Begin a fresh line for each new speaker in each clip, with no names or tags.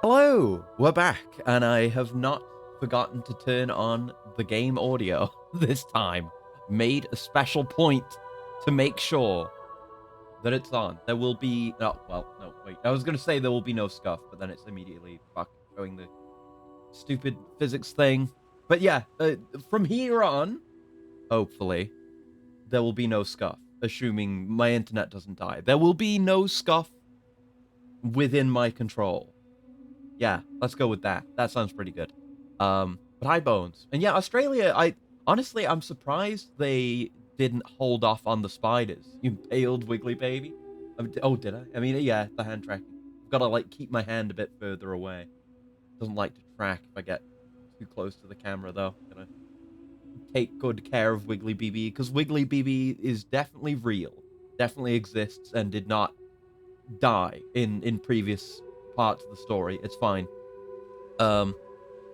Hello, we're back, and I have not forgotten to turn on the game audio this time. Made a special point to make sure that it's on. There will be... Oh, well, no, wait. I was going to say there will be no scuff, but then it's immediately showing the stupid physics thing. But yeah, from here on, hopefully, there will be no scuff, assuming my internet doesn't die. There will be no scuff within my control. Yeah, let's go with that. That sounds pretty good. But hi, Bones. And yeah, Australia, honestly, I'm surprised they didn't hold off on the spiders. You impaled Wiggly Baby. Oh, did I? I mean, yeah, the hand tracking. I've got to, like, keep my hand a bit further away. Doesn't like to track if I get too close to the camera, though. Gonna take good care of Wiggly BB, because Wiggly BB is definitely real. Definitely exists and did not die in previous parts of the story. It's fine. But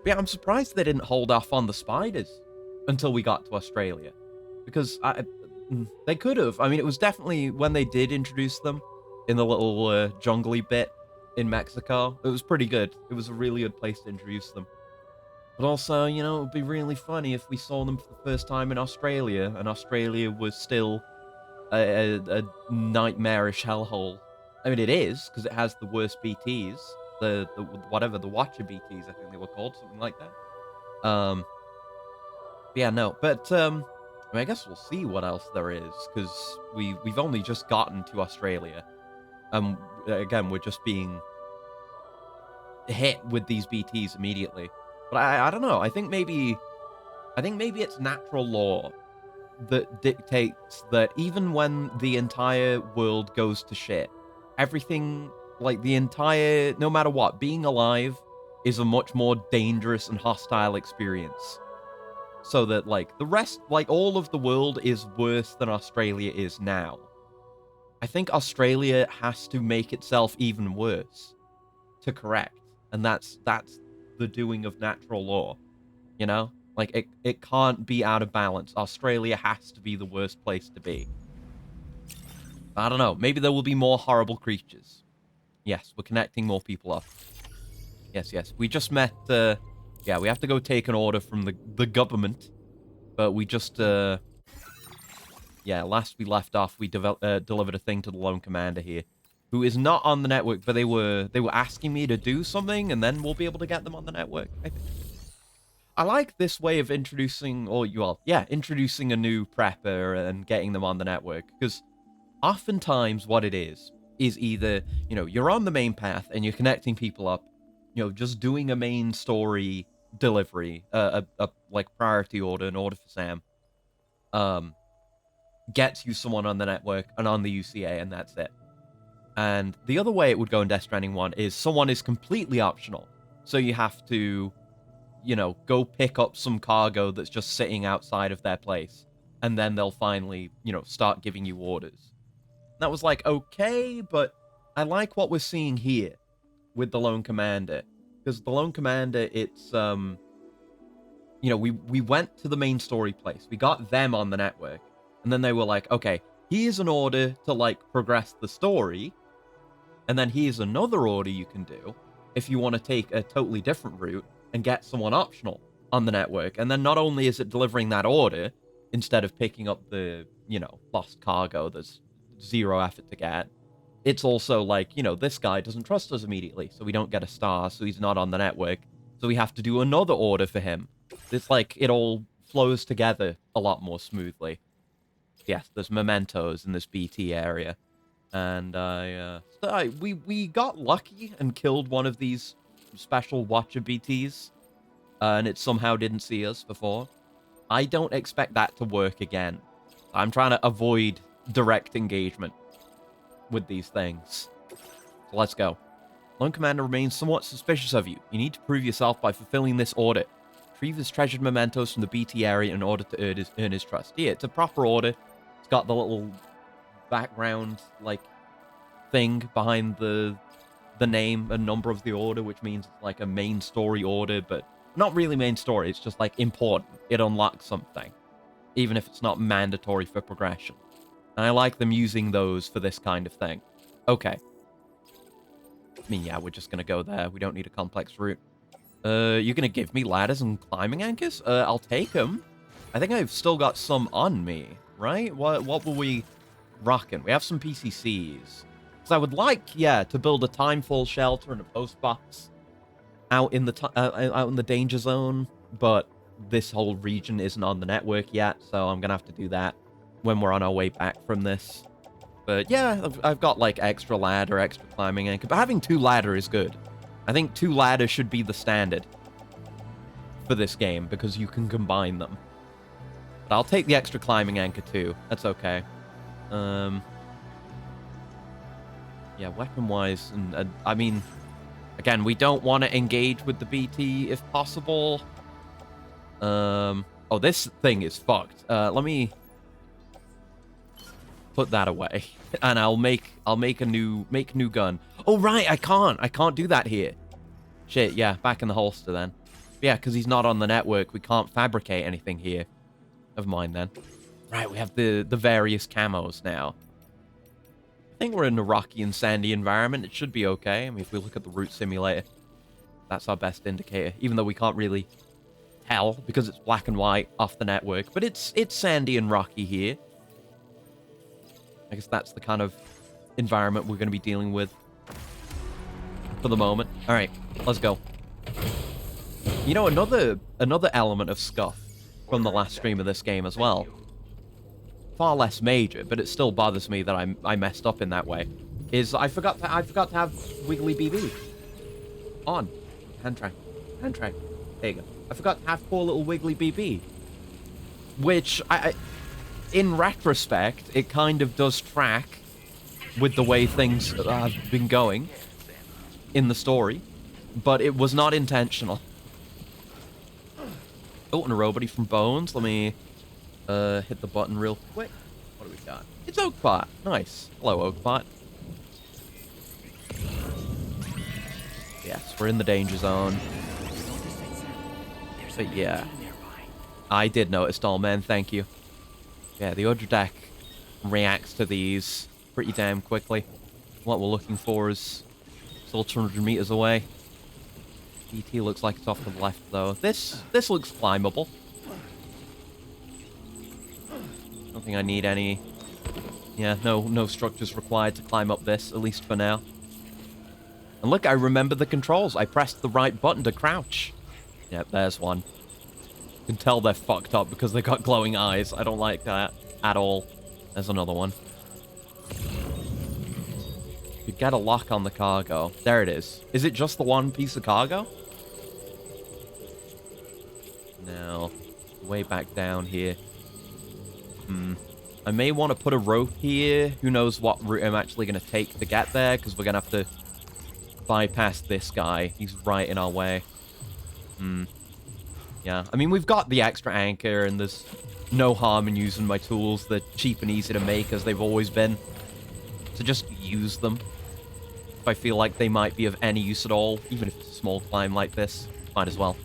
yeah, I'm surprised they didn't hold off on the spiders until we got to Australia, because they could have. I mean, it was definitely when they did introduce them in the little jungly bit in Mexico. It was pretty good. It was a really good place to introduce them. But also, you know, it would be really funny if we saw them for the first time in Australia, and Australia was still a nightmarish hellhole. I mean, it is, because it has the worst BTs, the whatever, the Watcher BTs, I think they were called, something like that. Yeah, no, but I mean, I guess we'll see what else there is, because we've only just gotten to Australia. Again, we're just being hit with these BTs immediately. But I don't know. I think maybe it's natural law that dictates that even when the entire world goes to shit, everything, like the entire, no matter what, being alive is a much more dangerous and hostile experience. So that, like, the rest, like, all of the world is worse than Australia is now. I think Australia has to make itself even worse to correct. And that's the doing of natural law, you know? Like, it can't be out of balance. Australia has to be the worst place to be. I don't know. Maybe there will be more horrible creatures. Yes, we're connecting more people up. Yes, yes. We just met, yeah, we have to go take an order from the government. But we just, yeah, last we left off, we delivered a thing to the lone commander here, who is not on the network, but they were asking me to do something, and then we'll be able to get them on the network, I think. I like this way of introducing, or, well, yeah, introducing a new prepper and getting them on the network, because oftentimes what it is either, you know, you're on the main path and you're connecting people up, you know, just doing a main story delivery, a like priority order, an order for Sam, gets you someone on the network and on the UCA, and that's it. And the other way it would go in Death Stranding 1 is someone is completely optional. So you have to, you know, go pick up some cargo that's just sitting outside of their place, and then they'll finally, you know, start giving you orders. That was like, okay, but I like what we're seeing here with the Lone Commander. Because the Lone Commander, it's, you know, we went to the main story place. We got them on the network. And then they were like, okay, here's an order to, like, progress the story. And then here's another order you can do if you want to take a totally different route and get someone optional on the network. And then not only is it delivering that order, instead of picking up the, you know, lost cargo there's zero effort to get, it's also like, you know, this guy doesn't trust us immediately, so we don't get a star, so he's not on the network. So we have to do another order for him. It's like it all flows together a lot more smoothly. Yes, there's mementos in this BT area. And we got lucky and killed one of these special Watcher BTs, and it somehow didn't see us before. I don't expect that to work again. I'm trying to avoid direct engagement with these things. So let's go. Lone Commander remains somewhat suspicious of you. You need to prove yourself by fulfilling this order. Retrieve his treasured mementos from the BT area in order to earn his trust. Yeah, it's a proper order. It's got the little background, like, thing behind the name and number of the order, which means it's like a main story order, but not really main story. It's just, like, important. It unlocks something, even if it's not mandatory for progression. And I like them using those for this kind of thing. Okay. I mean, yeah, we're just gonna go there. We don't need a complex route. You're gonna give me ladders and climbing anchors? I'll take them. I think I've still got some on me, right? What were we rocking? We have some PCCs. So I would like, yeah, to build a timefall shelter and a post box out in the danger zone, but this whole region isn't on the network yet, so I'm gonna have to do that when we're on our way back from this. But yeah, I've got like extra ladder, extra climbing anchor, but having 2 ladder is good. I think 2 ladders should be the standard for this game because you can combine them. But I'll take the extra climbing anchor too. That's okay. Yeah, weapon-wise, and I mean, again, we don't want to engage with the BT if possible. Oh, this thing is fucked. Let me put that away, and I'll make a new gun. Oh right, I can't do that here. Shit, yeah, back in the holster then. Yeah, because he's not on the network, we can't fabricate anything here. Never mind then. Right, we have the various camos now. I think we're in a rocky and sandy environment. It should be okay. I mean, if we look at the route simulator, that's our best indicator. Even though we can't really tell because it's black and white off the network. But it's sandy and rocky here. I guess that's the kind of environment we're going to be dealing with for the moment. All right, let's go. You know, another element of scuff from the last stream of this game as well. Far less major, but it still bothers me that I messed up in that way. Is I forgot to have Wiggly BB on hand track. There you go. I forgot to have poor little Wiggly BB, which in retrospect, it kind of does track with the way things have been going in the story, but it was not intentional. Oh, and a robot from Bones. Let me hit the button real quick. What do we got? It's Oakbot. Nice. Hello, Oakbot. Yes, we're in the danger zone. But yeah, I did notice, Dollman. Thank you. Yeah, the Udra deck reacts to these pretty damn quickly. What we're looking for is still 200 meters away. BT looks like it's off to the left, though. This looks climbable. I don't think I need any... Yeah, no structures required to climb up this, at least for now. And look, I remember the controls. I pressed the right button to crouch. Yep, there's one. You can tell they're fucked up because they got glowing eyes. I don't like that at all. There's another one. You get a lock on the cargo. There it is. Is it just the one piece of cargo? Now, way back down here. I may want to put a rope here. Who knows what route I'm actually going to take to get there, because we're going to have to bypass this guy. He's right in our way. Yeah, I mean, we've got the extra anchor, and there's no harm in using my tools. They're cheap and easy to make, as they've always been. So just use them. If I feel like they might be of any use at all, even if it's a small climb like this, might as well.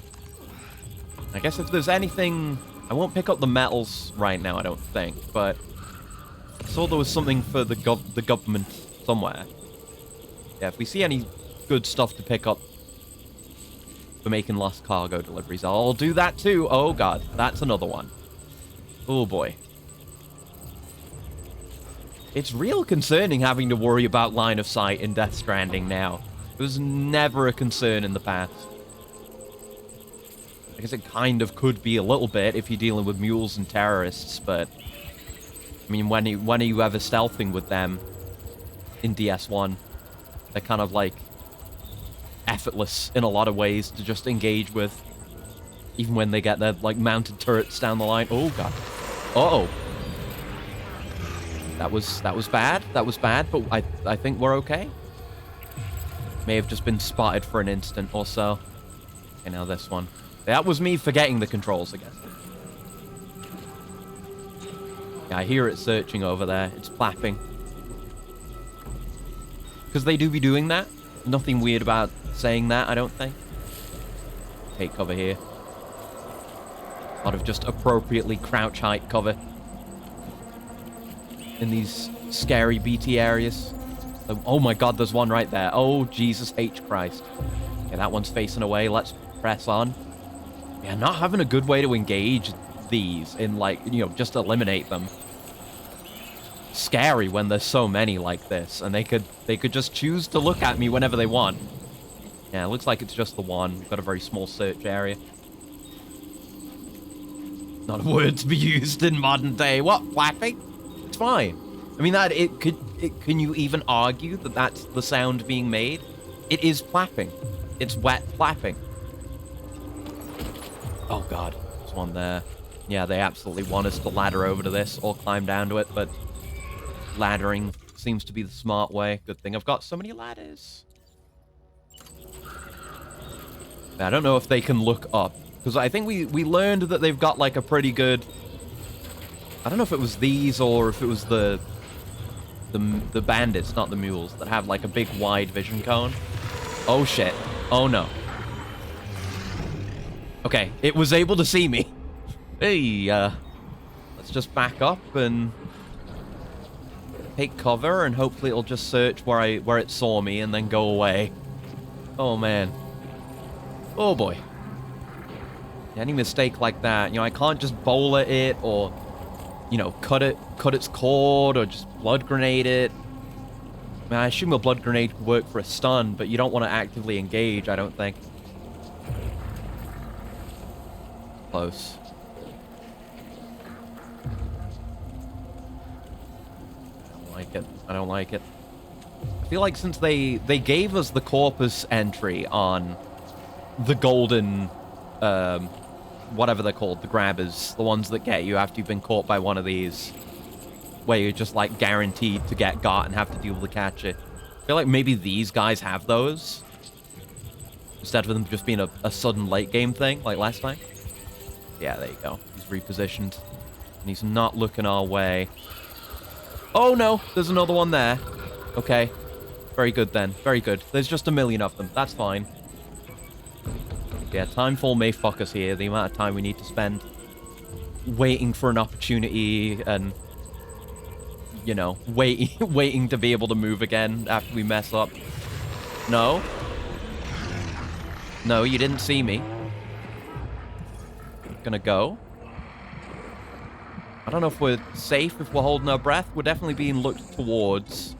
I guess if there's anything... I won't pick up the metals right now, I don't think, but... I saw there was something for the government somewhere. Yeah, if we see any good stuff to pick up for making lost cargo deliveries, I'll do that too. Oh god, that's another one. Oh boy. It's real concerning having to worry about line of sight in Death Stranding now. It was never a concern in the past. I guess it kind of could be a little bit if you're dealing with mules and terrorists, but... I mean, when are you ever stealthing with them in DS1? They're kind of, like, effortless in a lot of ways to just engage with. Even when they get their, like, mounted turrets down the line. Oh, God. Uh-oh. That was bad. That was bad, but I think we're okay. May have just been spotted for an instant or so. Okay, now this one. That was me forgetting the controls, I guess. Yeah, I hear it searching over there. It's flapping. Because they do be doing that. Nothing weird about saying that, I don't think. Take cover here. A lot of just appropriately crouch height cover in these scary BT areas. Oh my god, there's one right there. Oh, Jesus H. Christ. Okay, that one's facing away. Let's press on. Yeah, not having a good way to engage these in, like, you know, just eliminate them. Scary when there's so many like this, and they could just choose to look at me whenever they want. Yeah, it looks like it's just the one. We've got a very small search area. Not a word to be used in modern day. What? Flapping? It's fine. I mean, can you even argue that that's the sound being made? It is flapping. It's wet flapping. Oh god, there's one there. Yeah, they absolutely want us to ladder over to this or climb down to it, but laddering seems to be the smart way. Good thing I've got so many ladders. I don't know if they can look up, because I think we learned that they've got like a pretty good... I don't know if it was these or if it was the bandits, not the mules, that have like a big wide vision cone. Oh shit. Oh no. Okay, it was able to see me. Hey, let's just back up and take cover, and hopefully it'll just search where it saw me and then go away. Oh man. Oh boy. Any mistake like that, you know, I can't just bowl at it or, you know, cut its cord or just blood grenade it. I mean, I assume a blood grenade could work for a stun, but you don't want to actively engage, I don't think. Close. I don't like it. I don't like it. I feel like since they gave us the corpus entry on the golden, whatever they're called, the grabbers, the ones that get you after you've been caught by one of these, where you're just like guaranteed to get got and have to deal with the catcher. I feel like maybe these guys have those instead of them just being a sudden late game thing like last time. Yeah, there you go. He's repositioned and he's not looking our way. Oh no, there's another one there. Okay, very good then, very good. There's just a million of them. That's fine. Yeah, timefall may fuck us here. The amount of time we need to spend waiting for an opportunity and, you know, waiting to be able to move again after we mess up. No. No, you didn't see me. Gonna go. I don't know if we're safe if we're holding our breath. We're definitely being looked towards.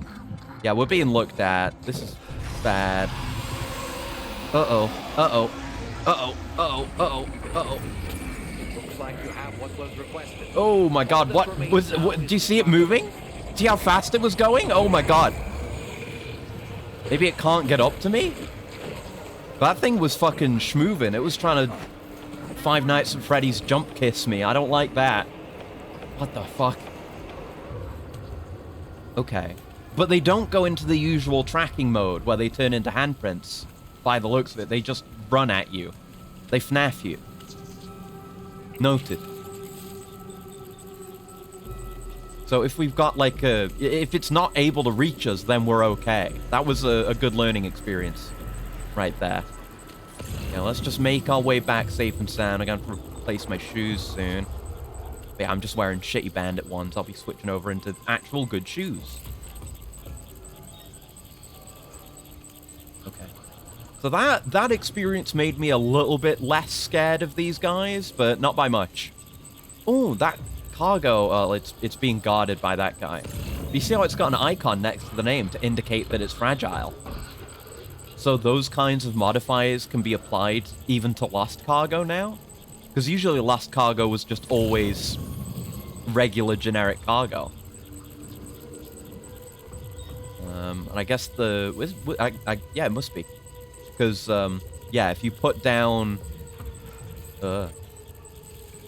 Yeah, we're being looked at. This is bad. Uh-oh. Uh-oh. Uh-oh. Uh-oh. Uh-oh. Uh-oh.
Looks like you have what was requested.
Oh my god, what do you see it moving? See how fast it was going? Oh my god. Maybe it can't get up to me? That thing was fucking schmoovin'. It was trying to Five Nights at Freddy's jump kiss me. I don't like that. What the fuck? Okay. But they don't go into the usual tracking mode where they turn into handprints. By the looks of it, they just run at you. They FNAF you. Noted. So if we've got like a... If it's not able to reach us, then we're okay. That was a good learning experience right there. Yeah, let's just make our way back safe and sound. I'm going to replace my shoes soon. But yeah, I'm just wearing shitty bandit ones. I'll be switching over into actual good shoes. Okay. So that experience made me a little bit less scared of these guys, but not by much. Oh, that cargo, it's being guarded by that guy. You see how it's got an icon next to the name to indicate that it's fragile? So those kinds of modifiers can be applied even to lost cargo now? Because usually lost cargo was just always regular generic cargo. And I guess yeah, it must be. Because, yeah, if you put down... if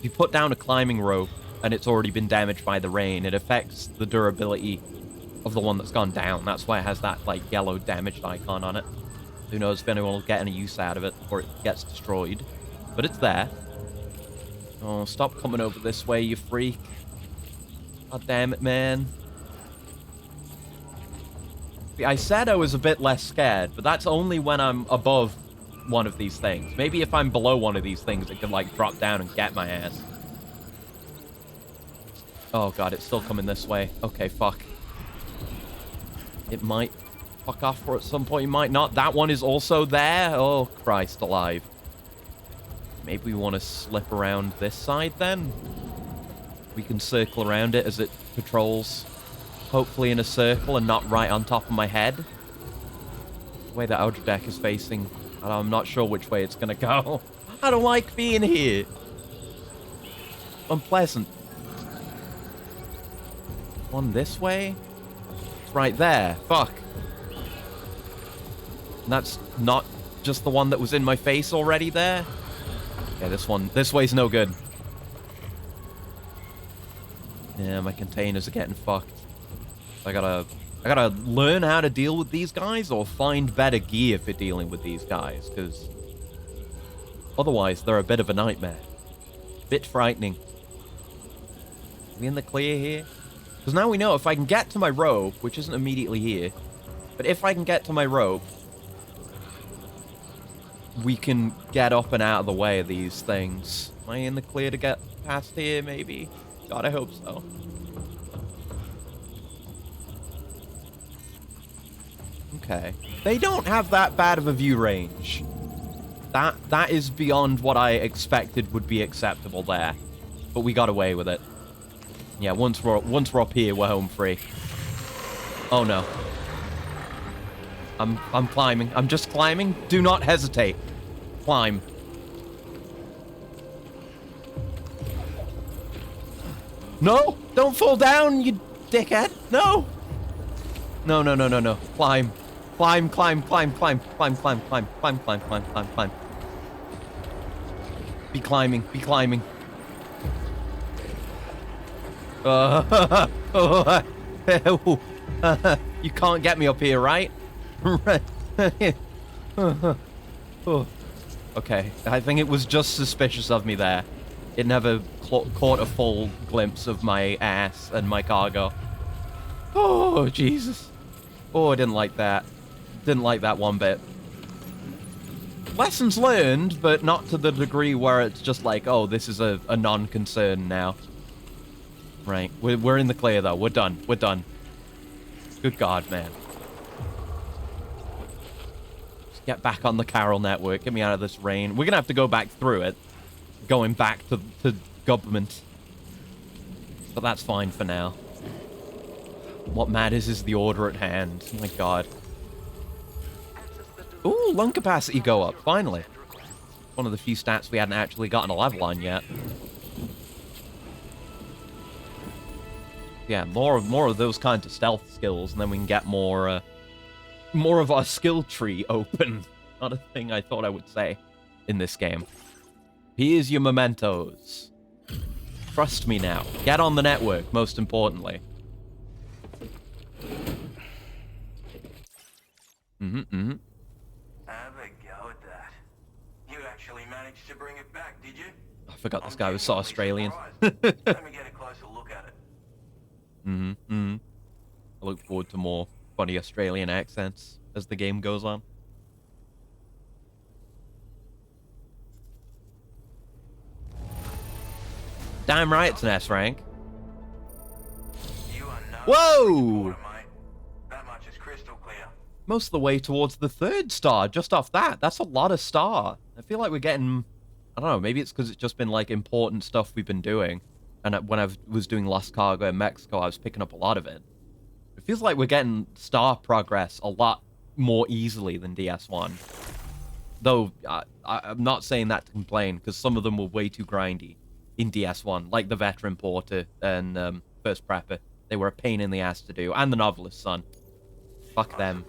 you put down a climbing rope and it's already been damaged by the rain, it affects the durability of the one that's gone down. That's why it has that, like, yellow damaged icon on it. Who knows if anyone will get any use out of it before it gets destroyed. But it's there. Oh, stop coming over this way, you freak. God damn it, man. See, I said I was a bit less scared, but that's only when I'm above one of these things. Maybe if I'm below one of these things, it can, like, drop down and get my ass. Oh, God, it's still coming this way. Okay, fuck. It might fuck off, or at some point you might not. That one is also there. Oh, Christ alive. Maybe we want to slip around this side then? We can circle around it as it patrols. Hopefully in a circle and not right on top of my head. The way the outer deck is facing, I'm not sure which way it's going to go. I don't like being here. Unpleasant. One this way? It's right there. Fuck. And that's not just the one that was in my face already there? Yeah, this way's no good. Yeah, my containers are getting fucked. I gotta learn how to deal with these guys or find better gear for dealing with these guys, because otherwise they're a bit of a nightmare. Bit frightening. Are we in the clear here? Because now we know if I can get to my rope, which isn't immediately here, but if I can get to my rope, we can get up and out of the way of these things. Am I in the clear to get past here, maybe? God, I hope so. Okay. They don't have that bad of a view range. That is beyond what I expected would be acceptable there. But we got away with it. Yeah, once we're up here, we're home free. Oh no. I'm climbing. I'm just climbing. Do not hesitate. Climb. No! Don't fall down, you dickhead! No! No, no, no, no, no. Climb. Climb, climb, climb, climb, climb, climb, climb, climb, climb, climb, climb, climb. Be climbing, be climbing. You can't get me up here, right? Okay, I think it was just suspicious of me there. It never caught a full glimpse of my ass and my cargo. Oh, Jesus. Oh, I didn't like that. Didn't like that one bit. Lessons learned, but not to the degree where it's just like, oh, this is a non-concern now. Right, we're in the clear, though. We're done. We're done. Good God, man. Just get back on the Carol network. Get me out of this rain. We're going to have to go back through it. Going back to government. But that's fine for now. What matters is the order at hand. Oh my God. Ooh, lung capacity go up, finally. One of the few stats we hadn't actually gotten a level on yet. Yeah, more of those kinds of stealth skills, and then we can get more of our skill tree open. Not a thing I thought I would say in this game. Here's your mementos. Trust me now. Get on the network, most importantly. Mm-hmm.
Have a go at that. You actually managed to bring it back, did you?
I forgot this guy was so Australian.
Let me get a closer look at it.
I look forward to more funny Australian accents as the game goes on. Damn right it's an S rank.
You are no
Whoa!
reporter, mate. That much is crystal clear.
Most of the way towards the 3rd star, just off that. That's a lot of star. I feel like we're getting... I don't know, maybe it's because it's just been, like, important stuff we've been doing. And when I was doing Lost Cargo in Mexico, I was picking up a lot of it. It feels like we're getting star progress a lot more easily than DS1. Though, I'm not saying that to complain, because some of them were way too grindy in DS1, like the Veteran Porter and First Prepper. They were a pain in the ass to do, and the Novelist's Son. Fuck them.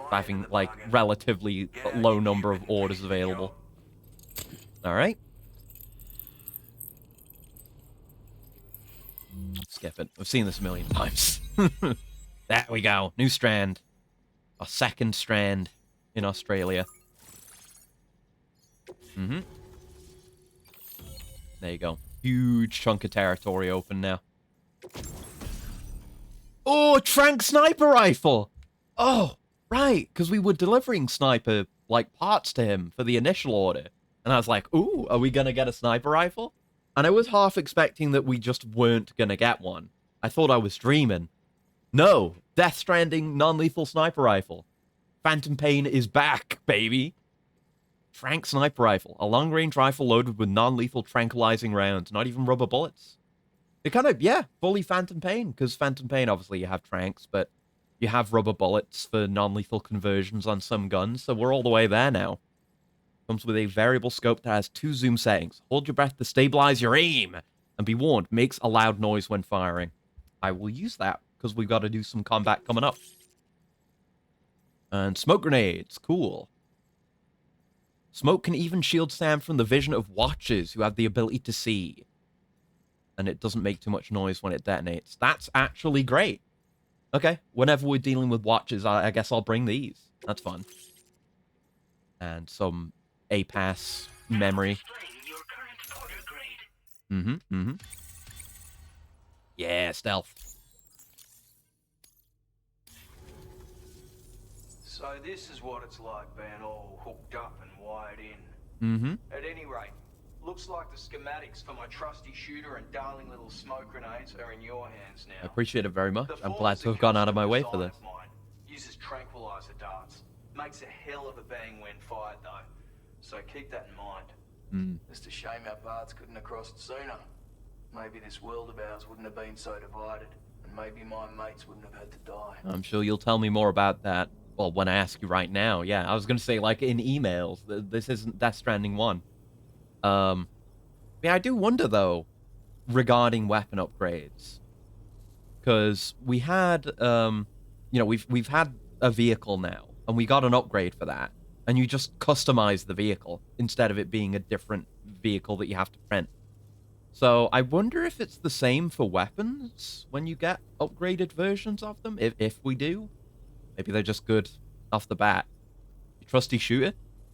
Having, like, relatively low number of orders available. Alright. Skip it. I've seen this a million times. There we go. New strand. Our 2nd strand in Australia. There you go. Huge chunk of territory open now. Oh, Trank sniper rifle! Oh, right, because we were delivering sniper, like, parts to him for the initial order. And I was like, ooh, are we gonna get a sniper rifle? And I was half expecting that we just weren't gonna get one. I thought I was dreaming. No, Death Stranding non-lethal sniper rifle. Phantom Pain is back, baby. Trank sniper rifle. A long-range rifle loaded with non-lethal tranquilizing rounds. Not even rubber bullets. It kind of, yeah, fully Phantom Pain. Because Phantom Pain, obviously, you have tranks, but you have rubber bullets for non-lethal conversions on some guns. So we're all the way there now. Comes with a variable scope that has 2 zoom settings. Hold your breath to stabilize your aim. And be warned, makes a loud noise when firing. I will use that, because we've got to do some combat coming up. And smoke grenades. Cool. Smoke can even shield Sam from the vision of watchers who have the ability to see. And it doesn't make too much noise when it detonates. That's actually great. Okay, whenever we're dealing with watchers, I guess I'll bring these. That's fun. And some APAS memory. Yeah, stealth.
So this is what it's like being all hooked up and wired in. At any rate, looks like the schematics for my trusty shooter and darling little smoke grenades are in your hands now.
I appreciate it very much.
The
I'm
form
glad
is
to
a
have gone out of my
custom
way for
design
this.
of mine. Uses tranquilizer darts. Makes a hell of a bang when fired though. So keep that in mind. Just a shame our paths couldn't have crossed sooner. Maybe this world of ours wouldn't have been so divided. And maybe my mates wouldn't have had to die.
I'm sure you'll tell me more about that. Well, when I ask you right now, yeah. I was going to say, like, in emails. This isn't Death Stranding 1. Yeah, I do wonder, though, regarding weapon upgrades. Because we had, you know, we've had a vehicle now. And we got an upgrade for that. And you just customize the vehicle instead of it being a different vehicle that you have to print. So I wonder if it's the same for weapons when you get upgraded versions of them. If we do. Maybe they're just good off the bat. You trusty shooter?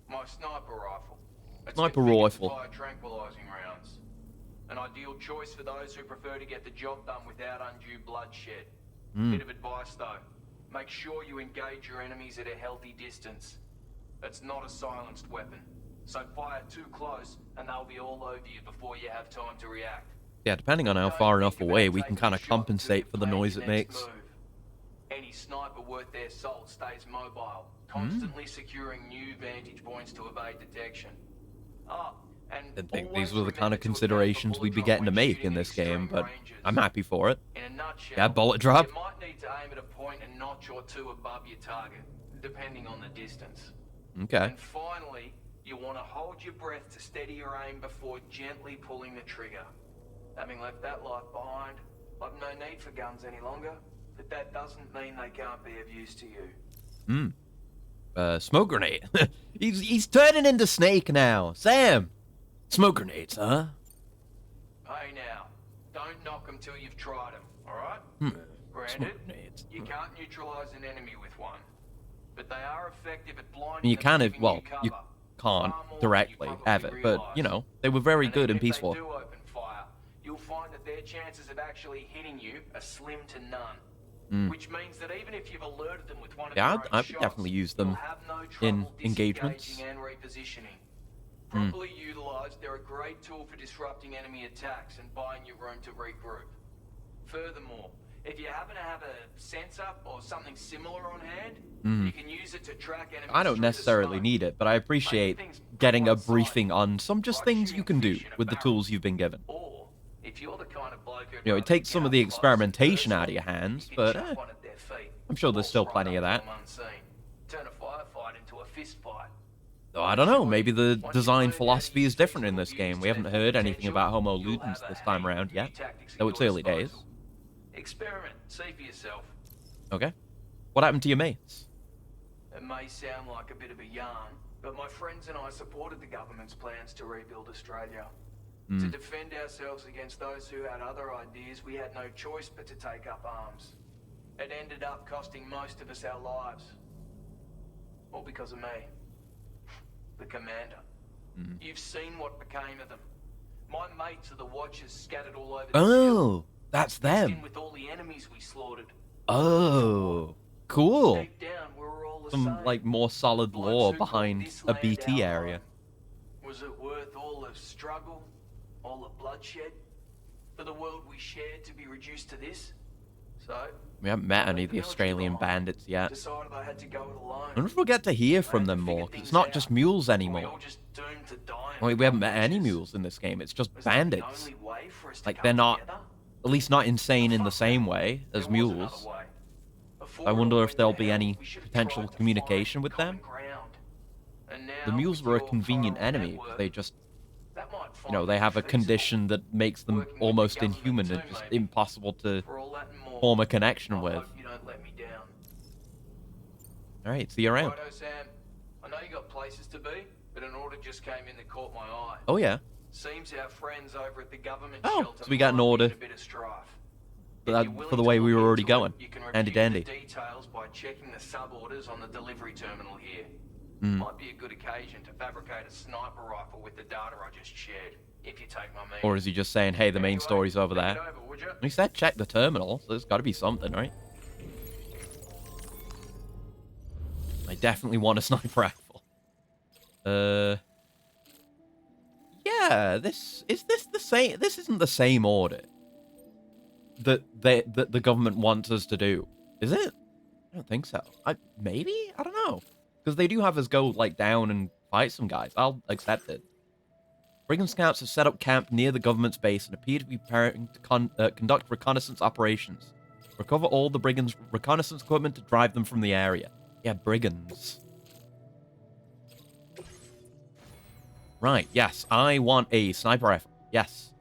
My sniper rifle. It's
Sniper
configured to
rifle.
fire tranquilizing rounds. An ideal choice for those who prefer to get the job done without undue bloodshed. Bit of advice though. Make sure you engage your enemies at a healthy distance. It's not a silenced weapon. So fire too close and they'll be all over you before you have time to react.
Yeah, depending on how far enough away, we can kind of compensate for the noise it makes.
Any sniper worth their salt stays mobile, constantly securing new vantage points to evade detection.
I think these were the kind of considerations we'd be getting to make in this game, but I'm happy for it.
In a nutshell,
Yeah, bullet drop.
you might need to aim at a point a notch or two above your target, depending on the distance.
Okay.
And finally, you want to hold your breath to steady your aim before gently pulling the trigger. Having left that life behind, I've no need for guns any longer, but that doesn't mean they can't be of use to you.
Smoke grenade. he's turning into Snake now. Sam! Smoke grenades, huh?
Hey now, don't knock them till you've tried them, alright? Granted,
Smoke grenades.
you can't neutralize an enemy with one, but they are effective at blinding
And you
them
kind
and
of,
giving
well,
you
you
cover.
can't
Far more than
directly
you
have
probably
it, but, you
realise.
know, they were very
And
good
even
and peaceful.
If they do open fire, you'll find that their chances of actually hitting you are slim to none. Which means that even if you've alerted them with one of
Yeah,
your own
I'd
shots,
definitely use them
you'll have no
in
trouble
engagements.
disengaging and repositioning. Properly utilized, they're a great tool for disrupting enemy attacks and buying you room to regroup. Furthermore, if you happen to have a sensor or something similar on hand, you can use it to track enemies.
I don't
through the
necessarily
smoke.
need it, but I appreciate getting a briefing on some just things you can do with the tools you've been given.
Or, if you're the kind of bloke who'd
You know, it
rather
takes
get
some of
up
the
close and
experimentation out of
personal,
your hands,
you can
but
chuck one at their feet,
I'm sure there's still
walk
plenty
right
of
up
that.
to them unseen. Turn a firefight into a fist fight.
Though I don't know, maybe the design philosophy is different in this game. We haven't heard anything about Homo ludens this time around yet, though it's early days.
Experiment, see for yourself.
Okay. What happened to your mates?
It may sound like a bit of a yarn, but my friends and I supported the government's plans to rebuild Australia. To defend ourselves against those who had other ideas, we had no choice but to take up arms. It ended up costing most of us our lives. All because of me. The commander. You've seen what became of them. My mates are the watchers scattered all over the field.
Oh, that's
Mixed in
them.
with all the enemies we slaughtered.
Oh, cool.
Deep down, we were all the
Some,
same.
like, more solid
Blokes
lore
who called
behind
this
a
land
BT
our
area.
home. Was it worth all the struggle, all the bloodshed, for the world we shared to be reduced to this? So,
We haven't met any of the
military
Australian
behind,
bandits yet.
decided I had to go it alone.
I wonder if we'll get to hear from
I
them
figured
more, 'cause it's
things
not
out.
just mules
Were we
anymore.
all just doomed to die
I mean,
and
we haven't
become
met any
witches?
mules in this game. It's just
Was that the
bandits.
only way for us to
Like,
come
they're not,
together?
at least not insane in the
Fuck
same
that.
way as
There was another
mules.
way. Before
I
it all
wonder if
went to
there'll be
hell,
any
we should have
potential
tried to
communication
find
with
common
them.
ground. And
The
now,
mules
with
were a
your
convenient
viral
enemy, 'cause
network,
they just,
that might
you know,
finally
they
be
have a
feasible.
condition that makes them
Working with the
almost
government
inhuman
too,
and just
maybe.
impossible to
For all that and more,
form a connection
I
with.
hope you don't let me down.
Alright, see you around.
Righto, Sam. I know you got places to be, but an order just came in that caught my eye.
Oh, yeah.
Seems our friends over at the government
Oh,
shelter
so we got an
might be
order
in a bit of strife.
for,
If
that,
you're
for
willing
the
to
way we
look
were already
into it,
going.
you can
Handy
review
dandy.
the details by checking the sub-orders on the delivery terminal here.
Mm.
Might be a good occasion to fabricate a sniper rifle with the data I just shared, if you take my meaning.
Or is he just saying, hey, the main
Anyway,
story's over
think
there?
it over, would ya?
He said check the terminal, so there's got to be something, right? I definitely want a sniper rifle. Yeah, this the same. This isn't the same order that the government wants us to do, is it? I don't think so. Maybe, I don't know, because they do have us go like down and fight some guys. I'll accept it. Brigand scouts have set up camp near the government's base and appear to be preparing to conduct reconnaissance operations. Recover all the brigands' reconnaissance equipment to drive them from the area. Yeah, brigands. Right, yes, I want a sniper rifle. Yes.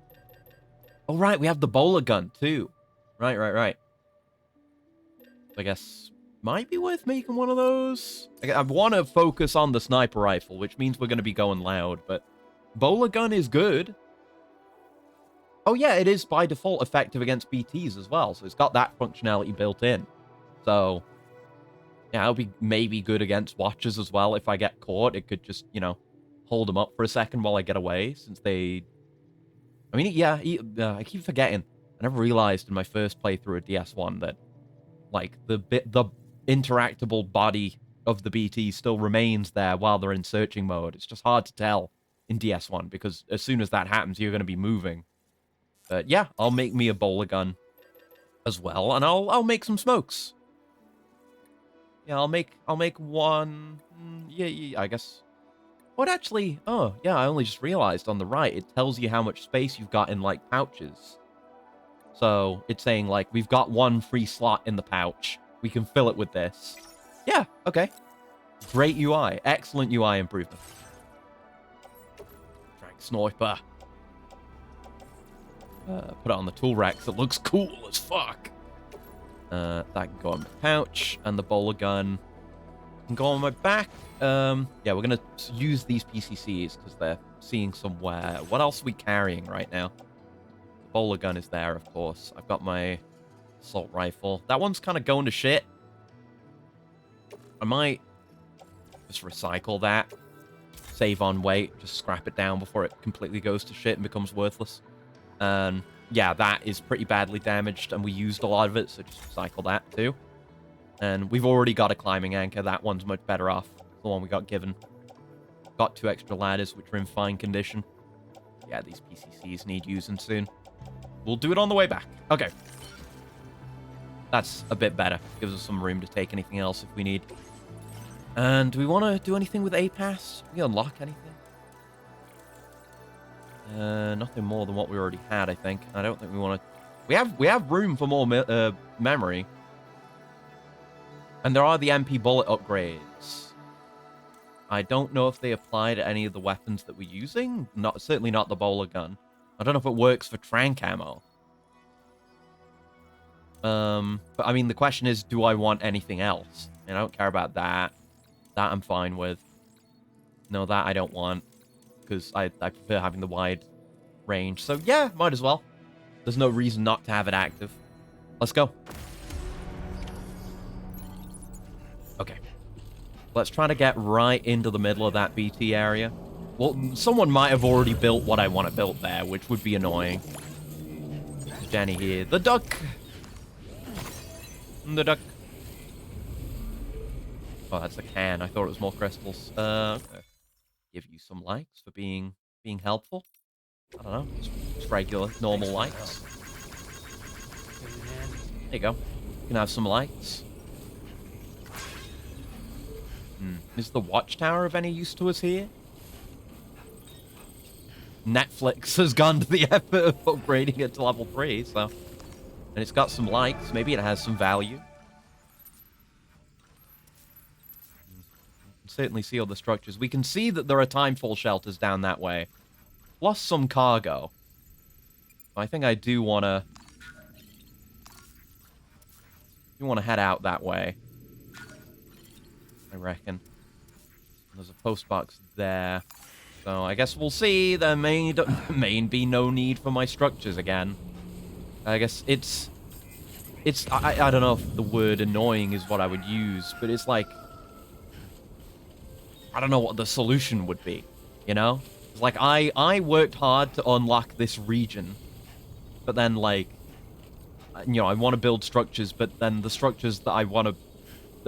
Oh, right, we have the bowler gun, too. Right. I guess might be worth making one of those. I want to focus on the sniper rifle, which means we're going to be going loud, but bowler gun is good. Oh, yeah, it is by default effective against BTs as well, so it's got that functionality built in. So, yeah, it'll be maybe good against watchers as well. If I get caught, it could just, you know, hold them up for a second while I get away, since they... I mean, yeah, I keep forgetting. I never realized in my first playthrough of DS1 that, like, the interactable body of the BT still remains there while they're in searching mode. It's just hard to tell in DS1, because as soon as that happens, you're going to be moving. But yeah, I'll make me a bowler gun as well, and I'll make some smokes. Yeah, I'll make one. Yeah, I guess. What actually? Oh, yeah, I only just realized on the right it tells you how much space you've got in like pouches. So it's saying like we've got one free slot in the pouch. We can fill it with this. Yeah, okay. Great UI, excellent UI improvement. Drag sniper. Put it on the tool rack, so it looks cool as fuck. That can go on my pouch, and the bowler gun can go on my back. Yeah, we're gonna use these PCCs because they're seeing somewhere. What else are we carrying right now? The bowler gun is there, of course. I've got my assault rifle. That one's kind of going to shit. I might just recycle that. Save on weight. Just scrap it down before it completely goes to shit and becomes worthless. And yeah, that is pretty badly damaged, and we used a lot of it, so just recycle that too. And we've already got a climbing anchor. That one's much better off. The one we got given. Got 2 extra ladders, which are in fine condition. Yeah, these PCCs need using soon. We'll do it on the way back. Okay. That's a bit better. Gives us some room to take anything else if we need. And do we want to do anything with APAS? Can we unlock anything? Nothing more than what we already had, I think. I don't think we want to... We have room for more memory. And there are the MP bullet upgrades. I don't know if they apply to any of the weapons that we're using. Certainly not the bowler gun. I don't know if it works for trank ammo. But I mean, the question is, do I want anything else? And I don't care about that. That I'm fine with. No, that I don't want. Because I prefer having the wide range. So yeah, might as well. There's no reason not to have it active. Let's go. Okay. Let's try to get right into the middle of that BT area. Well, someone might have already built what I want to build there, which would be annoying. There's Jenny here. The duck! The duck. Oh, that's a can. I thought it was more crystals. Okay. Give you some likes for being helpful. I don't know. Just regular, normal likes. There you go. You can have some lights. Is the watchtower of any use to us here? Netflix has gone to the effort of upgrading it to level 3, so... And it's got some lights. Maybe it has some value. Certainly see all the structures. We can see that there are timefall shelters down that way. Plus some cargo. I think I do want to... head out that way. I reckon. There's a post box there. So I guess we'll see. There may be no need for my structures again. I guess it's... I don't know if the word annoying is what I would use, but it's like... I don't know what the solution would be, you know? It's like, I worked hard to unlock this region, but then, like, you know, I want to build structures, but then the structures that I want to...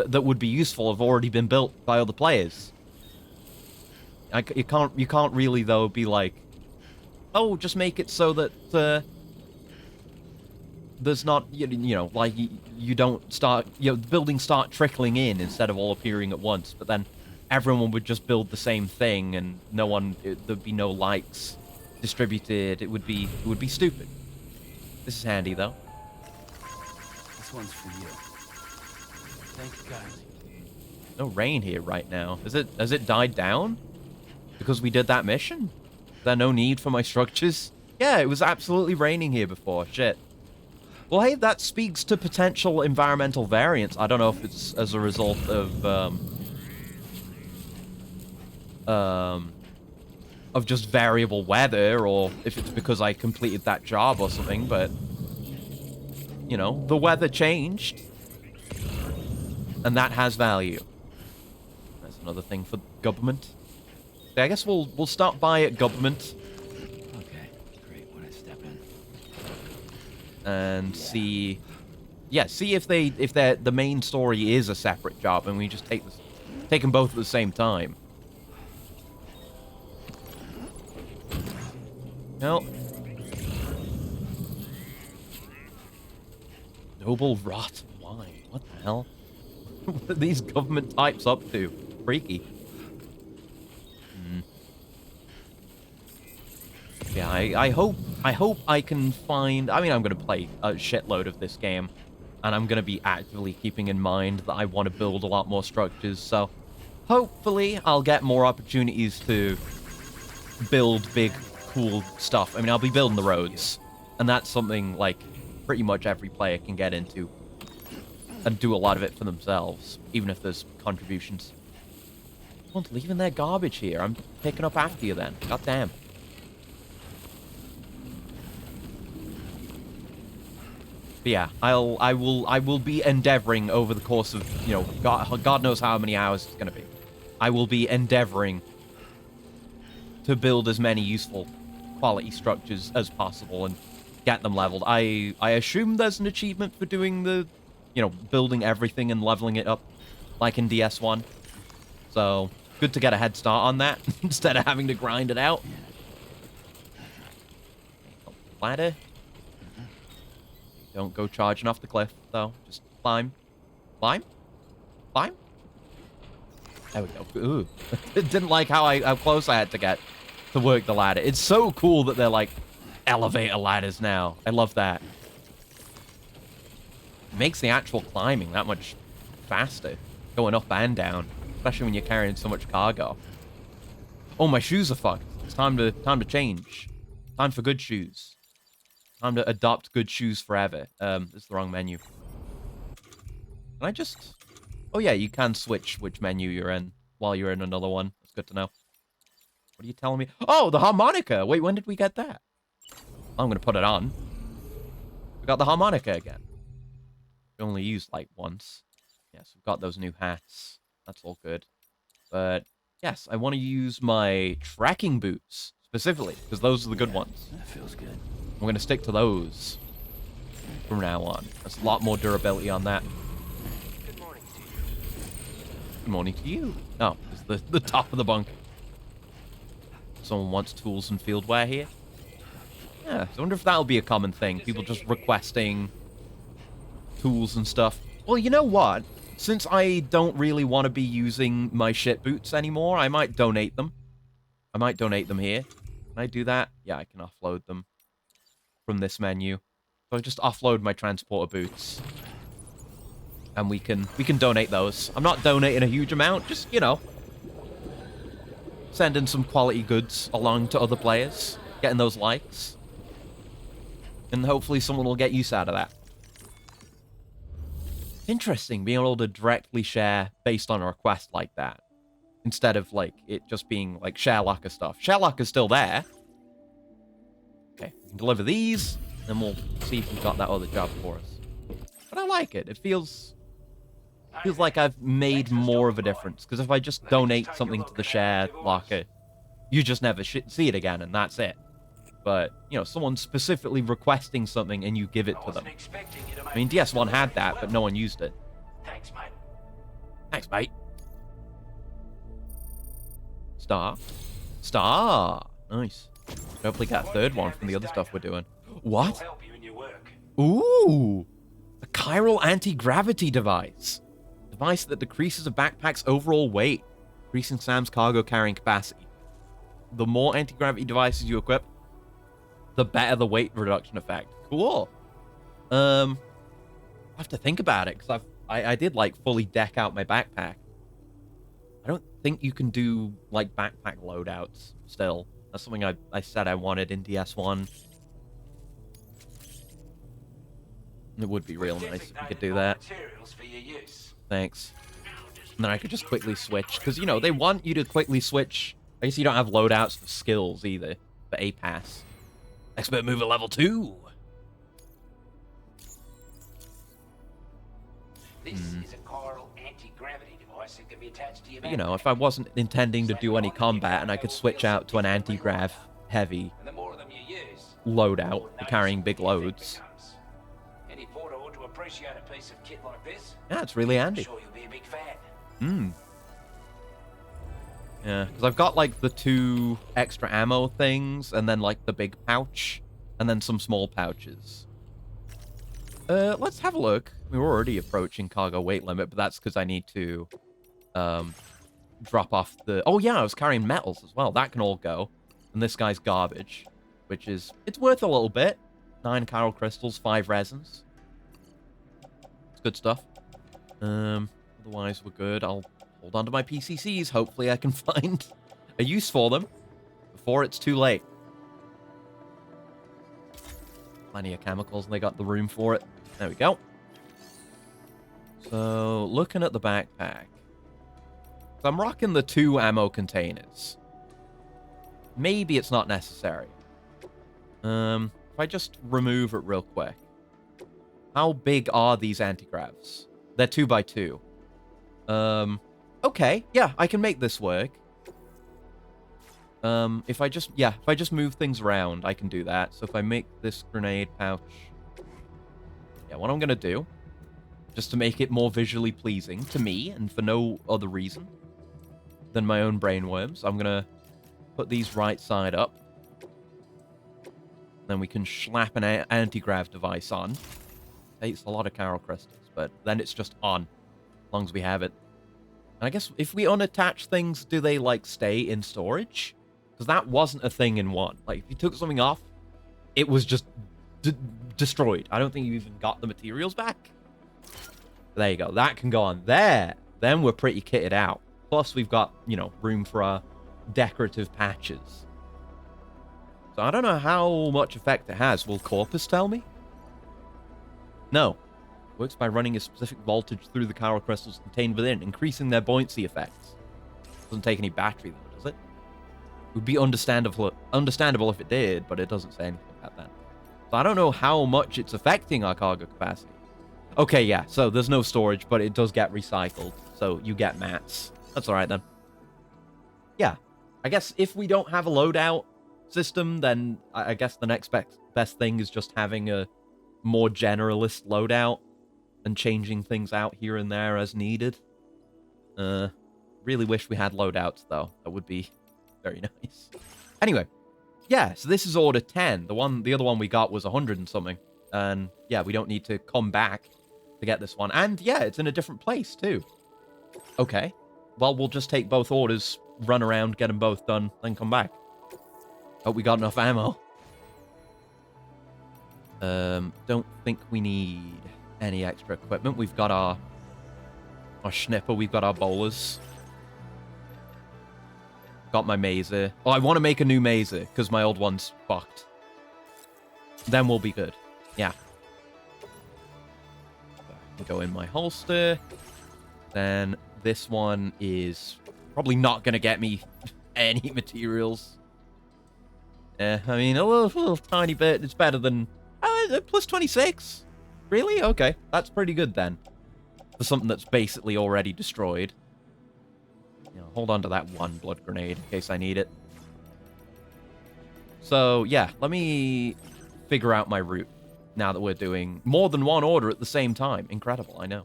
that would be useful have already been built by other players. You can't really, though, be like, oh, just make it so that, there's not, you know, like, you don't start, you know, the buildings start trickling in instead of all appearing at once, but then everyone would just build the same thing, and there'd be no lights distributed. It would be stupid. This is handy, though.
This one's for you. Thank you, guys.
No rain here right now. Has it died down? Because we did that mission? Is there no need for my structures? Yeah, it was absolutely raining here before. Shit. Well, hey, that speaks to potential environmental variance. I don't know if it's as a result of just variable weather, or if it's because I completed that job or something, but, you know, the weather changed, and that has value. That's another thing for government. So I guess we'll stop by at government.
Okay, great. When I step in.
And see... Yeah, see if the main story is a separate job, and we just take them both at the same time. No. Noble rot wine. What the hell? What are these government types up to? Freaky. Yeah, I hope I can find... I mean, I'm going to play a shitload of this game, and I'm going to be actively keeping in mind that I want to build a lot more structures, so hopefully I'll get more opportunities to build big, cool stuff. I mean, I'll be building the roads, and that's something, like, pretty much every player can get into and do a lot of it for themselves, even if there's contributions. Everyone's leaving their garbage here. I'm picking up after you then. God damn. But yeah, I will be endeavoring over the course of, you know, God knows how many hours it's going to be. I will be endeavoring to build as many useful quality structures as possible and get them leveled. I assume there's an achievement for doing the, you know, building everything and leveling it up like in DS1. So, good to get a head start on that instead of having to grind it out. Ladder. Don't go charging off the cliff, though. Just climb. Climb? Climb? There we go. Ooh. Didn't like how close I had to get to work the ladder. It's so cool that they're, like, elevator ladders now. I love that. It makes the actual climbing that much faster. Going up and down. Especially when you're carrying so much cargo. Oh, my shoes are fucked. It's time to change. Time for good shoes. Time to adopt good shoes forever. This is the wrong menu. Can I just... Oh yeah, you can switch which menu you're in while you're in another one. That's good to know. What are you telling me? Oh, the harmonica! Wait, when did we get that? I'm gonna put it on. We got the harmonica again. We only used, like, once. Yes, we've got those new hats. That's all good. But, yes, I want to use my trekking boots, specifically, because those are the good ones.
That feels good.
I'm going to stick to those from now on. There's a lot more durability on that.
Good morning to you.
Good morning to you. Oh, it's the top of the bunk. Someone wants tools and field wear here. Yeah, I wonder if that'll be a common thing. People just requesting tools and stuff. Well, you know what? Since I don't really want to be using my shit boots anymore, I might donate them. I might donate them here. Can I do that? Yeah, I can offload them from this menu. So I just offload my transporter boots. And we can donate those. I'm not donating a huge amount, just, you know, sending some quality goods along to other players, getting those likes. And hopefully someone will get use out of that. Interesting, being able to directly share based on a request like that. Instead of, like, it just being, like, share locker stuff. Share locker's still there. Okay, we can deliver these, and we'll see if we've got that other job for us. But I like it. It feels like I've made more of a difference. Because if I just donate something to the share locker, you just never see it again, and that's it. But, you know, someone specifically requesting something and you give it to them. I mean, DS1 had that, but no one used it.
Thanks, mate.
Thanks, mate. Star. Star. Nice. Hopefully get a third one from the other stuff we're doing. What?
Help you in your work.
Ooh. A chiral anti-gravity device. Device that decreases a backpack's overall weight, increasing Sam's cargo carrying capacity. The more anti-gravity devices you equip, the better the weight reduction effect. Cool. I have to think about it, because I did, like, fully deck out my backpack. I don't think you can do, like, backpack loadouts still. That's something I said I wanted in DS1. It would be real nice if we could do that. Thanks. And then I could just quickly switch, because, you know, they want you to quickly switch. I guess you don't have loadouts for skills either, for A-Pass. Expert mover level 2.
This is a chiral anti-gravity device that can be attached to your
You know, if I wasn't intending to do any combat and I could switch out to an anti-grav heavy loadout for carrying big loads.
Any porter ought to appreciate a piece of kit like this.
Yeah, it's really handy.
Sure you'll be a big fan.
Hmm. Yeah, because I've got, like, the 2 extra ammo things, and then, like, the big pouch, and then some small pouches. Let's have a look. We're already approaching cargo weight limit, but that's because I need to, drop off the... Oh, yeah, I was carrying metals as well. That can all go. And this guy's garbage, which is... It's worth a little bit. 9 chiral crystals, 5 resins. It's good stuff. Otherwise, we're good. I'll hold on to my PCCs. Hopefully I can find a use for them before it's too late. Plenty of chemicals, and they got the room for it. There we go. So, looking at the backpack. So I'm rocking the 2 ammo containers. Maybe it's not necessary. If I just remove it real quick. How big are these anti-gravs? They're 2x2. Okay, yeah, I can make this work. If I just move things around, I can do that. So if I make this grenade pouch... Yeah, what I'm gonna do, just to make it more visually pleasing to me, and for no other reason than my own brainworms, I'm gonna put these right side up. Then we can slap an anti-grav device on. Takes a lot of chiral crystals, but then it's just on, as long as we have it. And I guess if we unattach things, do they, like, stay in storage? Because that wasn't a thing in 1. Like, if you took something off, it was just destroyed. I don't think you even got the materials back. There you go. That can go on there. Then we're pretty kitted out. Plus, we've got, you know, room for our decorative patches. So I don't know how much effect it has. Will Corpus tell me? No. Works by running a specific voltage through the chiral crystals contained within, increasing their buoyancy effects. Doesn't take any battery, though, does it? It would be understandable if it did, but it doesn't say anything about that. So I don't know how much it's affecting our cargo capacity. Okay, yeah, so there's no storage, but it does get recycled, so you get mats. That's alright, then. Yeah, I guess if we don't have a loadout system, then I guess the next best thing is just having a more generalist loadout and changing things out here and there as needed. Really wish we had loadouts, though. That would be very nice. Anyway, yeah, so this is order 10. The other one we got was 100 and something. And yeah, we don't need to come back to get this one. And yeah, it's in a different place too. Okay. Well, we'll just take both orders, run around, get them both done, then come back. Hope we got enough ammo. Don't think we need any extra equipment. We've got our schnipper, we've got our bowlers. Got my mazer. Oh, I want to make a new mazer, because my old one's fucked. Then we'll be good. Yeah. Go in my holster. Then this one is probably not going to get me any materials. I mean, a little tiny bit. It's better than... plus 26? Really? Okay. That's pretty good then. For something that's basically already destroyed. You know, hold on to that one blood grenade in case I need it. So, yeah. Let me figure out my route. Now that we're doing more than one order at the same time. Incredible, I know.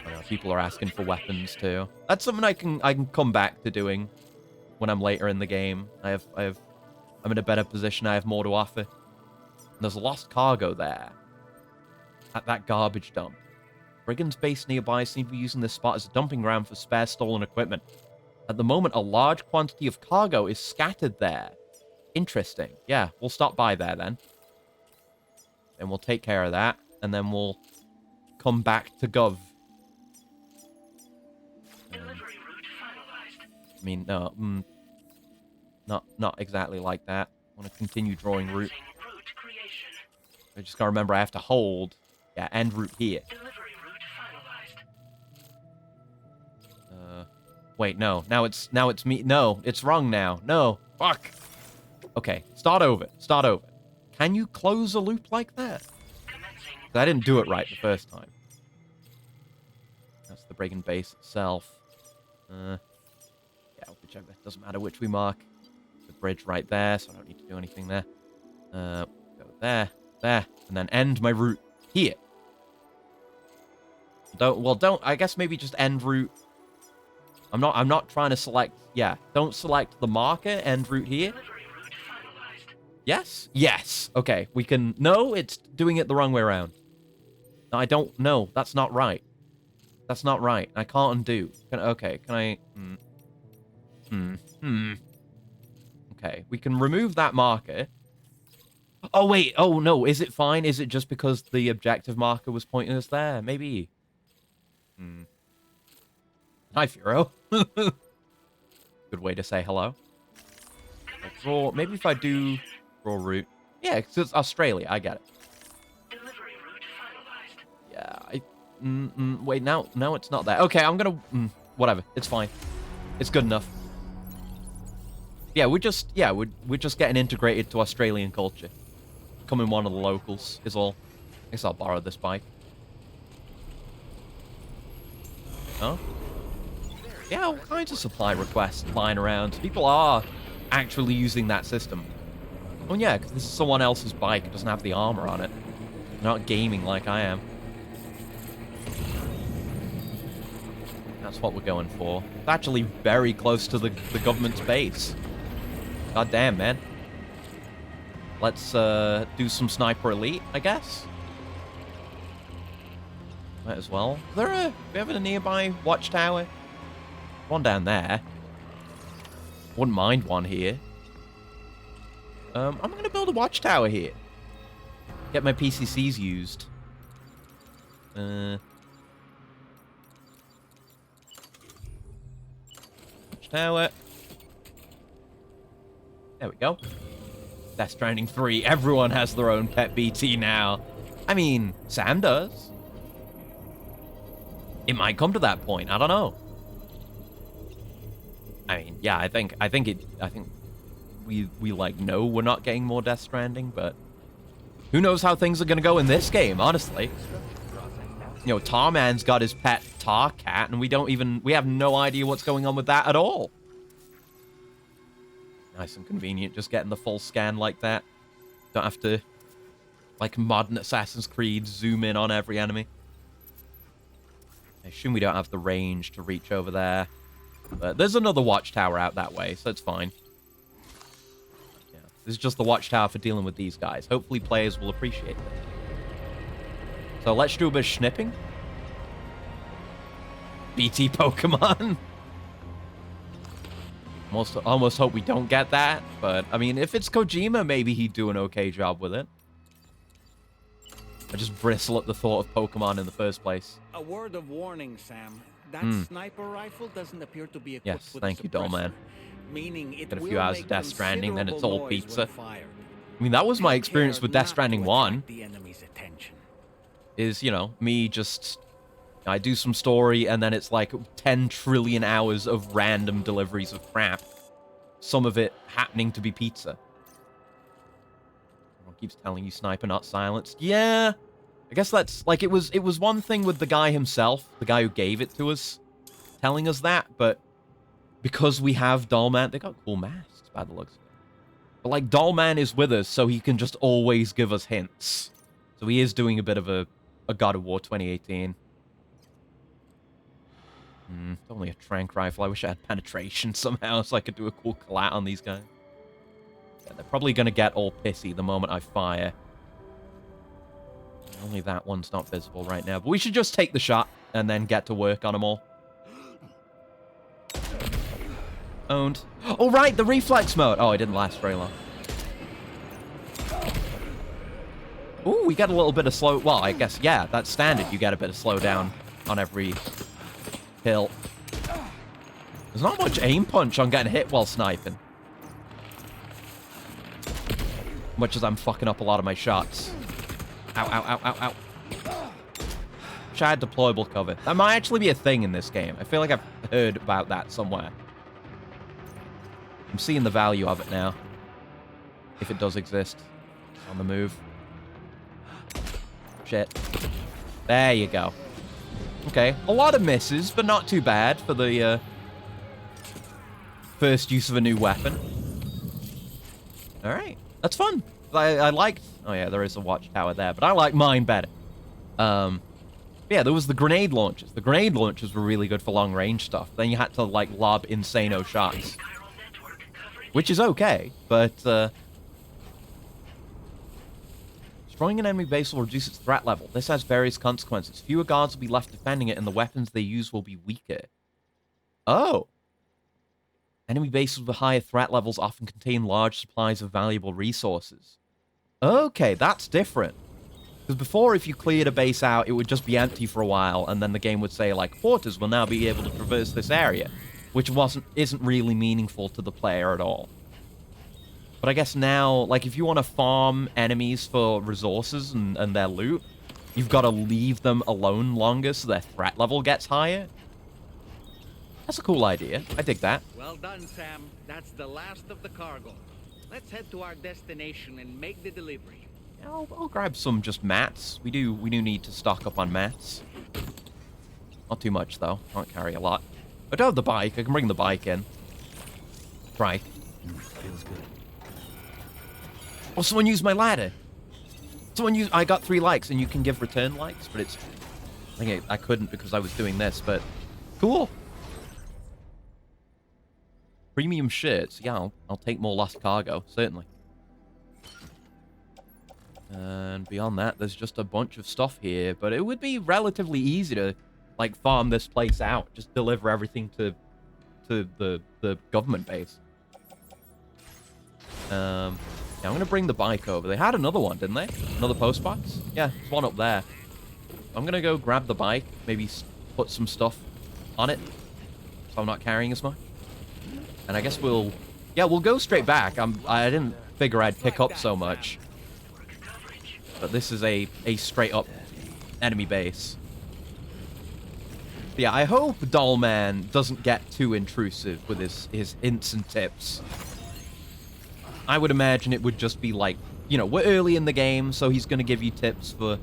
I know people are asking for weapons too. That's something I can come back to doing when I'm later in the game. I'm in a better position. I have more to offer. And there's a lost cargo there at that garbage dump. Brigands based nearby seem to be using this spot as a dumping ground for spare stolen equipment. At the moment, a large quantity of cargo is scattered there. Interesting. Yeah, we'll stop by there then. And we'll take care of that, and then we'll come back to Gov. I mean, no, not exactly like that. I want to continue drawing route. I just gotta remember I have to hold. Yeah, end route here. Wait, no. Now it's me. No, it's wrong now. No, fuck. Okay, start over. Start over. Can you close a loop like that? I didn't do it right the first time. That's the brigand base itself. Yeah, whichever. Doesn't matter which we mark. The bridge right there, so I don't need to do anything there. Go there, there, and then end my route here. Don't. I guess maybe just end route. I'm not trying to select. Yeah, don't select the marker. End route here. Yes? Yes. Okay, we can... No, it's doing it the wrong way around. No, I don't... No, that's not right. That's not right. I can't undo. Okay, can I... Okay, we can remove that marker. Oh, wait. Oh, no. Is it fine? Is it just because the objective marker was pointing us there? Maybe. Hi, Furo. Good way to say hello. Draw... Maybe if I do... route. Yeah, because it's Australia. I get it. Delivery route finalized. Yeah, wait, no, it's not there. Okay, I'm gonna... whatever. It's fine. It's good enough. Yeah, we're just getting integrated to Australian culture. Becoming one of the locals is all. I guess I'll borrow this bike. Oh? Yeah, all kinds of supply requests flying around. People are actually using that system. Oh yeah, because this is someone else's bike. It doesn't have the armor on it. Not gaming like I am. That's what we're going for. It's actually very close to the government's base. God damn, man. Let's do some Sniper Elite, I guess. Might as well. Is there we have a nearby watchtower? One down there. Wouldn't mind one here. I'm going to build a watchtower here. Get my PCCs used. Watchtower. There we go. Death Stranding 3. Everyone has their own pet BT now. I mean, Sam does. It might come to that point. I don't know. I mean, yeah, I think we like know we're not getting more Death Stranding, but who knows how things are gonna go in this game, honestly. You know, Tarman's got his pet Tar Cat, and we have no idea what's going on with that at all. Nice and convenient, just getting the full scan like that. Don't have to, like modern Assassin's Creed, zoom in on every enemy. I assume we don't have the range to reach over there. But there's another watchtower out that way, so it's fine. Yeah, this is just the watchtower for dealing with these guys. Hopefully players will appreciate it. So let's do a bit of snipping. BT Pokemon. Almost hope we don't get that, but I mean, if it's Kojima, maybe he'd do an okay job with it. I just bristle at the thought of Pokemon in the first place.
A word of warning, Sam. That sniper rifle doesn't appear to be equipped
Yes,
with
thank
a
you,
suppressor,
Dollman.
meaning it
Got a
will
few hours of
make
Death Stranding, then it's all
considerable noise
pizza.
when fired.
I mean, that was my
Take
experience
care
with Death
not
Stranding
to
1.
attract the enemy's attention.
Is, you know, me just... I do some story, and then it's like 10 trillion hours of random deliveries of crap. Some of it happening to be pizza. Everyone keeps telling you sniper, not silenced. Yeah, I guess that's... Like, it was one thing with the guy himself, the guy who gave it to us, telling us that, but because we have Dollman... They got cool masks, by the looks of it. But, like, Dollman is with us, so he can just always give us hints. So he is doing a bit of a God of War 2018. It's only a tranq rifle. I wish I had penetration somehow so I could do a cool collat on these guys. Yeah, they're probably going to get all pissy the moment I fire. Only that one's not visible right now. But we should just take the shot and then get to work on them all. Owned. Oh, right, the reflex mode. Oh, it didn't last very long. Ooh, we get a little bit of slow... Well, I guess, yeah, that's standard. You get a bit of slowdown on every... kill. There's not much aim punch on getting hit while sniping. Much as I'm fucking up a lot of my shots. Ow, ow, ow, ow, ow. Wish I had deployable cover. That might actually be a thing in this game. I feel like I've heard about that somewhere. I'm seeing the value of it now. If it does exist. On the move. Shit. There you go. Okay, a lot of misses, but not too bad for the first use of a new weapon. Alright, that's fun. I liked... Oh yeah, there is a watchtower there, but I like mine better. Yeah, there was the grenade launchers. The grenade launchers were really good for long-range stuff. Then you had to, like, lob insano shots. Which is okay, but... Destroying an enemy base will reduce its threat level. This has various consequences. Fewer guards will be left defending it, and the weapons they use will be weaker. Oh. Enemy bases with higher threat levels often contain large supplies of valuable resources. Okay, that's different. Because before, if you cleared a base out, it would just be empty for a while, and then the game would say, like, porters will now be able to traverse this area, which isn't really meaningful to the player at all. But I guess now, like, if you want to farm enemies for resources and their loot, you've got to leave them alone longer so their threat level gets higher. That's a cool idea. I dig that.
Well done, Sam. That's the last of the cargo. Let's head to our destination and make the delivery.
Yeah, I'll grab some just mats. We do need to stock up on mats. Not too much, though. Can't carry a lot. I do have the bike. I can bring the bike in. Right.
Feels good.
Oh, someone used my ladder. I got 3 likes, and you can give return likes, but it's... I think I couldn't because I was doing this, but... Cool. Premium shirts. Yeah, I'll take more lost cargo, certainly. And beyond that, there's just a bunch of stuff here, but it would be relatively easy to, like, farm this place out. Just deliver everything to the government base. Yeah, I'm going to bring the bike over. They had another one, didn't they? Another post box? Yeah, there's one up there. I'm going to go grab the bike, maybe put some stuff on it, so I'm not carrying as much. And I guess we'll go straight back. I didn't figure I'd pick up so much. But this is a straight-up enemy base. But yeah, I hope Dollman doesn't get too intrusive with his hints and tips. I would imagine it would just be like, you know, we're early in the game, so he's going to give you tips for,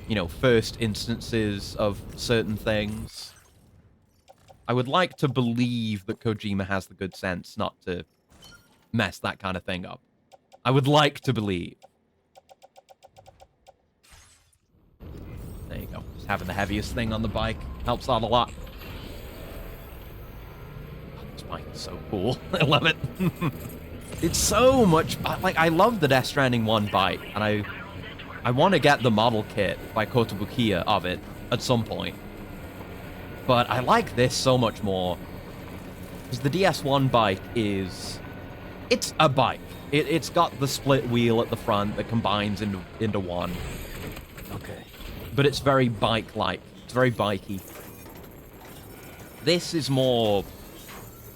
you know, first instances of certain things. I would like to believe that Kojima has the good sense not to mess that kind of thing up. I would like to believe. There you go. Just having the heaviest thing on the bike helps out a lot. This bike is so cool. I love it. It's so much... Like, I love the Death Stranding 1 bike, and I I want to get the model kit by Kotobukiya of it at some point. But I like this so much more. Because the DS1 bike is... It's a bike. It's got the split wheel at the front that combines into one.
Okay.
But it's very bike-like. It's very bikey. This is more...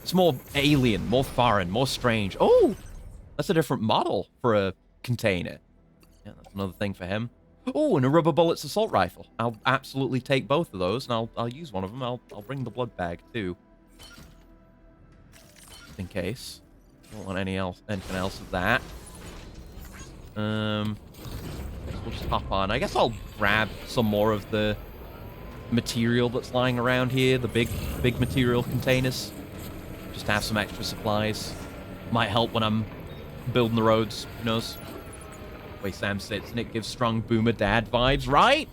It's more alien, more foreign, more strange. Oh! That's a different model for a container. Yeah, that's another thing for him. Oh, and a rubber bullets assault rifle. I'll absolutely take both of those, and I'll use one of them. I'll bring the blood bag, too. Just in case. Don't want anything else of that. We'll just hop on. I guess I'll grab some more of the material that's lying around here, the big material containers. Just to have some extra supplies. Might help when I'm building the roads, who knows? The way Sam sits and it gives strong boomer dad vibes, right?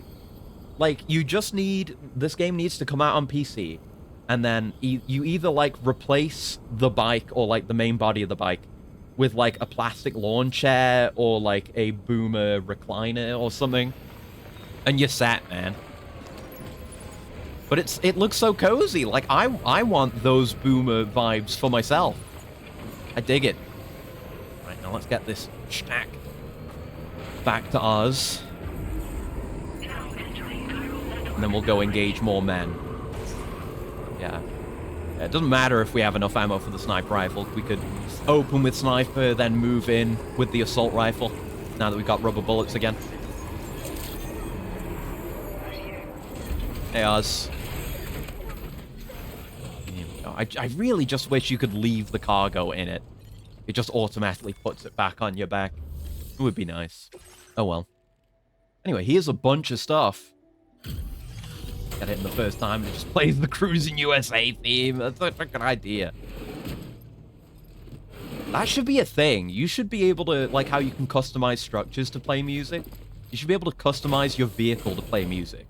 Like, you just need... This game needs to come out on PC. And then you either, like, replace the bike or, like, the main body of the bike with, like, a plastic lawn chair or, like, a boomer recliner or something. And you're set, man. But it looks so cozy. Like, I want those boomer vibes for myself. I dig it. Right, now let's get this stack back to Oz. And then we'll go engage more men. Yeah. It doesn't matter if we have enough ammo for the sniper rifle. We could open with sniper, then move in with the assault rifle. Now that we've got rubber bullets again. Hey, Oz. Here we go. I really just wish you could leave the cargo in it. It just automatically puts it back on your back. It would be nice. Oh well. Anyway, here's a bunch of stuff. Get it in the first time, it just plays the Cruising USA theme. That's a freaking idea. That should be a thing. You should be able to, like how you can customize structures to play music. You should be able to customize your vehicle to play music.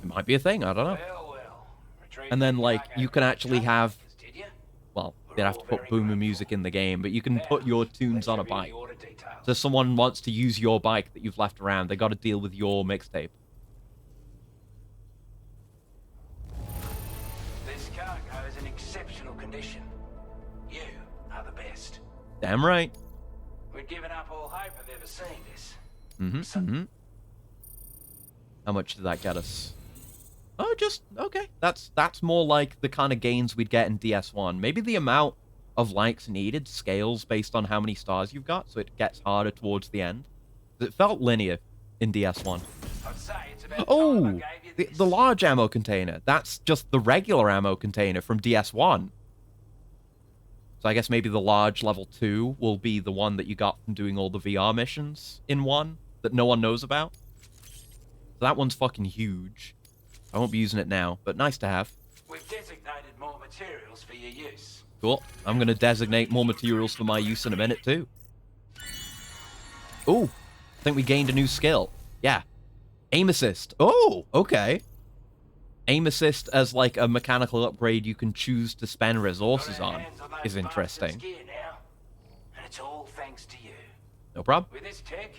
It might be a thing, I don't know. And then, like, you can actually have... Well, they'd have to put boomer music in the game, but you can put your tunes on a bike. So if someone wants to use your bike that you've left around, they got to deal with your mixtape.
This cargo is in exceptional condition. You are the best.
Damn right.
We'd given up all hope of ever seeing this.
Mm-hmm. How much did that get us? Oh, just... Okay. That's more like the kind of gains we'd get in DS1. Maybe the amount of likes needed scales based on how many stars you've got, so it gets harder towards the end. It felt linear in DS1.
I'd say it's about
Oh!
time I gave you this.
The large ammo container. That's just the regular ammo container from DS1. So I guess maybe the large level 2 will be the one that you got from doing all the VR missions in 1 that no one knows about. So that one's fucking huge. I won't be using it now, but nice to have.
We've designated more materials for your use.
Cool. I'm going to designate more materials for my use in a minute, too. Ooh. I think we gained a new skill. Yeah. Aim assist. Oh, okay. Aim assist as, like, a mechanical upgrade you can choose to spend resources on is interesting.
And it's all thanks to you.
No problem.
With this tech,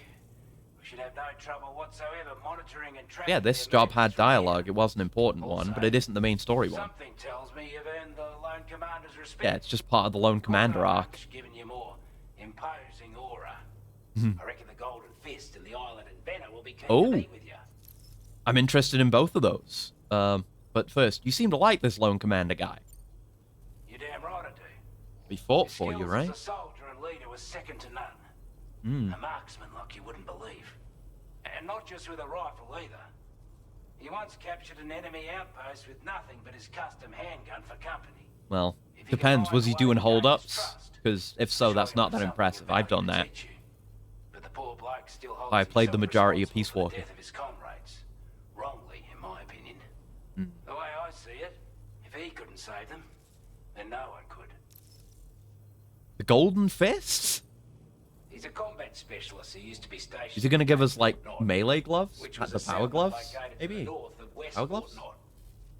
we should have no trouble whatsoever monitoring and tracking.
Yeah, this job had dialogue. It was an important one, but it isn't the main story one.
Something tells me you've earned the Lone Commander's respect.
Yeah, it's just part of the Lone Commander arc.
Giving you more imposing aura. I reckon the Golden Fist and the Island Inventor will be keen to meet with you.
I'm interested in both of those. But first, you seem to like this Lone Commander guy.
You're damn right I do.
He fought for you, right?
As a soldier and leader was second to none. A marksman like you wouldn't believe. And not just with a rifle either. He once captured an enemy outpost with nothing but his custom handgun for company.
Well, depends. Was he doing hold-ups? Because if so, that's not that impressive. I've done that.
But the poor bloke still holds
I played the majority of Peace
himself
Walker.
for the death of his comrades. Wrongly, in my opinion. The way I see it, if he couldn't save them, then no one could.
The Golden Fists?
He's a combat specialist who used to be stationed.
Is he going to give us, like,
North,
melee gloves?
which
Not
was
the
a
power
settlement
gloves?
located to the
Maybe?
north of West
Power gloves?
Fort Knott.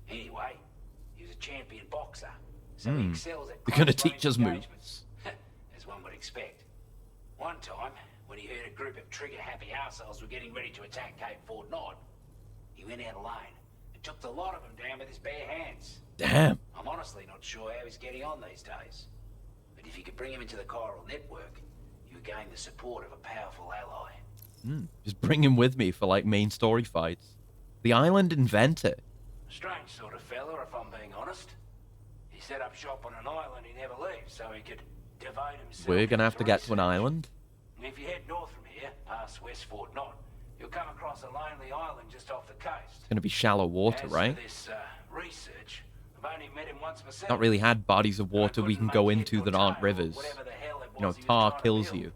Anyway, he was a champion boxer, so he excels at
They're going to
close-range
teach us
engagements,
moves.
as one would expect. One time, when he heard a
group of trigger-happy arseholes were getting ready to attack Cape Fort Knot, he went out alone and took the lot of them down with his bare hands.
Damn.
I'm honestly not sure how he's getting on these days. But if you could bring him into the chiral network, you would gain the support of a powerful ally.
Just bring him with me for, like, main story fights. The island inventor.
Strange sort of fella, if I'm being honest. He set up shop on an island he never leaves, so he could devote himself.
We're gonna have to get to an
research.
island.
If you head north from here, past West Fort Knot, you'll come across a lonely island just off the coast.
It's gonna be shallow water,
As
right?
for this research, I've only met him once myself.
Not really had bodies of water we can go into that aren't rivers.
Whatever the hell it
You know,
was he was
tar
trying to
kills
build.
you.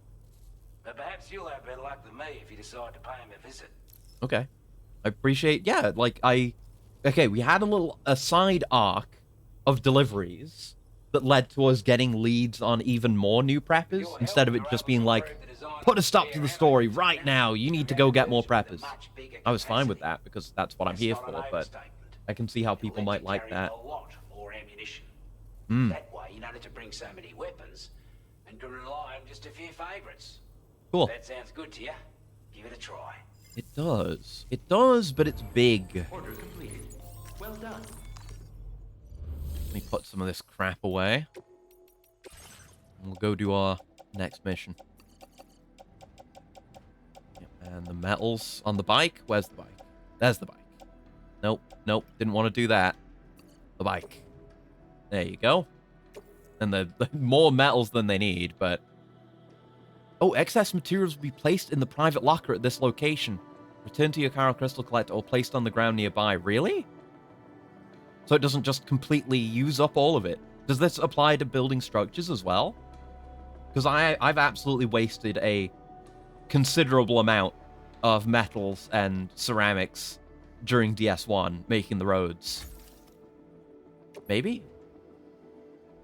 But perhaps you'll have better luck than me if you decide to pay him a visit.
Okay. I appreciate, yeah, like, okay, we had a side arc of deliveries that led to us getting leads on even more new preppers, instead of it just being like, put a stop to the story right now, you need to go get more preppers. I was fine with that, because that's what I'm here for, but I can see how people might like that.
A lot more ammunition. That way, you don't have to bring so many weapons, and can rely on just a few favorites.
Cool.
That sounds good to you. Give it a try.
It does. It does, but it's big.
Order completed. Well done.
Let me put some of this crap away. And we'll go do our next mission. Yep, and the metals on the bike. Where's the bike? There's the bike. Nope, nope, didn't want to do that. The bike. There you go. And the more metals than they need, but... Oh, excess materials will be placed in the private locker at this location. Return to your chiral crystal collector or placed on the ground nearby. Really? So it doesn't just completely use up all of it. Does this apply to building structures as well? Because I've absolutely wasted a considerable amount of metals and ceramics during DS1 making the roads. Maybe?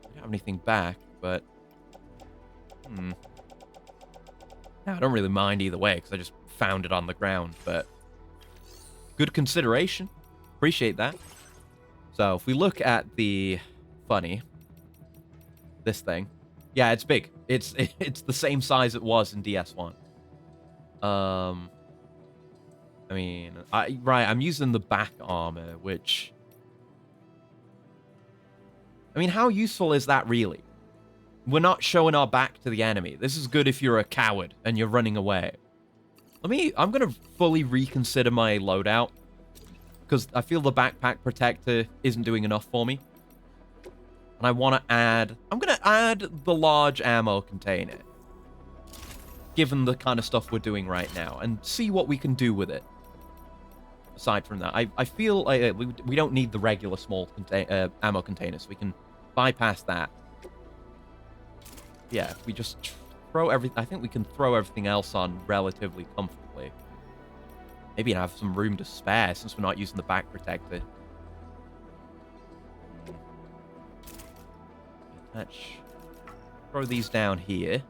I don't have anything back, but... I don't really mind either way, because I just found it on the ground, but... Good consideration. Appreciate that. So, if we look at the... Funny. This thing. Yeah, it's big. It's the same size it was in DS1. I mean... I'm using the back armor, which... I mean, how useful is that really? We're not showing our back to the enemy. This is good if you're a coward and you're running away. I'm going to fully reconsider my loadout. Because I feel the backpack protector isn't doing enough for me. And I want to add... I'm going to add the large ammo container. Given the kind of stuff we're doing right now. And see what we can do with it. Aside from that, I feel like we don't need the regular small ammo containers. We can bypass that. Yeah, if we just throw everything... I think we can throw everything else on relatively comfortably. Maybe have some room to spare since we're not using the back protector. Attach. Throw these down here.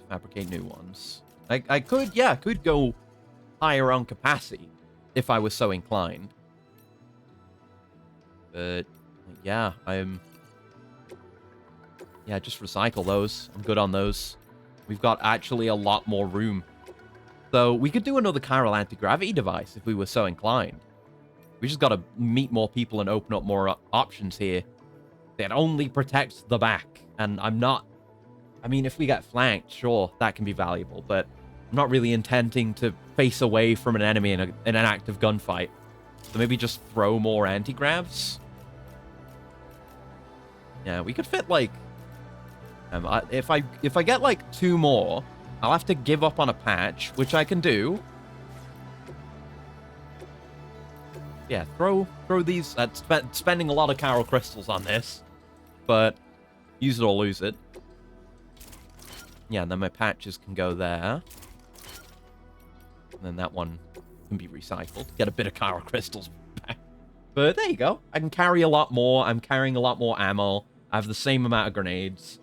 Fabricate new ones. I could go higher on capacity if I was so inclined. But yeah, yeah, just recycle those. I'm good on those. We've got actually a lot more room. So we could do another chiral anti-gravity device if we were so inclined. We just got to meet more people and open up more options here. That only protects the back. And I'm not... I mean, if we get flanked, sure, that can be valuable. But I'm not really intending to face away from an enemy in an active gunfight. So maybe just throw more anti-gravs? Yeah, we could fit, like... if I get, like, 2 more... I'll have to give up on a patch, which I can do. Yeah, throw these... spending a lot of chiral crystals on this. But use it or lose it. Yeah, and then my patches can go there. And then that one can be recycled. Get a bit of chiral crystals back. But there you go. I can carry a lot more. I'm carrying a lot more ammo. I have the same amount of grenades.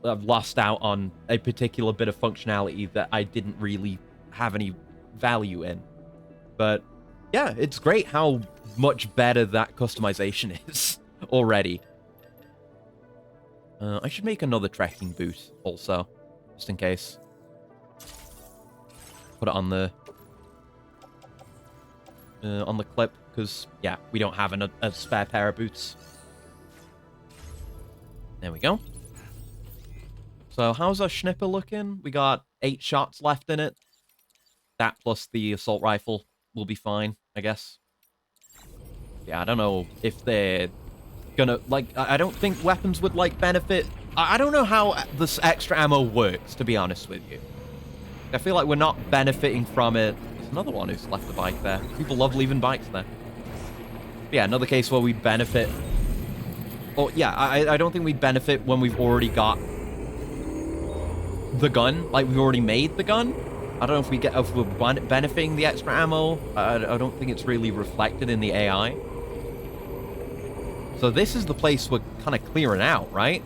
I've lost out on a particular bit of functionality that I didn't really have any value in. But yeah, it's great how much better that customization is already. I should make another trekking boot also. just in case. Put it on the clip, because, yeah, we don't have a spare pair of boots. There we go. So how's our Schnipper looking? We got 8 shots left in it. That plus the assault rifle will be fine, I guess. Yeah, I don't know if they're gonna, like, I don't think weapons would, like, benefit. I don't know how this extra ammo works, to be honest with you. I feel like we're not benefiting from it. There's another one who's left the bike there. People love leaving bikes there. But yeah, another case where we benefit. Or, yeah, I don't think we benefit when we've already got the gun. Like, we've already made the gun. I don't know if we're benefiting the extra ammo. I don't think it's really reflected in the AI. So this is the place we're kind of clearing out, right?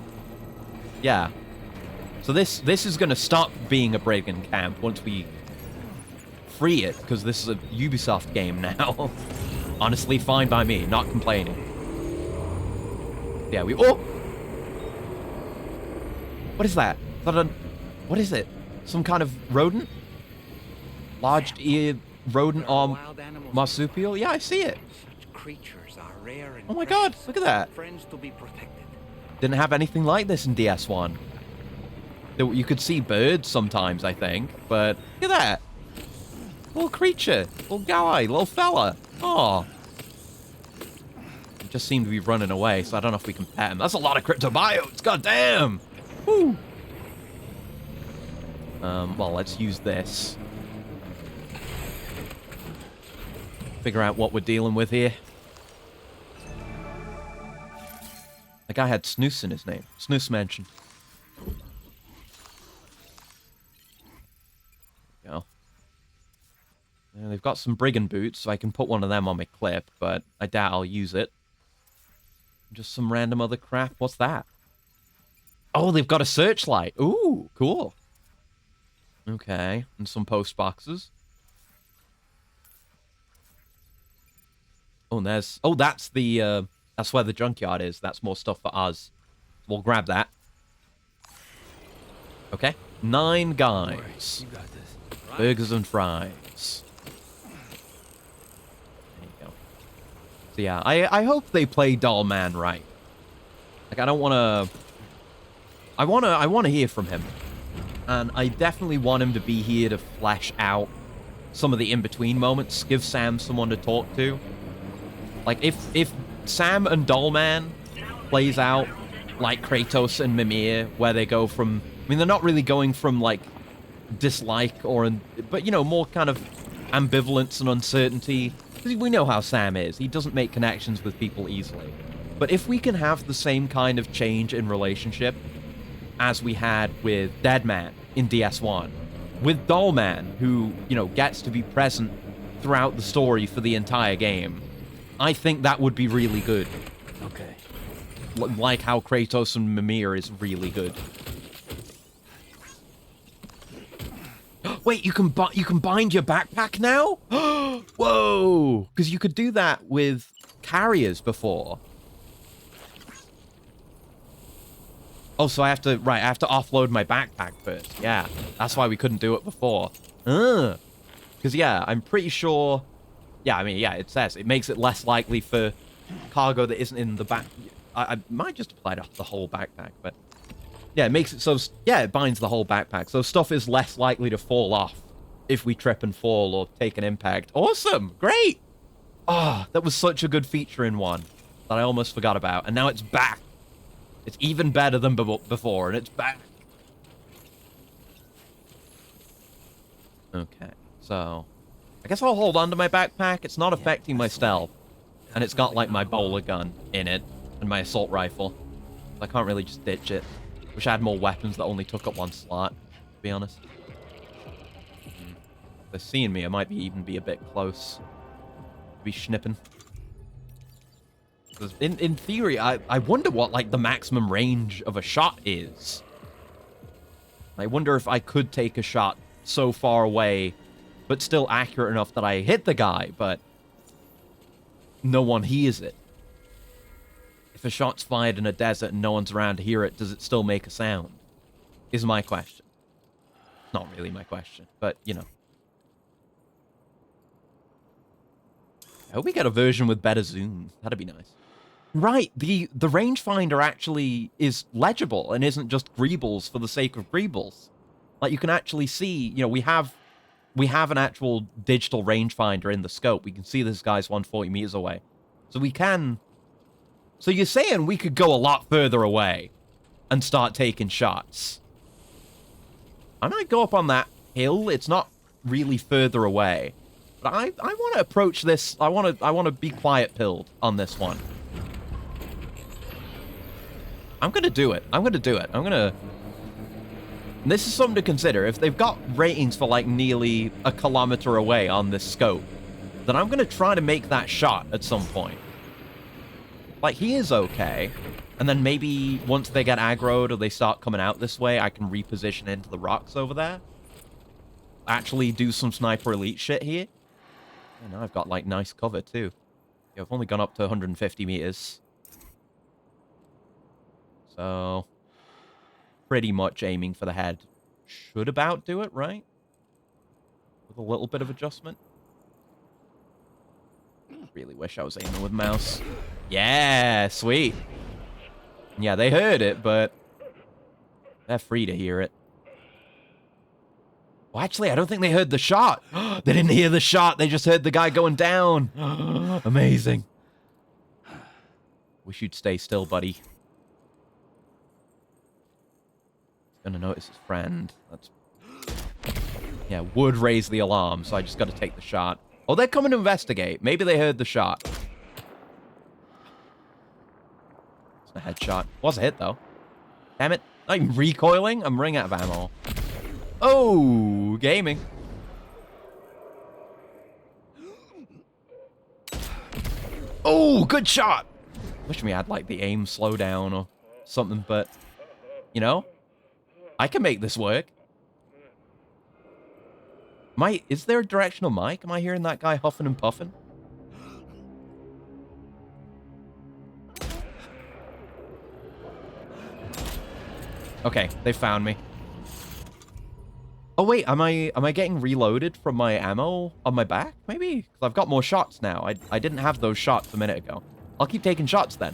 Yeah. So this is going to stop being a brigand camp once we free it, because this is a Ubisoft game now. Honestly, fine by me. Not complaining. Yeah, we... Oh! What is that? What is it? Some kind of rodent? Large-eared rodent or marsupial? Yeah, I see it.
Such creatures are rare and
Oh my god, look at that.
friends to be protected.
Didn't have anything like this in DS1. You could see birds sometimes, I think, but look at that. Little creature. Little guy. Little fella. Oh. He just seemed to be running away, so I don't know if we can pet him. That's a lot of cryptobiotes. God damn. Woo. Well, let's use this. Figure out what we're dealing with here. The guy had Snooze in his name. Snooze Mansion. There we go. And they've got some brigand boots, so I can put one of them on my clip, but I doubt I'll use it. Just some random other crap. What's that? Oh, they've got a searchlight. Ooh, cool. Okay, and some post boxes. Oh, and there's... Oh, that's the... that's where the junkyard is. That's more stuff for us. We'll grab that. Okay. 9 guys.
You got this.
Burgers and fries. There you go. So yeah, I hope they play Doll Man right. Like, I don't want to... I want to hear from him. And I definitely want him to be here to flesh out some of the in-between moments. Give Sam someone to talk to. Like, if Sam and Dollman plays out like Kratos and Mimir, where they go from... I mean, they're not really going from, like, dislike or... But, you know, more kind of ambivalence and uncertainty. Because we know how Sam is. He doesn't make connections with people easily. But if we can have the same kind of change in relationship as we had with Deadman in DS1, with Dollman, who, you know, gets to be present throughout the story for the entire game, I think that would be really good.
Okay.
Like how Kratos and Mimir is really good. Wait, you can bind your backpack now? Whoa! Because you could do that with carriers before. Oh, so I have to offload my backpack first. Yeah, that's why we couldn't do it before. Because, yeah, I'm pretty sure... Yeah, I mean, yeah, it says it makes it less likely for cargo that isn't in the back. I might just apply to the whole backpack, but... Yeah, it makes it so... Yeah, it binds the whole backpack, so stuff is less likely to fall off if we trip and fall or take an impact. Awesome! Great! Oh, that was such a good feature in 1 that I almost forgot about, and now it's back. It's even better than before, and it's back. Okay, so... I guess I'll hold on to my backpack. It's not affecting my stealth. And it's got, like, my bowler gun in it. And my assault rifle. I can't really just ditch it. Wish I had more weapons that only took up 1 slot, to be honest. If they're seeing me, I might even be a bit close. Be schnipping. Because in theory, I wonder what, like, the maximum range of a shot is. I wonder if I could take a shot so far away, but still accurate enough that I hit the guy, but no one hears it. If a shot's fired in a desert and no one's around to hear it, does it still make a sound? Is my question. Not really my question, but, you know. I hope we get a version with better zoom. That'd be nice. Right, the rangefinder actually is legible and isn't just greebles for the sake of greebles. Like, you can actually see, you know, we have an actual digital rangefinder in the scope. We can see this guy's 140 meters away. So we can... So you're saying we could go a lot further away and start taking shots. I might go up on that hill. It's not really further away. But I want to approach this. I want to be quiet-pilled on this one. I'm going to do it. I'm going to do it. I'm going to... This is something to consider. If they've got ratings for, like, nearly a kilometer away on this scope, then I'm going to try to make that shot at some point. Like, he is okay. And then maybe once they get aggroed or they start coming out this way, I can reposition into the rocks over there. Actually do some Sniper Elite shit here. And now I've got, like, nice cover, too. Yeah, I've only gone up to 150 meters. So, pretty much aiming for the head. Should about do it, right? With a little bit of adjustment. Really wish I was aiming with mouse. Yeah, sweet. Yeah, they heard it, but they're free to hear it. Well, actually, I don't think they heard the shot. They didn't hear the shot. They just heard the guy going down. Amazing. Wish you'd stay still, buddy. Gonna notice his friend. That's... Yeah, would raise the alarm, so I just gotta take the shot. Oh, they're coming to investigate. Maybe they heard the shot. It's a headshot. Was a hit, though. Damn it. Not even recoiling? I'm running out of ammo. Oh, gaming. Oh, good shot. Wish we had, like, the aim slowdown or something, but, you know, I can make this work. Is there a directional mic? Am I hearing that guy huffing and puffing? Okay, they found me. Oh wait, am I getting reloaded from my ammo on my back? Maybe? Because I've got more shots now. I didn't have those shots a minute ago. I'll keep taking shots then.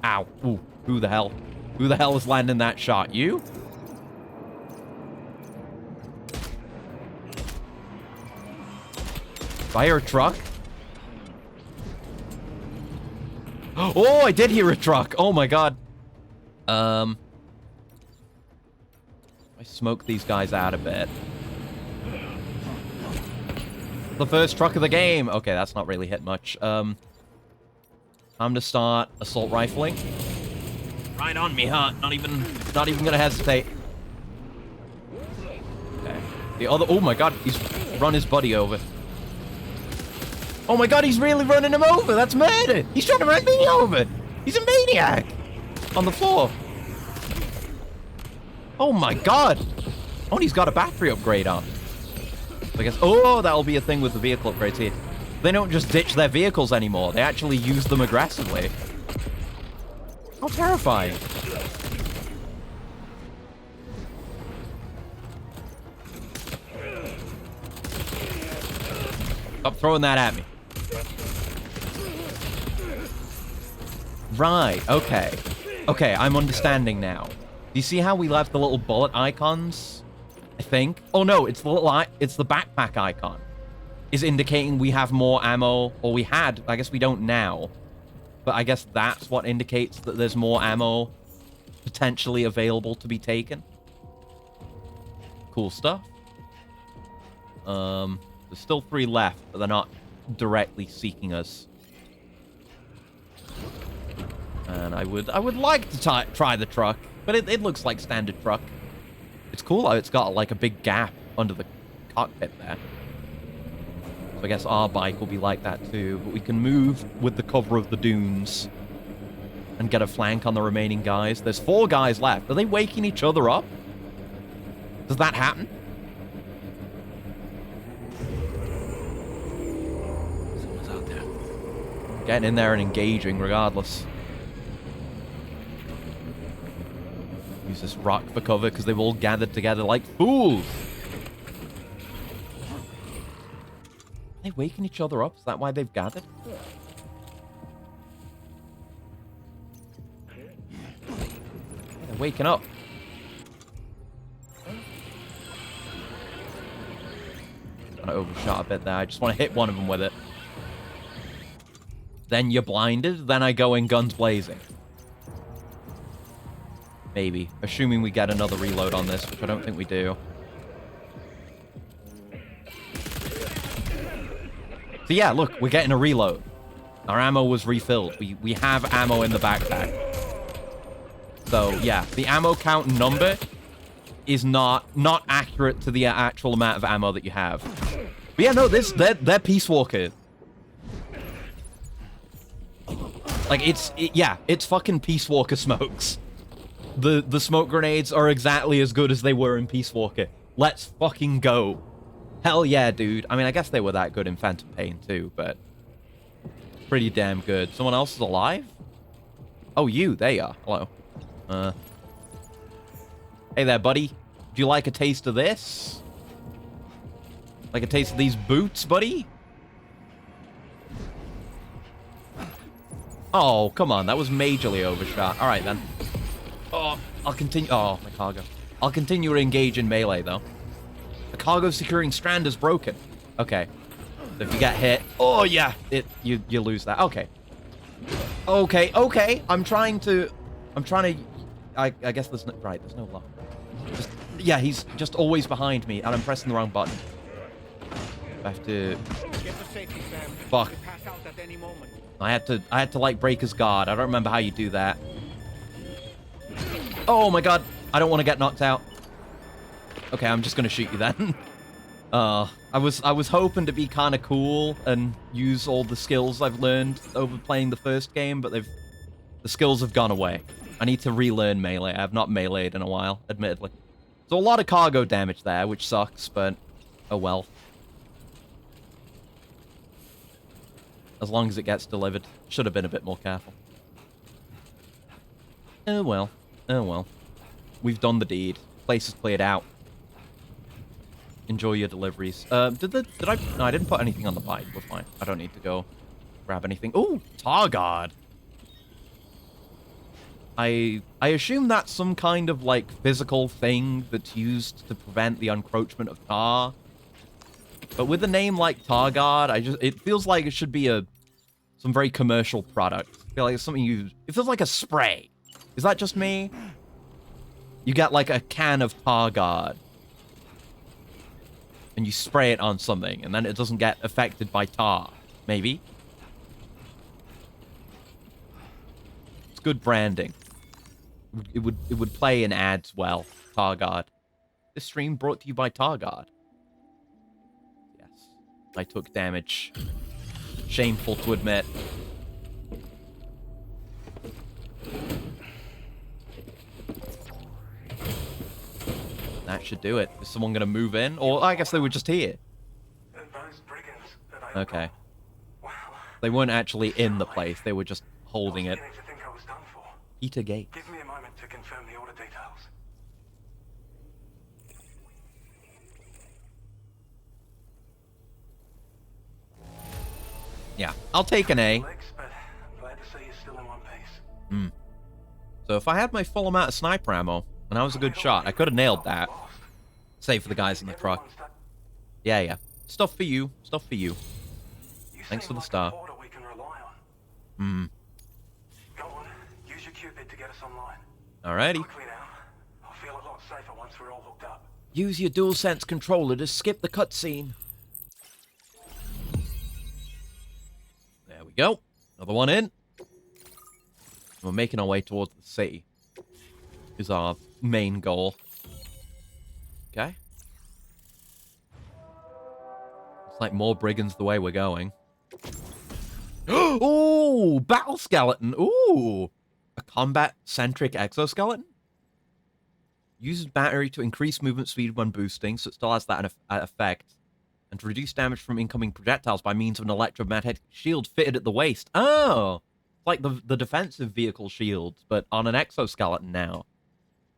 Ow. Ooh, who the hell? Who the hell is landing that shot? You? Fire a truck? Oh, I did hear a truck. Oh my god. I smoke these guys out a bit. The first truck of the game. Okay, that's not really hit much. Time to start assault rifling. Right on me, huh? Not even gonna hesitate. Okay. The other. Oh my god, he's run his buddy over. Oh my god, he's really running him over. That's murder. He's trying to run me over. He's a maniac. On the floor. Oh my god. Oh, and he's got a battery upgrade on. I guess. Oh, that'll be a thing with the vehicle upgrades here. They don't just ditch their vehicles anymore. They actually use them aggressively. How terrifying. Stop throwing that at me. Right, okay. Okay, I'm understanding now. Do you see how we left the little bullet icons? I think. Oh no, it's the little it's the backpack icon. Is indicating we have more ammo, or we had. I guess we don't now. But I guess that's what indicates that there's more ammo potentially available to be taken. Cool stuff. There's still 3 left, but they're not directly seeking us. And I would like to try the truck, but it looks like standard truck. It's cool how it's got like a big gap under the cockpit there. So I guess our bike will be like that too, but we can move with the cover of the dunes and get a flank on the remaining guys. There's 4 guys left. Are they waking each other up? Does that happen?
Someone's out there.
Getting in there and engaging regardless. Use this rock for cover because they've all gathered together like fools. Are they waking each other up? Is that why they've gathered? They're waking up. Kind of overshot a bit there. I just want to hit one of them with it. Then you're blinded. Then I go in guns blazing. Maybe. Assuming we get another reload on this, which I don't think we do. So yeah, look, we're getting a reload. Our ammo was refilled. We have ammo in the backpack. So yeah, the ammo count number is not accurate to the actual amount of ammo that you have. But yeah, no, they're Peace Walker. Like it's fucking Peace Walker smokes. The smoke grenades are exactly as good as they were in Peace Walker. Let's fucking go. Hell yeah, dude. I mean, I guess they were that good in Phantom Pain too, but pretty damn good. Someone else is alive? Oh, you. There you are. Hello. Hey there, buddy. Do you like a taste of this? Like a taste of these boots, buddy? Oh, come on. That was majorly overshot. All right, then. Oh, I'll continue. Oh, my cargo. I'll continue to engage in melee, though. The cargo securing strand is broken. Okay. So if you get hit... Oh, yeah. You lose that. Okay. Okay. I'm trying to... I guess there's no... Right, there's no lock. Yeah, he's just always behind me, and I'm pressing the wrong button. I have to...
Get to safety, Sam.
Fuck.
You pass out at any moment.
I had to like break his guard. I don't remember how you do that. Oh my god. I don't want to get knocked out. Okay, I'm just gonna shoot you then. I was hoping to be kind of cool and use all the skills I've learned over playing the first game, but the skills have gone away. I need to relearn melee. I have not meleeed in a while, admittedly. So a lot of cargo damage there, which sucks, but oh well. As long as it gets delivered. Should have been a bit more careful. Oh well. Oh well. We've done the deed. Place is cleared out. Enjoy your deliveries. Did I... No, I didn't put anything on the bike. We're fine. I don't need to go grab anything. Ooh, tar guard. I assume that's some kind of, like, physical thing that's used to prevent the encroachment of tar. But with a name like Tar Guard, it feels like it should be some very commercial product. I feel like it's something it feels like a spray. Is that just me? You get like a can of Tar Guard. And you spray it on something, and then it doesn't get affected by tar. Maybe? It's good branding. It would play in ads well. Tar Guard. This stream brought to you by Tar Guard. Yes. I took damage. Shameful to admit. That should do it. Is someone going to move in? Or I guess they were just here. Okay. They weren't actually in the place. They were just holding it. Eat a gate.
Give me a moment to confirm the order details.
Yeah, I'll take an A.
But I'm glad to see you're still in one piece.
So if I had my full amount of sniper ammo, and I was a good shot, I could have nailed that. Save for the guys in the truck. Yeah. Stuff for you. Stuff for you. Thanks for the star.
Go on, use your Cupid to get us online.
Alrighty.
Quickly now. I'll feel a lot safer once we're all hooked up.
Use your DualSense controller to skip the cutscene. There we go. Another one in. We're making our way towards the city. Is our main goal. Okay. It's like more brigands the way we're going. Ooh, battle skeleton. Ooh, a combat-centric exoskeleton. Uses battery to increase movement speed when boosting, so it still has that effect. And to reduce damage from incoming projectiles by means of an electromagnetic shield fitted at the waist. Oh, it's like the defensive vehicle shields, but on an exoskeleton now.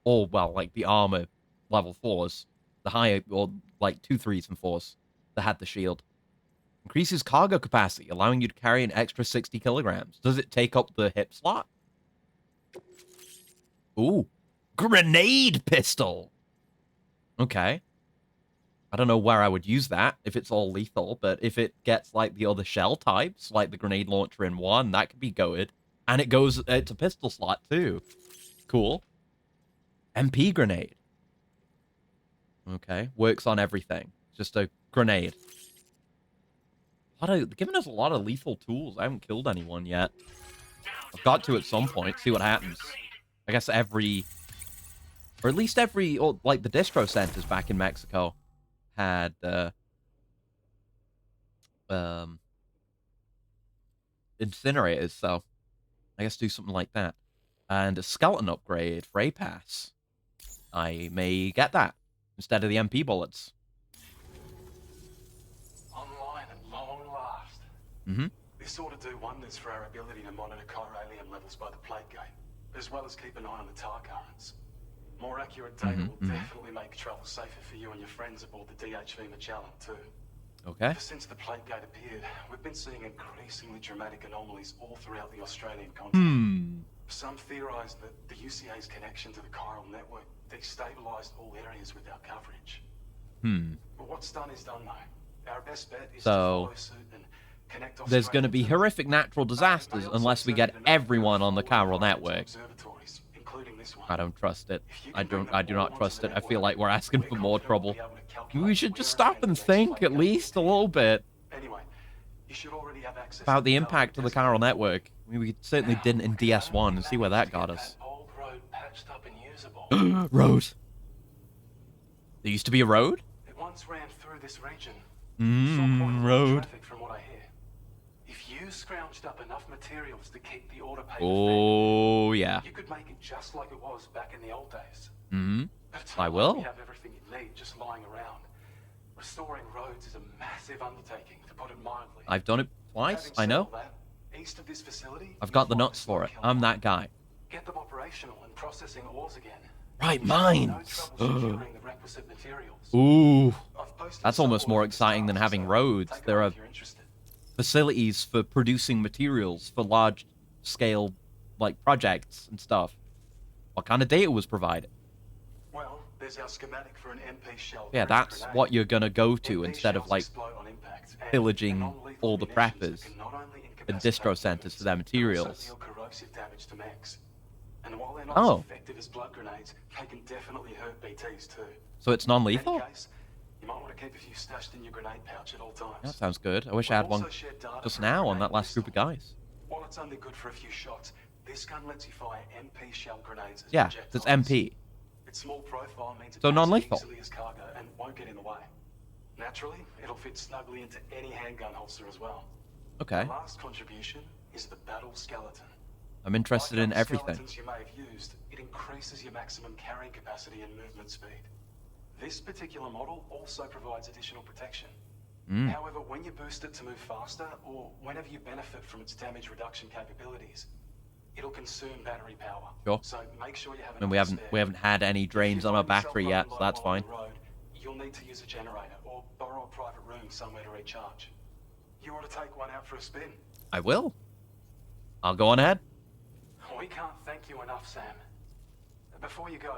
Or, well, like the armor level 4s. The higher, or like 2, 3s, and 4s that had the shield. Increases cargo capacity, allowing you to carry an extra 60 kilograms. Does it take up the hip slot? Ooh. Grenade pistol! Okay. I don't know where I would use that if it's all lethal, but if it gets like the other shell types, like the grenade launcher in 1, that could be goated. And it goes, it's a pistol slot too. Cool. MP grenade. Okay. Works on everything. Just a grenade. They're giving us a lot of lethal tools. I haven't killed anyone yet. I've got to at some point, see what happens. I guess every... Or at least every... Or like the distro centers back in Mexico had... incinerators, so... I guess do something like that. And a skeleton upgrade for a pass. I may get that instead of the MP bullets.
Online at long last.
Mm-hmm.
This ought to do wonders for our ability to monitor chiralium levels by the plague gate, as well as keep an eye on the tar currents. More accurate data will definitely make travel safer for you and your friends aboard the DHV Magellan too.
Okay.
Ever since the plague gate appeared, we've been seeing increasingly dramatic anomalies all throughout the Australian continent. Some theorise that the UCA's connection to the chiral network destabilised all areas with our coverage. But what's done is done though. Our best bet is to follow suit and connect.
There's going to be horrific natural disasters unless we get everyone on the chiral network. I don't trust it. I do not trust it. I feel like we're asking for more trouble. We should just stop and think at least a little bit about the impact of the chiral network. I mean, we certainly didn't in DS1 and see where that got us. Road. There used to be a road?
It once ran through this region.
Road.
From what I hear. If you scrounged up enough materials to keep the order paper
Oh, yeah.
you could make it just like it was back in the old days. But it's
I
not
will.
like we have everything you need just lying around. Restoring roads is a massive undertaking, to put it mildly.
I've done it twice, I know.
East of this facility,
I've got the nuts for it. I'm that guy.
Get them operational and processing ores again.
Right,
No
mines.
trouble securing the requisite materials.
Ooh.
I've posted
That's
some
almost more
orders
exciting than
for
having
so
roads.
take a
There
look
are
if you're interested.
facilities for producing materials for large scale like projects and stuff. What kind of data was provided?
Well, there's our schematic for an MP shell.
Yeah,
grenade.
that's what you're gonna go to
MP
instead of
shells
like
explode on impact, and
pillaging
non-lethal
all the
munitions
preppers
that can not only
and
incapacitate
distro centers for their
weapons, but also
materials.
deal corrosive damage to mechs. And while they're not
Oh.
as effective as blood grenades, they can definitely hurt BTs too.
So it's
In any
non-lethal?
case, you might want to keep a few stashed in your grenade pouch at all times.
That sounds good. I wish I had
We've
one
also shared data
just
for a
now on
grenade
that last group of
pistol.
guys.
While it's only good for a few shots, this gun lets you fire MP shell grenades as
Yeah,
projectiles.
that's MP.
Its small profile means it
So
packs
non-lethal.
easily as cargo and won't get in the way. Naturally, it'll fit snugly into any handgun holster as well.
Okay.
The last contribution is the battle skeleton.
I'm interested
Like
in
other
everything.
skeletons you may have used, it increases your maximum carrying capacity and movement speed. This particular model also provides additional protection. However, when you boost it to move faster, or whenever you benefit from its damage reduction capabilities, it'll consume battery power.
Sure.
So make sure you have
I mean,
enough
we haven't had any drains on our battery yet, so that's fine.
You'll need to use a generator or borrow a private room somewhere to recharge. You ought to take one out for a spin.
I will. I'll go on ahead.
We can't thank you enough, Sam. Before you go,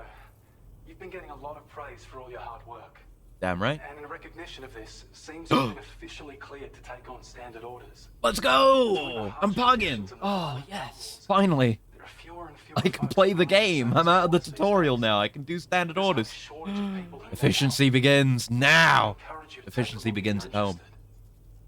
you've been getting a lot of praise for all your hard work.
Damn right.
And in recognition of this, seems you've been officially cleared to take on standard orders.
Let's go! I'm pugging. Oh, yes. Finally.
There are fewer and fewer
I can play the game. I'm out of the tutorial now. I can do standard orders. Efficiency begins now. Efficiency begins at home.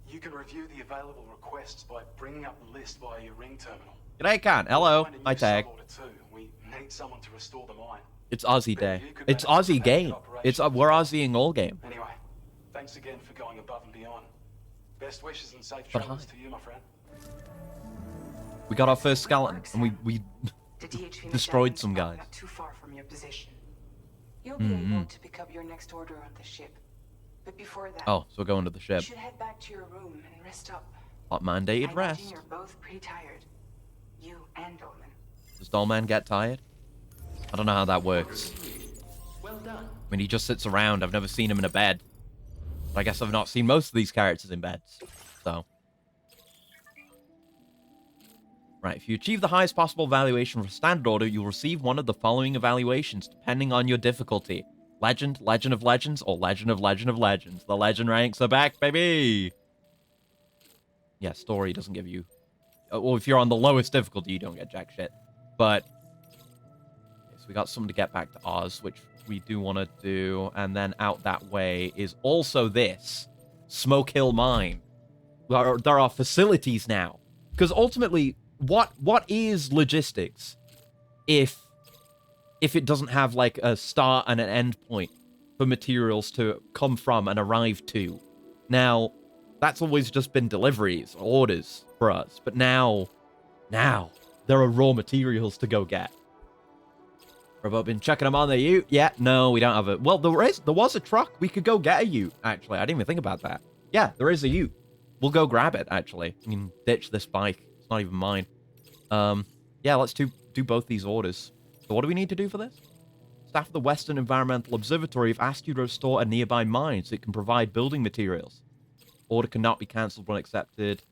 You can review the available requests by bringing up the list via your ring terminal.
G'day, Can. Hello.
Find a new
Hi, tag.
sub-order too. We need someone to restore the mine.
It's Aussie day. It's Aussie game. It's we're Aussieing all game.
Anyway, thanks again for going above and beyond. Best wishes and safe
But
travels
hi.
to you, my friend.
We got our first skeleton, and we
The DHV
destroyed
Magellan's
some
probably
guys.
Not too far from your position. You'll be able to pick up your next order on the ship. But before that,
Oh, so we're going to the
you
ship.
should head back to your room and rest up.
Hot
I
mandated
imagine
rest.
you're both pretty tired. You and Dolman.
Does Dollman get tired? I don't know how that works.
Well done.
I mean, he just sits around. I've never seen him in a bed. But I guess I've not seen most of these characters in beds. So. Right, if you achieve the highest possible valuation for standard order, you'll receive one of the following evaluations, depending on your difficulty. Legend, Legend of Legends, or Legend of Legend of Legends. The Legend ranks are back, baby! Yeah, story doesn't give you... Well, if you're on the lowest difficulty, you don't get jack shit. But... Okay, so we got something to get back to Oz, which we do want to do. And then out that way is also this. Smoke Hill Mine. There are facilities now. Because ultimately... What is logistics if it doesn't have like a start and an end point for materials to come from and arrive to? Now, that's always just been deliveries, orders for us. But now there are raw materials to go get. We've been checking them on the ute. Yeah, no, we don't have it. Well, there was a truck. We could go get a ute, actually. I didn't even think about that. Yeah, there is a ute. We'll go grab it, actually. I mean, ditch this bike. It's not even mine. Yeah, let's do both these orders. So what do we need to do for this? Staff of the Western Environmental Observatory have asked you to restore a nearby mine so it can provide building materials. Order cannot be cancelled when accepted.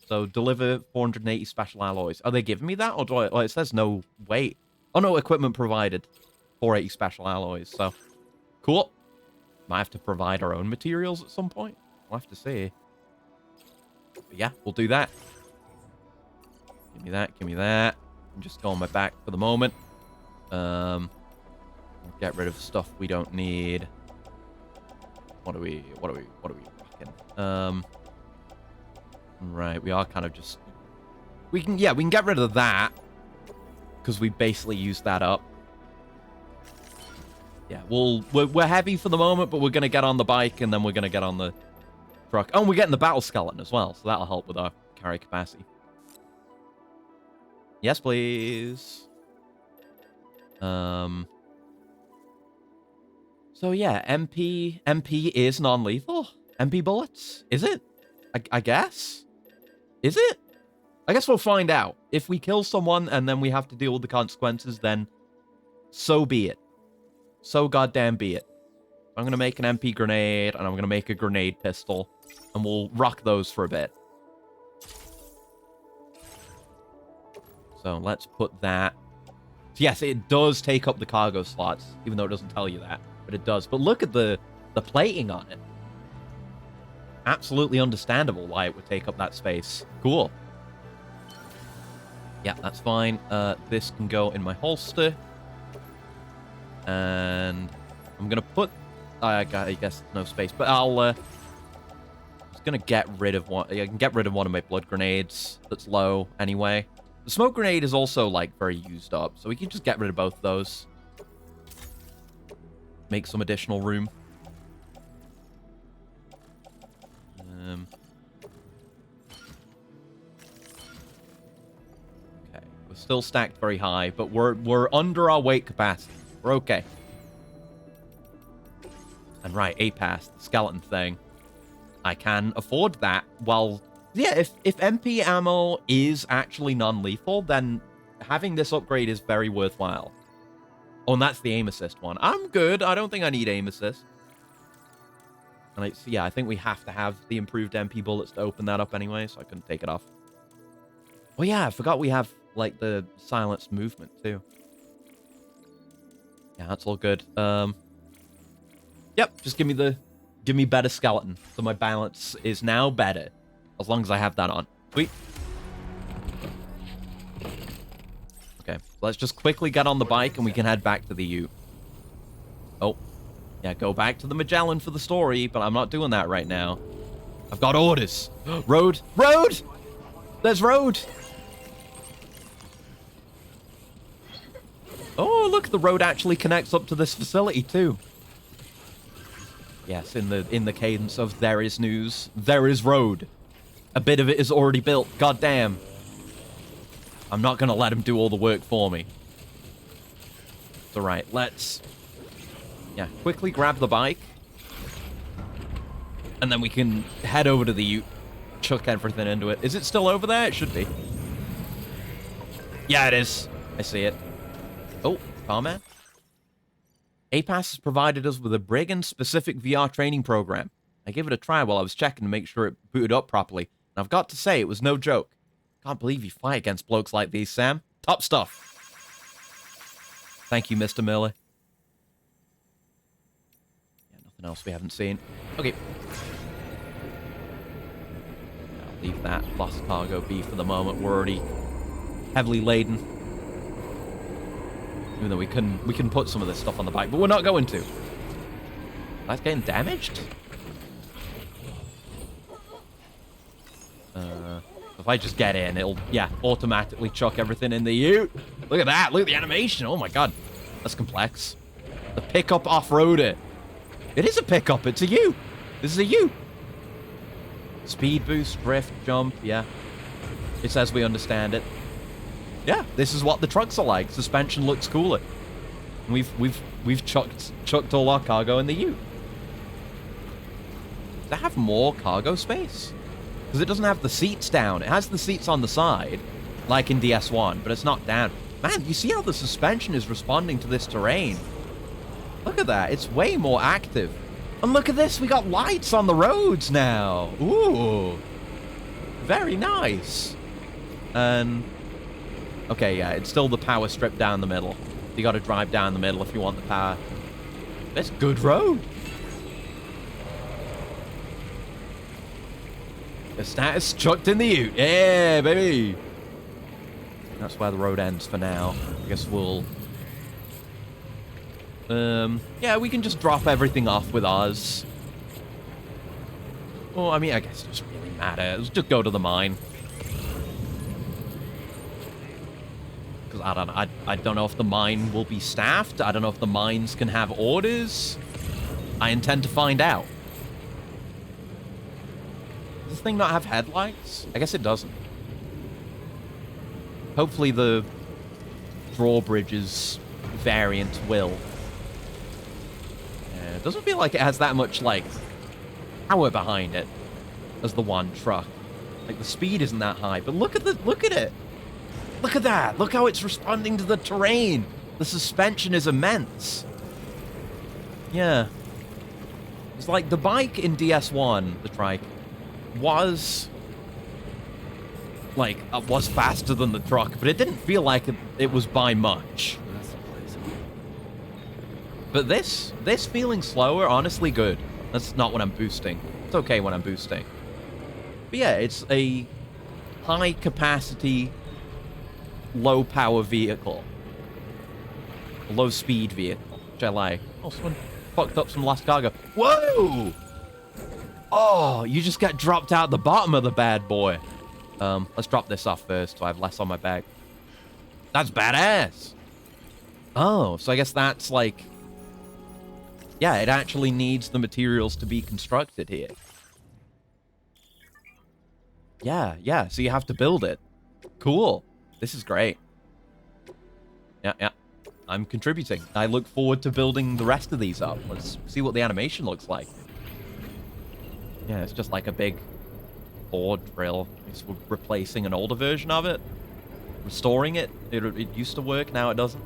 So deliver 480 special alloys. Are they giving me that? Or do I... Oh, it says no. Wait. Oh, no. Equipment provided. 480 special alloys. So, cool. Might have to provide our own materials at some point. We'll have to see. But yeah, we'll do that. Give me that, give me that. I'm just going my back for the moment. Get rid of stuff we don't need. What are we rocking? Right, we are kind of just... we can get rid of that. Because we basically used that up. Yeah, we're heavy for the moment, but we're going to get on the bike, and then we're going to get on the truck. Oh, and we're getting the battle skeleton as well, so that'll help with our carry capacity. Yes, please. So yeah, MP is non-lethal. MP bullets, is it? I guess. Is it? I guess we'll find out. If we kill someone and then we have to deal with the consequences, then so be it. So goddamn be it. I'm gonna make an MP grenade and I'm gonna make a grenade pistol, and we'll rock those for a bit. So let's put that. So yes, it does take up the cargo slots, even though it doesn't tell you that, but it does. But look at the plating on it. Absolutely understandable why it would take up that space. Cool. Yeah, that's fine. This can go in my holster. And I'm going to put... I guess no space, but I'll... just going to get rid of one... I can get rid of one of my blood grenades that's low anyway. The smoke grenade is also, like, very used up, so we can just get rid of both of those. Make some additional room. Okay, we're still stacked very high, but we're under our weight capacity. We're okay. And right, APAS, the skeleton thing. I can afford that while... Yeah, if MP ammo is actually non-lethal, then having this upgrade is very worthwhile. Oh, and that's the aim assist one. I'm good. I don't think I need aim assist. And yeah, I think we have to have the improved MP bullets to open that up anyway, so I couldn't take it off. Oh yeah, I forgot we have, like, the silenced movement, too. Yeah, that's all good. Yep, just give me better skeleton. So my balance is now better. As long as I have that on. Sweet. Okay, let's just quickly get on the bike and we can head back to the ute. Oh. Yeah, go back to the Magellan for the story, but I'm not doing that right now. I've got orders. Road! Road! There's road! Oh, look, the road actually connects up to this facility too. Yes, in the cadence of there is news, there is road. A bit of it is already built. God damn. I'm not gonna let him do all the work for me. It's alright, let's... Yeah, quickly grab the bike. And then we can head over to the ute. Chuck everything into it. Is it still over there? It should be. Yeah, it is. I see it. Oh, Comment? APAS has provided us with a brigand-specific VR training program. I gave it a try while I was checking to make sure it booted up properly, and I've got to say, it was no joke. Can't believe you fight against blokes like these, Sam. Top stuff. Thank you, Mr. Miller. Yeah, nothing else we haven't seen. Okay. I'll leave that lost cargo be for the moment. We're already heavily laden. Even though we can put some of this stuff on the bike, but we're not going to. That's getting damaged? If I just get in, it'll, yeah, automatically chuck everything in the ute. Look at that. Look at the animation. Oh, my God. That's complex. The pickup off-roader. It is a pickup. It's a ute. This is a ute. Speed boost, drift, jump. Yeah. It's as we understand it. Yeah, this is what the trucks are like. Suspension looks cooler. We've chucked all our cargo in the ute. Does that have more cargo space? Because it doesn't have the seats down. It has the seats on the side, like in DS1, but it's not down. Man, you see how the suspension is responding to this terrain? Look at that. It's way more active. And look at this. We got lights on the roads now. Ooh. Very nice. And... okay, yeah, it's still the power strip down the middle. You got to drive down the middle if you want the power. That's good road. The status chucked in the ute. Yeah, baby. That's where the road ends for now. I guess we'll... yeah, we can just drop everything off with ours. Well, I mean, I guess it doesn't really matter. Let's just go to the mine. Because I don't know if the mine will be staffed. I don't know if the mines can have orders. I intend to find out. Does this thing not have headlights? I guess it doesn't. Hopefully the drawbridges variant will. Yeah, it doesn't feel like it has that much, like, power behind it as the one truck. Like, the speed isn't that high, but look at it. Look at that. Look how it's responding to the terrain. The suspension is immense. Yeah. It's like the bike in DS1, the trike, was faster than the truck, but it didn't feel like it was by much. But this feeling slower, honestly good. That's not when I'm boosting. It's okay when I'm boosting. But yeah, it's a high capacity, low power vehicle. A low speed vehicle, which I like. Oh, someone fucked up some last cargo. Whoa! Oh, you just got dropped out the bottom of the bad boy. Let's drop this off first so I have less on my back. That's badass. Oh, so I guess that's like... yeah, it actually needs the materials to be constructed here. Yeah, so you have to build it. Cool. This is great. Yeah. I'm contributing. I look forward to building the rest of these up. Let's see what the animation looks like. Yeah, it's just like a big board drill. We're replacing an older version of it. Restoring it. It used to work, now it doesn't.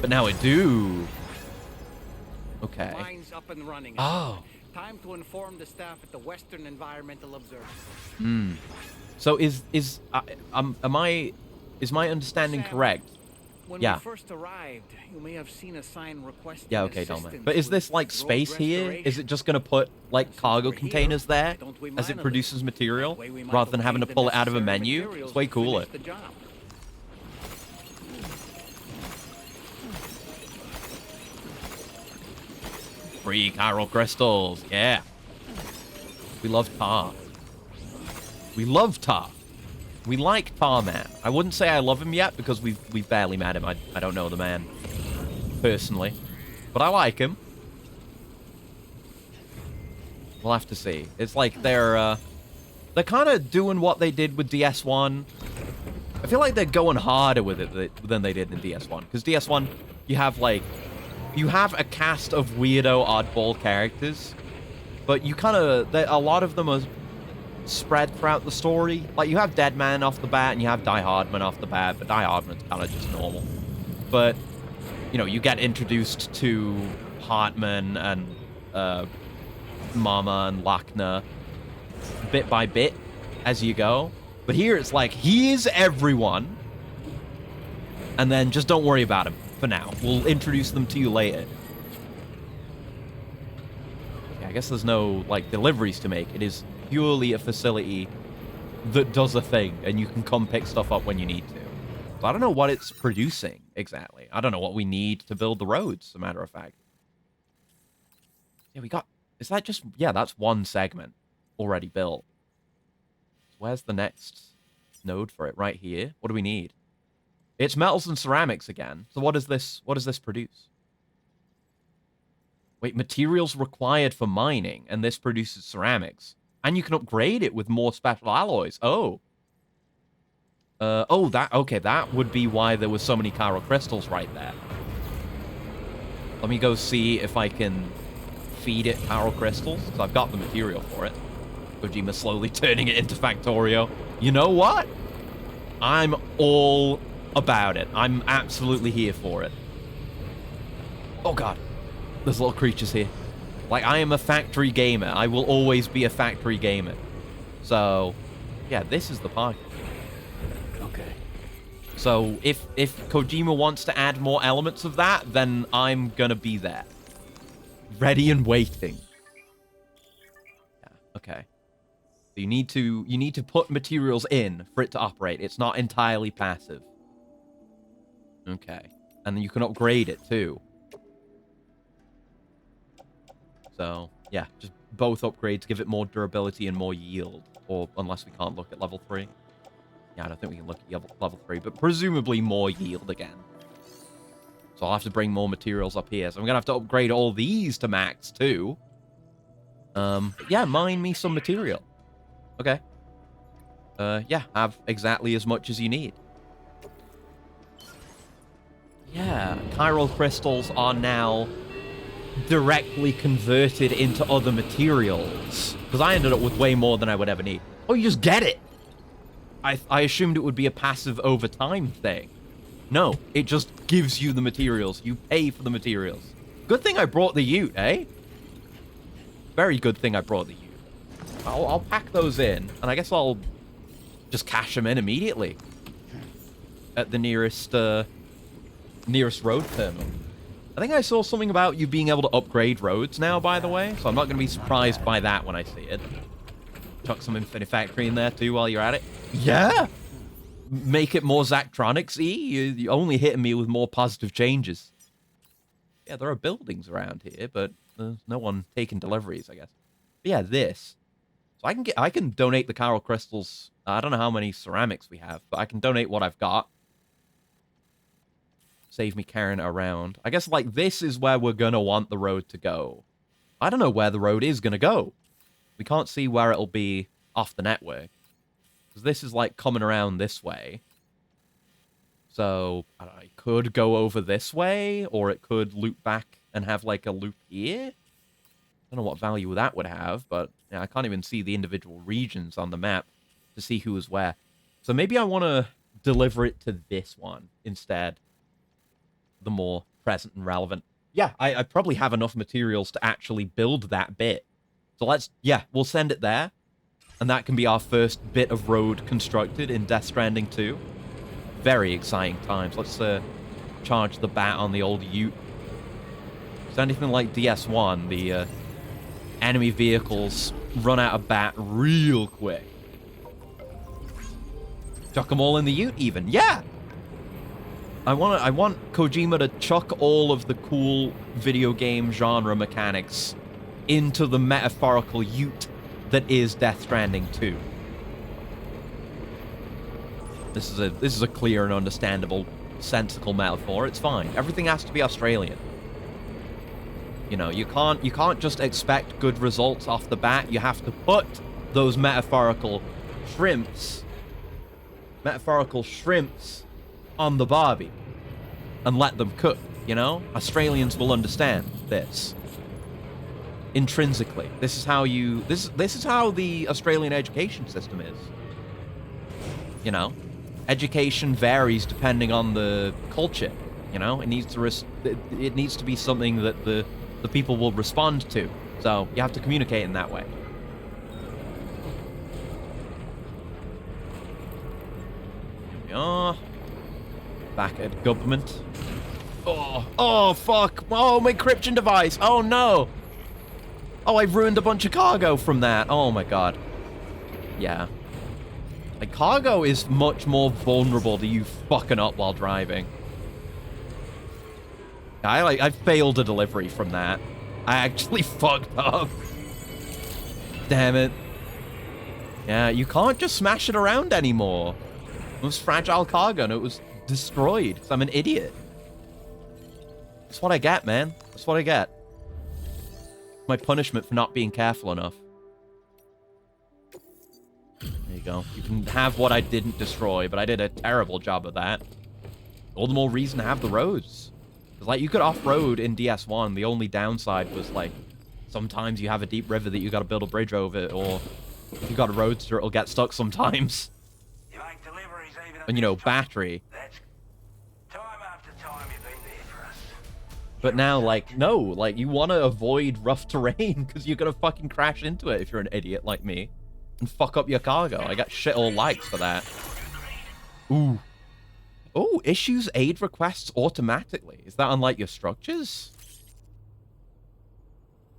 But now it do. Okay.
Mine's up and running.
Oh.
Time to inform the staff at the Western Environmental Observatory.
So is my understanding
Sam,
correct?
When
Yeah.
we first arrived, you may have seen a sign requesting
Yeah, okay, Dolman.
assistance
But is
with
this like
road
space here?
restoration.
Is it just going to put like cargo
We're here.
containers there
Don't we
as
mind
it
a
produces
little?
material
That way we might
rather than having to
obtain
pull
the
it out of a
necessary
menu?
materials
It's way
to
cooler.
finish the job.
Free chiral crystals, yeah. We love tar. We love tar. We like Tar Man. I wouldn't say I love him yet because we've barely met him. I don't know the man personally, but I like him. We'll have to see. It's like they're kind of doing what they did with DS1. I feel like they're going harder with it than they did in DS1. Because DS1, you have a cast of weirdo oddball characters, but you kind of, a lot of them are spread throughout the story. Like, you have Deadman off the bat, and you have Die Hardman off the bat, but Die Hardman's kind of just normal. But you know, you get introduced to Hartman and Mama and Lackner bit by bit as you go. But here it's like, he is everyone. And then just don't worry about him for now. We'll introduce them to you later. Yeah, I guess there's no, like, deliveries to make. It is purely a facility that does a thing, and you can come pick stuff up when you need to. So I don't know what it's producing, exactly. I don't know what we need to build the roads, as a matter of fact. Yeah, we got... Is that just... Yeah, that's one segment already built. Where's the next node for it? Right here. What do we need? It's metals and ceramics again. So what does this produce? Wait, materials required for mining, and this produces ceramics. And you can upgrade it with more special alloys. Oh. Okay, that would be why there were so many chiral crystals right there. Let me go see if I can feed it chiral crystals, because I've got the material for it. Kojima's slowly turning it into Factorio. You know what? I'm all about it. I'm absolutely here for it. Oh god. There's little creatures here. Like, I am a factory gamer. I will always be a factory gamer. So, yeah, this is the party.
Okay.
So, if Kojima wants to add more elements of that, then I'm gonna be there. Ready and waiting. Yeah, okay. So you need to put materials in for it to operate. It's not entirely passive. Okay. And then you can upgrade it too. So, yeah, just both upgrades give it more durability and more yield. Or, unless we can't look at level 3. Yeah, I don't think we can look at level 3, but presumably more yield again. So I'll have to bring more materials up here. So I'm going to have to upgrade all these to max, too. Yeah, mine me some material. Okay. Yeah, have exactly as much as you need. Yeah, chiral crystals are now directly converted into other materials. Because I ended up with way more than I would ever need. Oh, you just get it! I assumed it would be a passive over time thing. No, it just gives you the materials. You pay for the materials. Good thing I brought the ute, eh? Very good thing I brought the ute. I'll pack those in, and I guess I'll just cash them in immediately. At the nearest road terminal. I think I saw something about you being able to upgrade roads now, by the way, so I'm not going to be surprised by that when I see it. Chuck some Infinity Factory in there, too, while you're at it. Yeah! Make it more Zachtronics-y. You're only hitting me with more positive changes. Yeah, there are buildings around here, but there's no one taking deliveries, I guess. But yeah, this. So I can donate the chiral crystals. I don't know how many ceramics we have, but I can donate what I've got. Save me carrying it around. I guess, like, this is where we're gonna want the road to go. I don't know where the road is gonna go. We can't see where it'll be off the network. Because this is, like, coming around this way. So, I don't know, it could go over this way, or it could loop back and have, like, a loop here. I don't know what value that would have, but yeah, I can't even see the individual regions on the map to see who is where. So maybe I want to deliver it to this one instead. The more present and relevant. Yeah, I probably have enough materials to actually build that bit. So yeah, we'll send it there. And that can be our first bit of road constructed in Death Stranding 2. Very exciting times. Let's charge the bat on the old ute. Is anything like DS1, the enemy vehicles run out of bat real quick. Chuck them all in the ute even. Yeah! I want Kojima to chuck all of the cool video game genre mechanics into the metaphorical ute that is Death Stranding 2. This is a clear and understandable, sensical metaphor. It's fine. Everything has to be Australian. You know, you can't just expect good results off the bat. You have to put those metaphorical shrimps on the barbie and let them cook, you know? Australians will understand this. Intrinsically. This is how the Australian education system is. You know? Education varies depending on the culture. You know, it needs to be something that the people will respond to. So you have to communicate in that way. Here we are. Back at government. Oh, fuck. Oh, my encryption device. Oh, no. Oh, I've ruined a bunch of cargo from that. Oh, my God. Yeah. Like, cargo is much more vulnerable to you fucking up while driving. I failed a delivery from that. I actually fucked up. Damn it. Yeah, you can't just smash it around anymore. It was fragile cargo and it was destroyed because I'm an idiot. That's what I get, man. That's what I get. My punishment for not being careful enough. There you go. You can have what I didn't destroy, but I did a terrible job of that. All the more reason to have the roads. Because, like, you could off-road in DS1. The only downside was, like, sometimes you have a deep river that you got to build a bridge over, or if you got a roadster, it'll get stuck sometimes. And, you know, battery. But now, like, no, like, you want to avoid rough terrain because you're going to fucking crash into it if you're an idiot like me and fuck up your cargo. I got shit all likes for that. Ooh. Oh, issues aid requests automatically. Is that unlike your structures?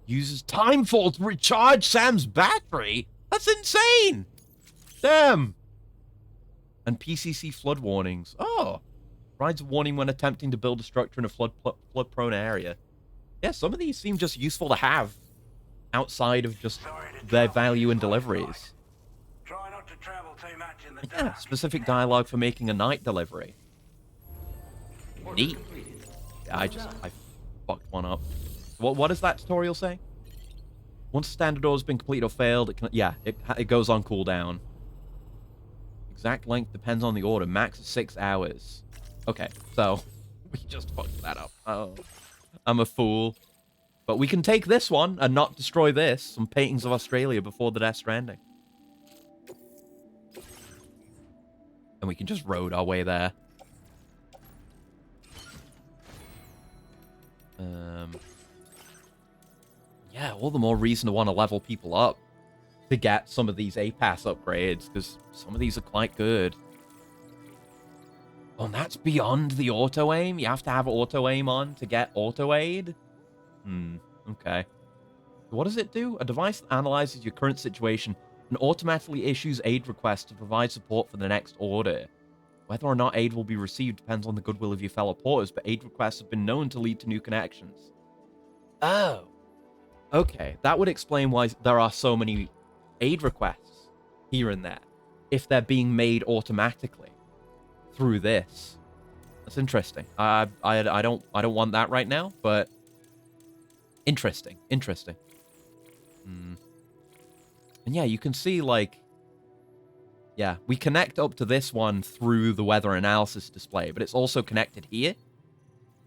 Uses timefall to recharge Sam's battery? That's insane! Damn! And PCC flood warnings. Oh. Provides a warning when attempting to build a structure in a flood-prone area. Yeah, some of these seem just useful to have outside of just their value in deliveries. Yeah, specific dialogue for making a night delivery. Neat. Yeah, I fucked one up. What is that tutorial saying? Once a standard order has been completed or failed, it goes on cooldown. Exact length depends on the order. Max is 6 hours. Okay, so we just fucked that up. Oh, I'm a fool. But we can take this one and not destroy this. Some paintings of Australia before the Death Stranding. And we can just road our way there. Yeah, all the more reason to want to level people up to get some of these A-Pass upgrades, because some of these are quite good. Oh, and that's beyond the auto-aim? You have to have auto-aim on to get auto-aid? Okay. What does it do? A device that analyzes your current situation and automatically issues aid requests to provide support for the next order. Whether or not aid will be received depends on the goodwill of your fellow porters, but aid requests have been known to lead to new connections. Oh. Okay, that would explain why there are so many aid requests here and there, if they're being made automatically through this. That's interesting. I don't want that right now, but interesting. And yeah, you can see, like, yeah, we connect up to this one through the weather analysis display, but it's also connected here.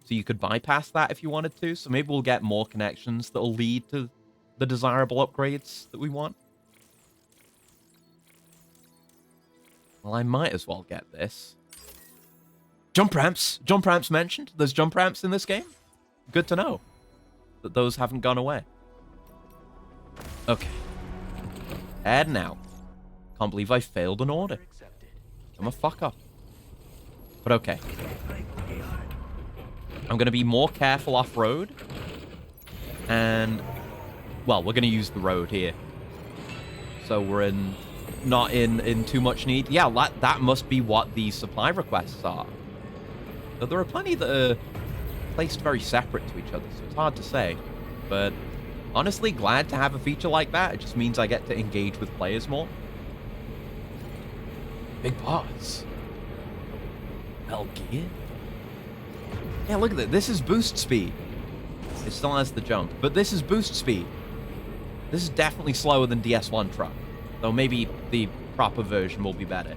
So you could bypass that if you wanted to. So maybe we'll get more connections that will lead to the desirable upgrades that we want. Well, I might as well get this. Jump ramps. Jump ramps mentioned. There's jump ramps in this game. Good to know that those haven't gone away. Okay. Head now. Can't believe I failed an order. I'm a fuck up. But okay. I'm going to be more careful off-road. And, well, we're going to use the road here. So we're not in too much need. Yeah, that must be what these supply requests are. But there are plenty that are placed very separate to each other, so it's hard to say. But honestly, glad to have a feature like that. It just means I get to engage with players more. Big boss. Metal Gear? Yeah, look at that. This is boost speed. It still has the jump, but this is boost speed. This is definitely slower than DS1 truck. Though maybe the proper version will be better.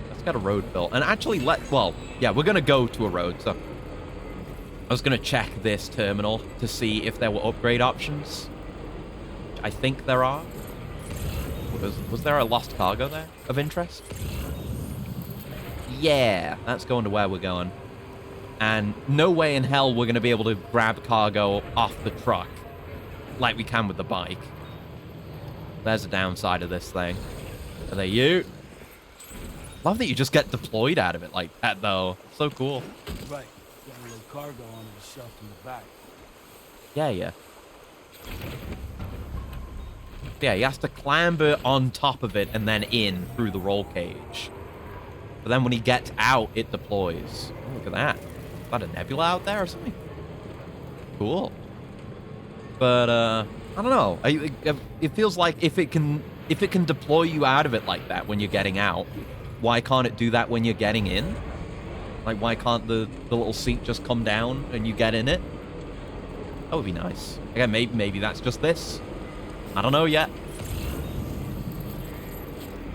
Let's get a road built. And actually, well, yeah, we're going to go to a road, so I was going to check this terminal to see if there were upgrade options. I think there are. Was there a lost cargo there of interest? Yeah, that's going to where we're going. And no way in hell we're going to be able to grab cargo off the truck like we can with the bike. There's the downside of this thing. Are they you? Love that you just get deployed out of it like that, though. So cool.
Right. Got a little cargo on the shelf in the back.
Yeah. Yeah, he has to clamber on top of it and then in through the roll cage. But then when he gets out, it deploys. Oh, look at that. Is that a nebula out there or something? Cool. But, I don't know. It feels like if it can deploy you out of it like that when you're getting out, why can't it do that when you're getting in? Like, why can't the little seat just come down and you get in it? That would be nice. Again, maybe that's just this. I don't know yet.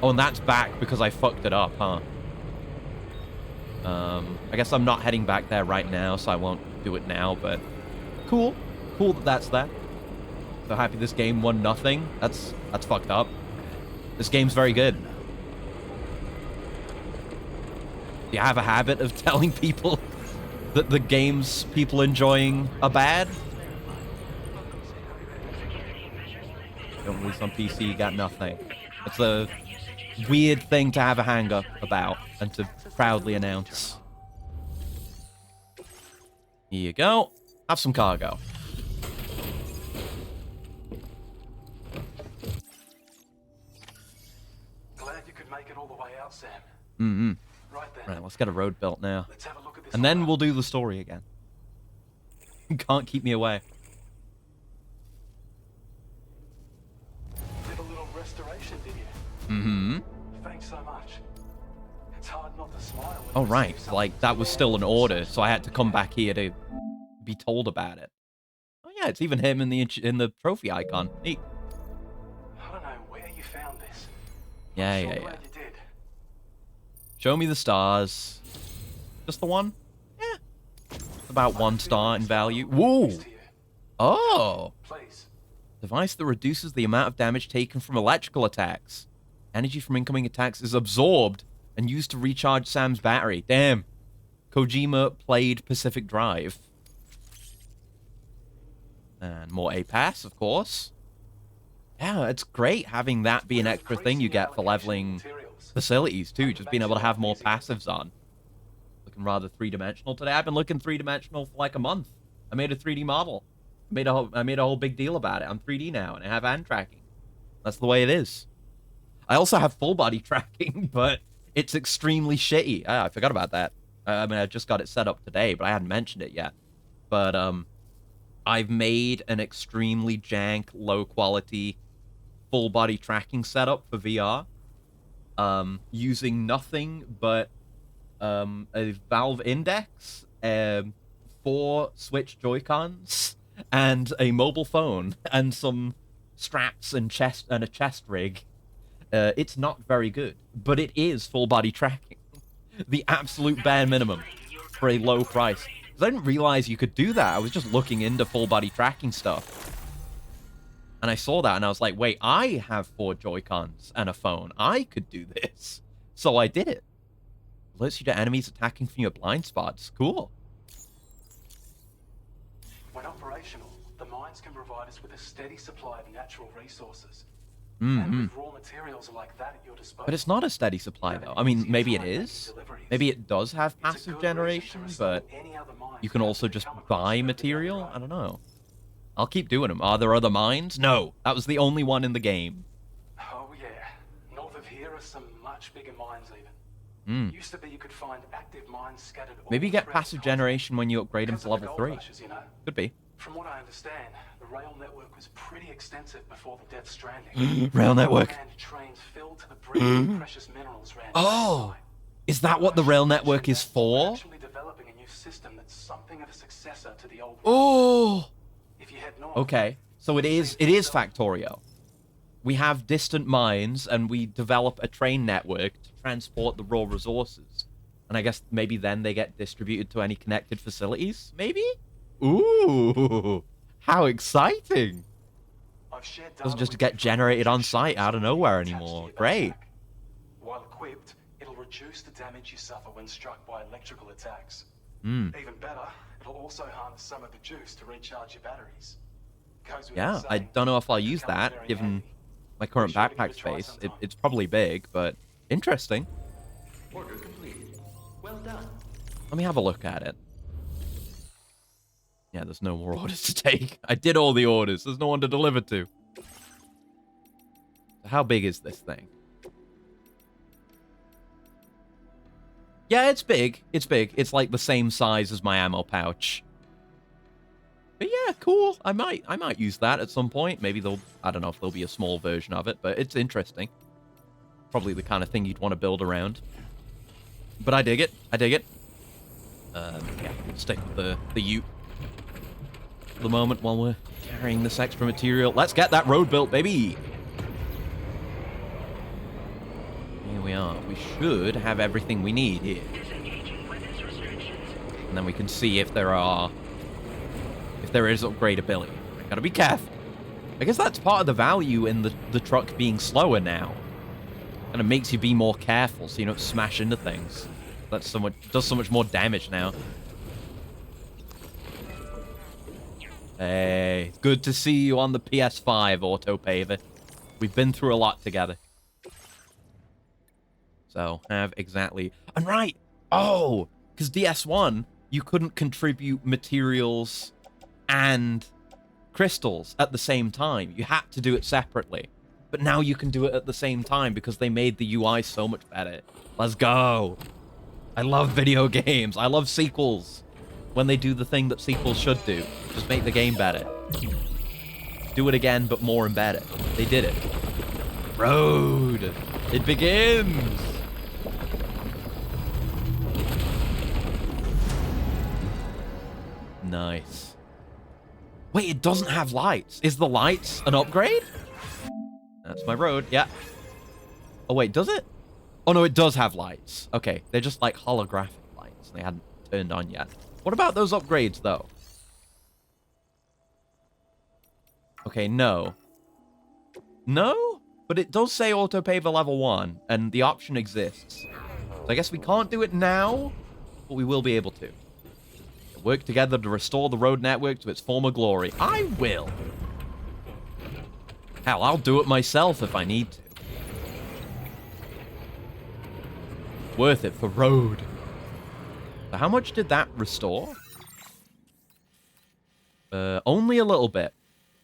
Oh, and that's back because I fucked it up, huh? I guess I'm not heading back there right now, so I won't do it now, but cool. Cool that that's there. So happy this game won nothing. That's fucked up. This game's very good. Do you have a habit of telling people that the games people enjoying are bad? Don't release on PC, you got nothing. It's a weird thing to have a hang-up about and to proudly announce. Here you go. Have some cargo.
Glad you could make it all the way out, Sam.
Mm-hmm.
Right then.
Right, let's get a road built now.
Let's have a look at this.
And then we'll do the story again. You can't keep me away.
Did a little restoration, did you?
Mm-hmm.
Thanks so much. It's hard not to smile. when
Oh,
you see
right.
something
Like, that was still an order, so I had to come back here to be told about it. Oh, yeah, it's even him in the trophy icon. Neat.
I don't know where you found this.
Yeah.
Glad you did.
Show me the stars. Just the one? Yeah. About 1 star in value. Whoa!
Thanks to you.
Oh!
Please.
Device that reduces the amount of damage taken from electrical attacks. Energy from incoming attacks is absorbed and used to recharge Sam's battery. Damn. Kojima played Pacific Drive. And more A-Pass, of course. Yeah, it's great having that be an extra thing you get for leveling facilities, too. Just being able to have more passives on. Looking rather three-dimensional today. I've been looking three-dimensional for like a month. I made a 3D model. I made a whole big deal about it. I'm 3D now, and I have hand tracking. That's the way it is. I also have full-body tracking, but it's extremely shitty. I forgot about that. I mean, I just got it set up today, but I hadn't mentioned it yet. But, I've made an extremely jank, low-quality, full-body tracking setup for VR. Using nothing but a Valve Index, 4 Switch Joy-Cons, and a mobile phone, and some straps and a chest rig. It's not very good, but it is full-body tracking. The absolute bare minimum for a low price. Because I didn't realize you could do that. I was just looking into full-body tracking stuff. And I saw that, and I was like, wait, I have 4 Joy-Cons and a phone. I could do this. So I did it. Alerts you to enemies attacking from your blind spots. Cool.
When operational, the mines can provide us with a steady supply of natural resources.
Mm-hmm.
And with raw materials like that at your disposal.
But it's not a steady supply, though. I mean, maybe it is. Maybe it does have passive generation, but you can also just buy material? I don't know. I'll keep doing them. Are there other mines? No. That was the only one in the game.
Oh, yeah. North of here are some much bigger mines, even. Used to be you could find active mines scattered all
Maybe you get
throughout
passive
the continent.
generation when you upgrade them
Because
to
of the
level
gold
3.
rushes, you know.
Could be.
From what I understand, the rail network was pretty extensive before the Death Stranding.
Rail network.
And trains filled to the brim with precious minerals ran
Oh!
inside.
Is that what the rail network is for?
Actually developing a new system that's something of a successor to the old one.
Oh!
If you head north,
Okay. So it is Factorio. We have distant mines, and we develop a train network to transport the raw resources. And I guess maybe then they get distributed to any connected facilities? Maybe? Ooh! How exciting!
I've shared
Doesn't
data
just
with
get
you from
generated on
ships
site out of nowhere
attached to
anymore.
your
Great.
backpack. While equipped, it'll reduce the damage you suffer when struck by electrical attacks.
Hmm.
Even better, it'll also harness some of the juice to recharge your batteries. Goes without
Yeah, I
saying,
don't know if I'll
it
use
comes
that,
very
given
handy.
my current
Be sure to give it
backpack
a try
space.
sometime.
It's probably big, but interesting.
Order completed. Well done.
Let me have a look at it. Yeah, there's no more orders to take. I did all the orders. There's no one to deliver to. So how big is this thing? Yeah, it's big. It's big. It's like the same size as my ammo pouch. But yeah, cool. I might use that at some point. Maybe I don't know if there'll be a small version of it, but it's interesting. Probably the kind of thing you'd want to build around. But I dig it. I dig it. Yeah, we'll stick with the ute for the moment while we're carrying this extra material. Let's get that road built, baby! Here we are. We should have everything we need here. And then we can see if there is upgradability. Gotta be careful. I guess that's part of the value in the truck being slower now. And it makes you be more careful so you don't smash into things. Does so much more damage now. Hey, good to see you on the PS5, Autopaver. We've been through a lot together. So, have exactly... And right! Oh! Because DS1, you couldn't contribute materials and crystals at the same time. You had to do it separately. But now you can do it at the same time because they made the UI so much better. Let's go! I love video games. I love sequels. When they do the thing that sequels should do. Just make the game better. Do it again, but more and better. They did it. Road! It begins! Nice. Wait, it doesn't have lights. Is the lights an upgrade? That's my road, yeah. Oh, wait, does it? Oh, no, it does have lights. Okay, they're just like holographic lights. They hadn't turned on yet. What about those upgrades, though? Okay, no. No? But it does say Autopaver level 1, and the option exists. So I guess we can't do it now, but we will be able to. Work together to restore the road network to its former glory. I will. Hell, I'll do it myself if I need to. Worth it for road. So how much did that restore? Only a little bit,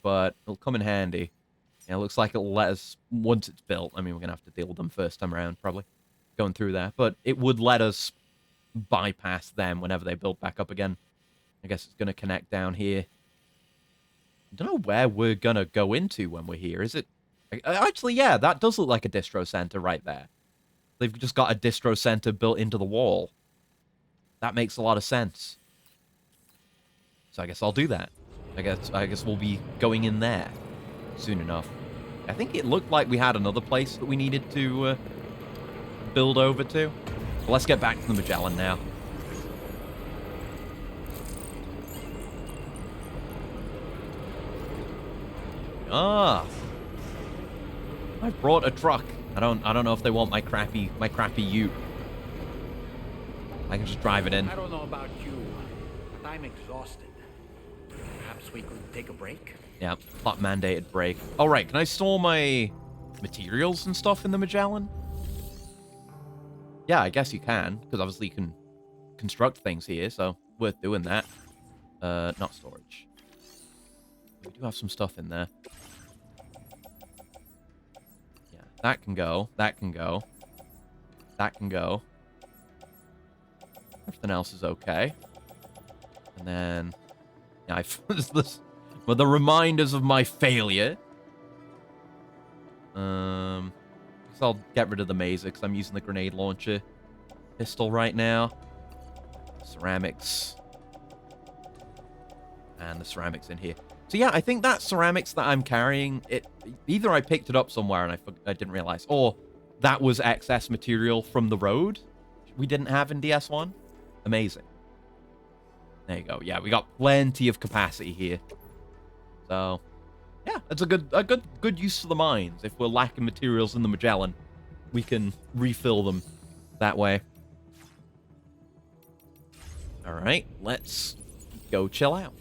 but it'll come in handy. Yeah, it looks like it'll let us, once it's built, I mean, we're going to have to deal with them first time around, probably, going through there, but it would let us bypass them whenever they build back up again. I guess it's going to connect down here. I don't know where we're going to go into when we're here. Is it... Actually, yeah, that does look like a distro center right there. They've just got a distro center built into the wall. That makes a lot of sense. So I guess I'll do that. I guess we'll be going in there soon enough. I think it looked like we had another place that we needed to build over to. But let's get back to the Magellan now. Ah, I brought a truck. I don't know if they want my crappy ute. I can just drive it in.
I don't know about you, but I'm exhausted. Perhaps we could take a break?
Yeah, plot mandated break. All right, can I store my materials and stuff in the Magellan? Yeah, I guess you can, because obviously you can construct things here, so worth doing that. Not storage. We do have some stuff in there. Yeah, that can go. That can go. That can go. Everything else is okay. And then... Yeah, but the reminders of my failure. Guess I'll get rid of the Mazer, because I'm using the grenade launcher pistol right now. Ceramics. And the ceramics in here. So yeah, I think that ceramics that I'm carrying, either I picked it up somewhere and I didn't realize, or that was excess material from the road we didn't have in DS1. Amazing. There you go. Yeah, we got plenty of capacity here. So, yeah, it's a good use of the mines. If we're lacking materials in the Magellan, we can refill them that way. Alright, let's go chill out.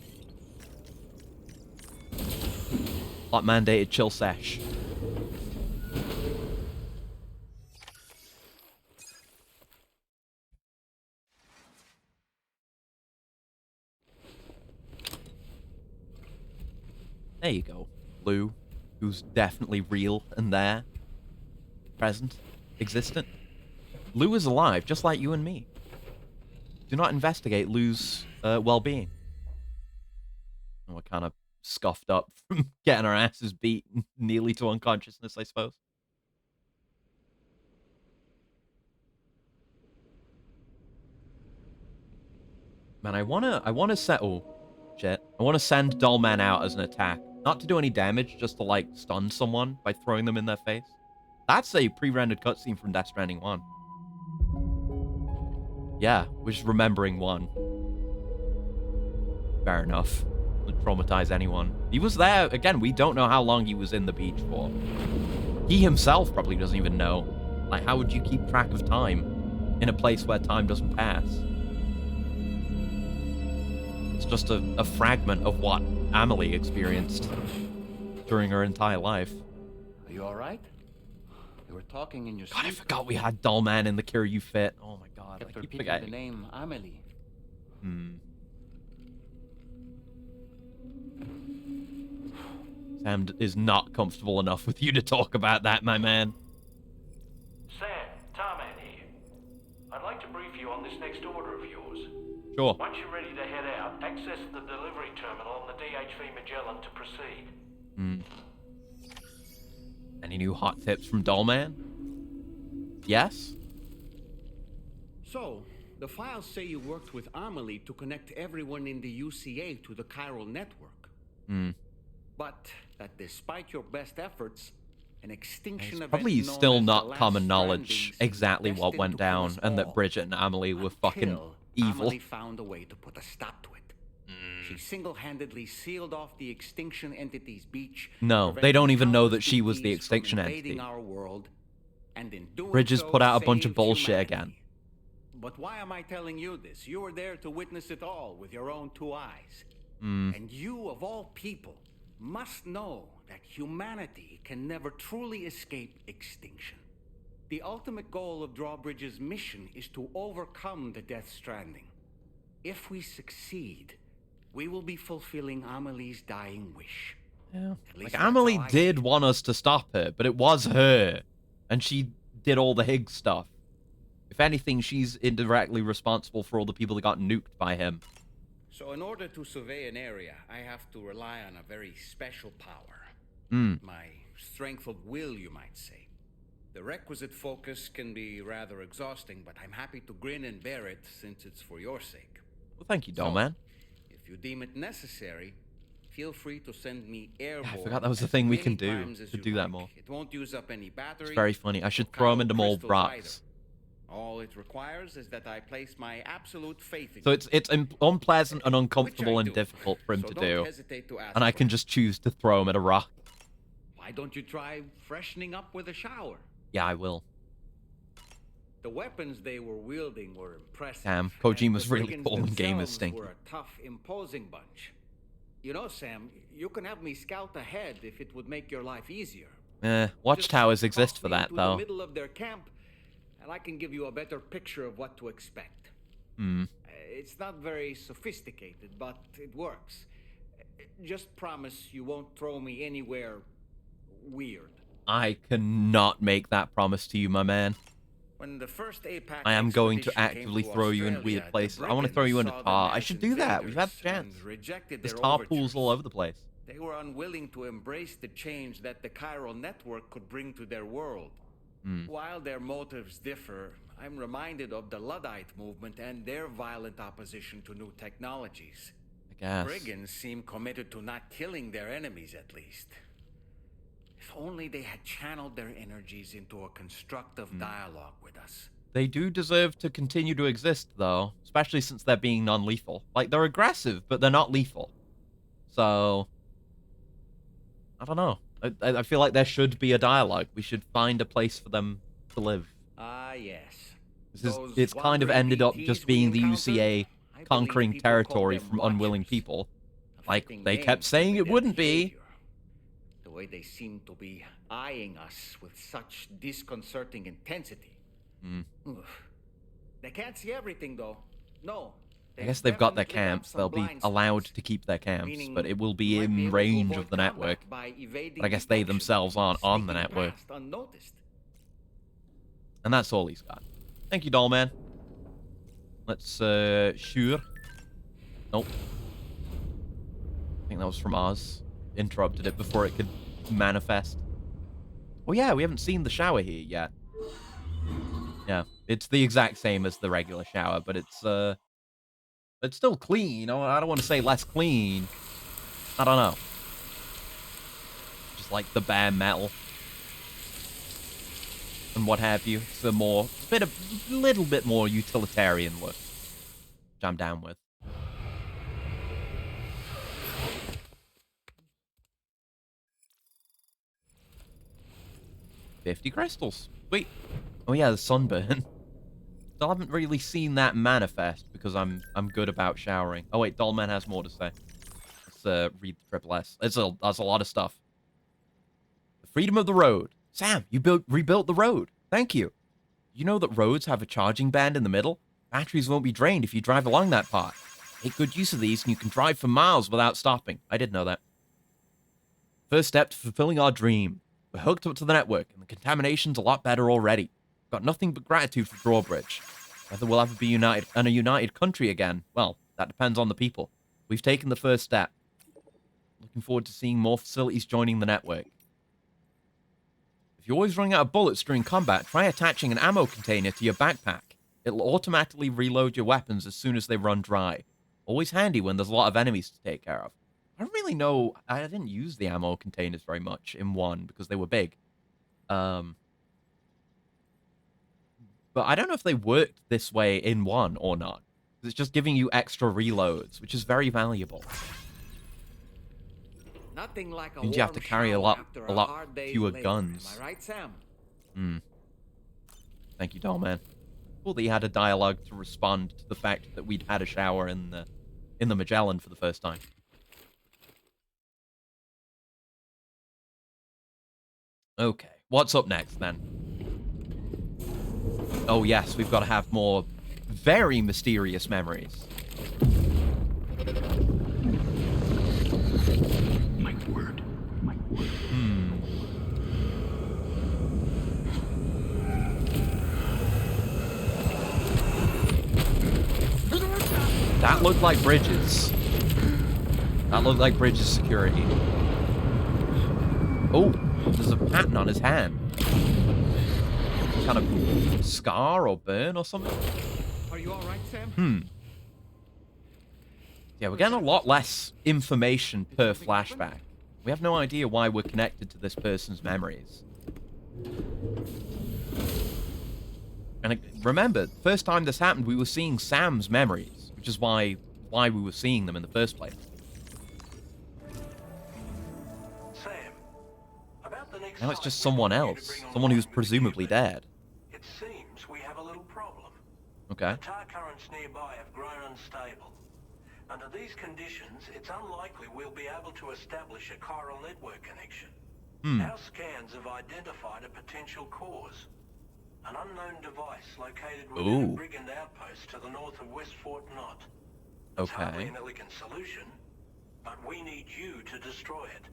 Hot mandated chill sesh. There you go. Lou, who's definitely real and there. Present. Existent. Lou is alive, just like you and me. Do not investigate Lou's well-being. And we're kind of scuffed up from getting our asses beat nearly to unconsciousness, I suppose. Man, I wanna set... Oh, shit. I wanna send Dollman out as an attack. Not to do any damage, just to, like, stun someone by throwing them in their face. That's a pre-rendered cutscene from Death Stranding 1. Yeah, we're just remembering one. Fair enough. Would traumatize anyone. He was there, again, we don't know how long he was in the beach for. He himself probably doesn't even know. Like, how would you keep track of time in a place where time doesn't pass? It's just a fragment of what Amelie experienced during her entire life.
Are you alright? You were talking in your
God, I
sleep.
forgot we had Dollman in the Kiryu Fit. Oh my god,
Kept
I keep
repeating
forgetting.
the name Amelie.
Sam is not comfortable enough with you to talk about that, my man.
Sam, Tarman here. I'd like to brief you on this next order of yours.
Sure.
Once you're ready to head out, access the delivery terminal on the DHV Magellan to proceed.
Any new hot tips from Dollman? Yes?
So, the files say you worked with Amelie to connect everyone in the UCA to the chiral network. But that despite your best efforts, an extinction event
Probably
known
still
as the
not
last
common knowledge
Stranding
exactly what
destined
went
to kill
down
us
and that
all.
Bridget and Amelie were fucking
Until
evil.
Amelie found a way to put a stop to it. She single-handedly sealed off the extinction entity's beach.
No, they don't
preventing
even know that
countless
she was the
species from
extinction
invading
entity.
our world, and in doing
Bridges
so,
put out a bunch of
saved
bullshit
humanity.
again.
But why am I telling you this? You were there to witness it all with your own two eyes. And you, of all people, must know that humanity can never truly escape extinction. The ultimate goal of Drawbridge's mission is to overcome the Death Stranding. If we succeed, we will be fulfilling Amelie's dying wish.
Yeah.
At least
Like,
that's
Amelie
how I
did
see it.
want us to stop her, but it was her. And she did all the Higgs stuff. If anything, she's indirectly responsible for all the people that got nuked by him.
So in order to survey an area, I have to rely on a very special power. My strength of will, you might say. The requisite focus can be rather exhausting, but I'm happy to grin and bear it since it's for your sake.
Well, thank you,
So,
Dollman.
if you deem it necessary, feel free to send me airborne.
forgot that was the
as
thing we
many
can do,
times as
to
you
do that
like.
more.
It won't use up any battery.
It's very funny. I should
or
throw him
chiral
into more
crystals
rocks.
either. All it requires is that I place my absolute faith in
So
you.
it's unpleasant and
Which
uncomfortable
I
and
do.
difficult for him
So
to
don't
do.
hesitate to ask
And I
for
can
it.
just choose to throw him at a rock.
Why don't you try freshening up with a shower?
Yeah, I will.
The weapons they were wielding were impressive.
Damn,
and
Kojima's
the
really
brigands
calling gamers
themselves
stinky.
were a tough, imposing bunch. You know, Sam, you can have me scout ahead if it would make your life easier.
Watchtowers
Just
exist
toss
for
me
that,
into
though.
the middle of their camp, and I can give you a better picture of what to expect. It's not very sophisticated, but it works. Just promise you won't throw me anywhere weird.
I cannot make that promise to you, my man.
When the first APAC
I am going to
expedition came
actively
to
throw you in
Australia,
weird
the
places. I want to throw you into
brigands saw
tar.
them
I
as
should do that. We've had the
invaders
chance.
and rejected
There's
their
tar pools
overtures.
all over the place.
They were unwilling to embrace the change that the chiral network could bring to their world. While their motives differ, I'm reminded of the Luddite movement and their violent opposition to new technologies.
I guess.
Brigands seem committed to not killing their enemies, at least. If only they had channeled their energies into a constructive dialogue with us.
They do deserve to continue to exist, though, especially since they're being non-lethal. Like, they're aggressive, but they're not lethal. So, I don't know. I feel like there should be a dialogue. We should find a place for them to live.
Ah, yes.
It's kind of ended up just being the UCA conquering territory from unwilling people. Like, they kept saying it wouldn't be.
The way they seem to be eyeing us with such disconcerting intensity. Oof. They can't see everything, though. No.
I guess they've got their camps. They'll be allowed to keep their camps, but it will be in range of the network. But I guess they themselves aren't on the network. And that's all he's got. Thank you, Dollman. Let's, sure. Nope. I think that was from Oz. Interrupted it before it could manifest. Oh yeah, we haven't seen the shower here yet. Yeah, it's the exact same as the regular shower, but it's still clean. I don't want to say less clean. I don't know. Just like the bare metal. And what have you. It's a little bit more utilitarian look. Which I'm down with. $50 crystals. Sweet. Oh yeah, the sunburn. Still haven't really seen that manifest because I'm good about showering. Oh wait, Dollman has more to say. Let's read the triple S. That's a lot of stuff. The freedom of the road. Sam, you rebuilt the road. Thank you. You know that roads have a charging band in the middle? Batteries won't be drained if you drive along that part. Make good use of these and you can drive for miles without stopping. I did know that. First step to fulfilling our dream. We're hooked up to the network and the contamination's a lot better already. Got nothing but gratitude for Drawbridge. Whether we'll ever be united and a united country again, well, that depends on the people. We've taken the first step. Looking forward to seeing more facilities joining the network. If you're always running out of bullets during combat, try attaching an ammo container to your backpack. It'll automatically reload your weapons as soon as they run dry. Always handy when there's a lot of enemies to take care of. I don't really know. I didn't use the ammo containers very much in 1 because they were big. But I don't know if they worked this way in 1 or not. It's just giving you extra reloads, which is very valuable.
Nothing like a
means you have to carry a lot fewer guns.
Am I right, Sam?
Thank you, Dollman. Cool that you had a dialogue to respond to the fact that we'd had a shower in the Magellan for the first time. Okay, what's up next then? Oh yes, we've got to have more very mysterious memories.
My word.
That looked like Bridges. That looked like Bridges' security. Oh, there's a pattern on his hand. Some kind of scar or burn or something.
Are you all right, Sam?
Yeah, we're getting a lot less information per flashback. We have no idea why we're connected to this person's memories. And remember, the first time this happened, we were seeing Sam's memories, which is why we were seeing them in the first place.
Sam, about the next
Now it's just someone else, someone who's presumably dead.
It seems we have a little problem.
Okay.
The tar currents nearby have grown unstable. Under these conditions, it's unlikely we'll be able to establish a chiral network connection. Our scans have identified a potential cause. An unknown device located within a brigand outpost to the north of West Fort Knott. It's hardly an elegant solution, but we need you to destroy it.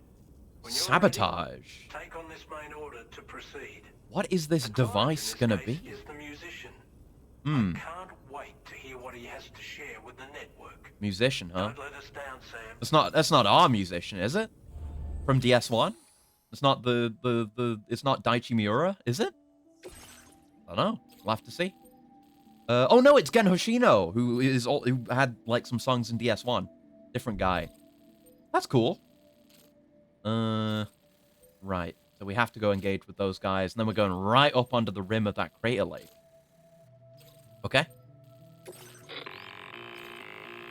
When you're
Sabotage.
ready, take on this main order to proceed.
What is this device gonna be?
Is the musician. I can't wait to hear what he has to share with the network.
Musician, huh?
Don't let us down, Sam.
That's not our musician, is it? From DS1? It's not it's not Daichi Miura, is it? I don't know. We'll have to see. Oh no, it's Gen Hoshino, who had like some songs in DS1. Different guy. That's cool. Right. So we have to go engage with those guys, and then we're going right up onto the rim of that crater lake. Okay.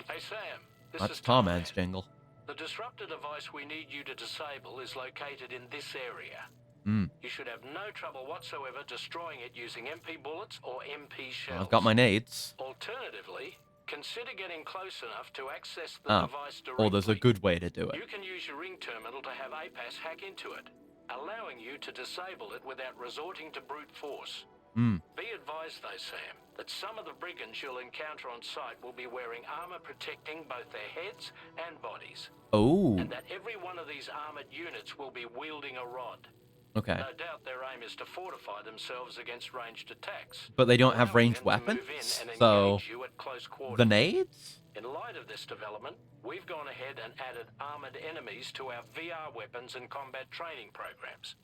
Hey Sam, this
That's
is
Tarman's jingle.
The disruptor device we need you to disable is located in this area. You should have no trouble whatsoever destroying it using MP bullets or MP shells.
I've got my nades.
Alternatively, consider getting close enough to access the device directly.
Or there's a good way to do it.
You can use your ring terminal to have APAS hack into it, allowing you to disable it without resorting to brute force. Be advised though, Sam, that some of the brigands you'll encounter on site will be wearing armor protecting both their heads and bodies.
Oh.
And that every one of these armored units will be wielding a rod.
Okay.
No doubt their aim is to fortify themselves against ranged attacks.
But they don't have
allowing
ranged
them to move
weapons,
in and
so
engage you at close quarters.
the nades?
In light of this development, we've gone ahead and added armored enemies to our VR weapons and combat training programs.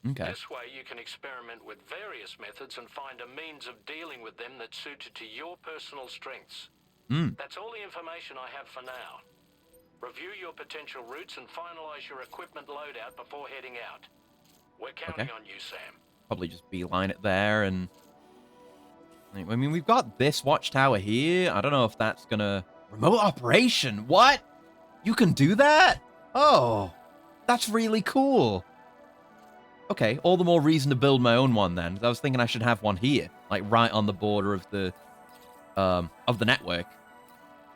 Okay.
This way you can experiment with various methods and find a means of dealing with them that's suited to your personal strengths. That's all the information I have for now. Review your potential routes and finalize your equipment loadout before heading out. We're counting on you, Sam.
Probably just beeline it there, and I mean, we've got this watchtower here. I don't know if that's gonna... Remote operation? What? You can do that? Oh, that's really cool. Okay, all the more reason to build my own one then. I was thinking I should have one here, like right on the border of the network,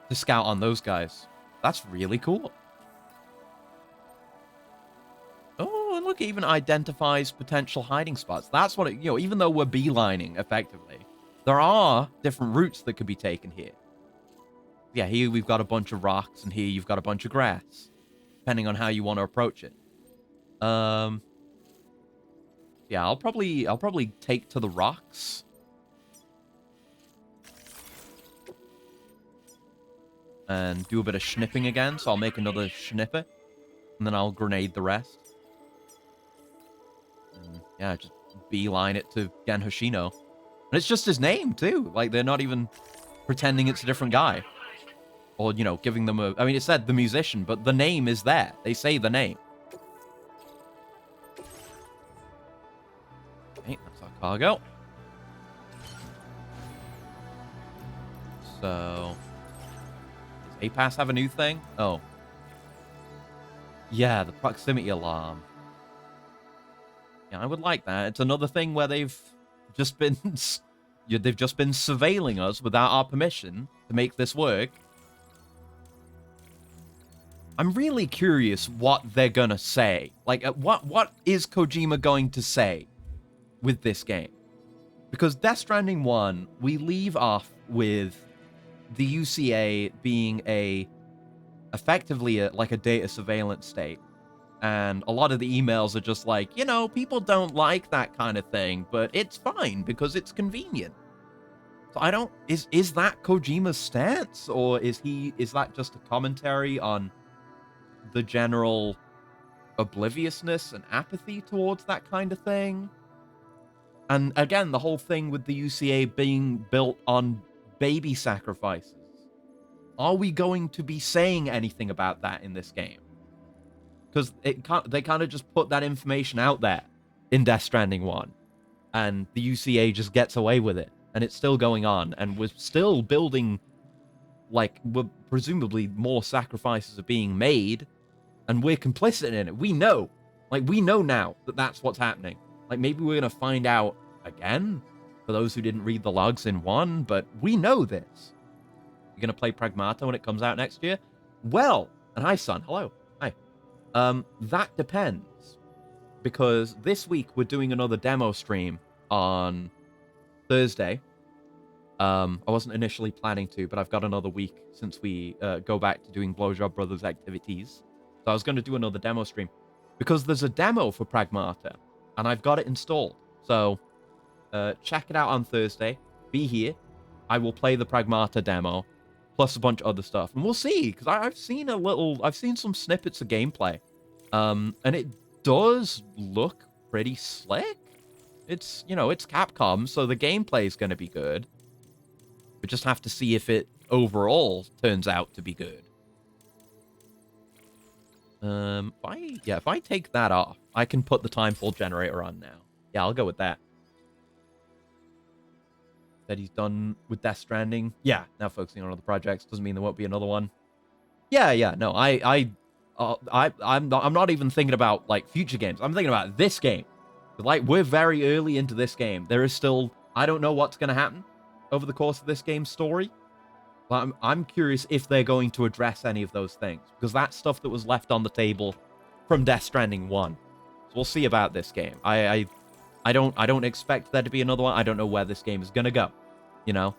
to scout on those guys. That's really cool. Oh, and look, it even identifies potential hiding spots. That's what it, you know, even though we're beelining effectively, there are different routes that could be taken here. Yeah, here we've got a bunch of rocks, and here you've got a bunch of grass, depending on how you want to approach it. Yeah, I'll probably take to the rocks. And do a bit of snipping again, so I'll make another snipper. And then I'll grenade the rest. And yeah, just beeline it to Gen Hoshino. And it's just his name, too. Like, they're not even pretending it's a different guy. Or, you know, giving them a... I mean, it said the musician, but the name is there. They say the name. Okay, that's our cargo. So... Does APAS have a new thing? Oh. Yeah, the proximity alarm. Yeah, I would like that. It's another thing where they've just been... they've just been surveilling us without our permission to make this work. I'm really curious what they're gonna say. Like, what is Kojima going to say with this game? Because Death Stranding 1, we leave off with the UCA being effectively like a data surveillance state. And a lot of the emails are just like, you know, people don't like that kind of thing, but it's fine because it's convenient. So I don't... Is that Kojima's stance? Or is that just a commentary on the general obliviousness and apathy towards that kind of thing? And again, the whole thing with the UCA being built on baby sacrifices. Are we going to be saying anything about that in this game? Because they kind of just put that information out there in Death Stranding 1. And the UCA just gets away with it. And it's still going on. And we're still building, like, presumably more sacrifices are being made. And we're complicit in it. We know. Like, we know now that that's what's happening. Like, maybe we're going to find out again, for those who didn't read the logs in 1, but we know this. You're going to play Pragmata when it comes out next year? Well, and hi, son. Hello. Hi. That depends. Because this week we're doing another demo stream on Thursday. I wasn't initially planning to, but I've got another week since we go back to doing Blowjob Brothers activities. So I was going to do another demo stream. Because there's a demo for Pragmata, and I've got it installed. So, check it out on Thursday. Be here. I will play the Pragmata demo, plus a bunch of other stuff. And we'll see, because I've seen some snippets of gameplay. And it does look pretty slick. It's, you know, it's Capcom, so the gameplay is going to be good. We just have to see if it overall turns out to be good. If I take that off, I can put the timefall generator on now. Yeah, I'll go with that. That he's done with Death Stranding. Yeah, now focusing on other projects doesn't mean there won't be another one. Yeah, no, I'm not even thinking about like future games. I'm thinking about this game. Like, we're very early into this game. There is still... I don't know what's going to happen over the course of this game's story. But I'm curious if they're going to address any of those things. Because that's stuff that was left on the table from Death Stranding 1. So we'll see about this game. I don't expect there to be another one. I don't know where this game is going to go. You know?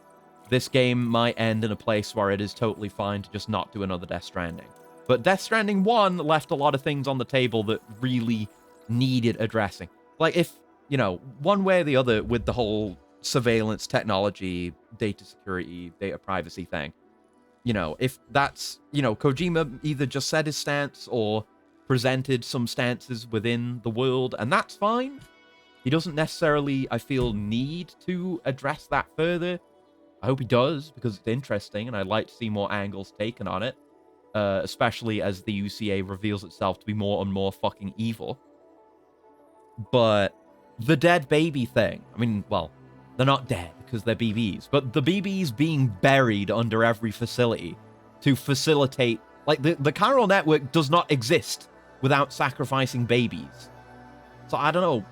This game might end in a place where it is totally fine to just not do another Death Stranding. But Death Stranding 1 left a lot of things on the table that really needed addressing. Like, if, you know, one way or the other with the whole surveillance technology, data security, data privacy thing, you know, if that's, you know, Kojima either just said his stance or presented some stances within the world, and that's fine. He doesn't necessarily, I feel, need to address that further. I hope he does, because it's interesting, and I'd like to see more angles taken on it. Especially as the UCA reveals itself to be more and more fucking evil. But the dead baby thing, I mean, well, they're not dead, because they're BBs, but the BBs being buried under every facility to facilitate... Like, the chiral network does not exist without sacrificing babies. So, I don't know,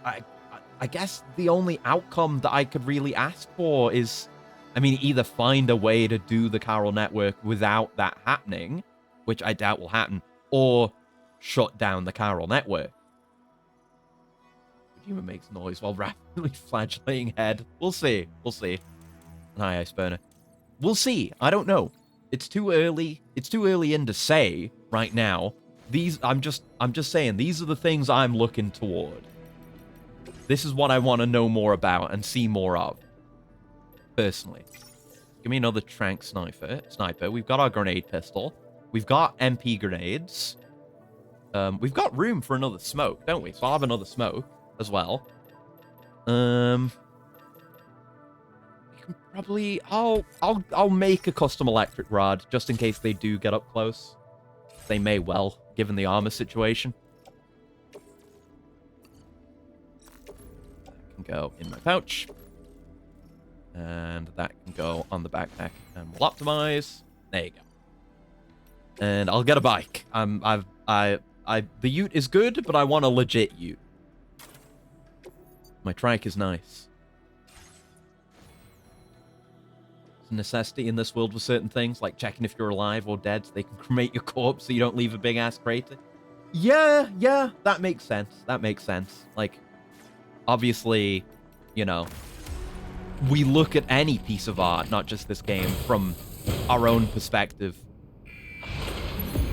I guess the only outcome that I could really ask for is, I mean, either find a way to do the chiral network without that happening, which I doubt will happen, or shut down the chiral network. Kojima makes noise while rapidly flagellating head. We'll see. We'll see. An ice burner. We'll see. I don't know. It's too early. It's too early in to say right now. I'm just saying, these are the things I'm looking toward. This is what I want to know more about and see more of. Personally. Give me another trank sniper. We've got our grenade pistol. We've got MP grenades. We've got room for another smoke, don't we? So I'll have another smoke as well. We can probably... I'll make a custom electric rod just in case they do get up close. They may well, given the armor situation. Go in my pouch, and that can go on the backpack, and we'll optimize. There you go. And I'll get a bike. The ute is good, but I want a legit ute. My trike is nice. It's a necessity in this world with certain things, like checking if you're alive or dead, so they can cremate your corpse so you don't leave a big ass crater. Yeah, that makes sense. That makes sense. Like, obviously, you know, we look at any piece of art, not just this game, from our own perspective.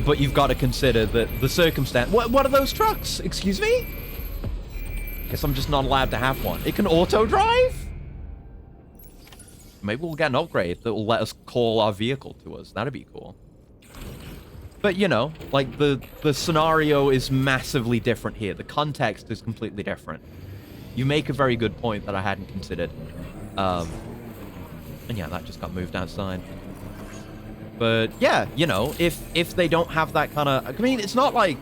But you've got to consider that the circumstance... What are those trucks? Excuse me? Guess I'm just not allowed to have one. It can auto-drive? Maybe we'll get an upgrade that will let us call our vehicle to us. That'd be cool. But, you know, like, the scenario is massively different here. The context is completely different. You make a very good point that I hadn't considered. And yeah, that just got moved outside. But yeah, you know, if they don't have that kind of... I mean, it's not like...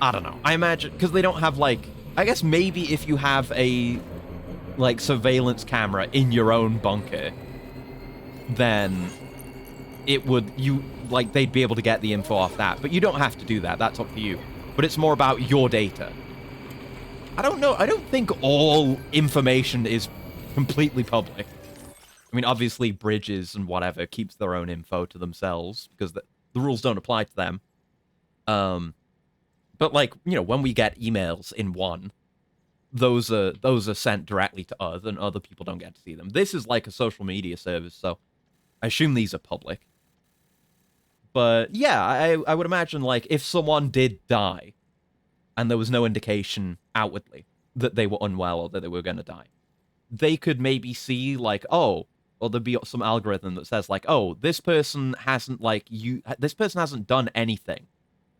I don't know. I imagine... Because they don't have, like... I guess maybe if you have a, like, surveillance camera in your own bunker, then it would... Like, they'd be able to get the info off that. But you don't have to do that. That's up to you. But it's more about your data. I don't know. I don't think all information is completely public. I mean, obviously, Bridges and whatever keeps their own info to themselves because the rules don't apply to them. But, like, you know, when we get emails in one, those are sent directly to us, and other people don't get to see them. This is like a social media service, so I assume these are public. But, yeah, I would imagine, like, if someone did die, and there was no indication outwardly that they were unwell or that they were going to die, they could maybe see, like, oh, or there'd be some algorithm that says, like, oh, this person hasn't, like, this person hasn't done anything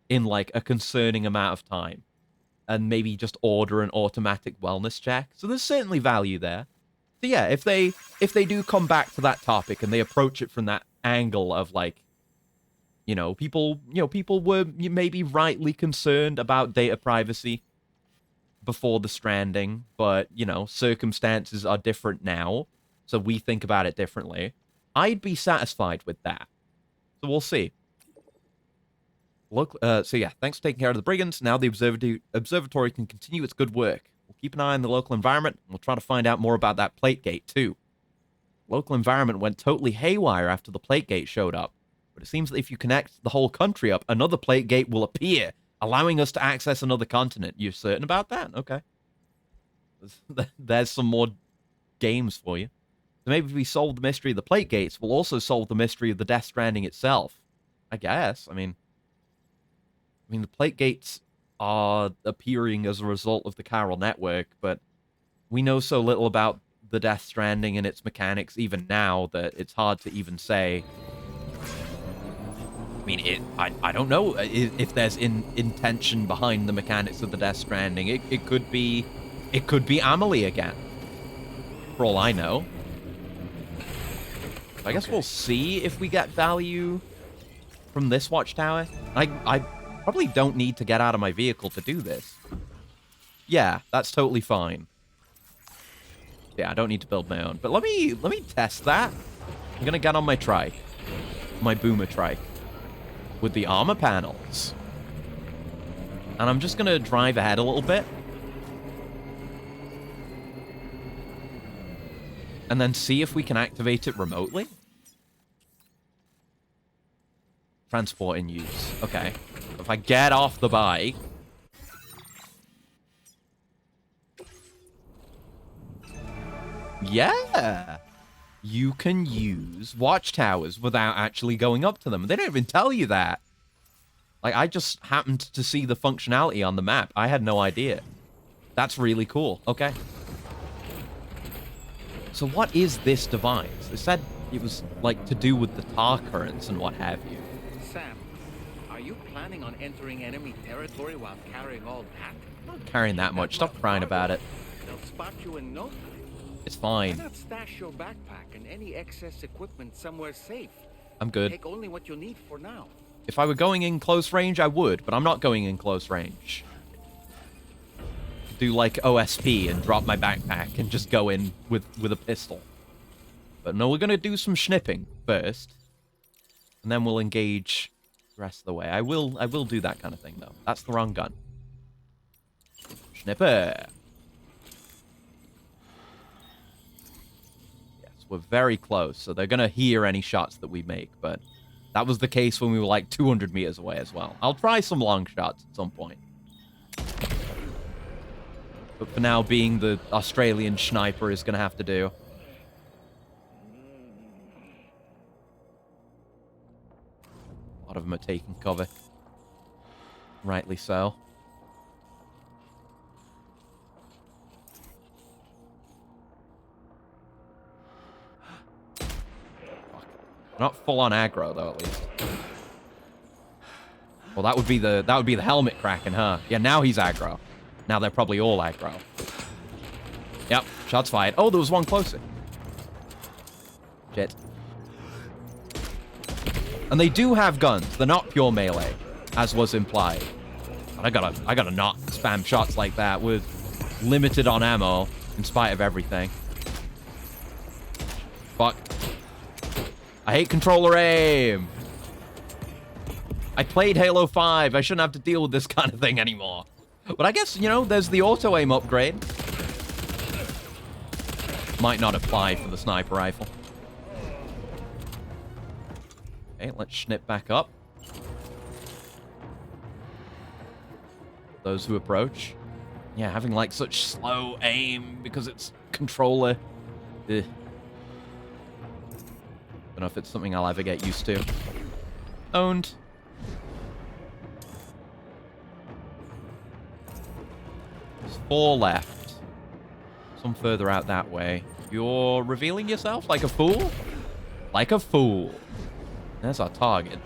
in, like, a concerning amount of time, and maybe just order an automatic wellness check. So there's certainly value there. So yeah, if they do come back to that topic and they approach it from that angle of, like, people were maybe rightly concerned about data privacy before the Stranding, but, circumstances are different now, so we think about it differently. I'd be satisfied with that. So we'll see. Look, so yeah, thanks for taking care of the brigands. Now the observatory can continue its good work. We'll keep an eye on the local environment, and we'll try to find out more about that plate gate, too. Local environment went totally haywire after the plate gate showed up, but it seems that if you connect the whole country up, another plate gate will appear, allowing us to access another continent. You're certain about that? Okay. There's some more games for you. So maybe if we solve the mystery of the plate gates, we'll also solve the mystery of the Death Stranding itself. I guess. I mean, the plate gates are appearing as a result of the chiral network, but we know so little about the Death Stranding and its mechanics even now that it's hard to even say. I mean, I don't know if there's intention behind the mechanics of the Death Stranding. It could be Amelie again, for all I know. I guess we'll see if we get value from this watchtower. I probably don't need to get out of my vehicle to do this. Yeah, that's totally fine. Yeah, I don't need to build my own. But let me test that. I'm gonna get on my trike. My boomer trike. With the armor panels. And I'm just gonna drive ahead a little bit. And then see if we can activate it remotely. Transport in use. Okay. If I get off the bike... Yeah! You can use watchtowers without actually going up to them. They don't even tell you that. Like, I just happened to see the functionality on the map. I had no idea. That's really cool. Okay. So what is this device? It said it was, like, to do with the tar currents and what have you.
Sam, are you planning on entering enemy territory while carrying all that?
I'm not carrying that much. Stop crying about it.
They'll spot you in no time.
It's fine.
Why not stash your backpack and any excess equipment somewhere safe?
I'm good.
Take only what you need for now.
If I were going in close range, I would, but I'm not going in close range. Do like OSP and drop my backpack and just go in with a pistol. But no, we're going to do some snipping first. And then we'll engage the rest of the way. I will do that kind of thing, though. That's the wrong gun. Snipper. We're very close, so they're going to hear any shots that we make, but that was the case when we were like 200 meters away as well. I'll try some long shots at some point. But for now, being the Australian sniper is going to have to do. A lot of them are taking cover. Rightly so. Not full on aggro though, at least. Well, that would be the helmet cracking, huh? Yeah, now he's aggro. Now they're probably all aggro. Yep, shots fired. Oh, there was one closer. Shit. And they do have guns. They're not pure melee, as was implied. I gotta not spam shots like that. We're limited on ammo, in spite of everything. Fuck. I hate controller aim. I played Halo 5. I shouldn't have to deal with this kind of thing anymore. But I guess, you know, there's the auto aim upgrade. Might not apply for the sniper rifle. Okay, let's snip back up. Those who approach. Yeah, having like such slow aim because it's controller. Ugh. Don't know if it's something I'll ever get used to. Owned. There's 4 left. Some further out that way. You're revealing yourself like a fool? Like a fool. There's our target.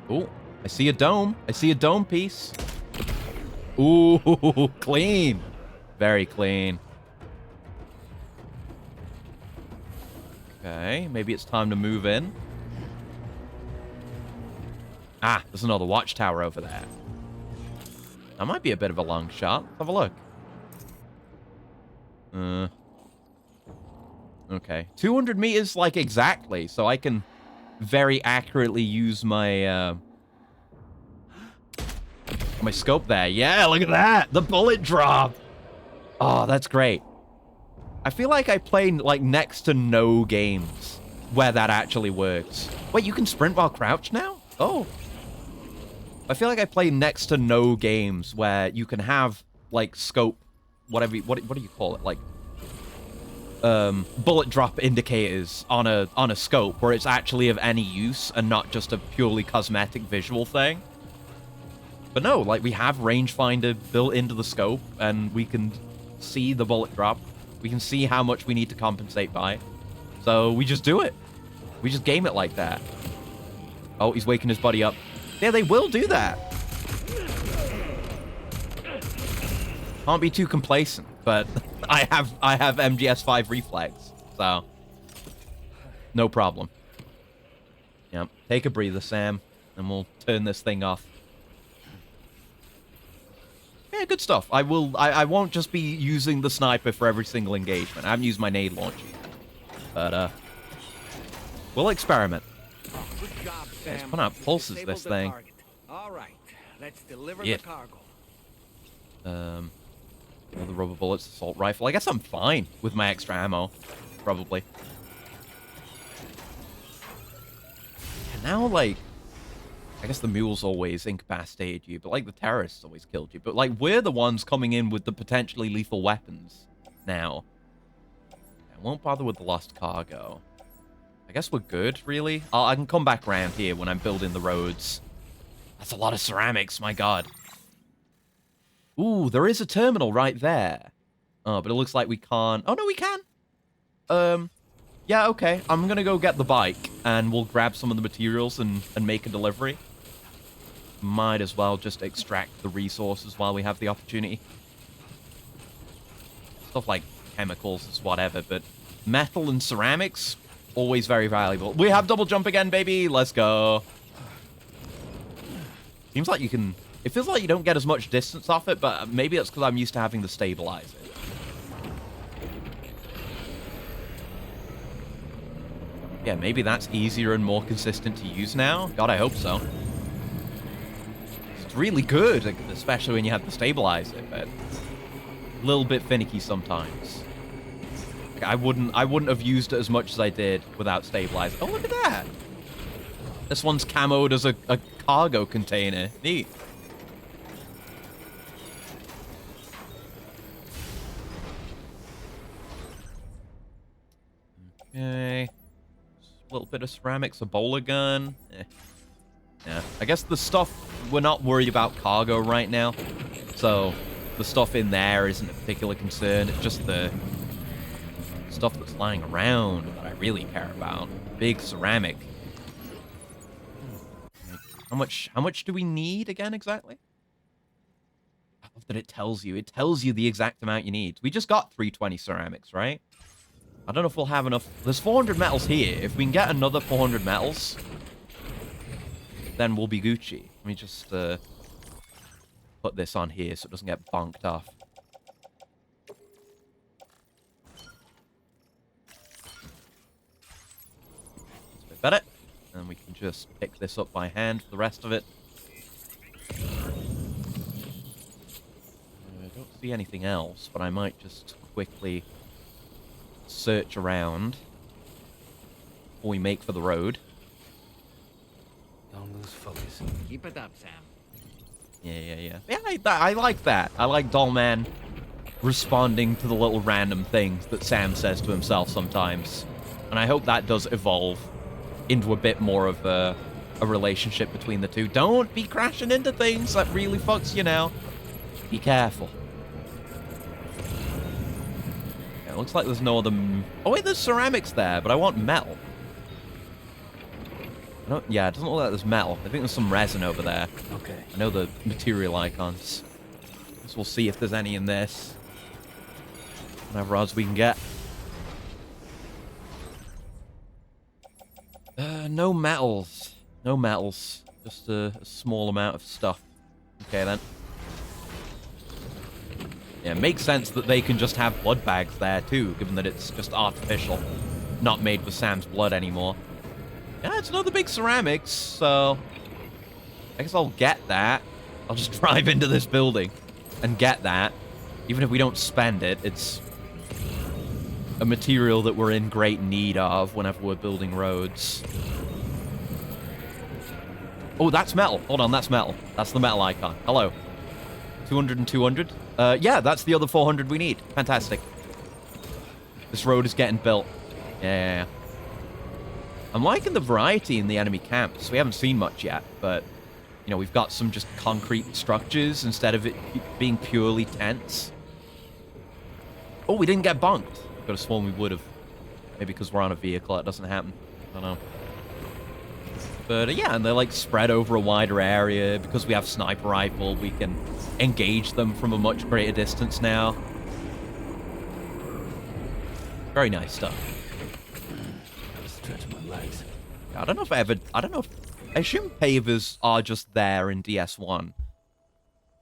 Oh, I see a dome. I see a dome piece. Ooh, clean. Very clean. Okay, maybe it's time to move in. Ah, there's another watchtower over there. That might be a bit of a long shot. Let's have a look. Okay. 200 meters, like, exactly. So I can very accurately use my my scope there. Yeah, look at that. The bullet drop. Oh, that's great. I feel like I play like next to no games where that actually works. Wait, you can sprint while crouched now? Oh. I feel like I play next to no games where you can have like scope, whatever, what do you call it? Like bullet drop indicators on a scope where it's actually of any use and not just a purely cosmetic visual thing. But no, like we have rangefinder built into the scope and we can see the bullet drop. We can see how much we need to compensate by. So we just do it. We just game it like that. Oh, he's waking his buddy up. Yeah, they will do that. Can't be too complacent, but I have MGS5 reflex, so no problem. Yeah, take a breather, Sam, and we'll turn this thing off. Yeah, good stuff. I won't just be using the sniper for every single engagement. I haven't used my nade launcher yet. But we'll experiment.
Good job, Sam.
It's putting out pulses,
Disable
this
the
thing.
target. All right, let's deliver
Yeah.
the cargo.
The rubber bullets, assault rifle. I guess I'm fine with my extra ammo, probably. And now, like, I guess the mules always incapacitated you, but like the terrorists always killed you. But like we're the ones coming in with the potentially lethal weapons now. I won't bother with the lost cargo. I guess we're good, really. I can come back around here when I'm building the roads. That's a lot of ceramics, my god. Ooh, there is a terminal right there. Oh, but it looks like we can't... Oh, no, we can. Yeah, okay. I'm gonna go get the bike, and we'll grab some of the materials and make a delivery. Might as well just extract the resources while we have the opportunity. Stuff like chemicals is whatever, but metal and ceramics, always very valuable. We have double jump again, baby. Let's go. Seems like you can... It feels like you don't get as much distance off it, but maybe that's because I'm used to having the stabilizer. Yeah, maybe that's easier and more consistent to use now. God, I hope so. It's really good, especially when you have the stabilizer, but a little bit finicky sometimes. Like, I wouldn't have used it as much as I did without stabilizer. Oh, look at that! This one's camoed as a cargo container. Neat. Okay. A little bit of ceramics, a bowler gun. Yeah, I guess the stuff, we're not worried about cargo right now. So the stuff in there isn't a particular concern. It's just the stuff that's lying around that I really care about. Big ceramic. How much do we need again exactly? I love that it tells you. It tells you the exact amount you need. We just got 320 ceramics, right? I don't know if we'll have enough. There's 400 metals here. If we can get another 400 metals, then we'll be Gucci. Let me just put this on here so it doesn't get bonked off. That's a bit better. And we can just pick this up by hand for the rest of it. I don't see anything else, but I might just quickly search around before we make for the road.
Don't lose focus.
Keep it up, Sam.
Yeah, I like that. I like Dollman responding to the little random things that Sam says to himself sometimes. And I hope that does evolve into a bit more of a relationship between the two. Don't be crashing into things. That really fucks you now. Be careful. Yeah, it looks like there's no other... Oh, wait, there's ceramics there, but I want metal. Yeah, it doesn't look like there's metal. I think there's some resin over there.
Okay.
I know the material icons. So we'll see if there's any in this. Whatever odds we can get. No metals. No metals. Just a small amount of stuff. Okay, then. Yeah, it makes sense that they can just have blood bags there, too, given that it's just artificial. Not made with Sam's blood anymore. Yeah, it's another big ceramics, so I guess I'll get that. I'll just drive into this building and get that. Even if we don't spend it, it's a material that we're in great need of whenever we're building roads. Oh, that's metal. Hold on, that's metal. That's the metal icon. Hello. 200 and 200? Yeah, that's the other 400 we need. Fantastic. This road is getting built. Yeah. I'm liking the variety in the enemy camps. We haven't seen much yet, but, you know, we've got some just concrete structures instead of it being purely tents. Oh, we didn't get bunked. Could have sworn we would have. Maybe because we're on a vehicle, that doesn't happen. I don't know. But, yeah, and they're, like, spread over a wider area. Because we have sniper rifle, we can engage them from a much greater distance now. Very nice stuff.
Stretch my legs.
I don't know if I assume pavers are just there in DS1,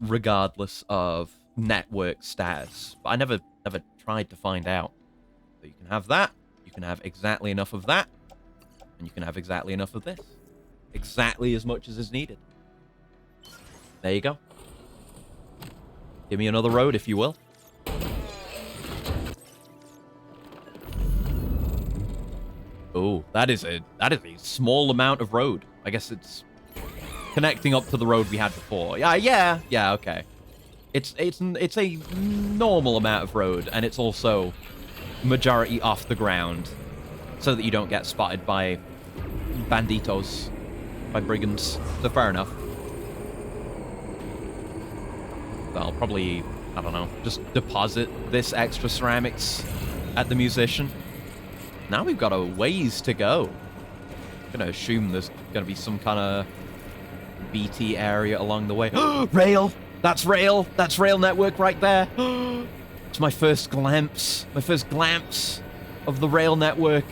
regardless of network status. But I never tried to find out. So you can have that, you can have exactly enough of that, and you can have exactly enough of this. Exactly as much as is needed. There you go. Give me another road, if you will. Oh, that is a small amount of road. I guess it's connecting up to the road we had before. Yeah, okay. It's a normal amount of road, and it's also majority off the ground, so that you don't get spotted by banditos, by brigands. So fair enough. So I'll probably, I don't know, just deposit this extra ceramics at the musician. Now we've got a ways to go. I'm gonna assume there's gonna be some kind of BT area along the way. Rail! That's rail! That's rail network right there! It's my first glimpse. My first glimpse of the rail network.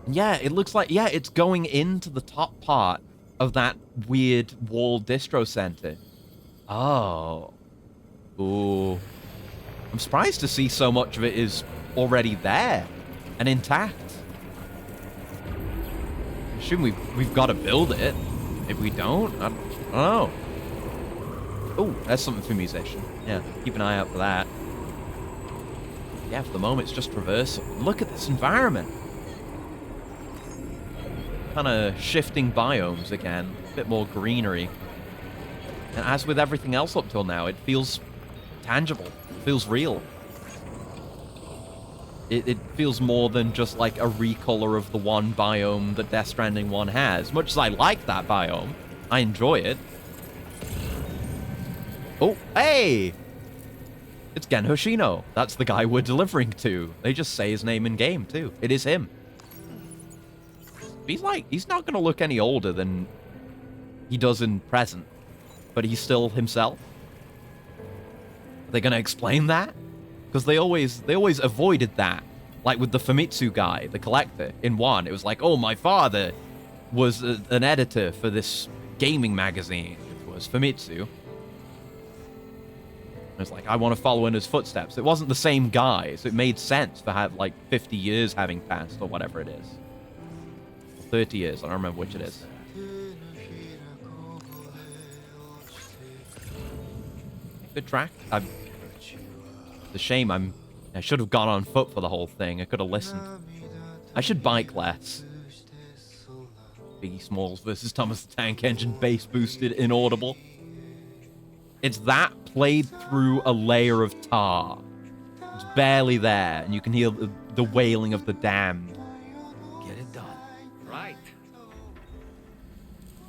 Yeah, it looks like, yeah, it's going into the top part of that weird wall distro center. Oh. Ooh. I'm surprised to see so much of it is already there and intact. I assume we've got to build it. If we don't, I don't know. Oh, that's something for musician. Yeah, keep an eye out for that. Yeah, for the moment, it's just traversal. Look at this environment. Kind of shifting biomes again. A bit more greenery. And as with everything else up till now, it feels tangible. It feels real. It feels more than just like a recolor of the one biome that Death Stranding 1 has. Much as I like that biome, I enjoy it. Oh, hey! It's Gen Hoshino. That's the guy we're delivering to. They just say his name in game, too. It is him. He's not going to look any older than he does in present. But he's still himself. Are they going to explain that? Because they always avoided that. Like with the Famitsu guy, the collector, in 1. It was like, oh, my father was an editor for this gaming magazine. It was Famitsu. It was like, I want to follow in his footsteps. It wasn't the same guy, so it made sense for have like 50 years having passed or whatever it is. 30 years, I don't remember which it is. Good track. It's a shame I should have gone on foot for the whole thing. I could have listened. I should bike less. Biggie Smalls versus Thomas the Tank Engine, bass boosted, inaudible. It's that played through a layer of tar. It's barely there, and you can hear the wailing of the damned. Get it done.
Right.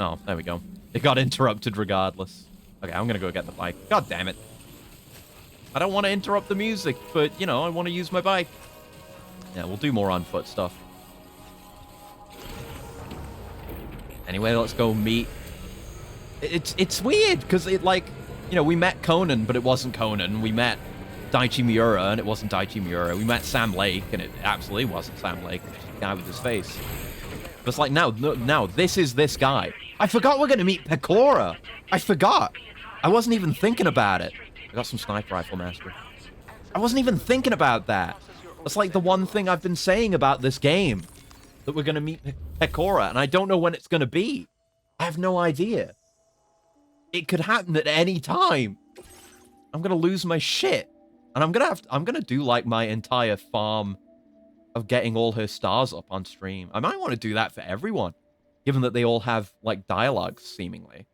Oh, there we go. It got interrupted regardless. Okay, I'm gonna go get the bike. God damn it. I don't want to interrupt the music, but, you know, I want to use my bike. Yeah, we'll do more on-foot stuff. Anyway, let's go meet... It's weird, because it, like... You know, we met Conan, but it wasn't Conan. We met Daichi Miura, and it wasn't Daichi Miura. We met Sam Lake, and it absolutely wasn't Sam Lake. It was just a guy with his face. But it's like, now, this is this guy. I forgot we're going to meet Pecora. I forgot. I wasn't even thinking about it. I got some sniper rifle mastery. I wasn't even thinking about that. That's like the one thing I've been saying about this game. that we're going to meet Pecora, and I don't know when it's going to be. I have no idea. It could happen at any time. I'm going to lose my shit. And I'm going to do like my entire farm of getting all her stars up on stream. I might want to do that for everyone, given that they all have like dialogues seemingly.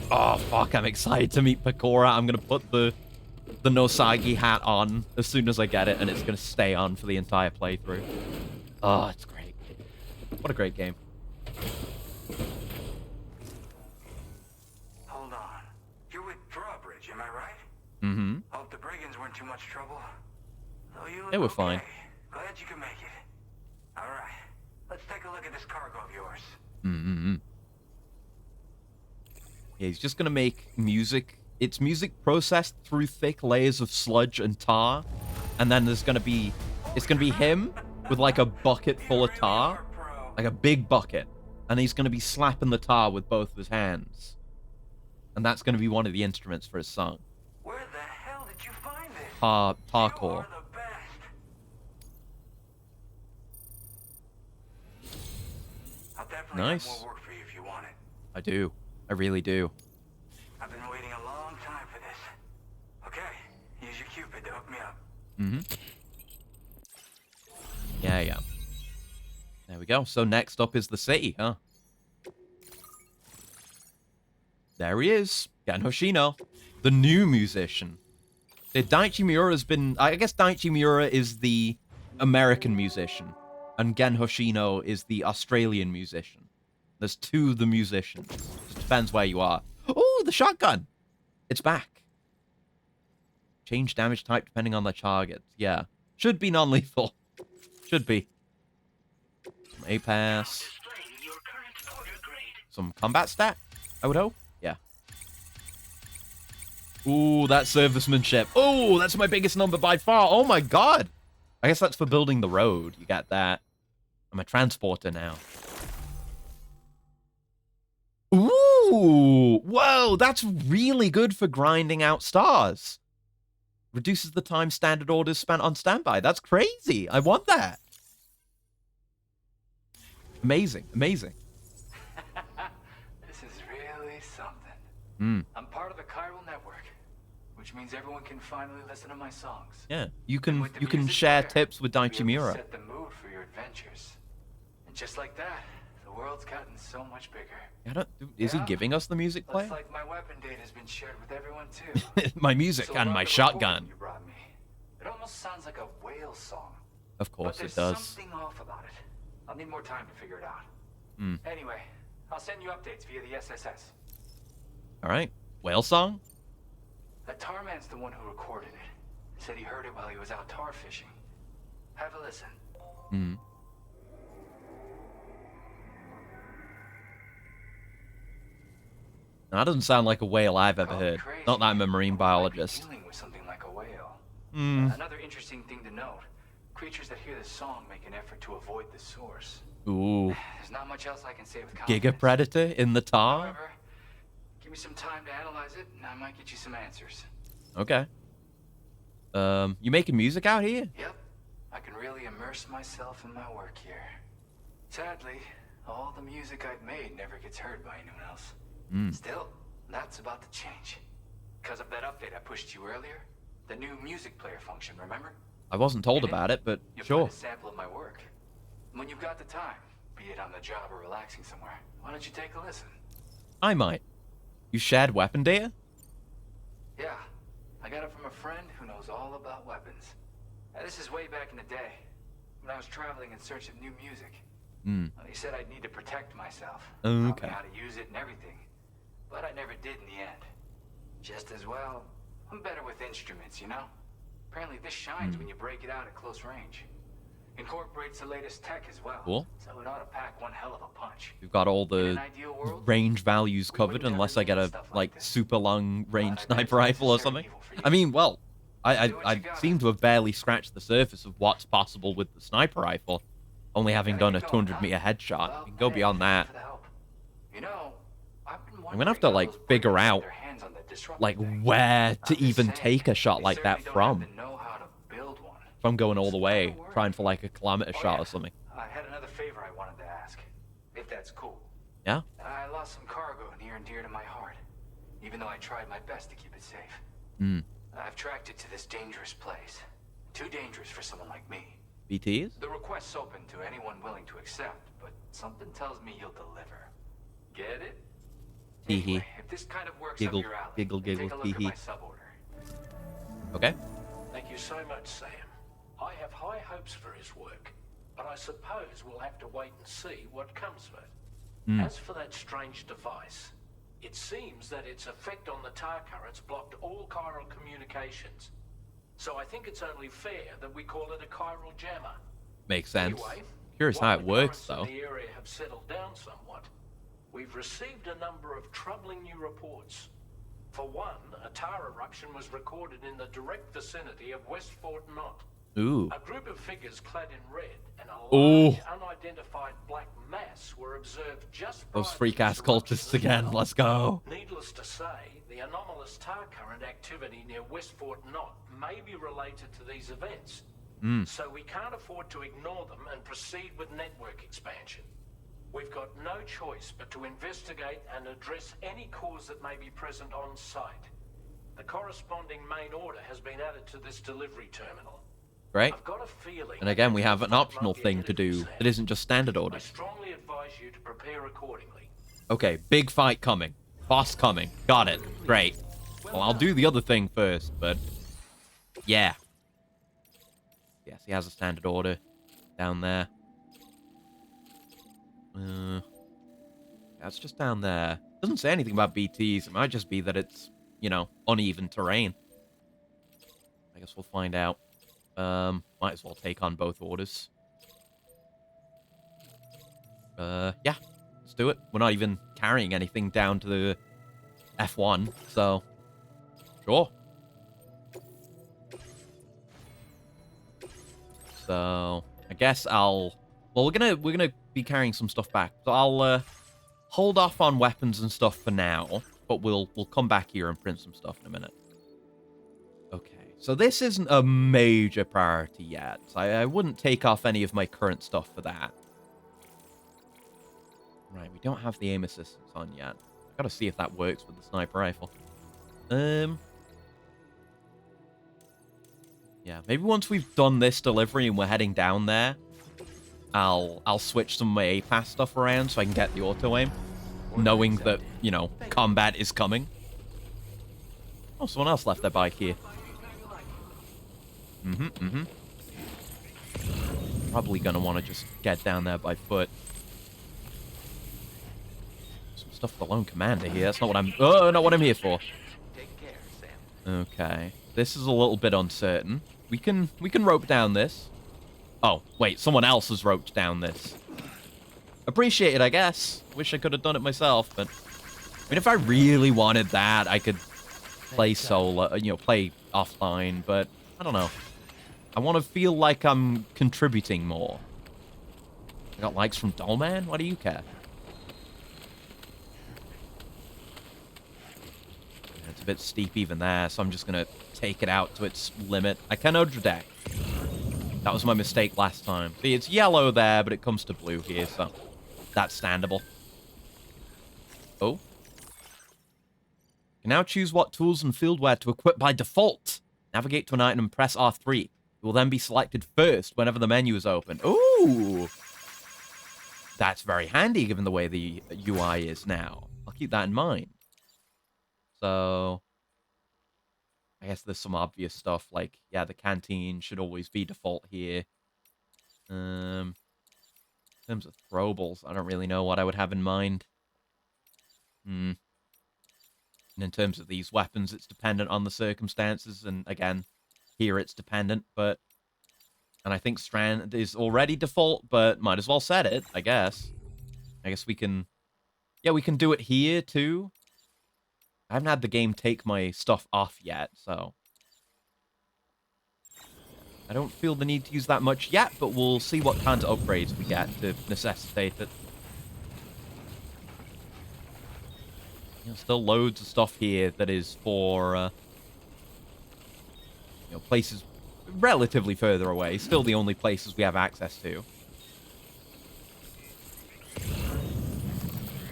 Oh fuck, I'm excited to meet Pecora. I'm going to put the Nosagi hat on as soon as I get it, and it's going to stay on for the entire playthrough. Oh, it's great. What a great game.
Hold on. You're with Drawbridge, am I right?
Mm-hmm.
Hope the brigands weren't too much trouble. Oh, you look
They were
okay.
fine.
Glad you can make it. All right. Let's take a look at this cargo of yours.
Mm-hmm. Yeah, he's just going to make music. It's music processed through thick layers of sludge and tar. And then there's going to be... It's going to be him with like a bucket full of tar. Like a big bucket. And he's going to be slapping the tar with both of his hands. And that's going to be one of the instruments for his song.
Where the hell did you find this?
Parkour.
You are the best. I'll definitely
Nice.
have more work for you if you want it.
I do. I really do.
I've been waiting a long time for this. Okay, use your Cupid to hook me up.
Mm-hmm. Yeah. There we go. So next up is the city, huh? There he is. Gen Hoshino. The new musician. Daichi Miura's been... I guess Daichi Miura is the American musician. And Gen Hoshino is the Australian musician. There's two of the musicians. Just depends where you are. Oh, the shotgun! It's back. Change damage type depending on the target. Yeah. Should be non-lethal. Should be. Some A-pass. Some combat stat, I would hope. Yeah. Ooh, that servicemanship. Oh, that's my biggest number by far. Oh my god. I guess that's for building the road. You got that. I'm a transporter now. Ooh, whoa, that's really good for grinding out stars. Reduces the time standard orders spent on standby. That's crazy. I want that. Amazing, amazing.
This is really something. I'm part of the chiral network, which means everyone can finally listen to my songs.
Yeah, you can
With the
share
music there,
tips with
you'll
Daichi
be able to
Miura.
Set the mood for your adventures. And just like that, the world's gotten so much bigger.
Is he
Yeah.
giving us the music
Looks
player?
like my weapon data has been shared with everyone too.
My music
So
and
about
my
the
shotgun.
recording you brought me. It almost sounds like a whale song.
Of course
But
it
there's
does.
something off about it. I'll need more time to figure it out.
Hmm.
Anyway, I'll send you updates via the SSS.
All right, whale song.
That tar man's the one who recorded it. Said he heard it while he was out tar fishing. Have a listen.
Hmm. That doesn't sound like a whale I've ever heard. Not that I'm a marine biologist.
Dealing with something like a whale.
Hmm.
Another interesting thing to note: creatures that hear this song make an effort to avoid the source.
Ooh.
There's not much else I can say with confidence.
Giga Predator in the tar?
However, give me some time to analyze it, and I might get you some answers.
Okay. You making music out here?
Yep, I can really immerse myself in my work here. Sadly, all the music I've made never gets heard by anyone else. Still, that's about to change. Because of that update I pushed you earlier, the new music player function, remember?
I wasn't told about it, but
You'll
sure.
find a sample of my work. When you've got the time, be it on the job or relaxing somewhere, why don't you take a listen?
I might. You shared weapon data?
Yeah, I got it from a friend who knows all about weapons. Now, this is way back in the day, when I was traveling in search of new music. Well, he said I'd need to protect myself. Taught me
Okay.
how to use it and everything. But I never did in the end. Just as well, I'm better with instruments, you know? Apparently this shines when you break it out at close range. Incorporates the latest tech as well.
Cool.
So it ought to pack one hell of a punch.
We've got all
In
the
an ideal world,
range values covered, unless I get a like super long range sniper rifle or something. I mean, well, I seem to have barely scratched the surface of what's possible with the sniper rifle, only having done a 200-meter headshot. You can go beyond that.
you know, I've been
I'm gonna have to like figure out like where to even take a shot like that from. if I'm going all the way, trying for like a kilometer shot or something.
I had another favor I wanted to ask, if that's cool.
Yeah?
I lost some cargo near and dear to my heart, even though I tried my best to keep it safe. I've tracked it to this dangerous place. Too dangerous for someone like me.
BTs?
The request's open to anyone willing to accept, but something tells me you'll deliver. Get it?
Hee hee.
Anyway, if this kind of works
Giggle,
up your alley,
giggle,
then
giggle,
take a look
hee
at
hee.
my suborder.
Okay.
Thank you so much, Sam. I have high hopes for his work, but I suppose we'll have to wait and see what comes of it. As for that strange device, it seems that its effect on the tar currents blocked all chiral communications. So I think it's only fair that we call it a chiral jammer.
Makes sense.
Anyway,
Curious how
while
it
the
works,
currents in
though.
the area have settled down somewhat, we've received a number of troubling new reports. For one, a tar eruption was recorded in the direct vicinity of West Fort Knot.
Ooh.
A group of figures clad in red and a
Ooh.
large unidentified black mass were observed just prior
Those
to
freak-ass
this eruption
cultists
as
again.
well.
Let's go.
Needless to say, the anomalous tar current activity near West Fort Knot may be related to these events. So we can't afford to ignore them and proceed with network expansion. We've got no choice but to investigate and address any cause that may be present on site. The corresponding main order has been added to this delivery terminal.
Great.
I've got a feeling.
And again, we have an
that
optional
might be
thing
ahead
to
of you,
do
Sam.
that isn't just standard
I
orders.
strongly advise you to prepare accordingly.
Okay, big fight coming. Boss coming. Got it. Great. Well, I'll do the other thing first, but... yeah. Yes, he has a standard order down there. That's just down there. Doesn't say anything about BTs. It might just be that it's, you know, uneven terrain. I guess we'll find out. Might as well take on both orders. Yeah. Let's do it. We're not even carrying anything down to the F1, so... sure. So, I guess I'll... well, we're gonna be carrying some stuff back. So I'll, hold off on weapons and stuff for now. But we'll come back here and print some stuff in a minute. Okay. So this isn't a major priority yet. I wouldn't take off any of my current stuff for that. Right, we don't have the aim assistance on yet. Gotta see if that works with the sniper rifle. Yeah, maybe once we've done this delivery and we're heading down there, I'll switch some of my A-Pass stuff around so I can get the auto-aim, knowing that, you know, combat is coming. Oh, someone else left their bike here. Probably gonna want to just get down there by foot. Some stuff for the lone commander here. That's not what I'm... oh, not what I'm here for. Okay. This is a little bit uncertain. We can rope down this. Oh, wait, someone else has roped down this. Appreciate it, I guess. Wish I could have done it myself, but... I mean, if I really wanted that, I could play solo, you know, play offline, but I don't know. I want to feel like I'm contributing more. I got likes from Dollman? Why do you care? It's a bit steep even there, so I'm just going to take it out to its limit. I can overdeck. That was my mistake last time. See, it's yellow there, but it comes to blue here, so that's standable. Oh. You can now choose what tools and fieldware to equip by default. Navigate to an item and press R3. It will then be selected first whenever the menu is open. Ooh! That's very handy given the way the UI is now. I'll keep that in mind. So... I guess there's some obvious stuff, like, yeah, the canteen should always be default here. In terms of throwables, I don't really know what I would have in mind. And in terms of these weapons, it's dependent on the circumstances, and again, here it's dependent, but... and I think Strand is already default, but might as well set it, I guess. I guess we can... yeah, we can do it here, too. I haven't had the game take my stuff off yet, so... I don't feel the need to use that much yet, but we'll see what kinds of upgrades we get to necessitate it. You know, still loads of stuff here that is for, you know, places relatively further away. Still the only places we have access to.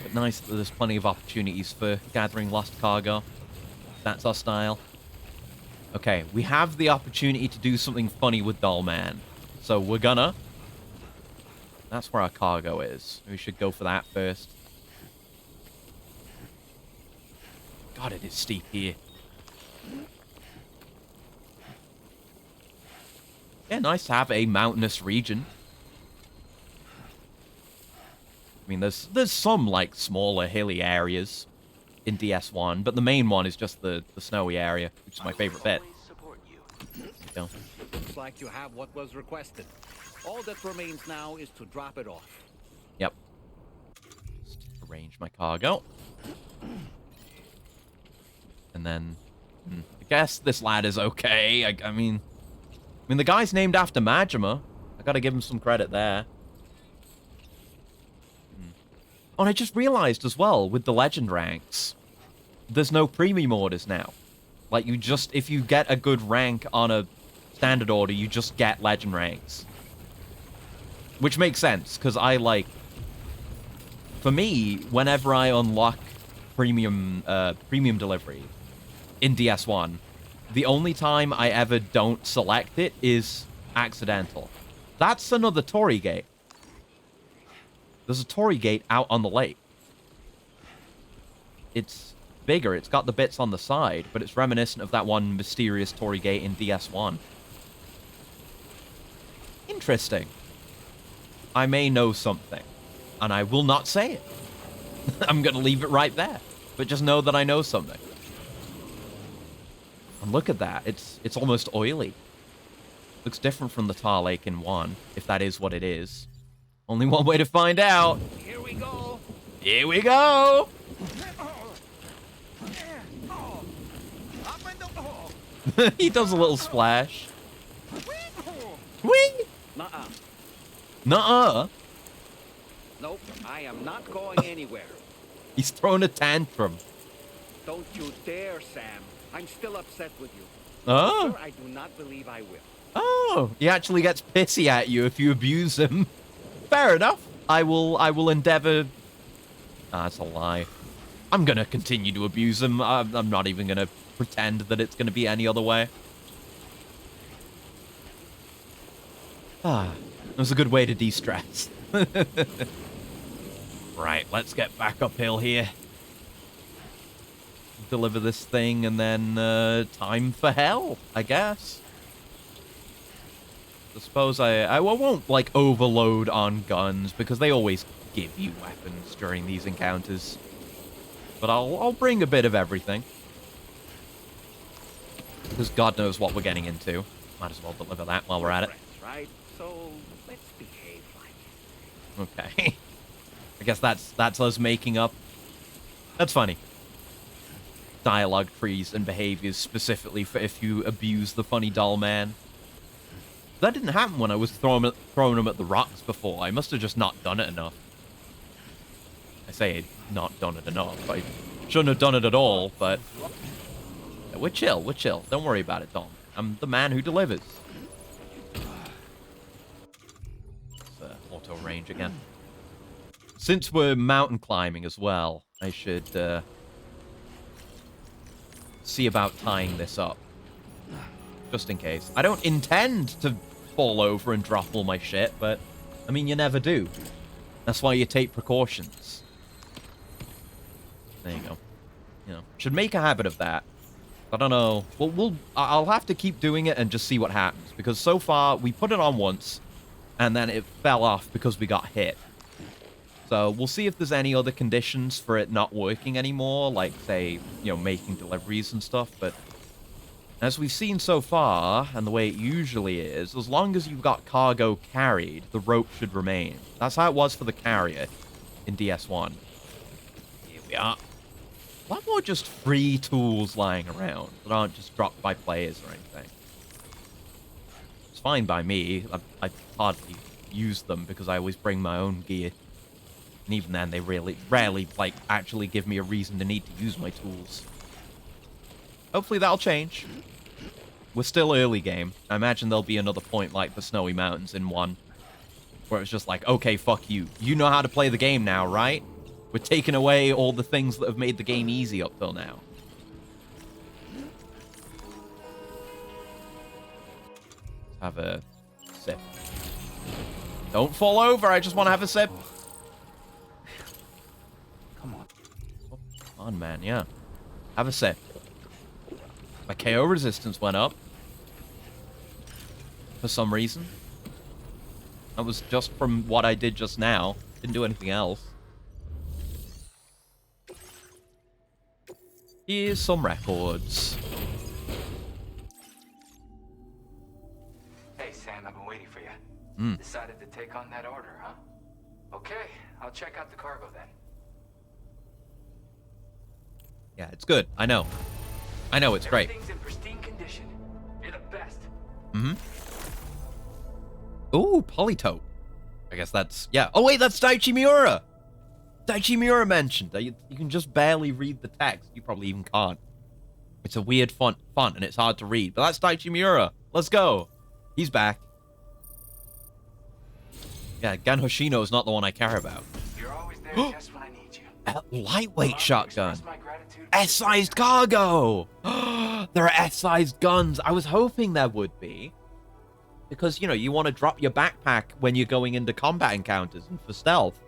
But nice that there's plenty of opportunities for gathering lost cargo. That's our style. Okay, we have the opportunity to do something funny with Doll Man. So we're gonna... That's where our cargo is. We should go for that first. God, it is steep here. Yeah, nice to have a mountainous region. I mean, there's some, like, smaller hilly areas in DS1, but the main one is just the snowy area, which is my favorite bit. So.
Looks like you have what was requested. All that remains now is to drop it off.
Yep. Just arrange my cargo. And then, I guess this lad is okay. I mean, the guy's named after Majima. I gotta give him some credit there. Oh, and I just realized as well, with the legend ranks, there's no premium orders now. Like, you just, if you get a good rank on a standard order, you just get legend ranks. Which makes sense, because I, like... For me, whenever I unlock premium delivery in DS1, the only time I ever don't select it is accidental. That's another Torii gate. There's a Torii gate out on the lake. It's bigger. It's got the bits on the side, but it's reminiscent of that one mysterious Torii gate in DS1. Interesting. I may know something, and I will not say it. I'm going to leave it right there, but just know that I know something. And look at that. It's almost oily. Looks different from the Tar Lake in 1, if that is what it is. Only one way to find out.
Here we go.
Here we go. He does a little splash. Whee!
Nuh-uh.
Nuh-uh.
Nope, I am not going anywhere.
He's throwing a tantrum.
Don't you dare, Sam. I'm still upset with you.
Oh.
Sir, I do not believe I will.
Oh, he actually gets pissy at you if you abuse him. Fair enough. I will endeavor... Ah, that's a lie. I'm gonna continue to abuse him. I'm not even gonna pretend that it's gonna be any other way. Ah, it was a good way to de-stress. Right, let's get back uphill here. Deliver this thing, and then time for hell, I guess. I suppose I won't, like, overload on guns, because they always give you weapons during these encounters. But I'll bring a bit of everything. Because God knows what we're getting into. Might as well deliver that while we're at it.
Right, so let's behave like it.
Okay. I guess that's us making up. That's funny. Dialogue trees and behaviors specifically for if you abuse the funny doll man. That didn't happen when I was throwing him at the rocks before. I must have just not done it enough. I say not done it enough. I shouldn't have done it at all, but... Yeah, we're chill, we're chill. Don't worry about it, Dom. I'm the man who delivers. It's, auto range again. Since we're mountain climbing as well, I should see about tying this up. Just in case. I don't intend to fall over and drop all my shit, but, I mean, you never do. That's why you take precautions. There you go. You know, should make a habit of that. I don't know. Well, I'll have to keep doing it and just see what happens, because so far, we put it on once, and then it fell off because we got hit. So we'll see if there's any other conditions for it not working anymore, like, say, you know, making deliveries and stuff, but as we've seen so far, and the way it usually is, as long as you've got cargo carried, the rope should remain. That's how it was for the carrier in DS1. Here we are. A lot more just free tools lying around that aren't just dropped by players or anything. It's fine by me. I hardly use them because I always bring my own gear. And even then, they rarely, like, actually give me a reason to need to use my tools. Hopefully that'll change. we're still early game. I imagine there'll be another point like the Snowy Mountains in 1, where it's just like, okay, fuck you. You know how to play the game now, right? We're taking away all the things that have made the game easy up till now. Have a sip. Don't fall over. I just want to have a sip.
Come on.
Oh, come on, man. Yeah. Have a sip. My KO resistance went up. For some reason. That was just from what I did just now. Didn't do anything else. Here's some records.
Hey, Sam, I've been waiting for you. Decided to take on that order, huh? Okay, I'll check out the cargo then.
Yeah, it's good. I know. I know, it's great.
Everything's in pristine condition. You're the best.
Ooh, Polytope. I guess that's... Yeah. Oh, wait, that's Daichi Miura! Daichi Miura mentioned. You can just barely read the text. You probably even can't. It's a weird font, and it's hard to read. But that's Daichi Miura. Let's go. He's back. Yeah, Gan Hoshino is not the one I care about.
You're always there just when I need you.
A lightweight shotgun.
Express my gratitude.
S-sized cargo! There are S-sized guns. I was hoping there would be. Because, you know, you want to drop your backpack when you're going into combat encounters and for stealth.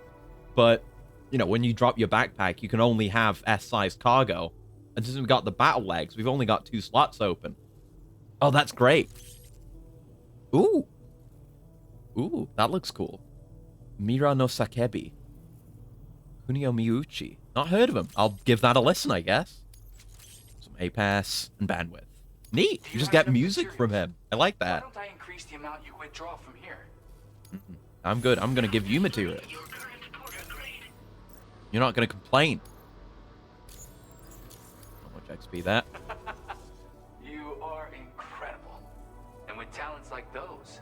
But, you know, when you drop your backpack, you can only have S-sized cargo. And since we've got the battle legs, we've only got 2 slots open. Oh, that's great. Ooh. Ooh, that looks cool. Mira no Sakebi. Kunio Miyuchi. Not heard of him. I'll give that a listen, I guess. Some A-pass and bandwidth. Neat. You just get music from him. I like
Why
that.
don't I increase the amount you withdraw from here?
I'm good. I'm going to give you material. You're not going to complain. How much XP that?
You are incredible. And with talents like those,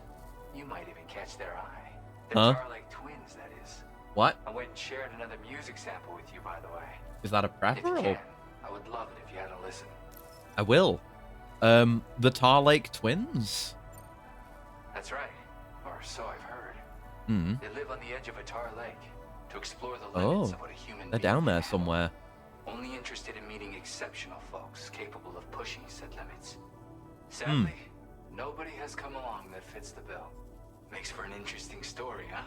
you might even catch their eye. The
Huh?
Charlake twins, that is.
What?
I went and shared another music sample with you, by the way.
Is that a
If
prepper?
you
Or...
can, I would love it if you had a listen.
I will. The Tarlake twins?
That's right. Or so I've heard.
Hmm.
They live on the edge of a tar lake to explore the limits
Oh.
of what a human
They're
being
down there
can handle.
somewhere.
Only interested in meeting exceptional folks capable of pushing said limits.
Hmm.
Sadly, nobody has come along that fits the bill. Makes for an interesting story, huh?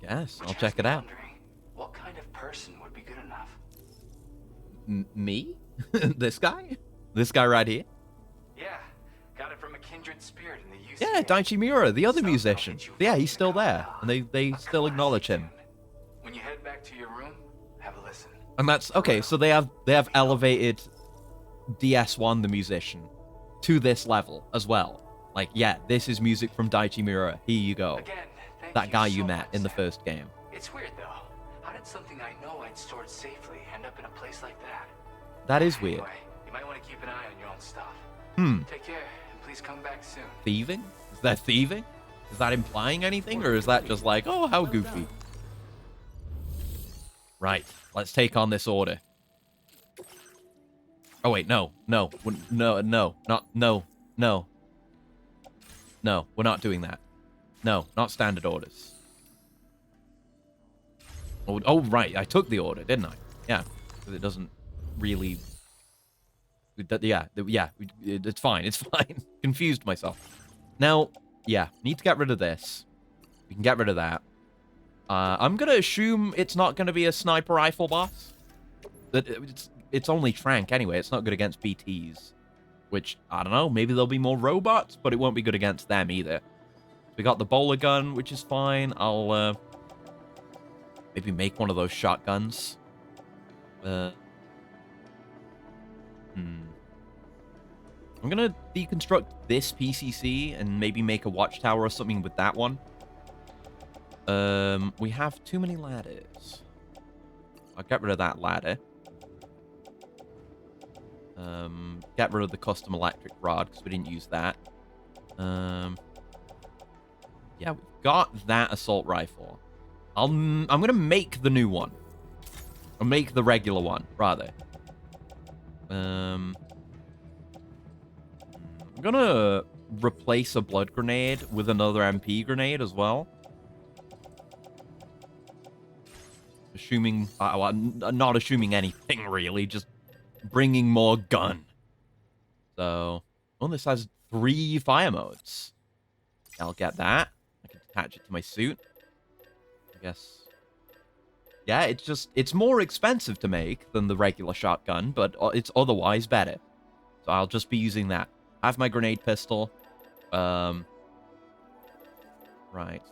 I guess.
Which
I'll
has
check
me
it out.
wondering, what kind of person would be good enough?
Me? This guy? This guy right here?
Yeah, got it from a kindred spirit in the UCA.
Yeah, Daichi Miura, the other
Somehow
musician.
get you
Yeah, he's
fucking
still there.
out.
And they
A
still acknowledge
classic
him.
tune. When you head back to your room, have a listen.
And that's okay, so they have elevated DS1 the musician to this level as well. Like, yeah, this is music from Daichi Miura. Here you go.
Again, thank
That guy you
so
met
much,
in the
Sam.
first game.
It's weird though. How did something I know I'd stored safely end up in a place like that?
That is weird.
Anyway, you might want to keep an eye on your own stuff.
Hmm.
Take care, and please come back soon.
Thieving? Is that thieving? Is that implying anything, or is that just like, oh, how goofy? Right, let's take on this order. Oh wait, no, no, no, no, not, no, no. No, we're not doing that. No, not standard orders. Oh, right, I took the order, didn't I? Yeah, because it doesn't really... Yeah, it's fine, it's fine. Confused myself. Now, yeah, need to get rid of this. We can get rid of that. I'm going to assume it's not going to be a sniper rifle boss. That it's only Trank anyway. It's not good against BTs. Which, I don't know, maybe there'll be more robots, but it won't be good against them either. We got the bowler gun, which is fine. I'll maybe make one of those shotguns. I'm going to deconstruct this PCC and maybe make a watchtower or something with that one. We have too many ladders. I'll get rid of that ladder. Get rid of the custom electric rod because we didn't use that. Yeah, we've got that assault rifle. I'm gonna make the new one. Or make the regular one, rather. I'm gonna replace a blood grenade with another MP grenade as well. Assuming, well, not assuming anything really, just bringing more gun. So, oh, this has 3 fire modes. I'll get that. I can attach it to my suit. I guess. Yeah, it's more expensive to make than the regular shotgun, but it's otherwise better. So I'll just be using that. I have my grenade pistol. Right,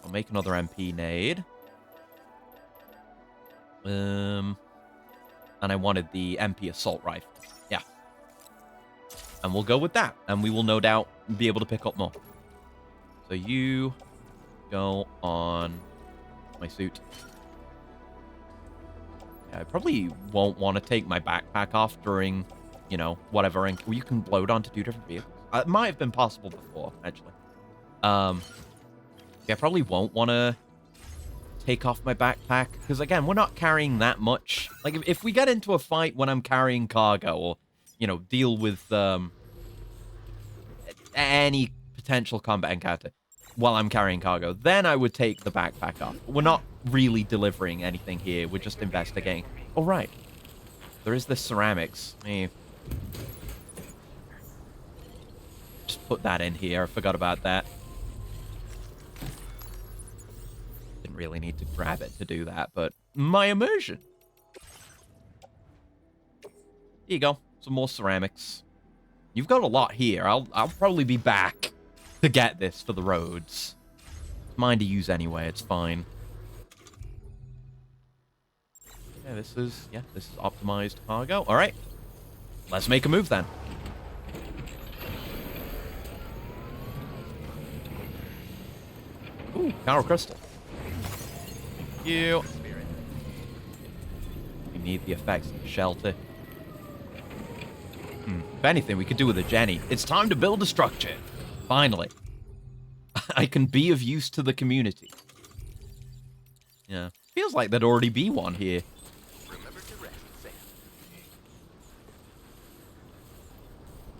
I'll make another MP nade. And I wanted the MP assault rifle. Yeah. And we'll go with that. And we will no doubt be able to pick up more. So you go on my suit. Yeah, I probably won't want to take my backpack off during, you know, whatever. And you can load onto 2 different vehicles. It might have been possible before, actually. Yeah, I probably won't want to take off my backpack. Because, again, we're not carrying that much. Like, if we get into a fight when I'm carrying cargo or, you know, deal with any potential combat encounter while I'm carrying cargo, then I would take the backpack off. We're not really delivering anything here. We're just investigating. Oh, right. There is this ceramics. Just put that in here. I forgot about that. Didn't really need to grab it to do that, but my immersion. Here you go. Some more ceramics. You've got a lot here. I'll probably be back to get this for the roads. It's mine to use anyway. It's fine. Yeah, this is optimized cargo. All right. Let's make a move then. Ooh, Power Crystal. Thank you. We need the effects of the shelter. If anything, we could do with a Jenny. It's time to build a structure. Finally. I can be of use to the community. Yeah. Feels like there'd already be one here.
Remember to rest,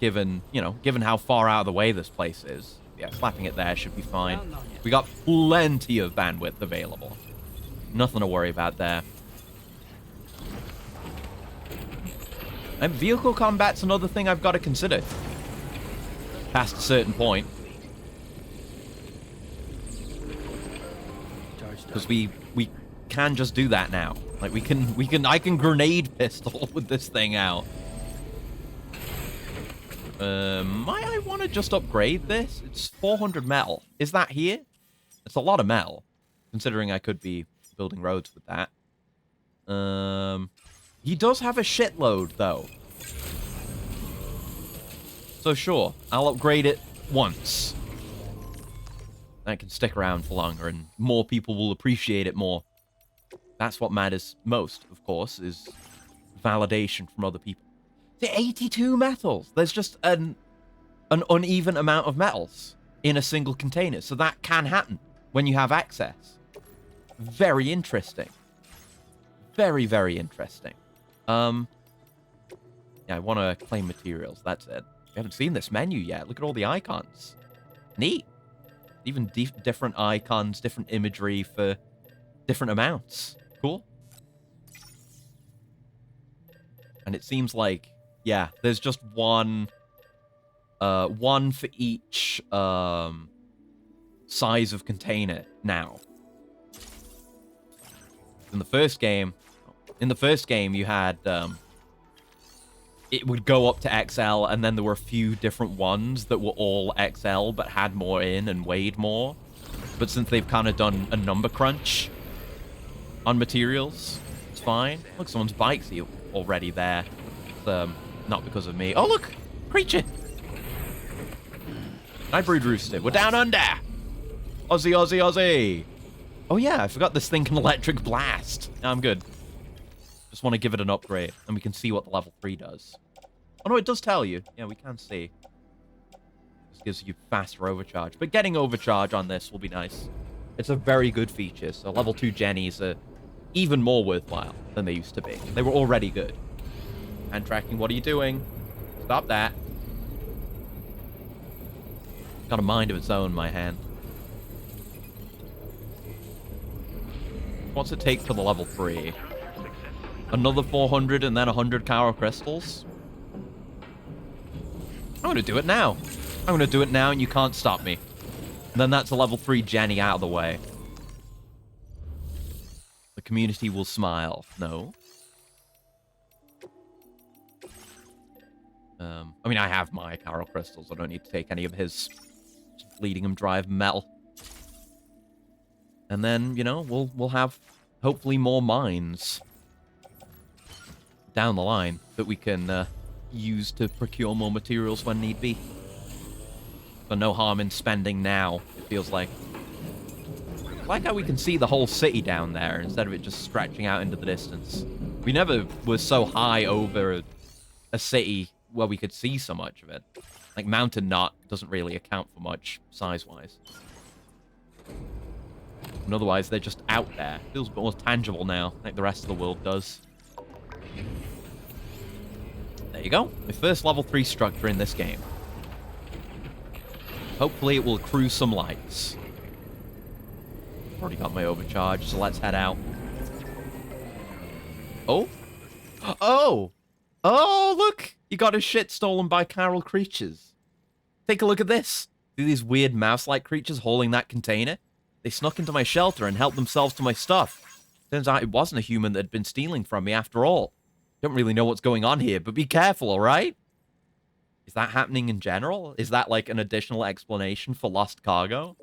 Sam.
Given how far out of the way this place is. Yeah, slapping it there should be fine. We got plenty of bandwidth available. Nothing to worry about there. And vehicle combat's another thing I've got to consider. Past a certain point. Because we can just do that now. Like I can grenade pistol with this thing out. Might I want to just upgrade this? It's 400 metal. Is that here? It's a lot of metal, considering I could be building roads with that. He does have a shitload, though. So sure, I'll upgrade it once. That can stick around for longer, and more people will appreciate it more. That's what matters most, of course, is validation from other people. The 82 metals! There's just an uneven amount of metals in a single container, so that can happen when you have access. Very interesting. Very, very interesting. Yeah, I want to claim materials. That's it. We haven't seen this menu yet. Look at all the icons. Neat. Even different icons, different imagery for different amounts. Cool. And it seems like, yeah, there's just one for each size of container now. In the first game you had it would go up to XL, and then there were a few different ones that were all XL but had more in and weighed more. But since they've kind of done a number crunch on materials, it's fine. Look, someone's bike's already there. It's, not because of me. Oh, look! Creature! Nightbreed Rooster. We're down under! OZZIE, OZZIE, OZZIE! Oh yeah, I forgot this thing can electric blast. No, I'm good. Just want to give it an upgrade, and we can see what the level 3 does. Oh no, it does tell you. Yeah, we can see. This gives you faster overcharge. But getting overcharge on this will be nice. It's a very good feature, so level 2 Jennies are even more worthwhile than they used to be. They were already good. Hand tracking, what are you doing? Stop that. Got a mind of its own, my hand. What's it take to the level 3? Another 400 and then 100 Karo crystals? I'm gonna do it now. I'm gonna do it now and you can't stop me. And then that's a level 3 Jenny out of the way. The community will smile. No. I mean, I have my Karo crystals. I don't need to take any of his. Just leading him drive metal. And then, you know, we'll have hopefully more mines down the line that we can use to procure more materials when need be. But no harm in spending now, it feels like. I like how we can see the whole city down there instead of it just stretching out into the distance. We never were so high over a city where we could see so much of it. Like, Mountain Knot doesn't really account for much size-wise. And otherwise, they're just out there. Feels a bit more tangible now, like the rest of the world does. There you go. My first level 3 structure in this game. Hopefully it will accrue some lights. Already got my overcharge, so let's head out. Oh? Oh! Oh, look! You got his shit stolen by Carol creatures. Take a look at this. See these weird mouse-like creatures hauling that container? They snuck into my shelter and helped themselves to my stuff. Turns out it wasn't a human that had been stealing from me after all. Don't really know what's going on here, but be careful, alright? Is that happening in general? Is that like an additional explanation for lost cargo?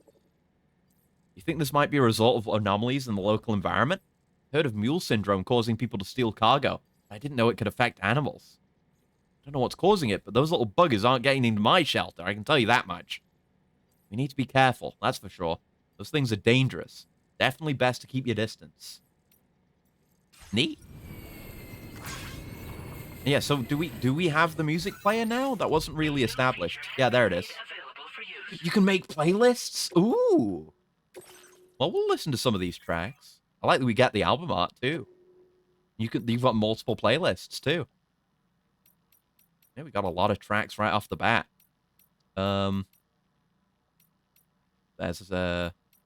You think this might be a result of anomalies in the local environment? Heard of mule syndrome causing people to steal cargo. I didn't know it could affect animals. I don't know what's causing it, but those little buggers aren't getting into my shelter, I can tell you that much. We need to be careful, that's for sure. Those things are dangerous. Definitely best to keep your distance. Neat. Yeah, so do we have the music player now? That wasn't really established. Yeah, there it is. You can make playlists? Ooh. Well, we'll listen to some of these tracks. I like that we get the album art, too. You've got multiple playlists, too. Yeah, we got a lot of tracks right off the bat. There's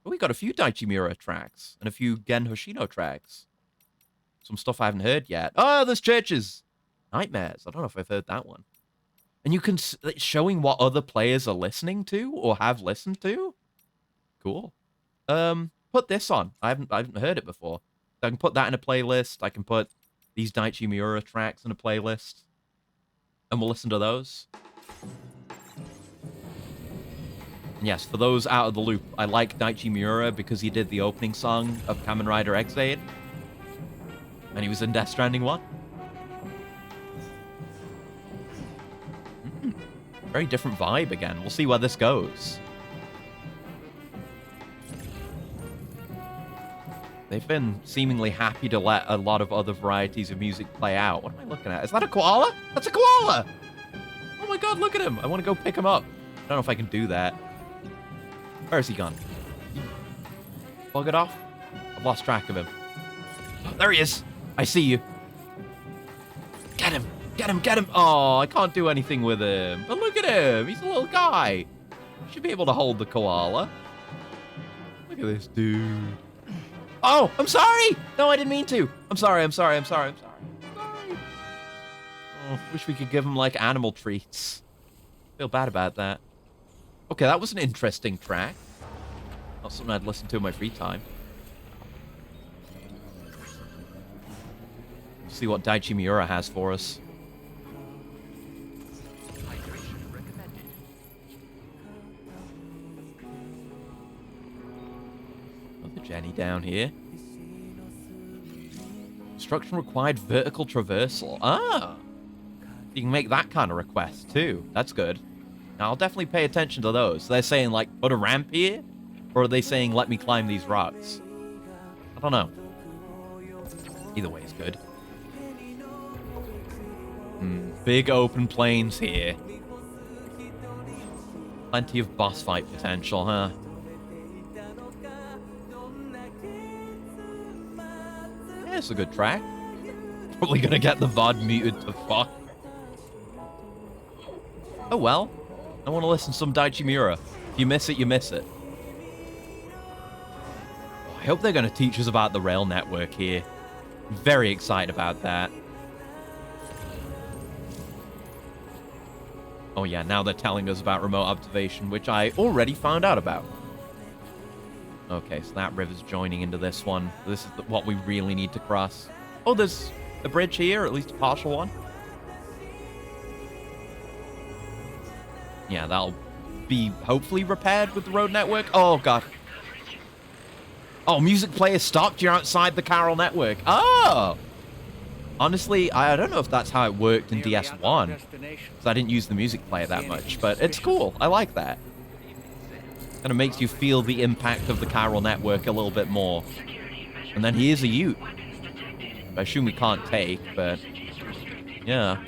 we got a few Daichi Miura tracks and a few Gen Hoshino tracks. Some stuff I haven't heard yet. Oh, there's Churches. Nightmares. I don't know if I've heard that one. And you can it's showing what other players are listening to or have listened to. Cool. Put this on. I haven't heard it before. I can put that in a playlist. I can put these Daichi Miura tracks in a playlist. And we'll listen to those. Yes, for those out of the loop, I like Daichi Miura because he did the opening song of Kamen Rider X-Aid. And he was in Death Stranding 1. Very different vibe again. We'll see where this goes. They've been seemingly happy to let a lot of other varieties of music play out. What am I looking at? Is that a koala? That's a koala! Oh my god, look at him! I want to go pick him up. I don't know if I can do that. Where's he gone? Bug it off? I've lost track of him. There he is! I see you. Get him! Get him! Get him! Oh, I can't do anything with him. But look at him! He's a little guy. Should be able to hold the koala. Look at this dude. Oh, I'm sorry! No, I didn't mean to. I'm sorry. Oh, wish we could give him, like, animal treats. Feel bad about that. Okay, that was an interesting track. Not something I'd listen to in my free time. See what Daichi Miura has for us. Another Jenny down here. Instruction required vertical traversal. Ah! You can make that kind of request, too. That's good. Now, I'll definitely pay attention to those. They're saying, like, put a ramp here? Or are they saying, let me climb these rocks? I don't know. Either way is good. Big open plains here. Plenty of boss fight potential, huh? Yeah, it's a good track. Probably gonna get the VOD muted to fuck. Oh well. I want to listen to some Daichi Miura. If you miss it, you miss it. I hope they're going to teach us about the rail network here. I'm very excited about that. Oh yeah, now they're telling us about remote observation, which I already found out about. Okay, so that river's joining into this one. This is what we really need to cross. Oh, there's a bridge here, or at least a partial one. Yeah, that'll be hopefully repaired with the road network. Oh, God. Oh, music player stopped. You're outside the Carol network. Oh! Honestly, I don't know if that's how it worked in DS1. Because I didn't use the music player that much. But it's cool. I like that. Kind of makes you feel the impact of the Carol network a little bit more. And then he is a Ute. I assume we can't take, but... yeah.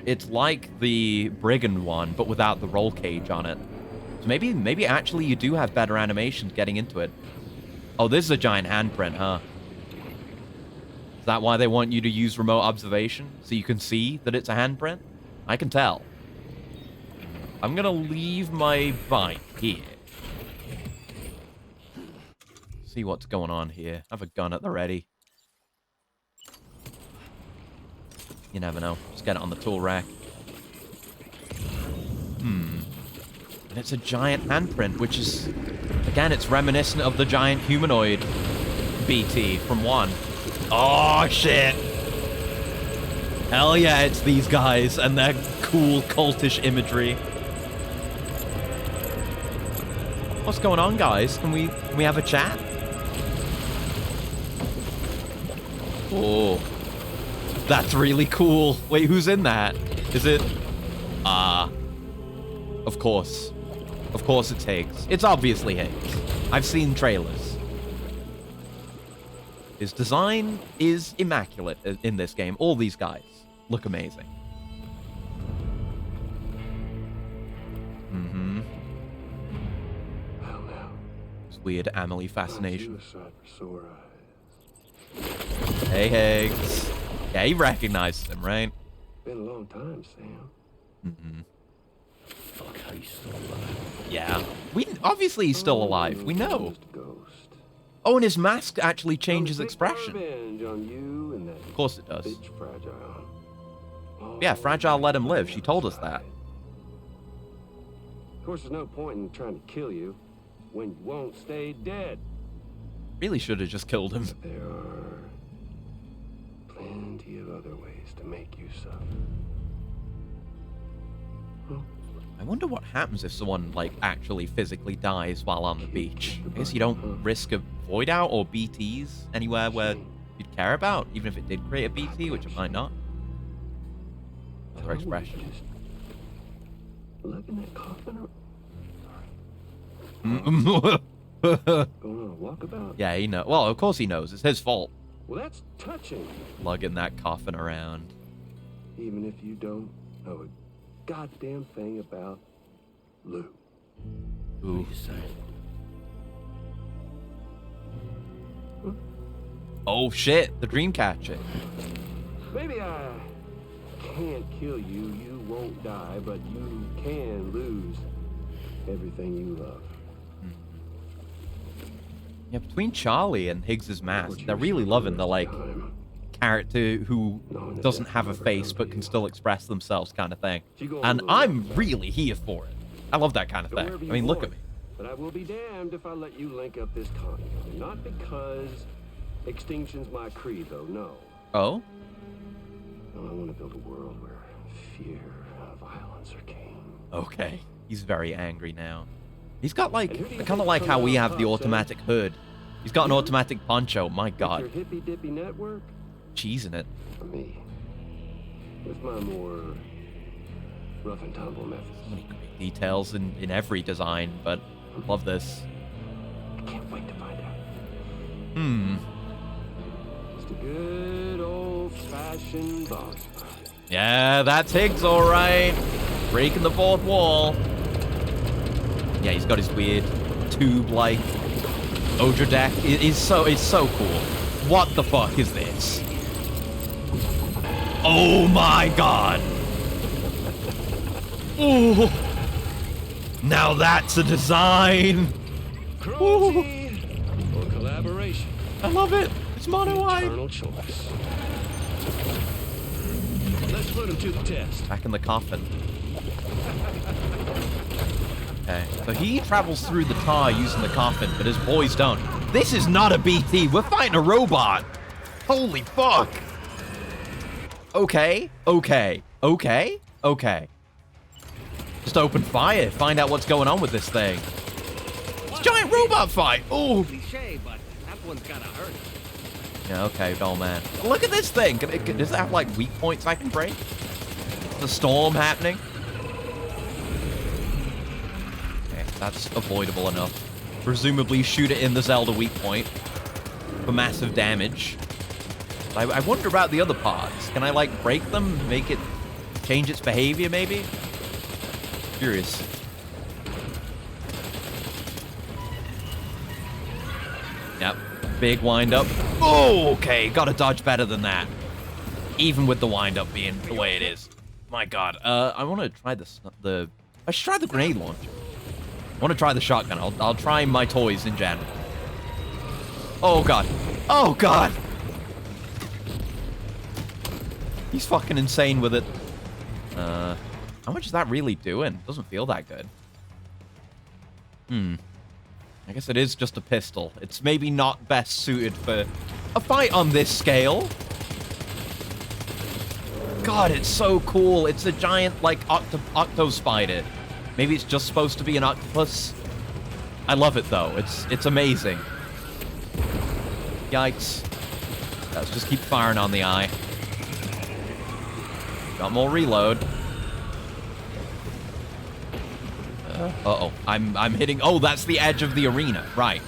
It's like the Brigand one, but without the roll cage on it. So maybe actually you do have better animations getting into it. Oh, this is a giant handprint, huh? Is that why they want you to use remote observation? So you can see that it's a handprint? I can tell. I'm gonna leave my bike here. See what's going on here. I have a gun at the ready. You never know. Just get it on the tool rack. And it's a giant handprint, which is... again, it's reminiscent of the giant humanoid BT from 1. Oh, shit! Hell yeah, it's these guys and their cool cultish imagery. What's going on, guys? Can we have a chat? Oh... that's really cool. Wait, who's in that? Is it... of course. Of course it's Higgs. It's obviously Higgs. I've seen trailers. His design is immaculate in this game. All these guys look amazing.
Well, now.
It's weird Amelie fascination. Hey, Higgs. Yeah, he recognizes him, right?
Been a long time, Sam. Fuck, how you still alive?
Yeah. Obviously he's still alive. We know. Oh, and his mask actually changes expression. Of course it does. Yeah, Fragile let him live. She told us that.
Of course, there's no point in trying to kill you when you won't stay dead.
Really should have just killed him.
But there are plenty of other ways to make you suffer.
I wonder what happens if someone, like, actually physically dies while on the beach. I guess you don't risk a void out or BTs anywhere where you'd care about, even if it did create a BT, which it might not. Other expression.
Look in that coffin. Going on a walkabout?
Yeah, he knows. Well, of course he knows. It's his fault.
Well, that's touching.
Lugging that coffin around.
Even if you don't know a goddamn thing about Lou.
Ooh.
What do you say? Huh?
Oh shit, the Dreamcatcher.
Maybe I can't kill you, you won't die, but you can lose everything you love.
Yeah, between Charlie and Higgs's mask, they're really loving the, like, character who doesn't have a face but can still express themselves kind of thing. And I'm really here for it. I love that kind of thing. I mean, look at me.
But I will be damned if I let you link up this continent. Not because extinction's my creed, though, no.
Oh?
No, I want to build a world where fear and violence are king.
Okay. He's very angry now. He's got, like, kind of like how we have the automatic hood. He's got an automatic poncho. My God.
Your hippy dippy network?
Cheesing it.
For me. With my more rough and tumble methods.
So many great details in every design, but I love this.
I can't wait to find out. Just a good old-fashioned boss fight.
Yeah, that's Higgs, all right. Breaking the fourth wall. Yeah, he's got his weird tube-like Odra deck. It's so cool. What the fuck is this? Oh my God. Ooh. Now that's a design.
Cruelty or collaboration?
I love it. It's mono eye.
Eternal choice. Let's put him to the test.
Back in the coffin. Okay, so he travels through the tar using the coffin, but his boys don't. This is not a BT. We're fighting a robot. Holy fuck. Okay. Just open fire. Find out what's going on with this thing. It's a giant robot fight. Oh.
Cliche, but that one's gotta hurt.
Yeah, okay, dull man. Look at this thing. Does it have, like, weak points I can break? The storm happening? Okay, that's avoidable enough. Presumably shoot it in the Zelda weak point for massive damage. I wonder about the other parts. Can I, like, break them? Make it... change its behavior, maybe? Curious. Yep. Big wind-up. Oh, okay. Gotta dodge better than that. Even with the wind-up being the way it is. My god. I want to try I should try the grenade launcher. I want to try the shotgun. I'll try my toys in general. Oh, god. Oh, god. He's fucking insane with it. How much is that really doing? Doesn't feel that good. I guess it is just a pistol. It's maybe not best suited for a fight on this scale. God, it's so cool. It's a giant, like, octo spider. Maybe it's just supposed to be an octopus. I love it, though. It's amazing. Yikes. Let's just keep firing on the eye. Got more reload. Uh-oh. I'm hitting... Oh, that's the edge of the arena. Right.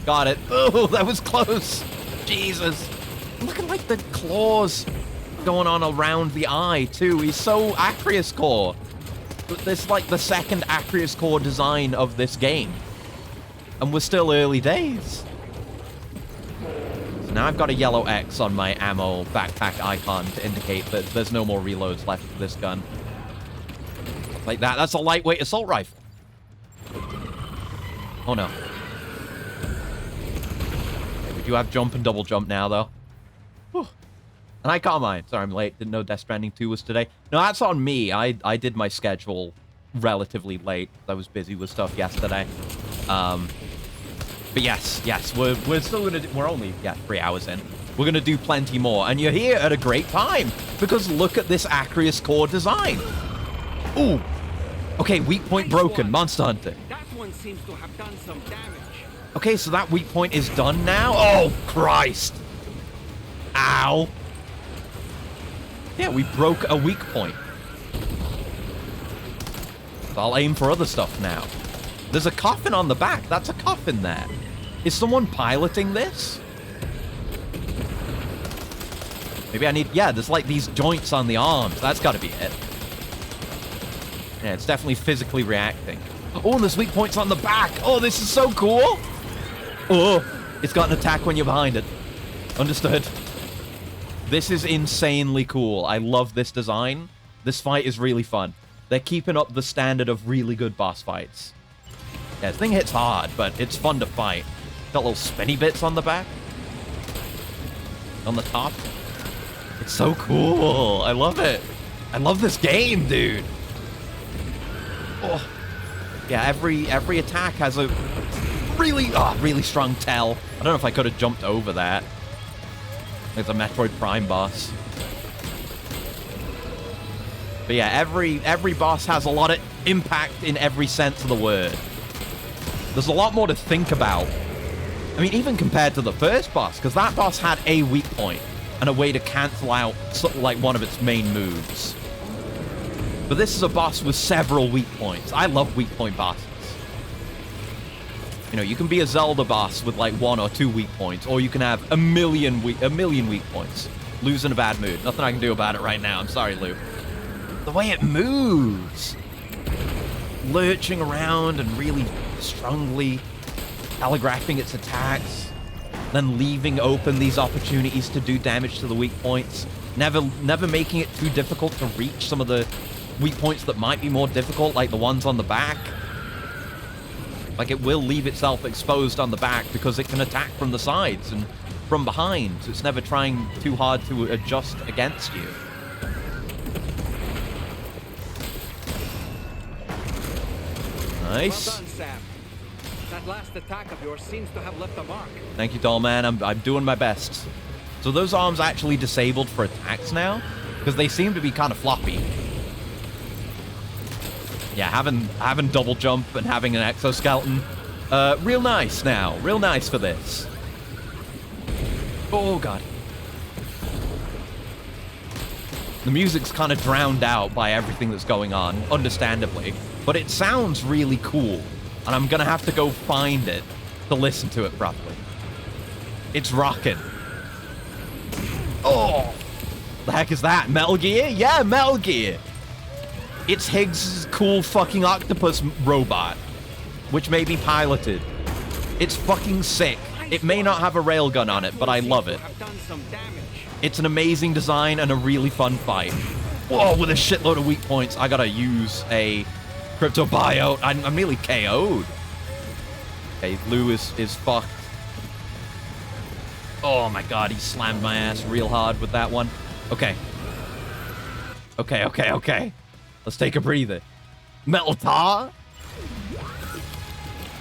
Got it. Oh, that was close. Jesus. Look at, like, the claws going on around the eye, too. He's so Acrius Core. This is, like, the second Acrius Core design of this game. And we're still early days. So now I've got a yellow X on my ammo backpack icon to indicate that there's no more reloads left for this gun. Like that. That's a lightweight assault rifle. Oh, no. Okay, we do have jump and double jump now, though. Whew. And I can't mind. Sorry, I'm late. Didn't know Death Stranding 2 was today. No, that's on me. I did my schedule relatively late. I was busy with stuff yesterday. But yes, we're still gonna we're only 3 hours in. We're gonna do plenty more, and you're here at a great time because look at this Acrius Core design. Ooh. Okay, weak point broken. Monster Hunter.
That one seems to have done some damage.
Okay, so that weak point is done now? Oh, Christ. Ow. Yeah, we broke a weak point. So I'll aim for other stuff now. There's a coffin on the back. That's a coffin there. Is someone piloting this? Maybe I need... Yeah, there's like these joints on the arms. That's got to be it. Yeah, it's definitely physically reacting. Oh, and there's weak points on the back. Oh, this is so cool. Oh, it's got an attack when you're behind it. Understood. This is insanely cool. I love this design. This fight is really fun. They're keeping up the standard of really good boss fights. Yeah, this thing hits hard, but it's fun to fight. Got little spinny bits on the back. On the top. It's so cool. I love it. I love this game, dude. Oh. Yeah, every attack has a really strong tell. I don't know if I could have jumped over that. It's a Metroid Prime boss. But yeah, every boss has a lot of impact in every sense of the word. There's a lot more to think about. I mean, even compared to the first boss, because that boss had a weak point and a way to cancel out like one of its main moves. But this is a boss with several weak points. I love weak point bosses. You know, you can be a Zelda boss with like 1 or 2 weak points, or you can have a million weak points. Lou's in a bad mood. Nothing I can do about it right now. I'm sorry, Lou. The way it moves, lurching around and really strongly telegraphing its attacks, then leaving open these opportunities to do damage to the weak points, never making it too difficult to reach some of the weak points that might be more difficult, like the ones on the back. Like, it will leave itself exposed on the back because it can attack from the sides and from behind. So it's never trying too hard to adjust against you. Nice.
Well done, Sam. That last attack of yours seems to have left a mark.
Thank you, doll man. I'm doing my best. So those arms actually disabled for attacks now? Because they seem to be kind of floppy. Yeah, having double jump and having an exoskeleton, real nice now. Real nice for this. Oh, God. The music's kind of drowned out by everything that's going on, understandably. But it sounds really cool. And I'm going to have to go find it to listen to it properly. It's rocking. Oh! The heck is that? Metal Gear? Yeah, Metal Gear. It's Higgs' cool fucking octopus robot, which may be piloted. It's fucking sick. It may not have a railgun on it, but I love it. It's an amazing design and a really fun fight. Whoa, with a shitload of weak points, I gotta use a crypto bio. I'm nearly KO'd. Okay, Lou is fucked. Oh my god, he slammed my ass real hard with that one. Okay. Okay. Let's take a breather. Metal tar?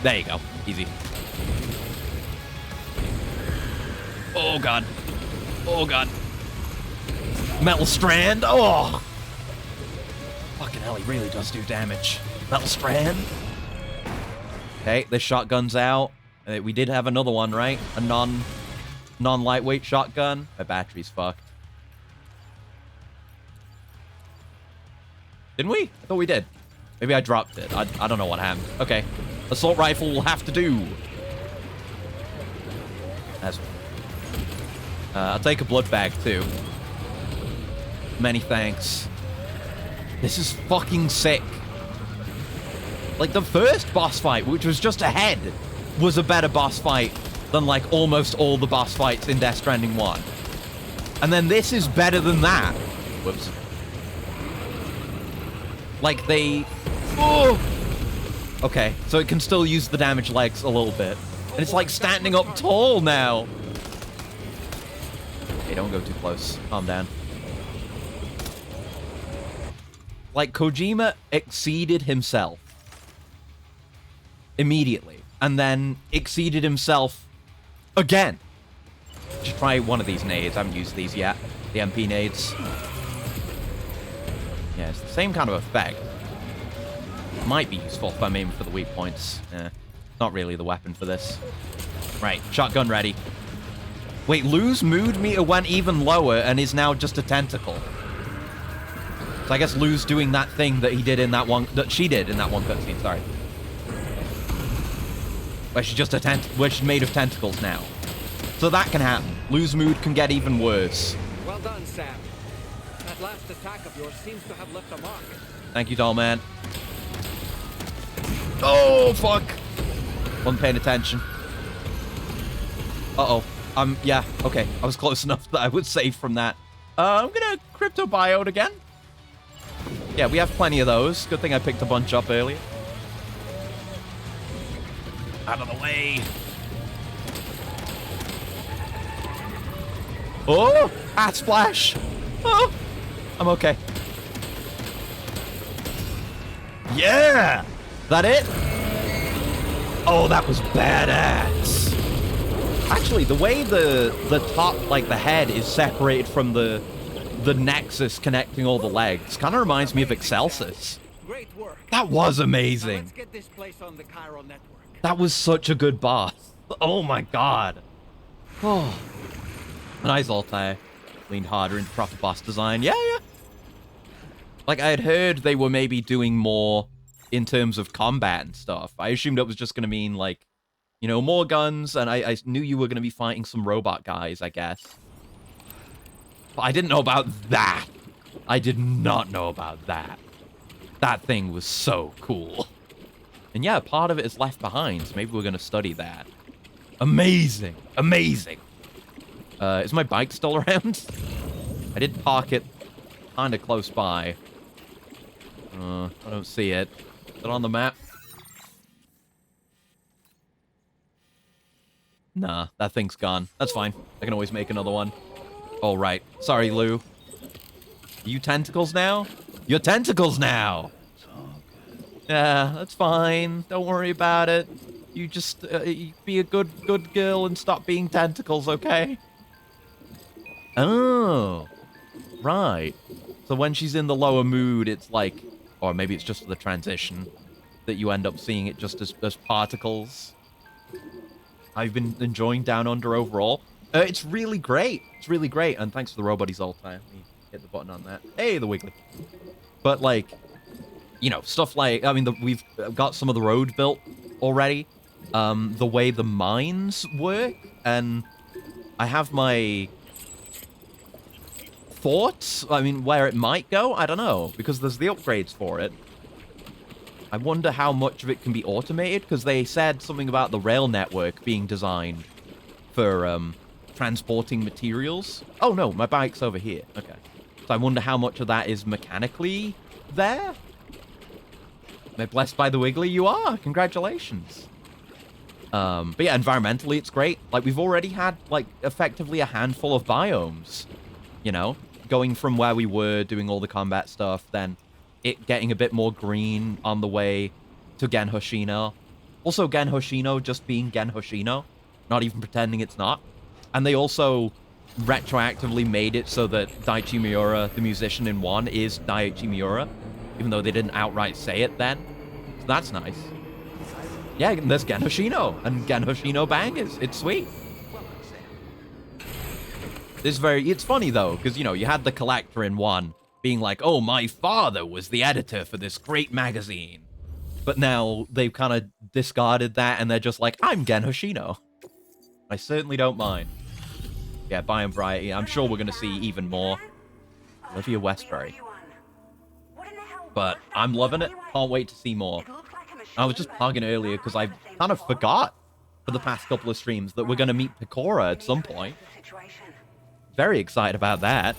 There you go. Easy. Oh, God. Oh, God. Metal strand. Oh. Fucking hell, he really does do damage. Metal strand. Okay, this shotgun's out. We did have another one, right? A non-lightweight shotgun. My battery's fucked. Didn't we? I thought we did. Maybe I dropped it. I don't know what happened. Okay. Assault rifle will have to do. That's... I'll take a blood bag, too. Many thanks. This is fucking sick. Like, the first boss fight, which was just a head, was a better boss fight than, like, almost all the boss fights in Death Stranding 1. And then this is better than that. Whoops. Like, they... Oh! Okay, so it can still use the damaged legs a little bit. And it's like standing up tall now. Hey, don't go too close. Calm down. Like, Kojima exceeded himself. Immediately. And then exceeded himself again. Just try one of these nades. I haven't used these yet. The MP nades. Yeah, it's the same kind of effect. Might be useful if I'm aiming for the weak points. Not really the weapon for this. Right, shotgun ready. Wait, Lou's mood meter went even lower and is now just a tentacle. So I guess Lou's doing that thing that he did in that one, that she did in that one cutscene, sorry. Where she's just where she's made of tentacles now. So that can happen. Lou's mood can get even worse.
Well done, Sam. That last attack of yours seems to have left a mark.
Thank you, doll man. Oh, fuck. Wasn't paying attention. Uh-oh. Yeah, okay. I was close enough that I was safe from that. I'm gonna crypto biote again. Yeah, we have plenty of those. Good thing I picked a bunch up earlier. Out of the way. Oh, hat splash. Oh, I'm okay. Yeah. That it? Oh, that was badass. Actually, the way the top, like the head, is separated from the nexus connecting all the legs kind of reminds me of Excelsis.
Great work.
That was amazing.
Now let's get this place on the chiral network.
That was such a good boss. Oh my god. Oh. Nice Altair. Leaned harder into proper boss design. Yeah. Like, I had heard they were maybe doing more in terms of combat and stuff. I assumed it was just going to mean, like, you know, more guns, and I knew you were going to be fighting some robot guys, I guess. But I didn't know about that. I did not know about that. That thing was so cool. And yeah, part of it is left behind, so maybe we're going to study that. Amazing. Amazing. Is my bike still around? I did park it kind of close by. I don't see it. Is it on the map? Nah, that thing's gone. That's fine. I can always make another one. All right. Sorry, Lou. You tentacles now? You're tentacles now! Yeah, that's fine. Don't worry about it. You just you be a good girl and stop being tentacles, okay? Oh, right. So when she's in the lower mood, it's like, or maybe it's just the transition that you end up seeing it just as particles. I've been enjoying Down Under overall. It's really great. It's really great. And thanks for the Roboties all time. Let me hit the button on that. Hey, the Wiggly. But like, you know, stuff like, I mean, we've got some of the road built already. The way the mines work, and I have my thoughts. I mean, where it might go, I don't know, because there's the upgrades for it. I wonder how much of it can be automated, because they said something about the rail network being designed for transporting materials. Oh, no, my bike's over here. Okay. So I wonder how much of that is mechanically there. Am I blessed by the Wiggly? You are. Congratulations. But yeah, environmentally, it's great. Like, we've already had, like, effectively a handful of biomes, you know? Going from where we were doing all the combat stuff, then it getting a bit more green on the way to Gen Hoshino. Also, Gen Hoshino just being Gen Hoshino, not even pretending it's not. And they also retroactively made it so that Daichi Miura, the musician in 1, is Daichi Miura, even though they didn't outright say it then. So that's nice. Yeah, and there's Gen Hoshino, and Gen Hoshino bangers. It's sweet. It's funny, though, because, you know, you had the Collector in 1 being like, oh, my father was the editor for this great magazine. But now they've kind of discarded that, and they're just like, I'm Gen Hoshino. I certainly don't mind. Yeah, Biome Variety. I'm sure we're going to see even more. Olivia Westbury. But I'm loving it. Can't wait to see more. I was just plugging earlier because I kind of forgot for the past couple of streams that we're going to meet Pecora at some point. Very excited about that.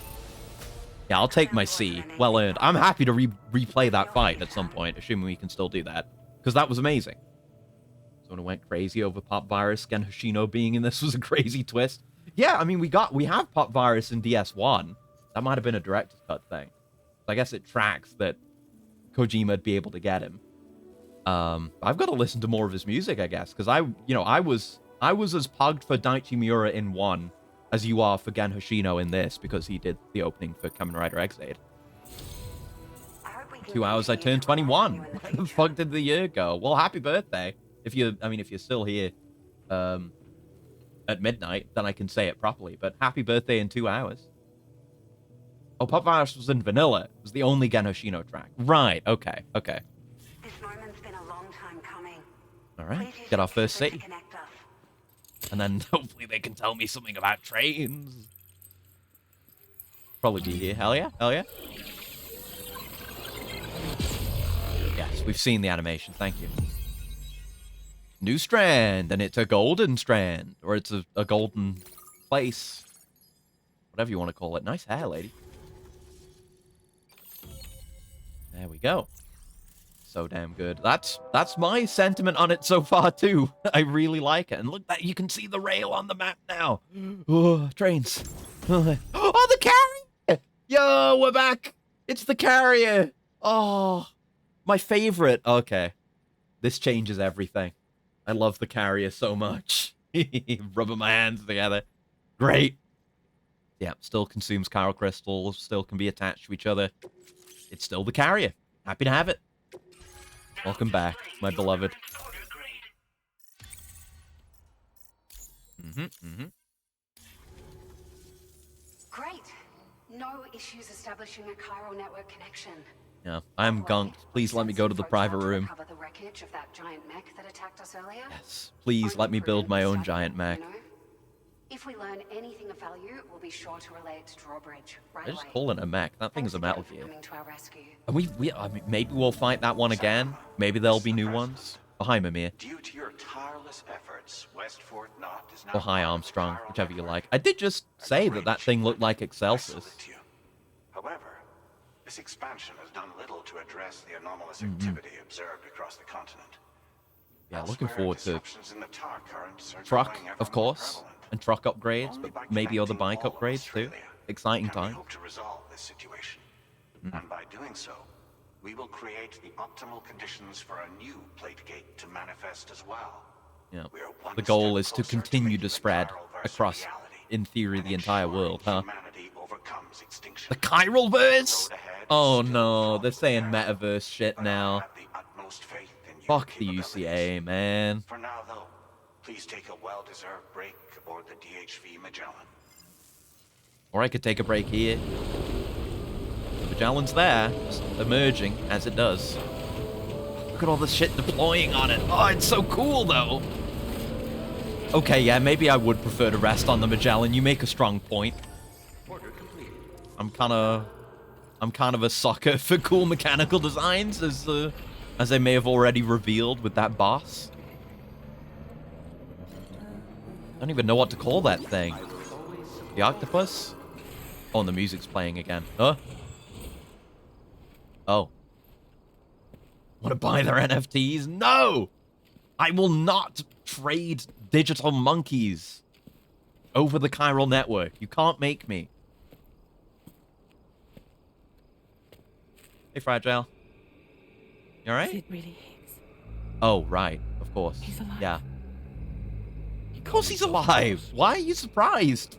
Yeah, I'll take my C. Well earned. I'm happy to replay that fight at some point, assuming we can still do that. Because that was amazing. Someone went crazy over Pop Virus. Gen Hoshino being in this was a crazy twist. Yeah, I mean, we have Pop Virus in DS1. That might have been a director's cut thing. So I guess it tracks that Kojima'd be able to get him. I've got to listen to more of his music, I guess, because I was as pugged for Daichi Miura in 1 as you are for Gen Hoshino in this, because he did the opening for Kamen Rider X-Aid. 2 hours, I turned 21. Where the fuck did the year go? Well, happy birthday. If you're still here at midnight, then I can say it properly. But happy birthday in 2 hours. Oh, Pop Virus was in Vanilla. It was the only Gen Hoshino track. Right, okay.
This moment's been a long time coming.
All right, get our first city. And then hopefully they can tell me something about trains. Probably be here. Hell yeah. Yes, we've seen the animation. Thank you. New strand, and it's a golden strand. Or it's a golden place. Whatever you want to call it. Nice hair, lady. There we go. So damn good. That's my sentiment on it so far too. I really like it. And look, that you can see the rail on the map now. Oh, trains. Oh, the carrier! Yo, we're back. It's the carrier. Oh, my favorite. Okay, this changes everything. I love the carrier so much. Rubbing my hands together. Great. Yeah, still consumes chiral crystals. Still can be attached to each other. It's still the carrier. Happy to have it. Welcome back, my beloved.
Great. No issues establishing a chiral network connection.
Yeah, I'm gunked. Please let me go to the private room.
Cover the wreckage of that giant mech that attacked us earlier.
Yes, please let me build my own giant mech.
If we learn anything of value, we'll be sure to relay it to Drawbridge right
I just
away.
call it a mech. That thing's a Metal Gear.
Coming to our rescue.
And I mean, maybe we'll fight that one again. Maybe there'll be new ones. Oh, hi, Mimir.
Due to your tireless efforts, West Fort Knot is now
Or hi, Armstrong, whichever you like. I did just say that thing looked like Excelsis.
However, this expansion has done little to address the anomalous activity observed across the continent.
Yeah, looking forward to
disruptions in the tar currents are
truck,
growing ever
of
more
course,
prevalent.
and truck upgrades,
Only
but
by
maybe other
connecting
bike
all of
upgrades too.
Australia
Exciting
can we
time.
hope to resolve this situation. And by doing so, we will create the optimal conditions for a new plate gate to manifest as well.
Yeah.
We're one
The goal
step
is to
closer
continue
making
to
the
spread
chiral verse
across,
reality
in theory,
and
the entire
ensuring
world, huh?
humanity overcomes extinction.
The chiral verse?
The road ahead is
Oh
still
no,
fraught
they're
with
saying
peril,
metaverse shit
but I
now.
have the utmost faith in your
Fuck the
capabilities.
UCA, man.
For now, though, please take a well-deserved break aboard the DHV Magellan.
Or I could take a break here. The Magellan's there, just emerging as it does. Look at all the shit deploying on it. Oh, it's so cool, though. Okay, yeah, maybe I would prefer to rest on the Magellan. You make a strong point. I'm kind of a sucker for cool mechanical designs, as they may have already revealed with that boss. I don't even know what to call that thing. The octopus? Oh, and the music's playing again. Huh? Oh. Want to buy their NFTs? No! I will not trade digital monkeys over the chiral network. You can't make me. Hey, Fragile. You alright?
Is it really Higgs?
Oh, right. Of course.
He's alive.
Yeah. Of course he's alive. Why are you surprised?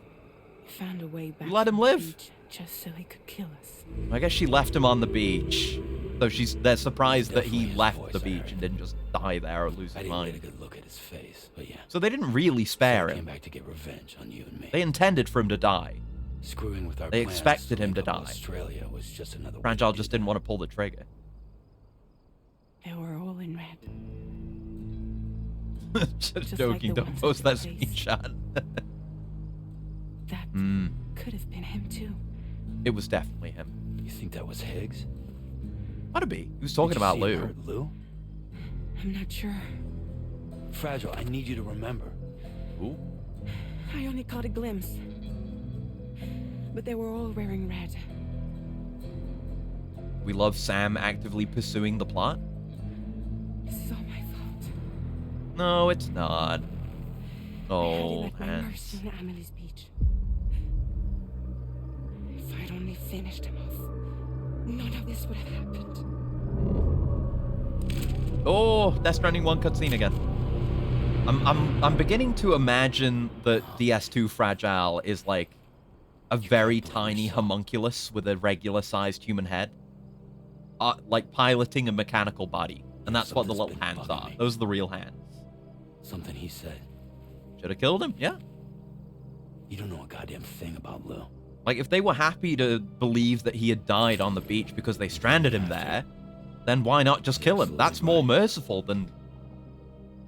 He found a way back.
You let him
from the
live.
beach just so he could kill us.
I guess she left him on the beach. So they're surprised that he left the beach and didn't just die there or lose his
I didn't
mind.
get a good look at his face, but yeah.
So they didn't really spare
I came
him.
back to get revenge on you and me.
They intended for him to die.
Screwing with our
They
plans
expected him to
link up
die.
Australia was just another way
Fragile
to
just
do
didn't want to pull the trigger.
They were all in red.
Just
like
joking,
the
don't
ones
post
in
that
space.
screenshot.
That could have been him too.
It was definitely him.
You think that was Higgs?
Might have be. He was talking about
Did you see him
Lou.
hurt Lou?
I'm not sure.
Fragile, I need you to remember.
Ooh.
I only caught a glimpse. But they were all wearing red.
We love Sam actively pursuing the plot.
This is all my fault.
No, it's not.
I had
Oh,
it at my
man.
mercy on Amelie's beach. If I'd only finished him off, none of this would have happened.
Oh, Death Stranding 1 cutscene again. I'm beginning to imagine that DS2 Fragile is like a very tiny homunculus with a regular-sized human head, like piloting a mechanical body, and that's what the little hands are. Those are the real hands.
Something he said.
Should have killed him, yeah.
You don't know a goddamn thing about Lou.
Like, if they were happy to believe that he had died on the beach because they stranded him there, then why not just kill him? That's more merciful than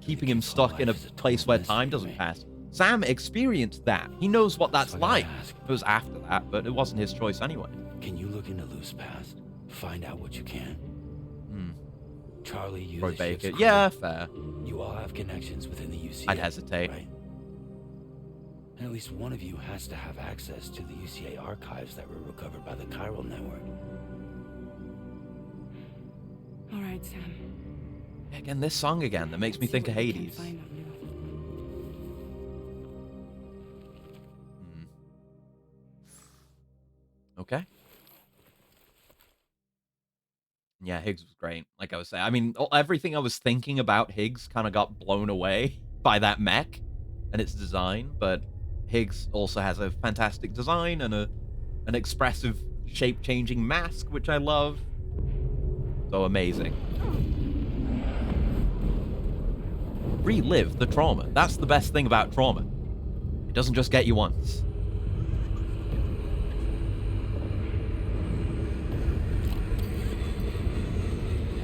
keeping him stuck in a place where time doesn't pass. Sam experienced that. He knows what that's like. It was after that, but it wasn't his choice anyway.
Can you look into Lou's past? Find out what you can. Charlie, you
Roy
the ship's
Baker.
crew.
Yeah, fair.
You all have connections within the UCA.
I'd hesitate.
Right? And at least one of you has to have access to the UCA archives that were recovered by the chiral network.
All right, Sam.
Again, this song again that makes me
See
think of
what we can
Hades.
find on Lou.
Okay. Yeah, Higgs was great. Like I was saying, I mean, everything I was thinking about Higgs kind of got blown away by that mech and its design. But Higgs also has a fantastic design and an expressive, shape-changing mask, which I love. So amazing. Relive the trauma. That's the best thing about trauma. It doesn't just get you once.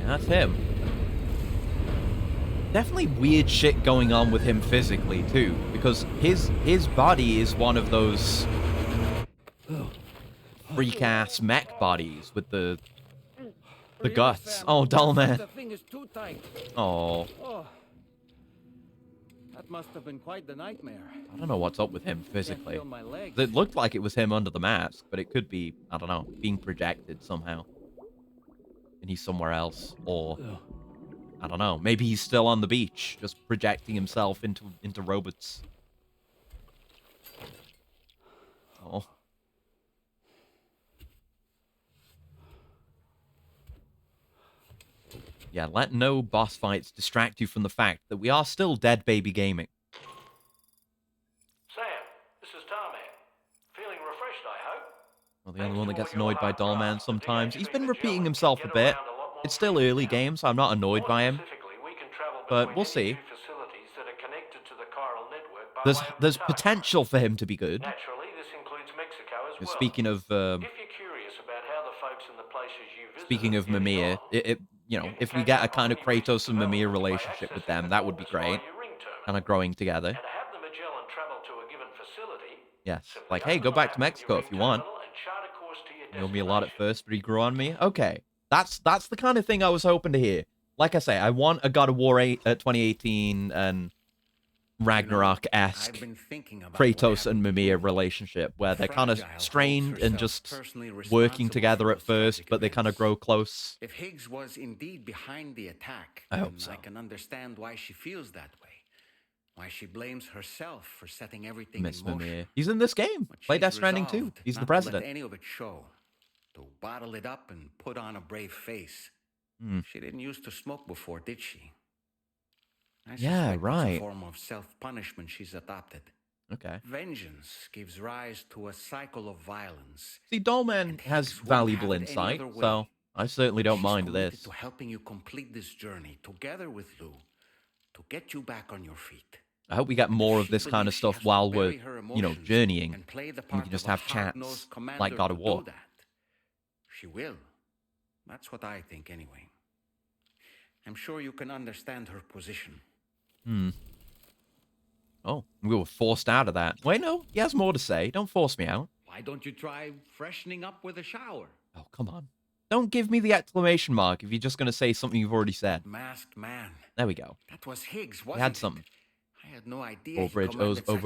That's him. Definitely weird shit going on with him physically, too. Because his body is one of those freak-ass mech bodies with the guts. Oh, dull man.
The thing is too tight.
Oh.
Oh. That must have been quite the nightmare.
I don't know what's up with him physically.
feel my legs.
It looked like it was him under the mask, but it could be, I don't know, being projected somehow. And he's somewhere else, or... I don't know. Maybe he's still on the beach, just projecting himself into robots. Oh. Yeah, let no boss fights distract you from the fact that we are still Dead Baby Gaming.
Sam, this is Tarman. Feeling refreshed, I hope?
Well, the only one that gets annoyed by Dollman sometimes. He's been repeating himself a bit. It's still early game, so I'm not annoyed by him. But we'll see. There's potential for him to be good.
Naturally, this includes Mexico as well.
Speaking of
If you're curious about how the folks in the places you visit
speaking of Mimir, you know, if we get a kind of Kratos and Mimir relationship with them, that would be great. Kind of growing together.
And to have the Magellan travel to a given facility,
yes. Like, hey, go back to Mexico if you want. He knew me a lot at first, but he grew on me. Okay. That's the kind of thing I was hoping to hear. Like I say, I want a God of War 2018 and Ragnarok-esque Kratos and Mimir relationship, where they're kind of strained and just working together at first, but they kind of grow close.
If Higgs was indeed behind the attack,
I hope so.
I can understand why she feels that way. Why she blames herself for setting everything
Miss
in motion.
Mimir. He's in this game. Play Death Stranding 2. He's the president.
To let any of it show. To bottle it up and put on a brave face. She didn't used to smoke before, did she?
Yeah, right.
It's a form of self-punishment she's adopted.
Okay.
Vengeance gives rise to a cycle of violence.
See, Dollman has valuable insight, so I certainly don't mind this.
To helping you complete this journey together with Lou, to get you back on your feet.
I hope we get more of this kind of stuff while we're, you know, journeying. And we can just have chats like God of War.
She will. That's what I think, anyway. I'm sure you can understand her position.
Oh, we were forced out of that. Wait, no, he has more to say. Don't force me out.
Why don't you try freshening up with a shower?
Oh, come on. Don't give me the exclamation mark if you're just going to say something you've already said.
Masked man.
There we go.
That was Higgs, wasn't
he had something.
I had no idea.
Over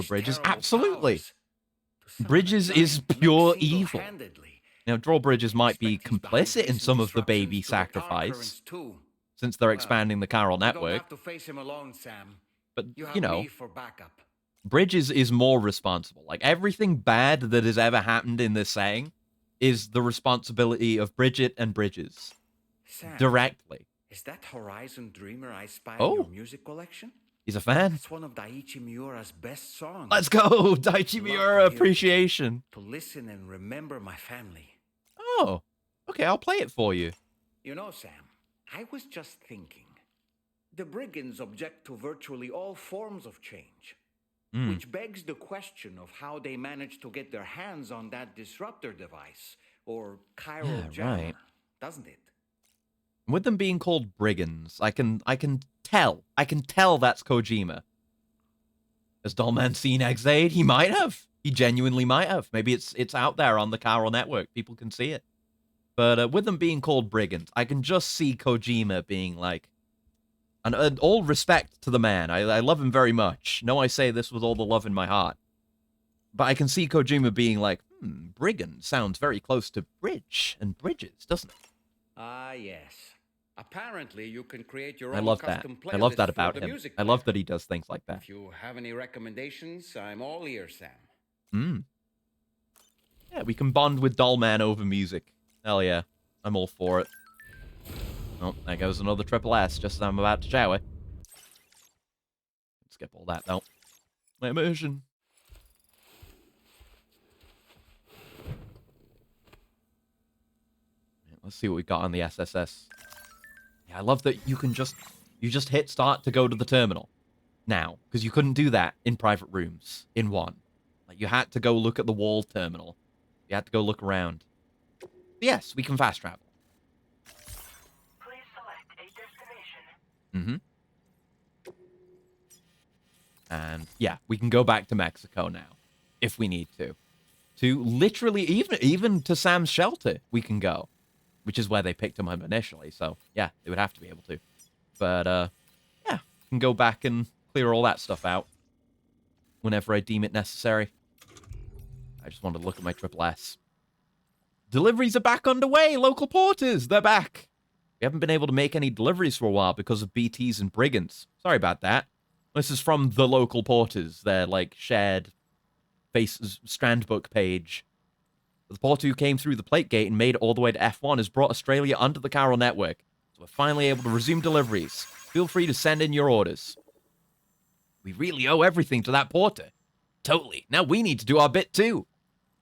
Bridges. Absolutely. Bridges is pure evil. Now, Drawbridges might be complicit in some of the baby sacrifice, since they're expanding the Chiral network.
You don't have to face him alone, Sam.
But,
you
know,
me for backup.
Bridges is more responsible. Like, everything bad that has ever happened in this saying is the responsibility of Bridget and Bridges.
Sam,
directly.
Is that Horizon Dreamer I spy in
Oh.
your music collection?
He's a fan.
It's one of Daiichi Miura's best songs.
Let's go! Daiichi Miura appreciation.
To listen and remember my family.
Oh, okay, I'll play it for you.
You know, Sam, I was just thinking. The brigands object to virtually all forms of change. Which begs the question of how they managed to get their hands on that disruptor device, or chiral jammer, doesn't it?
With them being called brigands, I can tell that's Kojima. Has Dollman seen Exade? He might have. He genuinely might have. Maybe it's out there on the Chiral network. People can see it. But with them being called brigands, I can just see Kojima being like, and all respect to the man. I love him very much. No, I say this with all the love in my heart. But I can see Kojima being like, brigand sounds very close to bridge and bridges, doesn't it?
Ah, yes. Apparently, you can create your
I
own
love that.
custom
I love
playlist
that
for
about
the
him.
music
I love that he does things like that.
If you have any recommendations, I'm all ears, Sam.
Yeah, we can bond with Dollman over music. Hell yeah. I'm all for it. Oh, there goes another triple S, just as I'm about to shower. Skip all that, though. My immersion. Let's see what we got on the SSS. Yeah, I love that you just hit start to go to the terminal now, because you couldn't do that in private rooms in one. Like, you had to go look at the wall terminal. You had to go look around. But yes, we can fast travel.
Please select a destination.
And yeah, we can go back to Mexico now, if we need to. To literally, even to Sam's shelter, we can go. Which is where they picked him up initially, so yeah, they would have to be able to. But, yeah, we can go back and clear all that stuff out whenever I deem it necessary. I just wanted to look at my triple S. Deliveries are back underway! Local porters, they're back! We haven't been able to make any deliveries for a while because of BTs and brigands. Sorry about that. This is from the local porters, their, like, shared Strandbook page. The porter who came through the plate gate and made it all the way to F1 has brought Australia under the Chiral network, so we're finally able to resume deliveries. Feel free to send in your orders. We really owe everything to that porter. Totally. Now we need to do our bit too.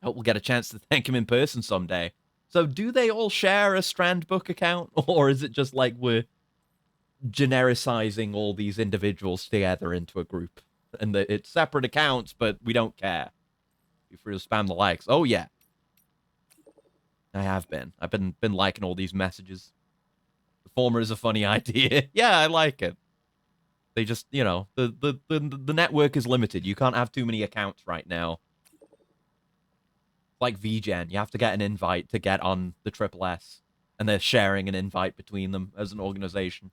I hope we'll get a chance to thank him in person someday. So do they all share a Strandbook account, or is it just like we're genericizing all these individuals together into a group? And it's separate accounts, but we don't care. Feel free to spam the likes. Oh, yeah. I have been. I've been liking all these messages. The former is a funny idea. Yeah, I like it. They just, you know, the network is limited. You can't have too many accounts right now. Like VGen, you have to get an invite to get on the Triple S. And they're sharing an invite between them as an organization.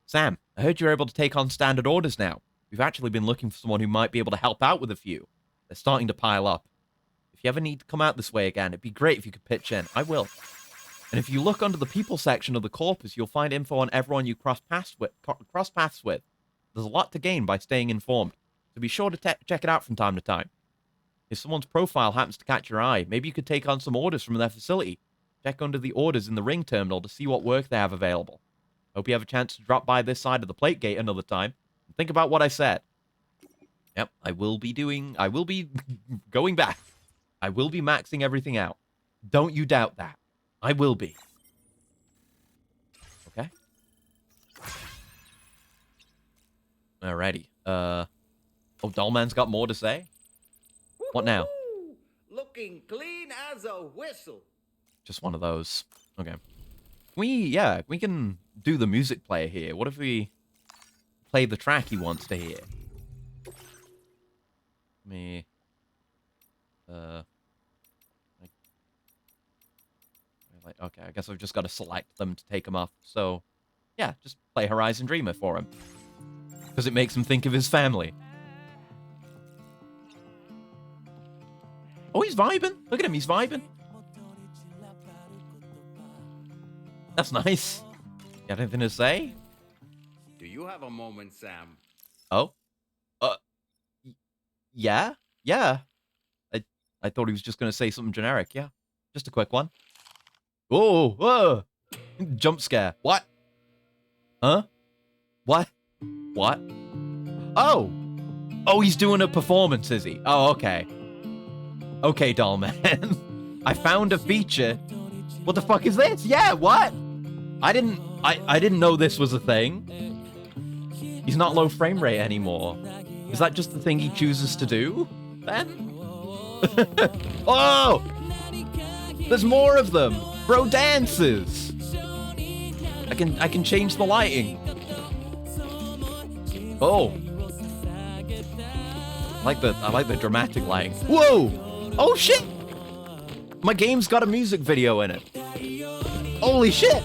Sam, I heard you're able to take on standard orders now. We've actually been looking for someone who might be able to help out with a few. They're starting to pile up. If you ever need to come out this way again, it'd be great if you could pitch in. I will. And if you look under the people section of the corpus, you'll find info on everyone you cross paths with. There's a lot to gain by staying informed, so be sure to check it out from time to time. If someone's profile happens to catch your eye, maybe you could take on some orders from their facility. Check under the orders in the ring terminal to see what work they have available. Hope you have a chance to drop by this side of the plate gate another time. And think about what I said. Yep, I will be going back. I will be maxing everything out. Don't you doubt that. I will be. Okay. Alrighty. Oh, Dollman's got more to say? What now?
Looking clean as a whistle.
Just one of those. Okay. We can do the music player here. What if we play the track he wants to hear? Okay, I guess I've just got to select them to take them off. So, yeah, just play Horizon Dreamer for him. Because it makes him think of his family. Oh, he's vibing. Look at him, he's vibing. That's nice. You got anything to say?
Do you have a moment, Sam?
Oh? Yeah? Yeah. I thought he was just going to say something generic. Yeah. Just a quick one. Oh, whoa. Jump scare. What? Huh? What? What? Oh. Oh, he's doing a performance, is he? Oh, okay. Okay, Dollman. I found a feature. What the fuck is this? Yeah, what? I didn't know this was a thing. He's not low frame rate anymore. Is that just the thing he chooses to do, then? Oh! There's more of them! Bro dances! I can change the lighting. Oh. I like the dramatic lighting. Whoa! Oh shit! My game's got a music video in it. Holy shit!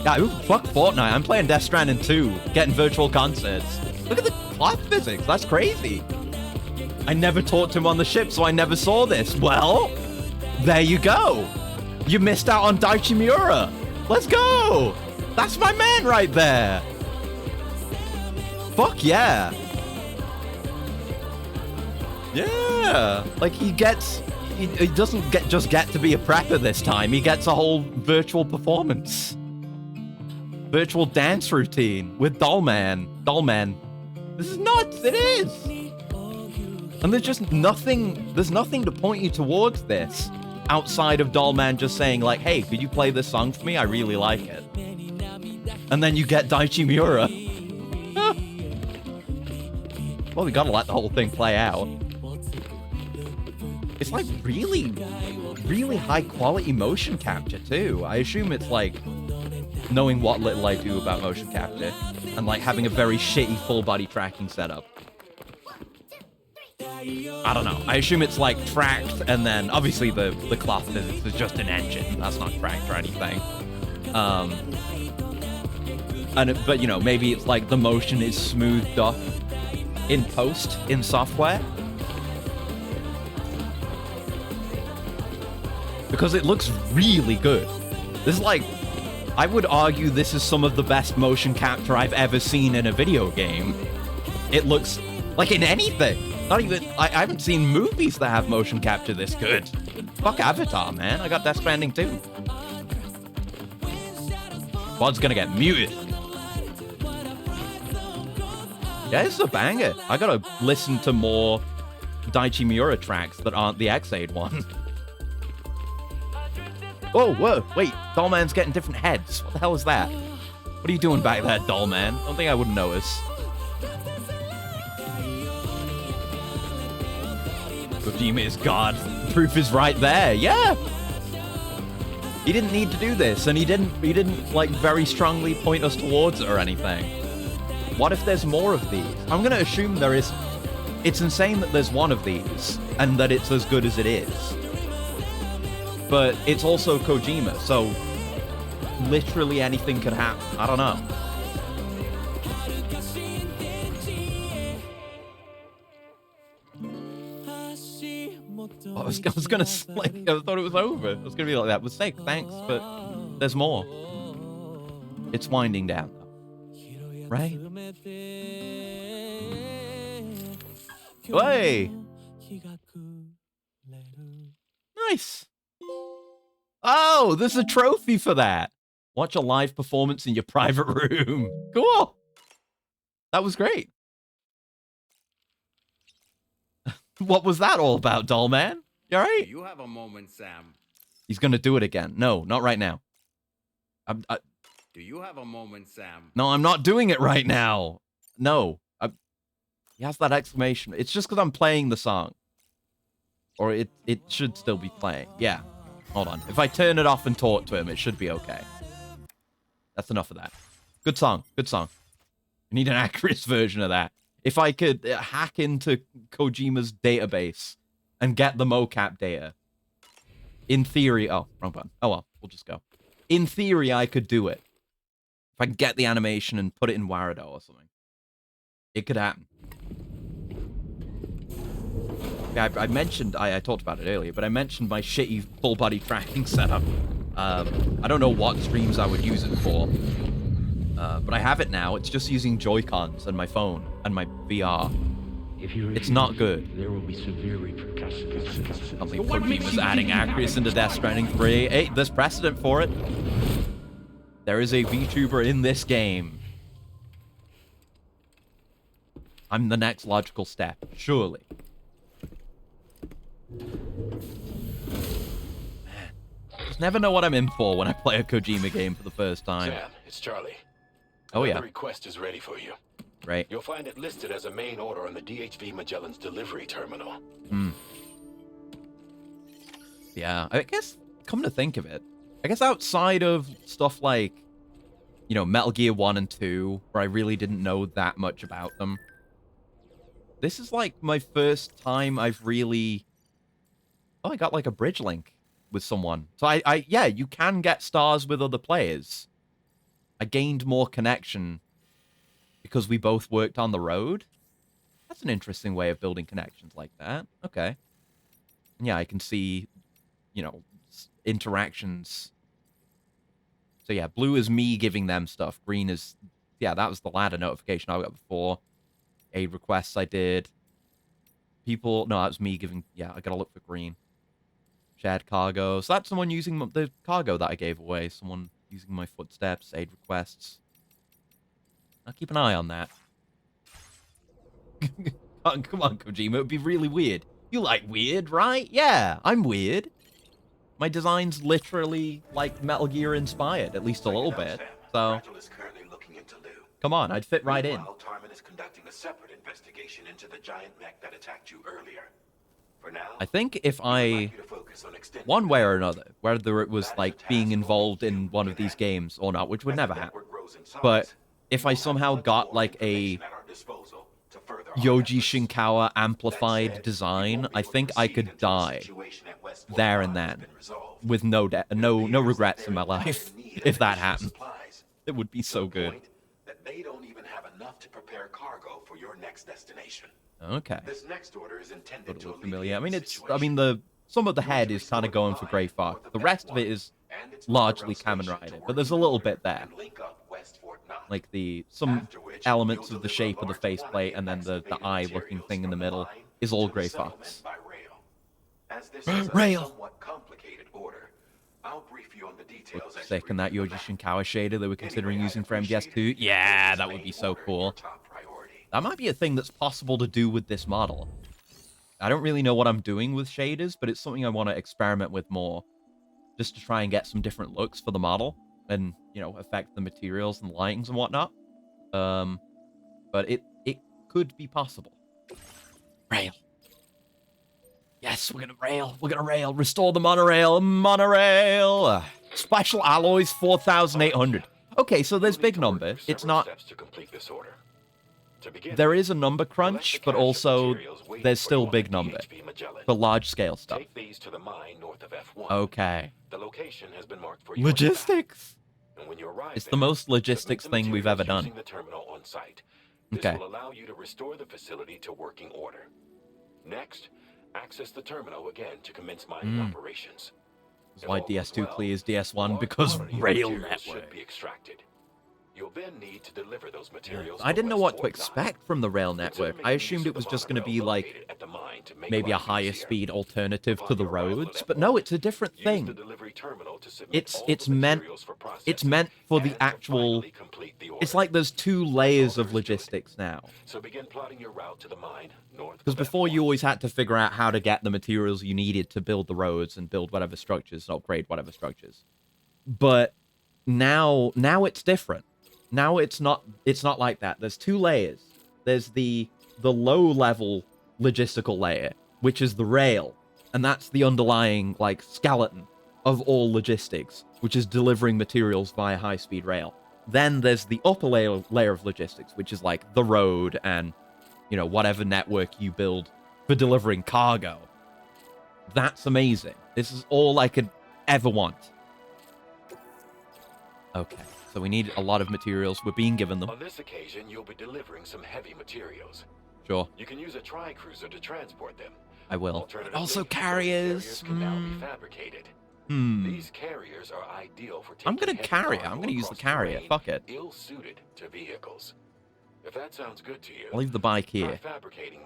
Yeah, fuck Fortnite. I'm playing Death Stranding 2, getting virtual concerts. Look at the plot physics. That's crazy. I never talked to him on the ship, so I never saw this. Well, there you go. You missed out on Daichi Miura. Let's go. That's my man right there. Fuck yeah. Yeah. Like, he doesn't just get to be a prepper this time. He gets a whole virtual performance. Virtual dance routine with Dollman. This is nuts. It is. And there's nothing to point you towards this outside of Dollman just saying, like, hey, could you play this song for me? I really like it. And then you get Daichi Miura. Well, we gotta let the whole thing play out. It's like really, really high quality motion capture too. I assume it's like knowing what little I do about motion capture and like having a very shitty full body tracking setup. I don't know. I assume it's like tracked and then obviously the cloth physics is just an engine. That's not tracked or anything. But you know, maybe it's like the motion is smoothed up in post in software. Because it looks really good. This is like I would argue this is some of the best motion capture I've ever seen in a video game. It looks like in anything. Not even, I haven't seen movies that have motion capture this good. Fuck Avatar, man. I got Death Stranding too. Bod's gonna get muted. Yeah, this is a banger. I gotta listen to more Daichi Miura tracks that aren't the X-Aid one. Whoa, wait. Dollman's getting different heads. What the hell is that? What are you doing back there, Dollman? I don't think I would notice. Kojima is God. Proof is right there. Yeah. He didn't need to do this, and he didn't like very strongly point us towards it or anything. What if there's more of these? I'm gonna assume there is. It's insane that there's one of these, and that it's as good as it is. But it's also Kojima, so literally anything could happen. I don't know. I was gonna like, I thought it was over. I was gonna be like that. Mistake, thanks, but there's more. It's winding down, though. Right? Hey! Nice! Oh, there's a trophy for that! Watch a live performance in your private room. Cool! That was great. What was that all about, Dollman? You alright?
You have a moment, Sam.
He's gonna do it again. No, not right now.
Do you have a moment, Sam?
No, I'm not doing it right now. No. He has that exclamation. It's just because I'm playing the song. Or it should still be playing. Yeah. Hold on. If I turn it off and talk to him, it should be okay. That's enough of that. Good song. Good song. We need an accurate version of that. If I could hack into Kojima's database and get the mocap data, in theory... Oh, wrong button. Oh, well. We'll just go. In theory, I could do it. If I could get the animation and put it in Warado or something. It could happen. Yeah, I mentioned... I talked about it earlier, but I mentioned my shitty full-body tracking setup. I don't know what streams I would use it for. But I have it now. It's just using Joy-Cons and my phone and my VR. It's not good.
There will be severe repercussions.
I think Kojima's adding accuracy into Death Stranding 3. Hey, there's precedent for it. There is a VTuber in this game. I'm the next logical step, surely. Man, just never know what I'm in for when I play a Kojima game for the first time.
Sam, it's Charlie.
Oh, yeah.
The request is ready for you.
Right.
You'll find it listed as a main order on the DHV Magellan's delivery terminal.
Yeah, I guess, come to think of it, I guess outside of stuff like, you know, Metal Gear 1 and 2, where I really didn't know that much about them, this is like my first time I've really... Oh, I got like a bridge link with someone. So yeah, you can get stars with other players. I gained more connection because we both worked on the road. That's an interesting way of building connections like that. Okay. Yeah, I can see, you know, interactions. So yeah, blue is me giving them stuff. Green is, yeah, that was the ladder notification I got before. Aid requests I did. People, no, that was me giving, yeah, I gotta look for green. Shared cargo. So that's someone using the cargo that I gave away. Someone using my footsteps, aid requests. I'll keep an eye on that. Come on, Kojima. It would be really weird. You like weird, right? Yeah, I'm weird. My design's literally, like, Metal Gear inspired, at least a little bit. So, come on, I'd fit right in.
Tarman is conducting a separate investigation into the giant mech that attacked you earlier. For now,
I think if I, one way or another, whether it was, like, being involved in one of these games or not, which would never happen, but if I somehow got, like, a Yoji Shinkawa amplified design, I think I could die there and then with no regrets in my life if that happened. It would be so good.
That they don't even have enough to prepare cargo for your next destination.
Okay.
This next order is intended to
familiar. I mean, some of the head is kind of going for Grey Fox. The rest of it is largely Kamen Rider, but there's a little bit there. Like some elements of the shape of the faceplate and then the eye-looking thing in the middle is all Grey Fox.
As this is a
Rail!
somewhat complicated order, I'll brief you on the details as
Sick, and that Yoji Shinkawa shader they were considering using for MGS2. Yeah, that would be so cool. That might be a thing that's possible to do with this model. I don't really know what I'm doing with shaders, but it's something I want to experiment with more. Just to try and get some different looks for the model. And, you know, affect the materials and the lightings and whatnot. But it could be possible. Rail. Yes, we're gonna rail. We're gonna rail. Restore the monorail. Monorail. Special alloys 4,800. Okay, so there's big number. It's not. There is a number crunch, but also there's still big number for large scale stuff.
Take these to the mine north of F1.
Okay.
The location has been marked for your
Logistics.
and when you arrive
It's the most logistics thing we've ever done.
using the terminal on site. This
Okay.
will allow you to restore the facility to working order. Next, access the terminal again to commence mining operations.
That's why DS2 clears DS1 because rail network.
Should be extracted. You'll then need to deliver those materials.
I didn't know what to expect from the rail network. I assumed it was just going to be like maybe a higher speed alternative to the roads, but no, it's a different thing. It's meant for the actual. It's like there's 2 layers of logistics now.
So begin plotting your route to the mine north.
Because before you always had to figure out how to get the materials you needed to build the roads and build whatever structures, upgrade whatever structures. But now it's different. Now it's not like that. There's 2 layers. There's the low level logistical layer, which is the rail, and that's the underlying like skeleton of all logistics, which is delivering materials via high speed rail. Then there's the upper layer of logistics, which is like the road and, you know, whatever network you build for delivering cargo. That's amazing. This is all I could ever want. Okay. So we need a lot of materials. We're being given them.
On this occasion, you'll be delivering some heavy materials.
Sure.
You can use a tri-cruiser to transport them.
I will. But also carriers.
Can now be fabricated. These carriers are ideal for taking
I'm gonna carry it. I'm gonna use the carrier. Fuck it.
Ill-suited to vehicles. If that sounds good to you,
I'll leave the bike here.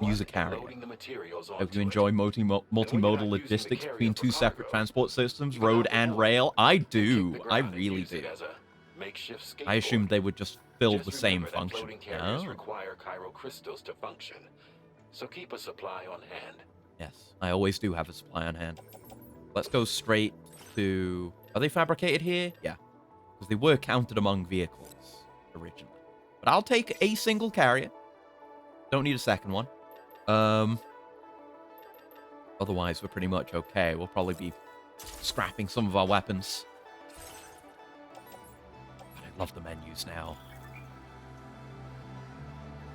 Use a carrier. Hope you enjoy multimodal logistics between 2 separate transport systems, road and rail. I do. I really do. I assumed they would just fill the same function.
Carriers require chiral crystals to function, so keep a supply on hand.
Yes, I always do have a supply on hand. Let's go straight to... Are they fabricated here? Yeah, because they were counted among vehicles originally. But I'll take a single carrier. Don't need a second one. Otherwise, we're pretty much okay. We'll probably be scrapping some of our weapons. Love the menus now.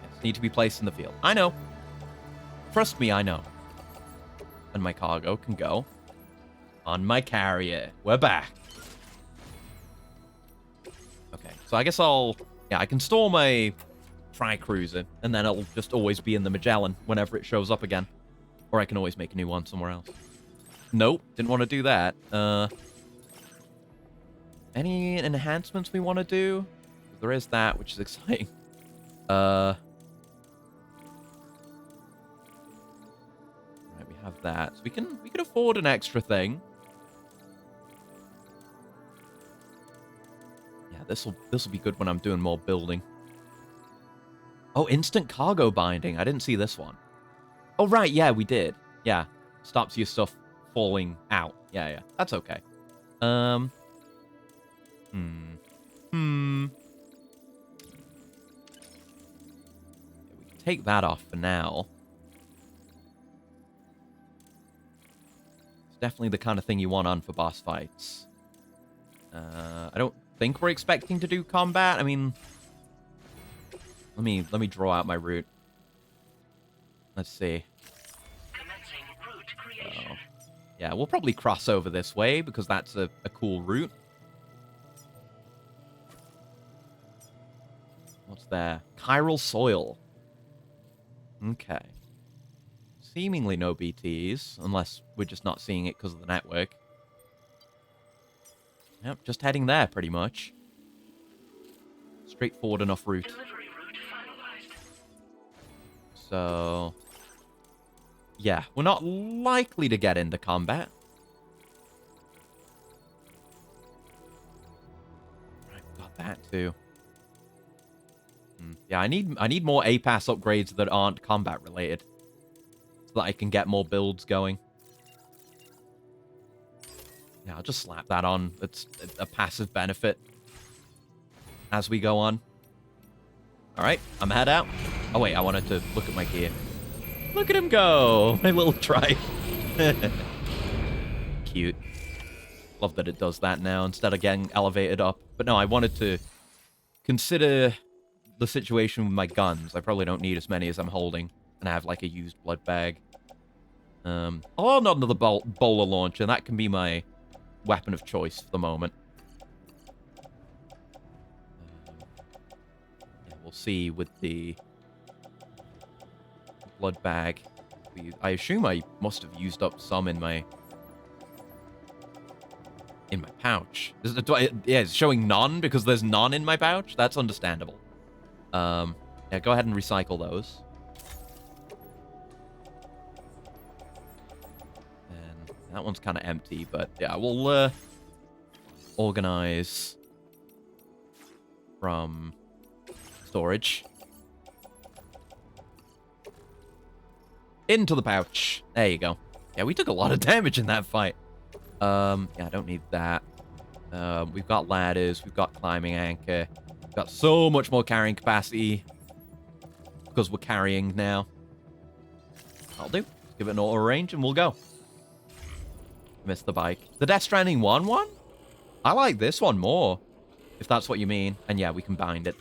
Yes, need to be placed in the field. I know. Trust me, I know. And my cargo can go on my carrier. We're back. Okay, so I guess I can store my tri-cruiser, and then it'll just always be in the Magellan whenever it shows up again. Or I can always make a new one somewhere else. Nope, didn't want to do that. Any enhancements we want to do? There is that, which is exciting. Right, we have that. So we can afford an extra thing. Yeah, this will be good when I'm doing more building. Oh, instant cargo binding. I didn't see this one. Oh right, yeah, we did. Yeah, stops your stuff falling out. Yeah, that's okay. We can take that off for now. It's definitely the kind of thing you want on for boss fights. I don't think we're expecting to do combat. I mean, let me draw out my route. Let's see. Oh. Yeah, we'll probably cross over this way because that's a cool route. What's there? Chiral soil. Okay. Seemingly no BTs, unless we're just not seeing it because of the network. Yep, just heading there, pretty much. Straightforward enough route. So... yeah, we're not likely to get into combat. Right, got that too. Yeah, I need more APAS upgrades that aren't combat related, so that I can get more builds going. Yeah, I'll just slap that on. It's a passive benefit as we go on. All right, I'm head out. Oh wait, I wanted to look at my gear. Look at him go, my little tribe. Cute. Love that it does that now instead of getting elevated up. But no, I wanted to consider the situation with my guns. I probably don't need as many as I'm holding, and I have like a used blood bag. Oh, not another bowler launcher. That can be my weapon of choice for the moment. Yeah, we'll see with the blood bag. I assume I must have used up some in my pouch. Yeah, it's showing none because there's none in my pouch. That's understandable. Yeah, go ahead and recycle those. And that one's kind of empty, but yeah, we'll organize from storage into the pouch. There you go. Yeah, we took a lot of damage in that fight. Yeah, I don't need that. We've got ladders. We've got climbing anchor. We've got so much more carrying capacity because we're carrying now. I'll do. Give it an auto range and we'll go. Missed the bike. The Death Stranding 1 one? I like this one more, if that's what you mean. And yeah, we can bind it.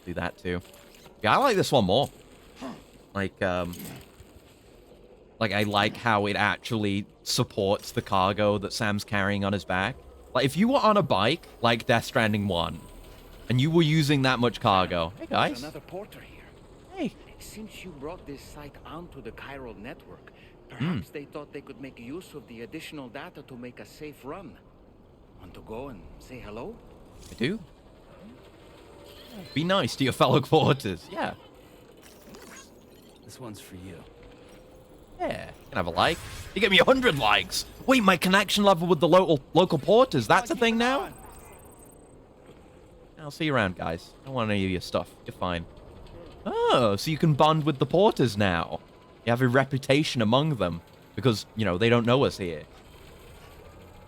Do that too. Yeah, I like this one more. Like I like how it actually supports the cargo that Sam's carrying on his back. Like, if you were on a bike, like Death Stranding 1, and you were using that much cargo... Hey, guys.
There's another porter here.
Hey.
Since you brought this site onto the chiral network, perhaps they thought they could make use of the additional data to make a safe run. Want to go and say hello?
I do. Be nice to your fellow porters. Yeah.
This one's for you.
Yeah, you can have a like. You get me 100 likes. Wait, my connection level with the local porters, that's a thing now? I'll see you around, guys. I don't want any of your stuff. You're fine. Oh, so you can bond with the porters now. You have a reputation among them because, you know, they don't know us here.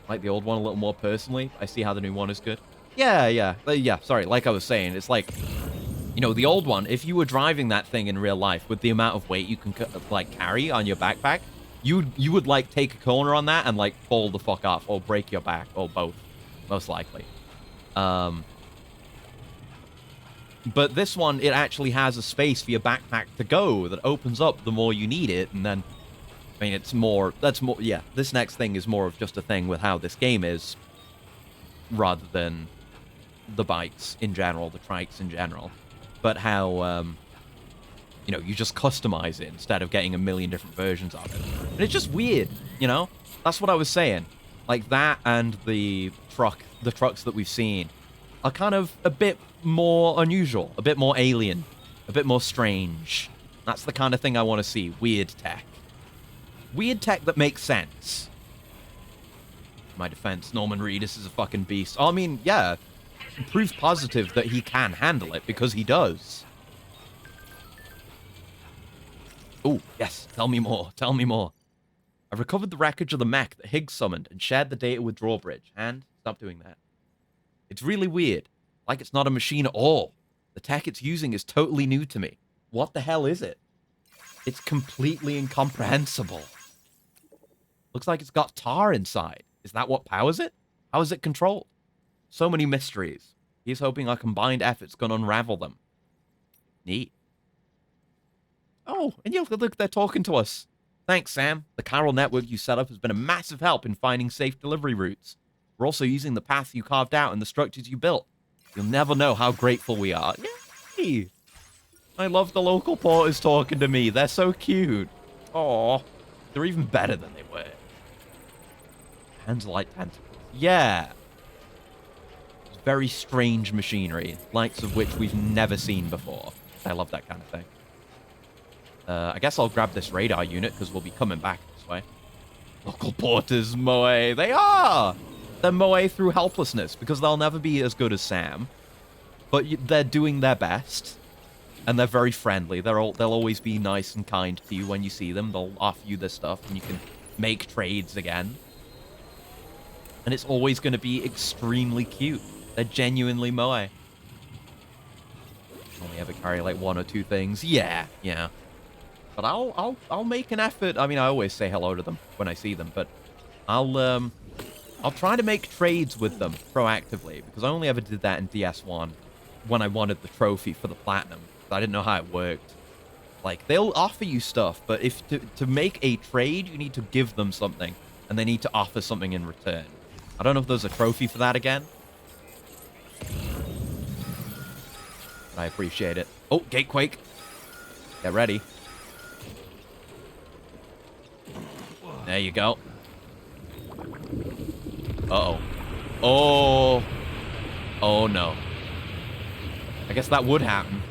Like the old one a little more personally. I see how the new one is good. Yeah, sorry, like I was saying, it's like... You know, the old one, if you were driving that thing in real life with the amount of weight you can, like, carry on your backpack, you would, like, take a corner on that and, like, fall the fuck off or break your back or both, most likely. But this one, it actually has a space for your backpack to go that opens up the more you need it, and then, I mean, it's more, yeah, this next thing is more of just a thing with how this game is, rather than the bikes in general, the trikes in general. But how, you know, you just customize it instead of getting a million different versions of it. And it's just weird, you know? That's what I was saying. Like, that and the trucks that we've seen are kind of a bit more unusual, a bit more alien, a bit more strange. That's the kind of thing I want to see. Weird tech. Weird tech that makes sense. My defense, Norman Reedus is a fucking beast. Oh, I mean, yeah. Proof positive that he can handle it, because he does. Oh, yes. Tell me more. Tell me more. I've recovered the wreckage of the mech that Higgs summoned and shared the data with Drawbridge. And stop doing that. It's really weird. Like it's not a machine at all. The tech it's using is totally new to me. What the hell is it? It's completely incomprehensible. Looks like it's got tar inside. Is that what powers it? How is it controlled? So many mysteries. He's hoping our combined efforts can unravel them. Neat. Oh, and yeah, look, they're talking to us. Thanks, Sam. The chiral network you set up has been a massive help in finding safe delivery routes. We're also using the path you carved out and the structures you built. You'll never know how grateful we are. Yay! I love the local porters talking to me. They're so cute. Aw. They're even better than they were. Hands like tentacles. Yeah. Very strange machinery, likes of which we've never seen before. I love that kind of thing. I guess I'll grab this radar unit, because we'll be coming back this way. Local porters, Moe. They are! They're Moe through helplessness, because they'll never be as good as Sam. But they're doing their best. And they're very friendly. They'll always be nice and kind to you when you see them. They'll offer you their stuff, and you can make trades again. And it's always going to be extremely cute. They're genuinely Moe. Only ever carry like 1 or 2 things. Yeah. But I'll make an effort. I mean, I always say hello to them when I see them, but I'll try to make trades with them proactively, because I only ever did that in DS1 when I wanted the trophy for the platinum. I didn't know how it worked. Like, they'll offer you stuff, but if to make a trade, you need to give them something, and they need to offer something in return. I don't know if there's a trophy for that again. I appreciate it. Oh, Gatequake. Get ready. There you go. Uh-oh. Oh. Oh, no. I guess that would happen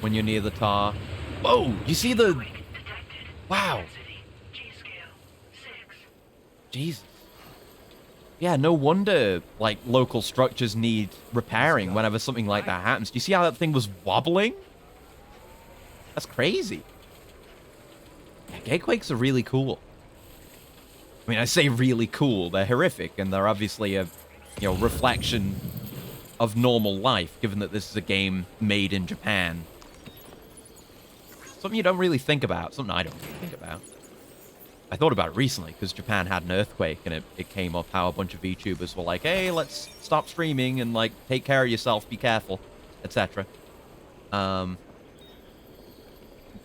when you're near the tar. Whoa! You see the... Wow. Jesus. Yeah, no wonder, like, local structures need repairing whenever something like that happens. Do you see how that thing was wobbling? That's crazy. Yeah, Gatequakes are really cool. I mean, I say really cool. They're horrific, and they're obviously a, reflection of normal life, given that this is a game made in Japan. Something you don't really think about. Something I don't really think about. I thought about it recently, because Japan had an earthquake, and it came up how a bunch of VTubers were like, hey, let's stop streaming, and, like, take care of yourself, be careful, etc.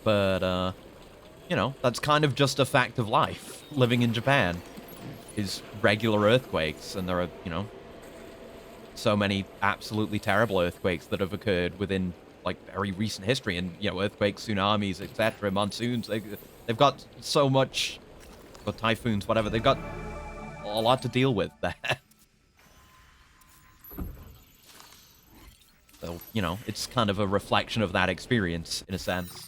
But, that's kind of just a fact of life, living in Japan, is regular earthquakes, and there are, so many absolutely terrible earthquakes that have occurred within, like, very recent history, and, earthquakes, tsunamis, etc., monsoons, they've got so much, or typhoons, whatever, they've got a lot to deal with there. So, it's kind of a reflection of that experience, in a sense.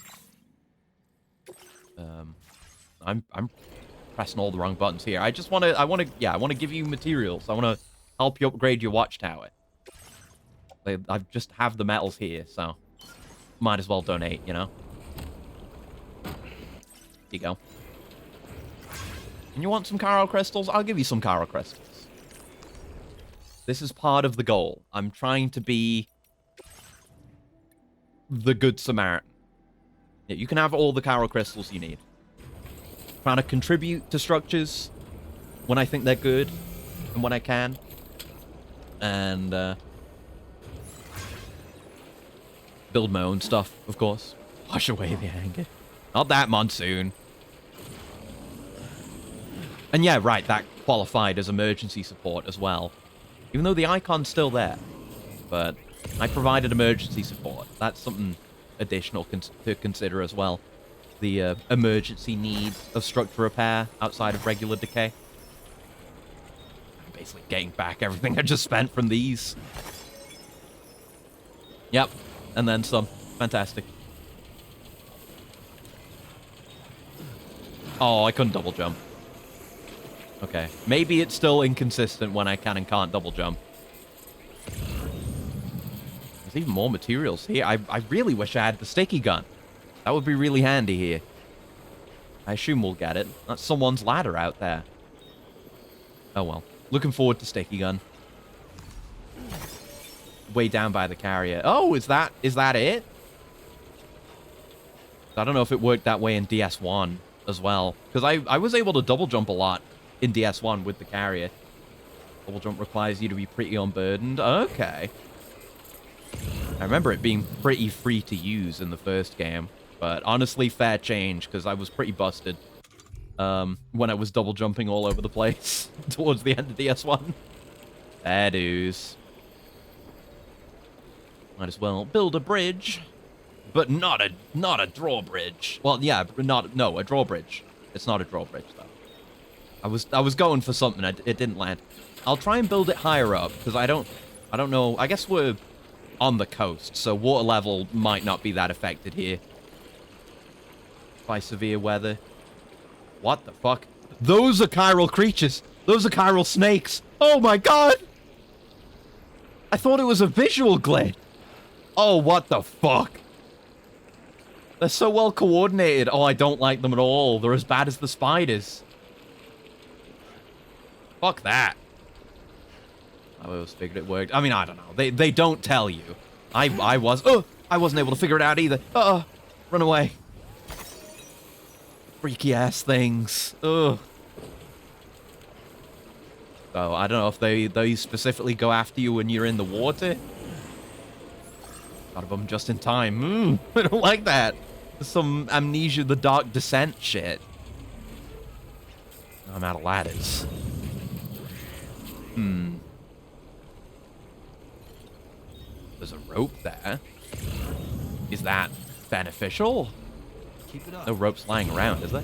I'm pressing all the wrong buttons here. I want to give you materials. I want to help you upgrade your watchtower. I just have the metals here, so might as well donate, Here you go. And you want some Chiral crystals? I'll give you some Chiral crystals. This is part of the goal. I'm trying to be the good Samaritan. Yeah, you can have all the Chiral crystals you need. Trying to contribute to structures when I think they're good and when I can. And build my own stuff, of course. Wash away the anger. Not that monsoon. And yeah, right, that qualified as emergency support as well. Even though the icon's still there. But I provided emergency support. That's something additional to consider as well. The emergency need of structure repair outside of regular decay. I'm basically getting back everything I just spent from these. Yep, and then some. Fantastic. Oh, I couldn't double jump. Okay, maybe it's still inconsistent when I can and can't double jump. There's even more materials here. I really wish I had the sticky gun. That would be really handy here. I assume we'll get it. That's someone's ladder out there. Oh well. Looking forward to sticky gun. Way down by the carrier. Oh, is that it? I don't know if it worked that way in DS1 as well. Because I was able to double jump a lot in DS1 with the carrier. Double jump requires you to be pretty unburdened. Okay. I remember it being pretty free to use in the first game. But honestly, fair change, because I was pretty busted when I was double jumping all over the place towards the end of DS1. Fair dues. Might as well build a bridge. But not a drawbridge. Well, yeah, a drawbridge. It's not a drawbridge, though. I was going for something. It didn't land. I'll try and build it higher up, because I don't know. I guess we're on the coast, so water level might not be that affected here by severe weather. What the fuck? Those are chiral creatures. Those are chiral snakes. Oh my god! I thought it was a visual glitch. Oh, what the fuck? They're so well coordinated. Oh, I don't like them at all. They're as bad as the spiders. Fuck that. I always figured it worked. I mean, I don't know. They don't tell you. I wasn't able to figure it out either. Run away. Freaky ass things. Ugh. So I don't know if they specifically go after you when you're in the water. Got them just in time. I don't like that. There's some Amnesia the Dark Descent shit. I'm out of ladders. There's a rope there. Is that beneficial?
Keep it up.
No ropes lying around, is there?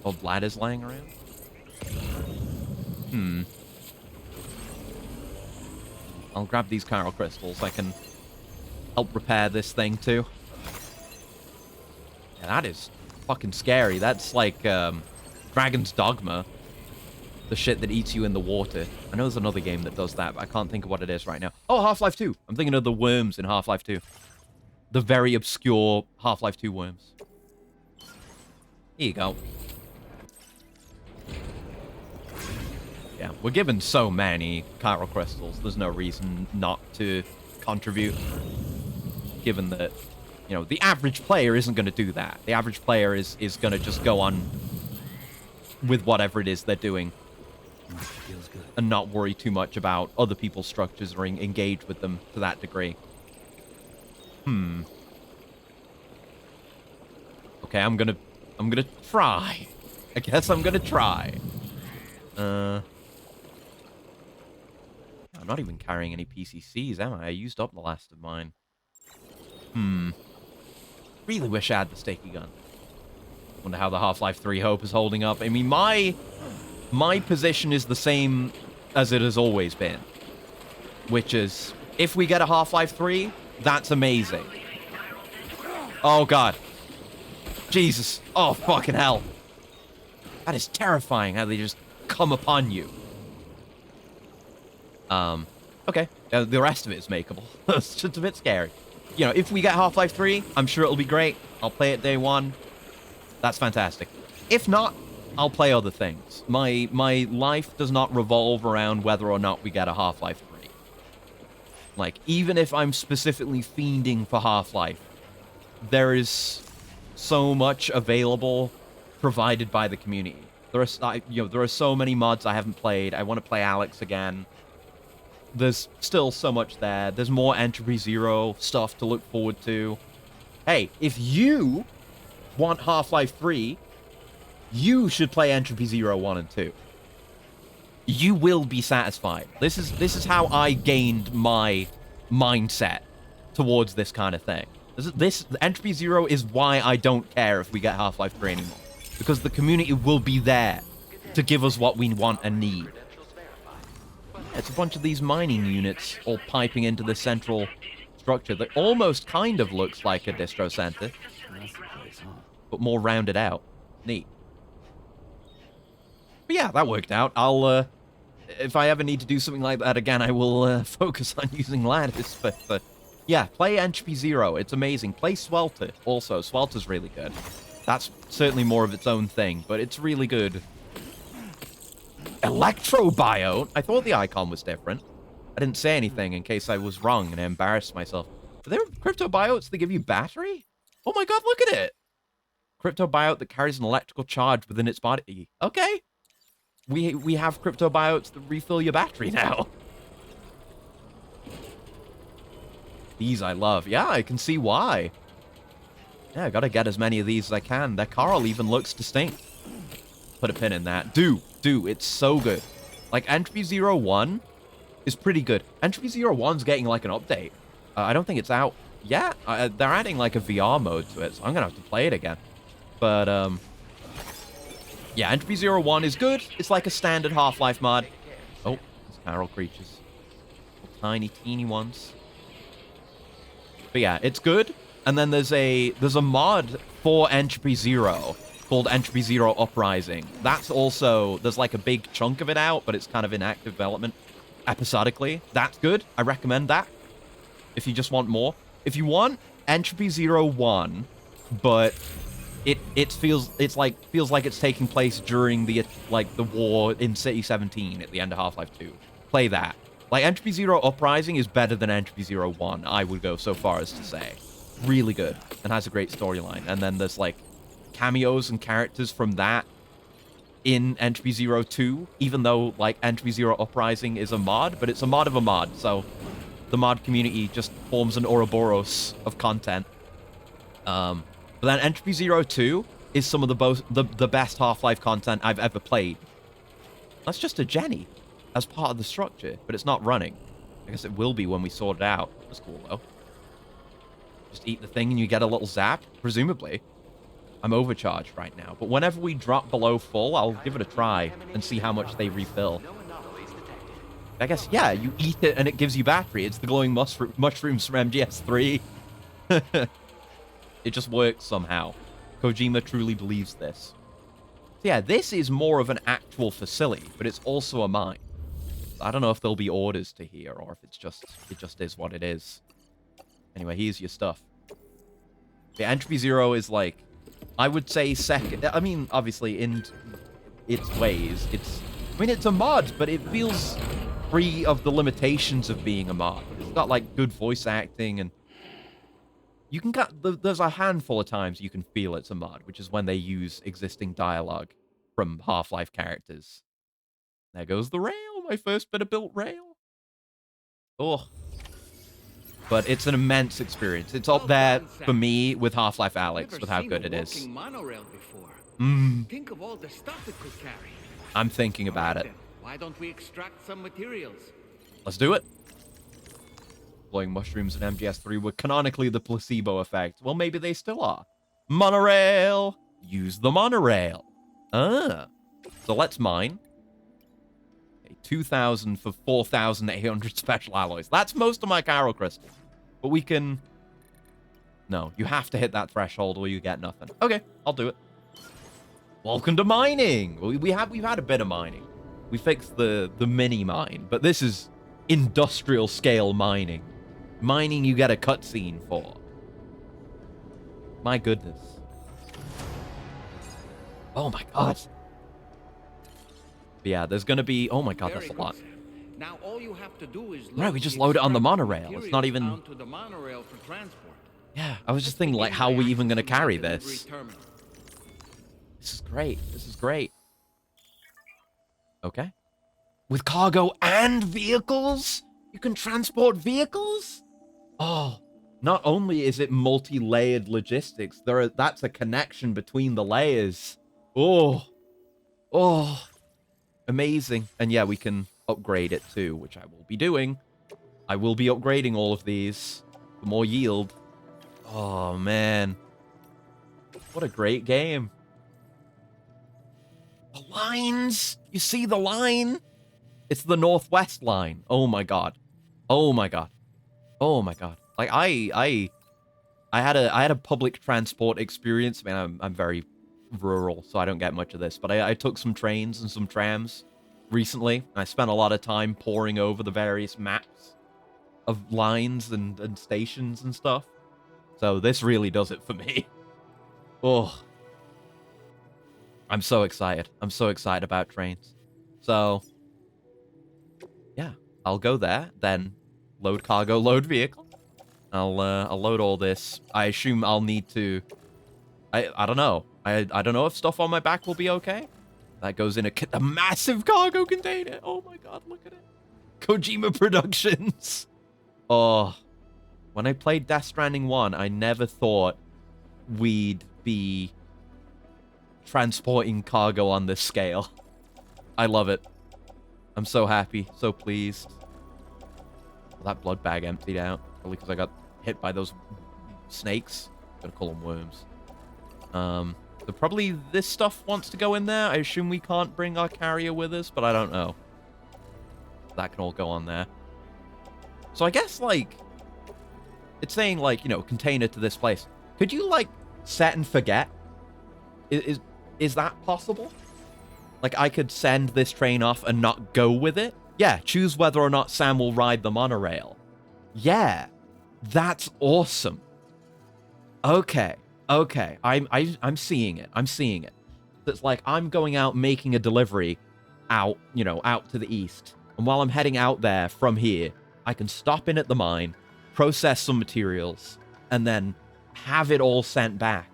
Old ladders lying around? I'll grab these chiral crystals. I can help repair this thing too. Yeah, that is fucking scary. That's like Dragon's Dogma. The shit that eats you in the water. I know there's another game that does that, but I can't think of what it is right now. Oh, Half-Life 2. I'm thinking of the worms in Half-Life 2. The very obscure Half-Life 2 worms. Here you go. Yeah, we're given so many chiral crystals. There's no reason not to contribute. Given that, you know, the average player isn't going to do that. The average player is going to just go on with whatever it is they're doing.
Feels good.
And not worry too much about other people's structures or engage with them to that degree. Okay, I'm gonna try. I guess I'm gonna try. I'm not even carrying any PCCs, am I? I used up the last of mine. Really wish I had the sticky gun. Wonder how the Half-Life 3 hope is holding up. I mean, my position is the same as it has always been. Which is, if we get a Half-Life 3, that's amazing. Oh, God. Jesus. Oh, fucking hell. That is terrifying how they just come upon you. Okay. The rest of it is makeable. It's just a bit scary. You know, if we get Half-Life 3, I'm sure it'll be great. I'll play it day one. That's fantastic. If not, I'll play other things. My life does not revolve around whether or not we get a Half-Life 3. Like, even if I'm specifically fiending for Half-Life, there is so much available provided by the community. There are so many mods I haven't played. I want to play Alex again. There's still so much there. There's more Entropy Zero stuff to look forward to. Hey, if you want Half-Life 3, you should play Entropy Zero 1 and 2. You will be satisfied. This is how I gained my mindset towards this kind of thing. Entropy Zero is why I don't care if we get Half-Life 3 anymore. Because the community will be there to give us what we want and need. It's a bunch of these mining units all piping into the central structure that almost kind of looks like a distro center. But more rounded out. Neat. But yeah, that worked out. I'll, if I ever need to do something like that again, I will focus on using ladders. But yeah, play Entropy Zero. It's amazing. Play Swelter also. Swelter's really good. That's certainly more of its own thing, but it's really good. Electrobiote? I thought the icon was different. I didn't say anything in case I was wrong and I embarrassed myself. Are there cryptobiotes that give you battery? Oh my god, look at it! Cryptobiote that carries an electrical charge within its body. Okay. We have cryptobiotes that refill your battery now. These I love. Yeah, I can see why. Yeah, I gotta get as many of these as I can. Their Carl even looks distinct. Put a pin in that. Do. It's so good. Like, Entropy Zero 1 is pretty good. Entropy Zero 1's getting, like, an update. I don't think it's out yet. They're adding, like, a VR mode to it, so I'm gonna have to play it again. But, Yeah, Entropy 01 is good. It's like a standard Half-Life mod. Oh, it's feral creatures. Little tiny, teeny ones. But yeah, it's good. And then there's a mod for Entropy 0 called Entropy 0 Uprising. That's also, there's like a big chunk of it out, but it's kind of in active development episodically. That's good. I recommend that if you just want more. If you want Entropy 01, but it feels like it's taking place during the war in City 17 at the end of Half-Life 2. Play that. Like, Entropy 0 Uprising is better than Entropy 01, I would go so far as to say. Really good, and has a great storyline. And then there's, like, cameos and characters from that in Entropy 02, even though, like, Entropy 0 Uprising is a mod, but it's a mod of a mod, so the mod community just forms an Ouroboros of content. But then Entropy 02 is some of the best Half-Life content I've ever played. That's just a Jenny as part of the structure, but it's not running. I guess it will be when we sort it out. That's cool, though. Just eat the thing and you get a little zap, presumably. I'm overcharged right now, but whenever we drop below full, I'll give it a try and see how much they refill. I guess, yeah, you eat it and it gives you battery. It's the glowing mushrooms from MGS3. It just works somehow. Kojima truly believes this. So yeah, this is more of an actual facility, but it's also a mine. I don't know if there'll be orders to here or if it just is what it is. Anyway, here's your stuff. The Entropy 0 is like, I would say second. I mean, obviously, in its ways, it's a mod, but it feels free of the limitations of being a mod. It's got like good voice acting, and you can there's a handful of times you can feel it's a mod, which is when they use existing dialogue from Half-Life characters. There goes the rail, my first bit of built rail. Oh. But it's an immense experience. It's up there for me with Half-Life Alyx, with how good it is.
Think of all the stuff it could carry.
I'm thinking about it.
Why don't we extract some materials?
Let's do it. Glowing mushrooms in MGS3 were canonically the placebo effect. Well, maybe they still are. Monorail! Use the monorail. Ah. So let's mine. 2,000 for 4,800 special alloys. That's most of my Chiral crystals. But we can... No, you have to hit that threshold or you get nothing. Okay, I'll do it. Welcome to mining! We've had a bit of mining. We fixed the mini mine, but this is industrial scale mining. Mining you get a cutscene for. My goodness. Oh my god. But yeah, there's gonna be... Oh my god, that's a lot.
Now all you have to do is
right, we just load it on the monorail. It's not even...
onto the monorail for transport.
Yeah, I was just thinking, like, how are we even gonna carry this? This is great. This is great. Okay. With cargo and vehicles? You can transport vehicles? Oh, not only is it multi-layered logistics, that's a connection between the layers. Oh. Oh. Amazing. And yeah, we can upgrade it too, which I will be doing. I will be upgrading all of these for more yield. Oh, man. What a great game. The lines! You see the line? It's the Northwest line. Oh my god. Oh my god. Oh my god. Like, I had a public transport experience. I mean, I'm very rural, so I don't get much of this. But I took some trains and some trams recently. I spent a lot of time poring over the various maps of lines and stations and stuff. So this really does it for me. Oh. I'm so excited. I'm so excited about trains. So, yeah, I'll go there, then load cargo, load vehicle. I'll load all this. I assume I'll need to... I don't know. I don't know if stuff on my back will be okay. That goes in a massive cargo container. Oh my god, look at it. Kojima Productions. Oh. When I played Death Stranding 1, I never thought we'd be transporting cargo on this scale. I love it. I'm so happy, so pleased. Well, that blood bag emptied out. Probably because I got hit by those snakes. I'm gonna call them worms. So probably this stuff wants to go in there. I assume we can't bring our carrier with us, but I don't know. That can all go on there. So I guess, like, it's saying, like, you know, container to this place. Could you, like, set and forget? Is that possible? Like, I could send this train off and not go with it? Yeah, choose whether or not Sam will ride the monorail. Yeah, that's awesome. Okay, okay, I'm seeing it. I'm seeing it. It's like I'm going out making a delivery out, you know, out to the east. And while I'm heading out there from here, I can stop in at the mine, process some materials, and then have it all sent back.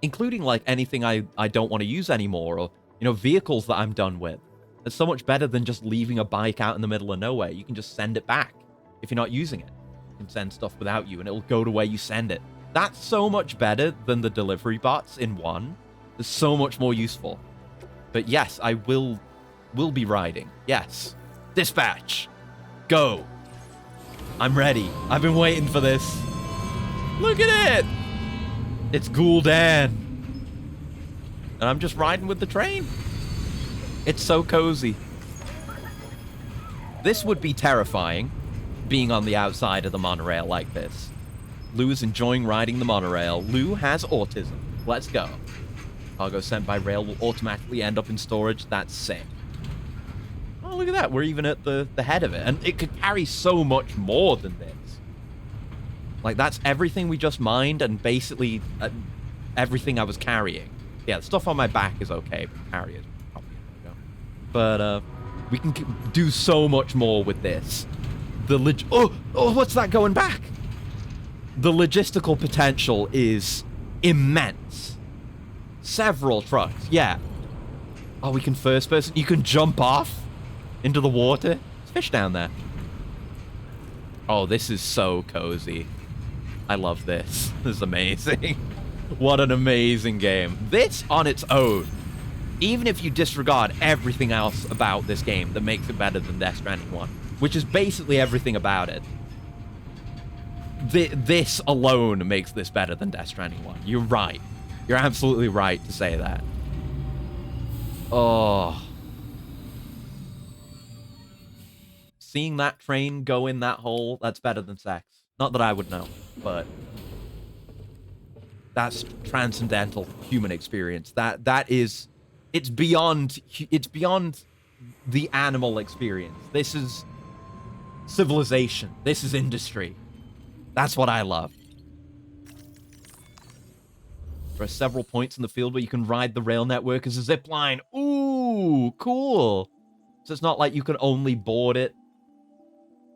Including, like, anything I don't want to use anymore, or, you know, vehicles that I'm done with. It's so much better than just leaving a bike out in the middle of nowhere. You can just send it back if you're not using it. You can send stuff without you, and it'll go to where you send it. That's so much better than the delivery bots in 1. It's so much more useful. But yes, I will be riding. Yes. Dispatch. Go. I'm ready. I've been waiting for this. Look at it. It's Gul'dan. And I'm just riding with the train. It's so cozy. This would be terrifying, being on the outside of the monorail like this. Lou is enjoying riding the monorail. Lou has autism. Let's go. Cargo sent by rail will automatically end up in storage. That's sick. Oh, look at that. We're even at the head of it. And it could carry so much more than this. Like, that's everything we just mined and basically everything I was carrying. Yeah, the stuff on my back is okay, but carriers probably no. But we can do so much more with this. Oh, what's that going back? The logistical potential is immense. Several trucks, yeah. Oh, we can first person. You can jump off into the water. There's fish down there. Oh, this is so cozy. I love this. This is amazing. What an amazing game. This on its own, even if you disregard everything else about this game that makes it better than Death Stranding 1, which is basically everything about it, this alone makes this better than Death Stranding 1. You're right. You're absolutely right to say that. Oh. Seeing that train go in that hole, that's better than sex. Not that I would know, but that's transcendental human experience. That is, it's beyond the animal experience. This is civilization. This is industry. That's what I love. There are several points in the field where you can ride the rail network as a zip line. Ooh, cool. So it's not like you can only board it,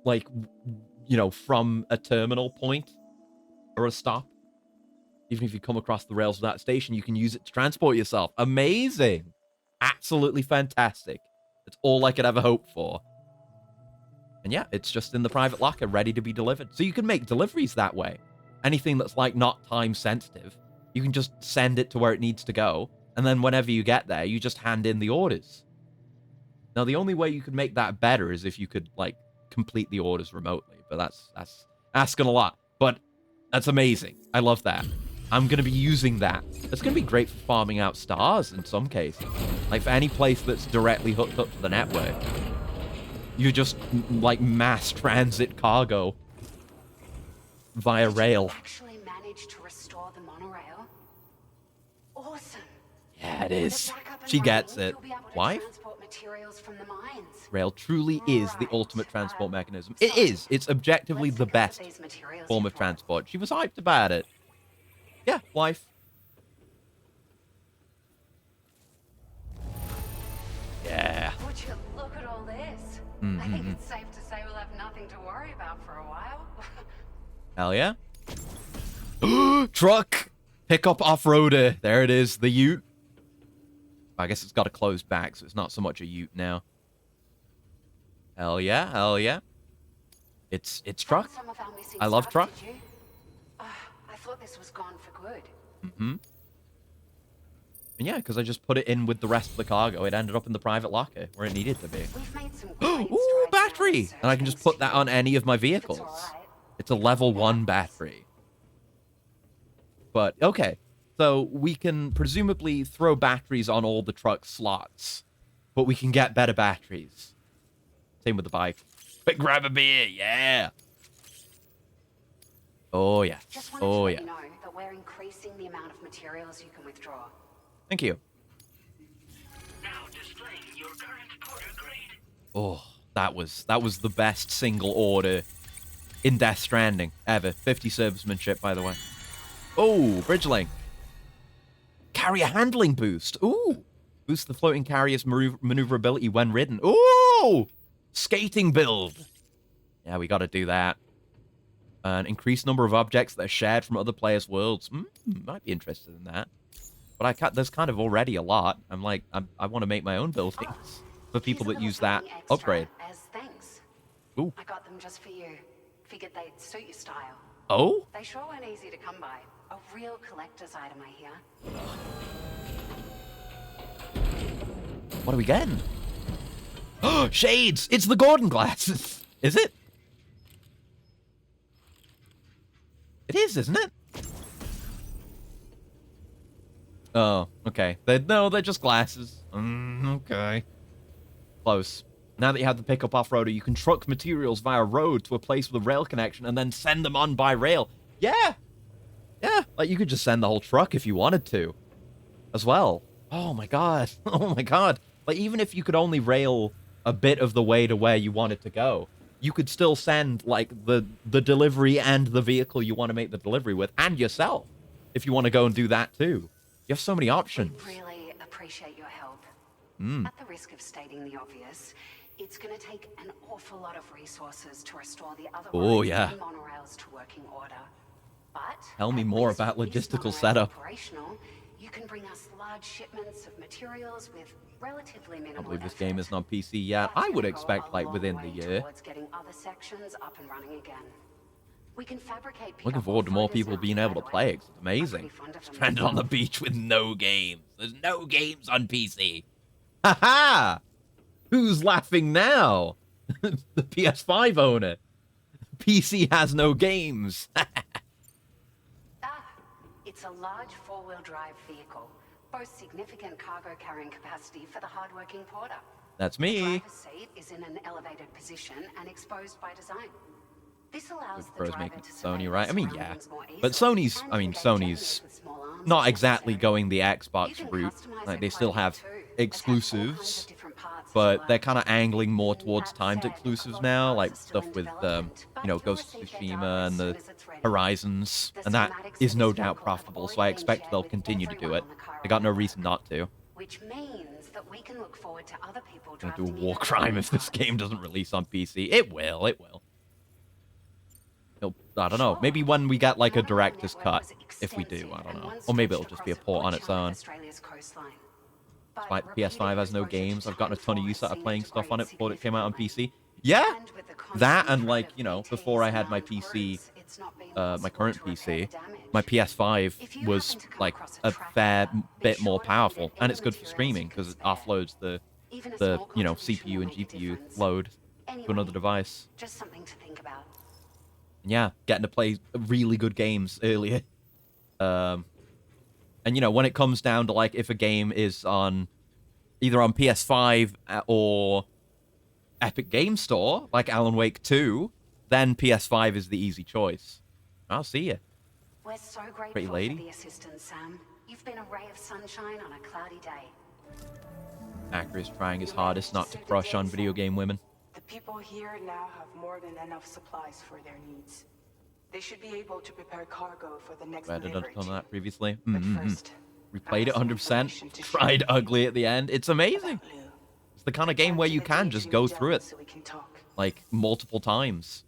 like, you know, from a terminal point or a stop. Even if you come across the rails of that station, you can use it to transport yourself. Amazing. Absolutely fantastic. It's all I could ever hope for. And yeah, it's just in the private locker, ready to be delivered. So you can make deliveries that way. Anything that's, like, not time sensitive, you can just send it to where it needs to go. And then whenever you get there, you just hand in the orders. Now, the only way you could make that better is if you could, like, complete the orders remotely. But that's asking a lot. But that's amazing. I love that. I'm going to be using that. It's going to be great for farming out stars in some cases. Like, for any place that's directly hooked up to the network. You just, like, mass transit cargo via rail.
Actually managed to restore the monorail. Awesome.
Yeah, it is. She gets it. Wife?
From the mines.
Rail truly is the ultimate transport mechanism. It is. It's objectively the best form of transport. She was hyped about it. Yeah, wife. Yeah.
Would you look at all this? I think it's safe to say we'll have nothing to worry about for a while.
Hell yeah. Truck! Pickup off-roader. There it is, the ute. I guess it's got a closed back, so it's not so much a ute now. Hell yeah, hell yeah. It's truck. I love truck.
I thought this was gone for good.
Mm-hmm. And yeah, because I just put it in with the rest of the cargo. It ended up in the private locker where it needed to be.
We've made some
Ooh, battery! And I can just put that on any of my vehicles. It's a level 1 battery. But, okay. So we can presumably throw batteries on all the truck slots, but we can get better batteries. Same with the bike. But grab a beer, yeah. Oh yeah.
Just wanted to let you know that we're increasing the amount of materials you can withdraw.
Thank you.
Now displaying your current order grade.
Oh, that was the best single order in Death Stranding ever. 50 servicemanship, by the way. Oh, bridge link. Carrier handling boost. Ooh. Boost the floating carrier's maneuverability when ridden. Ooh! Skating build. Yeah, we got to do that. An increased number of objects that are shared from other players' worlds. Might be interested in that. But I can't, there's kind of already a lot. I want to make my own buildings for people that use that upgrade.
As thanks.
Ooh.
I got them just for you. Figured they'd suit your style.
Oh?
They sure weren't easy to come by. A real collector's item, I hear.
What are we getting? Oh, shades! It's the Gordon glasses! Is it? It is, isn't it? Oh, okay. They're just glasses. Okay. Close. Now that you have the pickup off-roader, you can truck materials via road to a place with a rail connection and then send them on by rail. Yeah! Yeah, like you could just send the whole truck if you wanted to. As well. Oh my god. Oh my god. Like, even if you could only rail a bit of the way to where you want it to go, you could still send, like, the delivery and the vehicle you want to make the delivery with, and yourself, if you want to go and do that too. You have so many options.
We really appreciate your help.
Mm.
At the risk of stating the obvious, it's going to take an awful lot of resources to restore the other roads and monorails to working order. But
tell me more about logistical setup.
Operational, you can bring us large shipments of materials with relatively minimal
I can't believe this
effort.
game isn't on PC yet. I would expect, like, within the year.
Towards getting other sections up and running again. We can fabricate
Looking forward to more people being able to play it. It's amazing. Stranded on the beach with no games. There's no games on PC. Haha! Who's laughing now? The PS5 owner. PC has no games.
It's a large four-wheel drive vehicle, boasts significant cargo carrying capacity for the hardworking porter.
That's me.
The driver's seat is in an elevated position and exposed by design. This allows the driver
making
to
Sony, right? I mean, yeah.
more
But Sony's not exactly going the Xbox route. Like, they still have exclusives, but they're kind of angling more towards timed exclusives now, like stuff with, you know, Ghost of Tsushima and the Horizons, and that is no doubt profitable, so I expect they'll continue to do it. They got no reason not to.
Which means that we can look forward to other people
Gonna do a war crime if this game doesn't release on PC. It will, it will. I don't know. Maybe when we get, like, a director's cut, if we do, I don't know. Or maybe it'll just be a port on its own. Despite the PS5 has no games, I've gotten a ton of use out of playing stuff on it before it came out on PC. Yeah! That and, like, you know, before I had my PC, my current PC, my PS5 was, like, a fair bit more powerful. And it's good for streaming, because it offloads the you know, CPU and GPU load to another device.
Just something to think about.
Yeah, getting to play really good games earlier. And, you know, when it comes down to, like, if a game is on either on PS5 or Epic Game Store, like Alan Wake 2, then PS5 is the easy choice. I'll see you.
We're so grateful
Pretty lady.
for the assistance, Sam. You've been a ray of sunshine on a cloudy day.
Acker is trying his hardest not to crush on video game women.
The people here now have more than enough supplies for their needs. They should be able to prepare cargo for the next
I did
delivery.
on that previously.
First,
Replayed it 100%. Tried ugly at the end. It's amazing. It's the kind of game where you can just go through it, like, multiple times,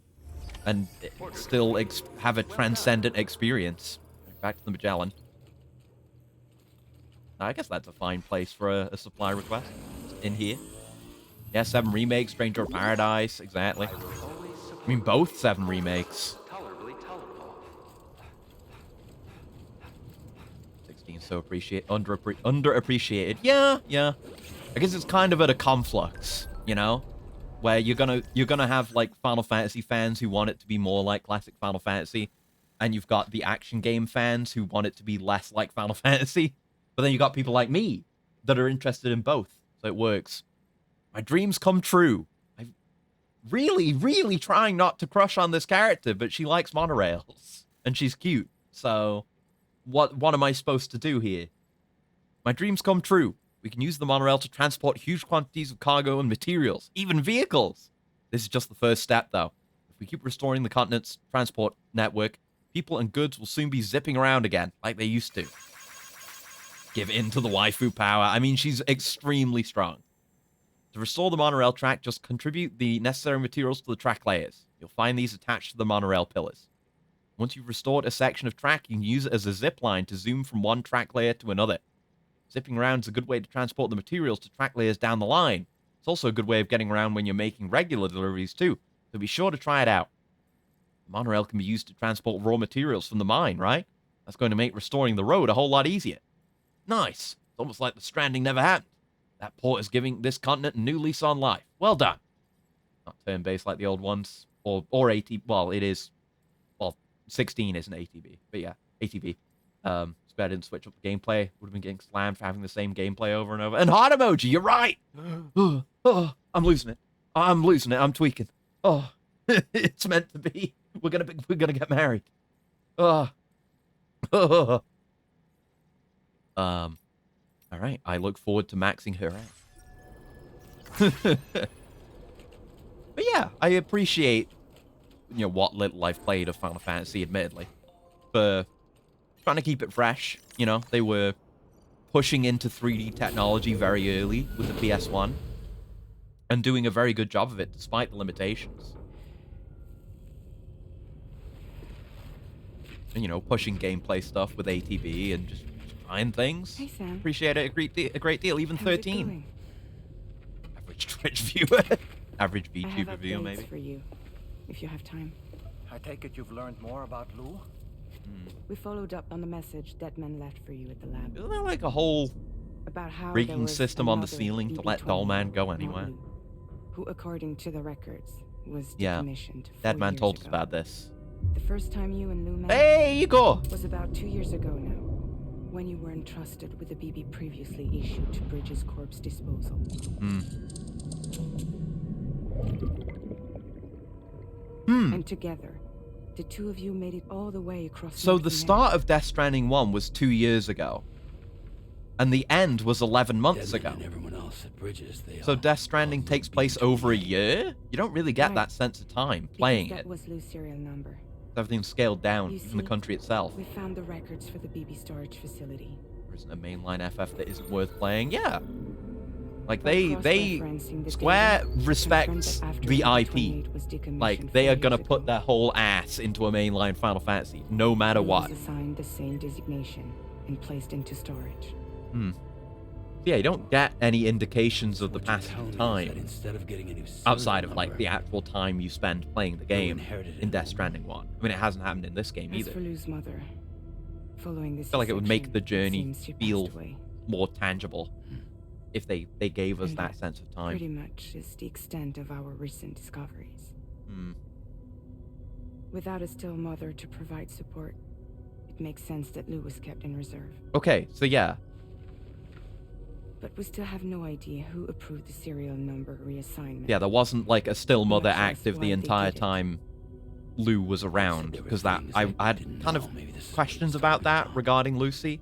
and still have a transcendent experience. Back to the Magellan. I guess that's a fine place for a supply request. In here. Yeah, 7 remakes, Stranger of Paradise, exactly. I mean, both 7 remakes. 16 so underappreciated. Yeah. I guess it's kind of at a conflux, you know, where you're gonna have, like, Final Fantasy fans who want it to be more like classic Final Fantasy, And you've got the action game fans who want it to be less like Final Fantasy. But then you've got people like me that are interested in both. So it works. My dreams come true. I'm really, really trying not to crush on this character, but she likes monorails. And she's cute. So what am I supposed to do here? My dreams come true. We can use the monorail to transport huge quantities of cargo and materials, even vehicles. This is just the first step, though. If we keep restoring the continent's transport network, people and goods will soon be zipping around again, like they used to. Give in to the waifu power. I mean, she's extremely strong. To restore the monorail track, just contribute the necessary materials to the track layers. You'll find these attached to the monorail pillars. Once you've restored a section of track, you can use it as a zip line to zoom from one track layer to another. Zipping around is a good way to transport the materials to track layers down the line. It's also a good way of getting around when you're making regular deliveries too, so be sure to try it out. The monorail can be used to transport raw materials from the mine, right? That's going to make restoring the road a whole lot easier. Nice. It's almost like the Stranding never happened. That port is giving this continent a new lease on life. Well done. Not turn-based like the old ones, or ATB. Well, it is. Well, 16 isn't ATB, but yeah, ATB. It's better didn't switch up the gameplay. Would have been getting slammed for having the same gameplay over and over. And heart emoji, you're right. Oh, I'm losing it. I'm losing it. I'm tweaking. Oh, it's meant to be. We're gonna get married. Oh. All right. I look forward to maxing her out. But yeah, I appreciate, what little I've played of Final Fantasy, admittedly, for trying to keep it fresh. They were pushing into 3D technology very early with the PS1 and doing a very good job of it despite the limitations. And, pushing gameplay stuff with ATB and just trying things.
Hey, Sam.
Appreciate it a great deal. Even
How's it
13.
going?
Average Twitch viewer. Average
I have
VTuber review,
updates
maybe.
for you, if you have time.
I take it you've learned more about Lou?
We followed up on the message Deadman left for you at the lab.
Isn't there like a whole
About how there
rigging
was
system on the
another
ceiling to let
BB-20
Dollman go
not
anywhere?
Lou, who, according to the records, was
Yeah.
decommissioned 4
Deadman
years
told us
ago.
about this.
The first time you and Lou met
Hey, Igor!
was about 2 years ago now, when you were entrusted with the BB previously issued to Bridges Corp's disposal. And together, the two of you made it all the way across.
So
North
the start of Death Stranding 1 was 2 years ago. And the end was 11 months ago.
And everyone else at Bridges, they
So
all
Death Stranding takes place over a year? You don't really get that sense of time playing
that
it.
was Lou's serial number.
Everything's scaled down
You
in the
see,
country itself.
We found the records for the BB storage facility.
There isn't a mainline FF that isn't worth playing. Yeah. Like,
By
they
cross-referencing the
Square
data, we
respects
confirmed that after
the IP.
BB-28 was decommissioned
Like, they
4
are gonna
years
put
ago,
their whole ass into a mainline Final Fantasy, no matter
Lou
what.
was assigned the same designation and placed into storage.
Yeah, you don't get any indications of the
What you're
passage
telling
of
me is that
time
instead of getting a new serial
outside of, like,
number,
the actual time you spend playing the game
inherited
in
it.
Death Stranding 1. I mean, it hasn't happened in this game
As
either.
for Lou's mother, following this
I feel like it would make the
section, it
journey
seems she
feel
passed away.
more tangible if they gave us
And
that sense of time.
Pretty much is the extent of our recent discoveries. Without a still mother to provide support, it makes sense that Lou was kept in reserve.
Okay, so yeah.
But we still have no idea who approved the serial number reassignment.
Yeah, there wasn't like a still mother
Much less
active
why
the
they
entire
did it.
time Lou was around, because that I had kind of questions about that regarding Lucy,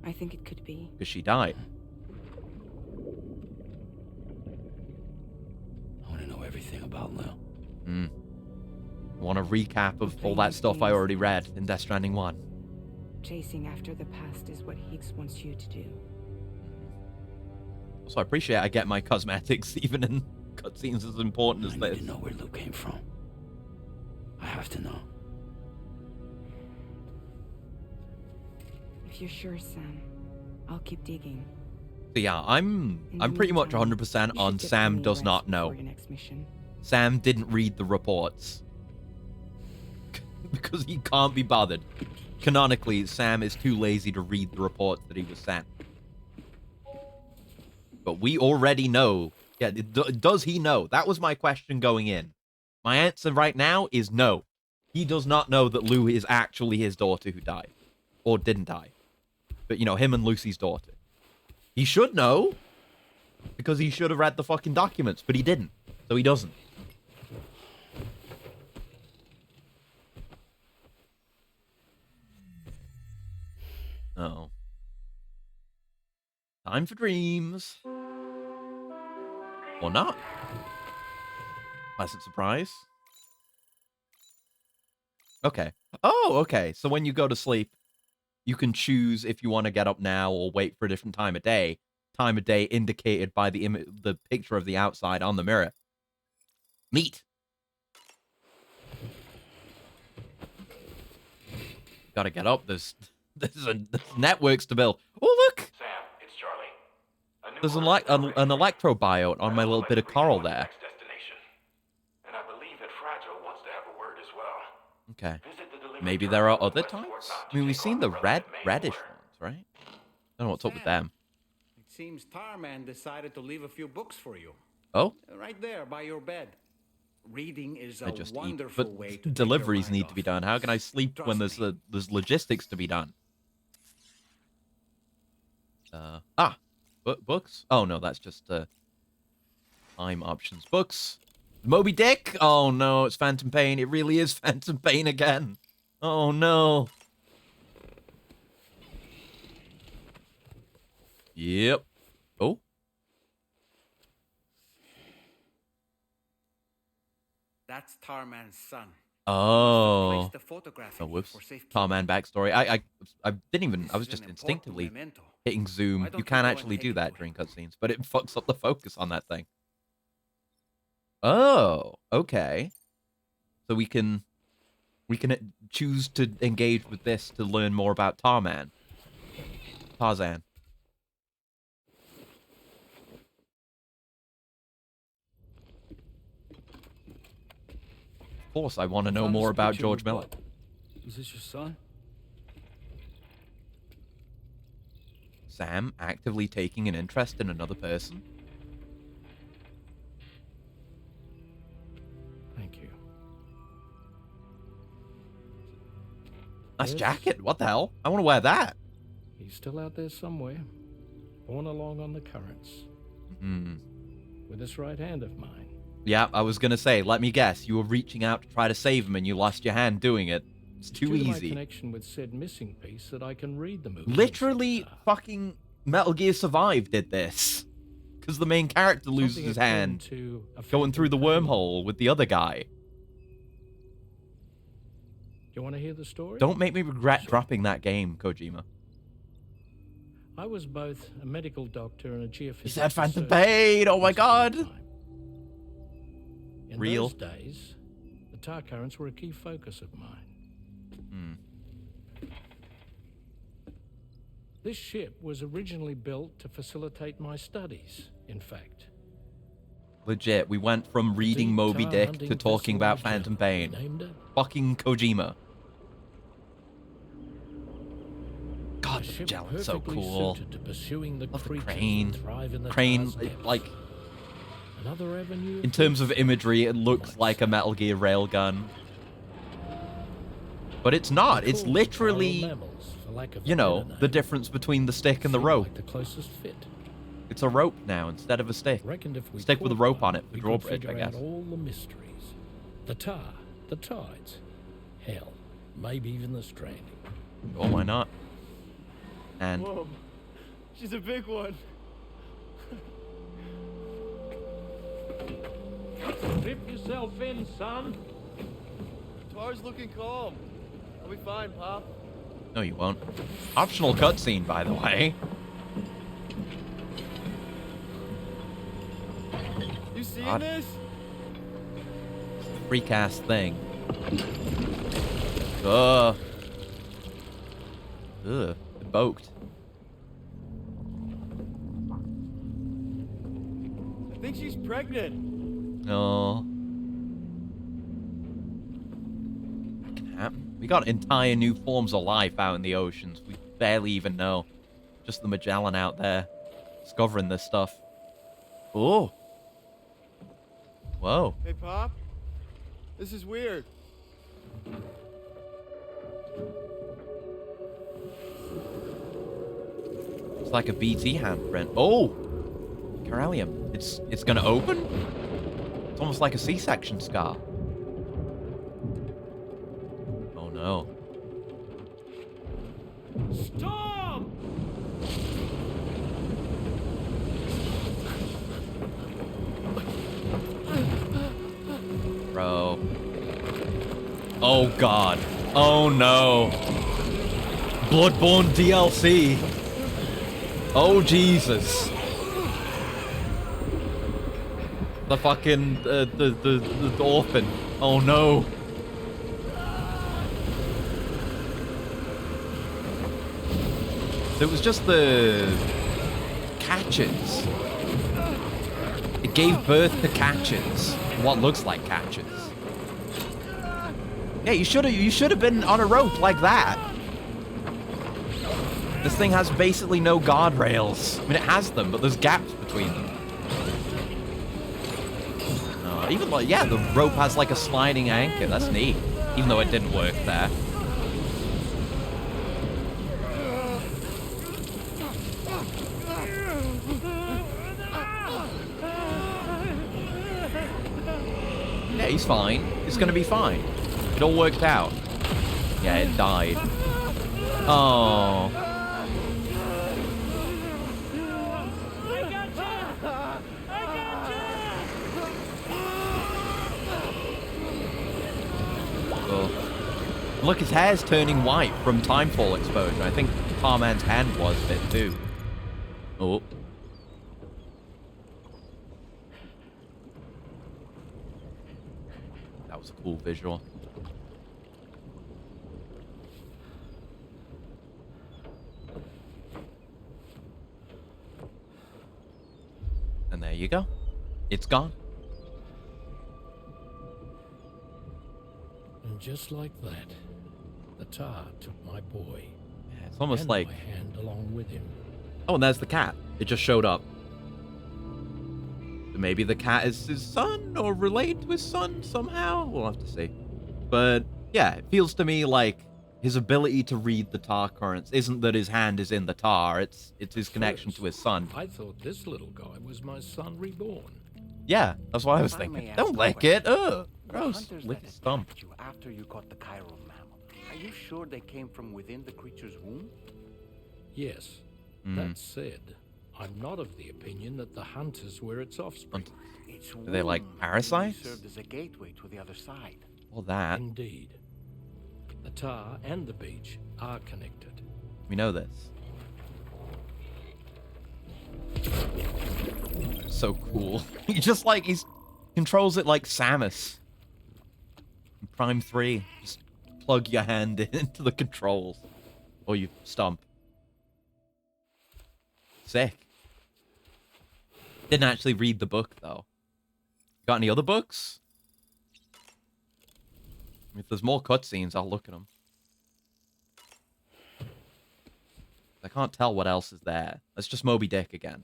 I think it could be.
because she died.
I want to know everything about Lou.
I want a recap of all that stuff I already read in Death Stranding 1.
Chasing after the past is what Higgs wants you to do.
So I appreciate I get my cosmetics even in cutscenes as important as
I
this.
need to know where Lou came from. I have to know.
If you're sure, Sam, I'll keep digging.
So yeah, I'm pretty much 100% on Sam does not know.
Your next mission.
Sam didn't read the reports. Because he can't be bothered. Canonically, Sam is too lazy to read the reports that he was sent. But we already know. Yeah, does he know? That was my question going in. My answer right now is no. He does not know that Lou is actually his daughter who died. Or didn't die. But, you know, him and Lucy's daughter. He should know. Because he should have read the fucking documents, but he didn't. So he doesn't. Oh. Time for dreams. Or not. Pleasant surprise. Okay. Oh, okay. So when you go to sleep, you can choose if you want to get up now or wait for a different time of day. Time of day indicated by the picture of the outside on the mirror. Neat. Gotta get up. There's networks to build. Oh, look!
Sam, it's Charlie.
There's an electrobiote on my little bit of coral there.
And I believe that Fragile wants to have a word as well.
Okay. Maybe there are other types? I mean, we've seen the reddish ones, right? I don't know what's up with them.
It seems Tarman decided to leave a few books for you.
Oh?
Right there by your bed. Reading is
I
a
just
wonderful
eat.
way
But
to
deliveries need to be done. How can I sleep when
Trust
there's logistics to be done? Books? Oh, no, that's just time options. Books. Moby Dick? Oh, no, it's Phantom Pain. It really is Phantom Pain again. Oh, no. Yep. Oh.
That's Tarman's son.
Oh.
The photograph
Oh, whoops.
for safekeeping.
Tarman backstory. I didn't even. I was just instinctively hitting zoom. You can actually do that during cutscenes, but it fucks up the focus on that thing. Oh, okay. So we can choose to engage with this to learn more about Tarzan. Of course, I want to know more about George Miller.
Is this your son?
Sam actively taking an interest in another person?
Thank you.
Nice
Yes.
jacket. What the hell? I want to wear that.
He's still out there somewhere, borne along on the currents. With this right hand of mine.
Yeah, I was gonna say, let me guess, you were reaching out to try to save him and you lost your hand doing it. It's too
due to
easy.
my connection with said missing piece that I can read the movie.
Literally, fucking Metal Gear Survive did this. Because the main character loses his hand going through the wormhole with the other guy.
You want to hear the story?
Don't make me regret dropping that game, Kojima.
I was both a medical doctor and a geophysicist.
He said Phantom Pain! Oh my god!
In
Real.
those days, the tar currents were a key focus of mine. This ship was originally built to facilitate my studies, in fact.
Legit, we went from reading
Deep
Moby
tar
Dick
hunting
to talking
vessel
about Phantom Pain.
named it.
Fucking Kojima. God,
A
the
ship
Magellan's so
perfectly
cool.
suited to pursuing the
Love the
creatures
crane.
that thrive in the
Crane,
tar's depths.
like,
Another avenue
in terms of imagery, it looks like a Metal Gear railgun. But it's not. It's
Cool
literally,
coral mammals, for lack of a
you know,
better name.
the difference between the stick and the
Seem
rope.
like the closest fit.
It's a rope now instead of a stick.
Reckoned if we
Stick with a
caught
rope
one,
on it for
we could
drawbridge, I
figure
guess.
out all the mysteries. The tar, the tides, hell, maybe even the stranding.
Oh, why not? And
Whoa, she's a big one.
Strip yourself in, son.
Tar's looking calm. I'll be fine, Pop.
no, you won't. Optional cutscene, by the way.
You seeing
God.
this?
Freak ass thing. Ugh. Evoked.
I think she's pregnant.
No. That can happen. We got entire new forms of life out in the oceans. We barely even know. Just the Magellan out there discovering this stuff. Oh. Whoa.
Hey, Pop. This is weird.
It's like a BT handprint. Oh! Caralium. It's gonna open? It's almost like a C-section scar. Oh no.
Stop!
Bro. Oh god. Oh no. Bloodborne DLC. Oh Jesus. The fucking the orphan. Oh no. It was just the catches. It gave birth to catches. What looks like catches. Yeah, you should have been on a rope like that. This thing has basically no guardrails. I mean, it has them, but there's gaps between them. Even like, yeah, the rope has like a sliding anchor. That's neat. Even though it didn't work there. Yeah, he's fine. It's gonna be fine. It all worked out. Yeah, it died. Oh. Look, his hair's turning white from timefall exposure. I think Tarman's hand was a bit too. Oh. That was a cool visual. And there you go. It's gone.
And just like that, the tar took my boy.
Yeah, it's almost
and
like...
my hand along with him.
Oh, and there's the cat. It just showed up. Maybe the cat is his son or related to his son somehow? We'll have to see. But yeah, it feels to me like his ability to read the tar currents isn't that his hand is in the tar, it's his connection to his son.
I thought this little guy was my son reborn.
Yeah, that's what I was thinking. Don't lick it. Ugh. Gross. Lick his thumb.
You after you caught the chiral mammal. Are you sure they came from within the creature's womb?
Yes. That said, I'm not of the opinion that the hunters were its offspring.
Are they like parasites?
Served as a gateway to the other side.
Well, that.
Indeed. The tar and the beach are connected.
We know this. So cool. He just like, he's controls it like Samus. In Prime 3. Just plug your hand into the controls. Or you stomp. Sick. Didn't actually read the book, though. Got any other books? If there's more cutscenes, I'll look at them. I can't tell what else is there. That's just Moby Dick again.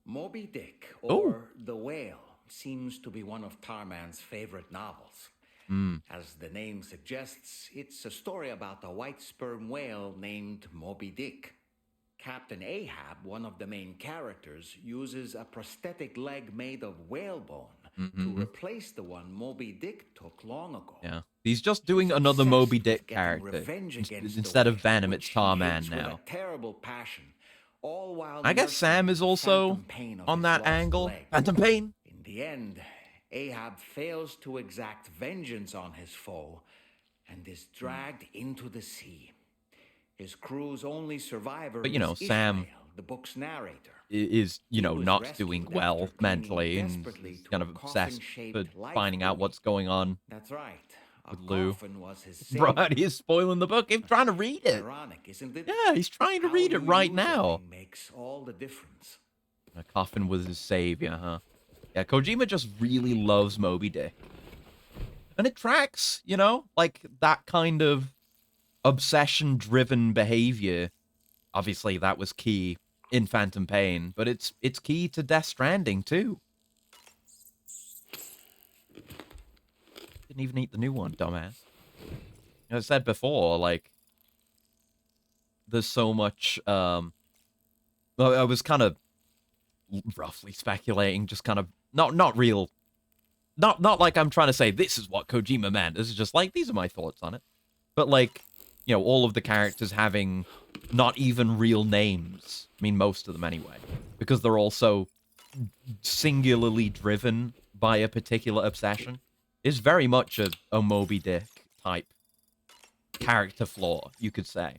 Moby Dick, or The Whale, seems to be one of Tarman's favorite novels. As the name suggests, it's a story about a white sperm whale named Moby Dick. Captain Ahab, one of the main characters, uses a prosthetic leg made of whalebone to replace the one Moby Dick took long ago.
Yeah. He's just doing another Moby Dick character. Instead of Venom, it's Tarman now.
Terrible passion, all while
I guess Sam is also on that angle. Phantom Pain.
In the end, Ahab fails to exact vengeance on his foe and is dragged into the sea. His crew's only survivor
But, you know,
is
Sam
Ishmael, the book's narrator.
Is, you know, not doing well mentally and he's kind of obsessed with finding out what's going on.
That's right.
With Lou.
Was his
Bro, he is spoiling the book. He's trying to read it.
Ironic, isn't it?
Yeah, he's trying to read it right now.
Makes all the difference.
A coffin was his savior, huh? Yeah, Kojima just really loves Moby Dick. And it tracks, you know? Like, that kind of obsession-driven behavior. Obviously, that was key in Phantom Pain, but it's key to Death Stranding, too. Didn't even eat the new one, dumbass. As I said before, like, there's so much, well, I was kind of roughly speculating, just kind of, not real, not like I'm trying to say this is what Kojima meant. This is just like, these are my thoughts on it. But like, you know, all of the characters having not even real names. I mean, most of them anyway. Because they're all so singularly driven by a particular obsession. Is very much a Moby Dick type character flaw, you could say.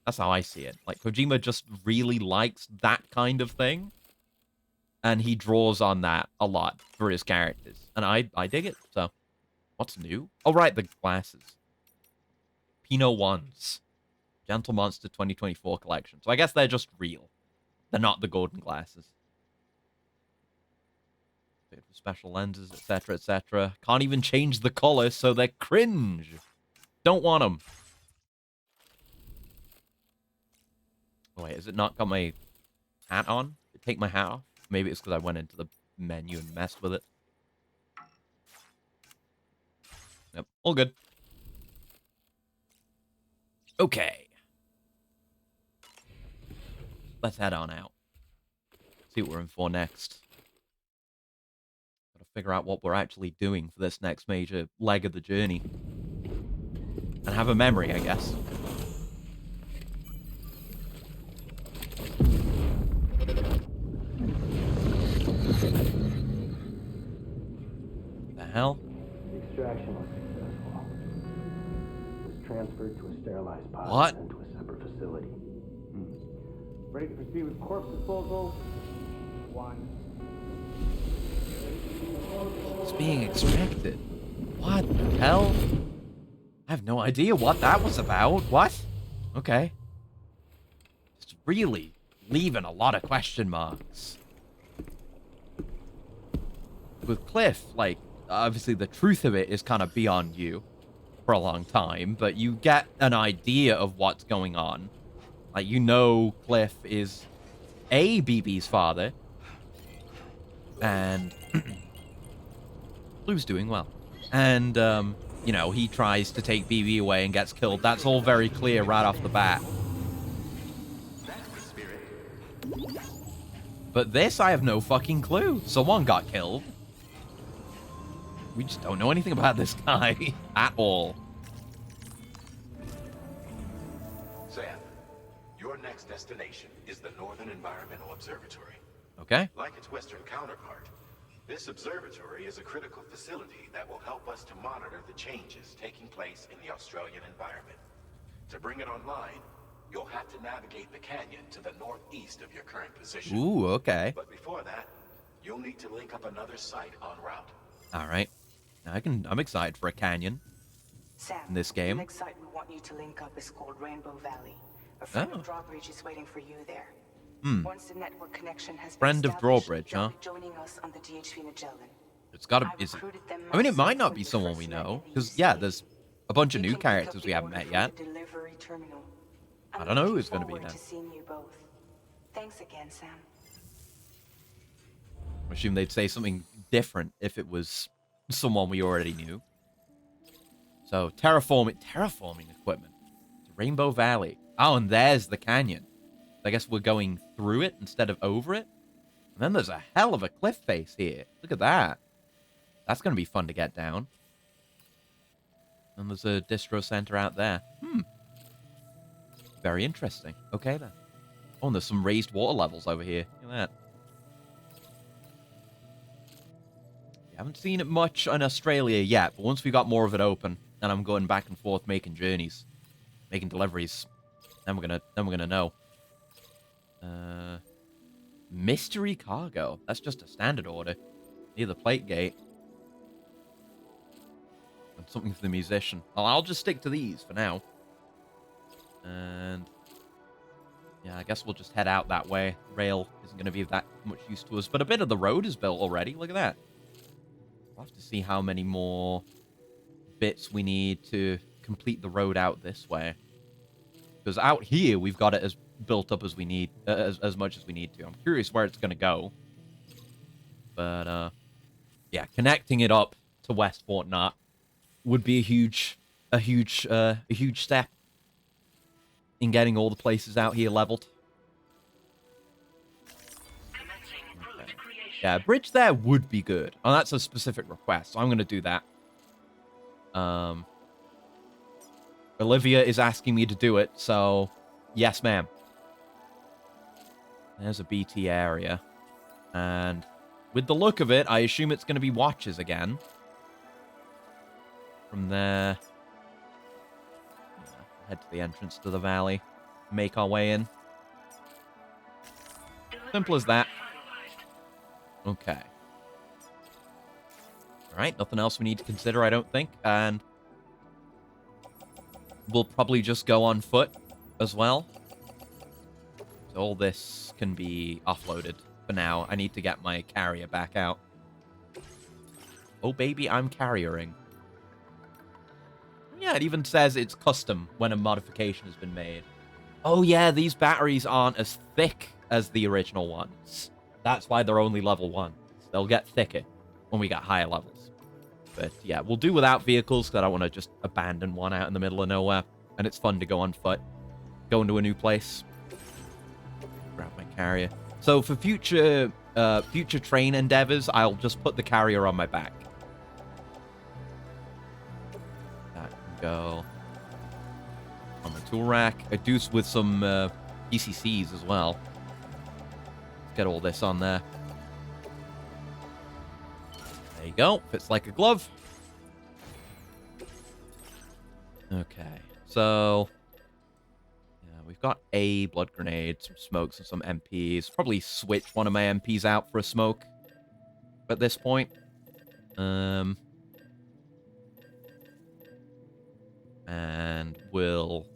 That's how I see it. Like, Kojima just really likes that kind of thing. And he draws on that a lot for his characters. And I dig it, so. What's new? Oh, right, the glasses. Pinot Ones. Gentle Monster 2024 collection. So I guess they're just real. They're not the golden glasses. Special lenses, etc., etc. Can't even change the color, so they're cringe. Don't want them. Oh, wait, has it not got my hat on? Did it take my hat off? Maybe it's because I went into the menu and messed with it. Yep, all good. Okay. Let's head on out. See what we're in for next. Gotta figure out what we're actually doing for this next major leg of the journey. And have a memory, I guess. The hell?
The extraction was successful. It was transferred to a sterilized pod
What?
and to a separate facility. Ready to proceed with corpse disposal? 1.
It's being extracted. What the hell? I have no idea what that was about. What? Okay. It's really leaving a lot of question marks. With Cliff, like, obviously the truth of it is kind of beyond you for a long time, but you get an idea of what's going on. Like, you know Cliff is BB's father, and Blue's doing well. And, you know, he tries to take BB away and gets killed. That's all very clear right off the bat. But this, I have no fucking clue. Someone got killed. We just don't know anything about this guy at all.
Sam, your next destination is the Northern Environmental Observatory.
Okay.
Like its Western counterpart, this observatory is a critical facility that will help us to monitor the changes taking place in the Australian environment. To bring it online, you'll have to navigate the canyon to the northeast of your current position.
Ooh, okay.
But before that, you'll need to link up another site en route.
All right. I'm excited for a canyon.
Sam,
in this game.
the next site we want you to link up is called Rainbow Valley. A friend of Drawbridge is waiting for you there. Once the network connection has been
Friend of
established,
Drawbridge,
they'll
huh?
be joining us on the DHV Magellan.
It's gotta. I mean, it might not be someone we know, because yeah, there's a bunch of new characters we haven't met yet. I don't know who's gonna be there.
Seeing you both. Thanks again, Sam.
I assume they'd say something different if it was someone we already knew. So terraforming equipment. It's Rainbow Valley. Oh, and there's the canyon. I guess we're going through it instead of over it. And then there's a hell of a cliff face here. Look at that. That's going to be fun to get down. And there's a distro center out there. Very interesting. Okay, then. Oh, and there's some raised water levels over here. Look at that. We haven't seen it much in Australia yet, but once we got more of it open, and I'm going back and forth making journeys, making deliveries, then we're gonna know. Mystery cargo. That's just a standard order. Near the plate gate. And something for the musician. Well, I'll just stick to these for now. And yeah, I guess we'll just head out that way. Rail isn't going to be of that much use to us, but a bit of the road is built already. Look at that. We'll have to see how many more bits we need to complete the road out this way. Because out here, we've got it as built up as we need, as much as we need to. I'm curious where it's going to go. But, yeah, connecting it up to West Fort Knott would be a huge step in getting all the places out here leveled. Okay. Yeah, a bridge there would be good. Oh, that's a specific request, so I'm going to do that. Olivia is asking me to do it, so yes, ma'am. There's a BT area. And with the look of it, I assume it's going to be watches again. From there, head to the entrance to the valley. Make our way in. Simple as that. Okay. Alright, nothing else we need to consider, I don't think. And we'll probably just go on foot as well. So all this can be offloaded for now. I need to get my carrier back out. Oh, baby, I'm carriering. Yeah, it even says it's custom when a modification has been made. Oh, yeah, these batteries aren't as thick as the original ones. That's why they're only level 1. They'll get thicker when we get higher levels. But, yeah, we'll do without vehicles, because I don't want to just abandon one out in the middle of nowhere. And it's fun to go on foot. Go into a new place. Grab my carrier. So, for future train endeavors, I'll just put the carrier on my back. That can go on the tool rack. I do with some PCCs as well. Let's get all this on there. There you go. Fits like a glove. Okay. So, yeah, we've got a blood grenade, some smokes, and some MPs. Probably switch one of my MPs out for a smoke at this point. And we'll...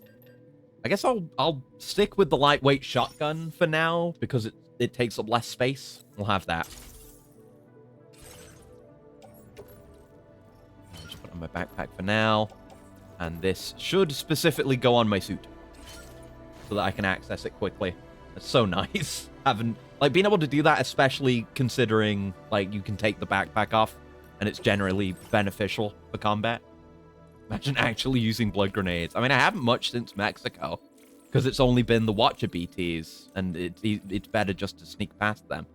I guess I'll stick with the lightweight shotgun for now, because it takes up less space. We'll have that. I'll just put it on my backpack for now. And this should specifically go on my suit, so that I can access it quickly. It's so nice. Being able to do that, especially considering, like, you can take the backpack off, and it's generally beneficial for combat. Imagine actually using blood grenades. I mean, I haven't much since Mexico, because it's only been the Watcher BTs, and it's better just to sneak past them.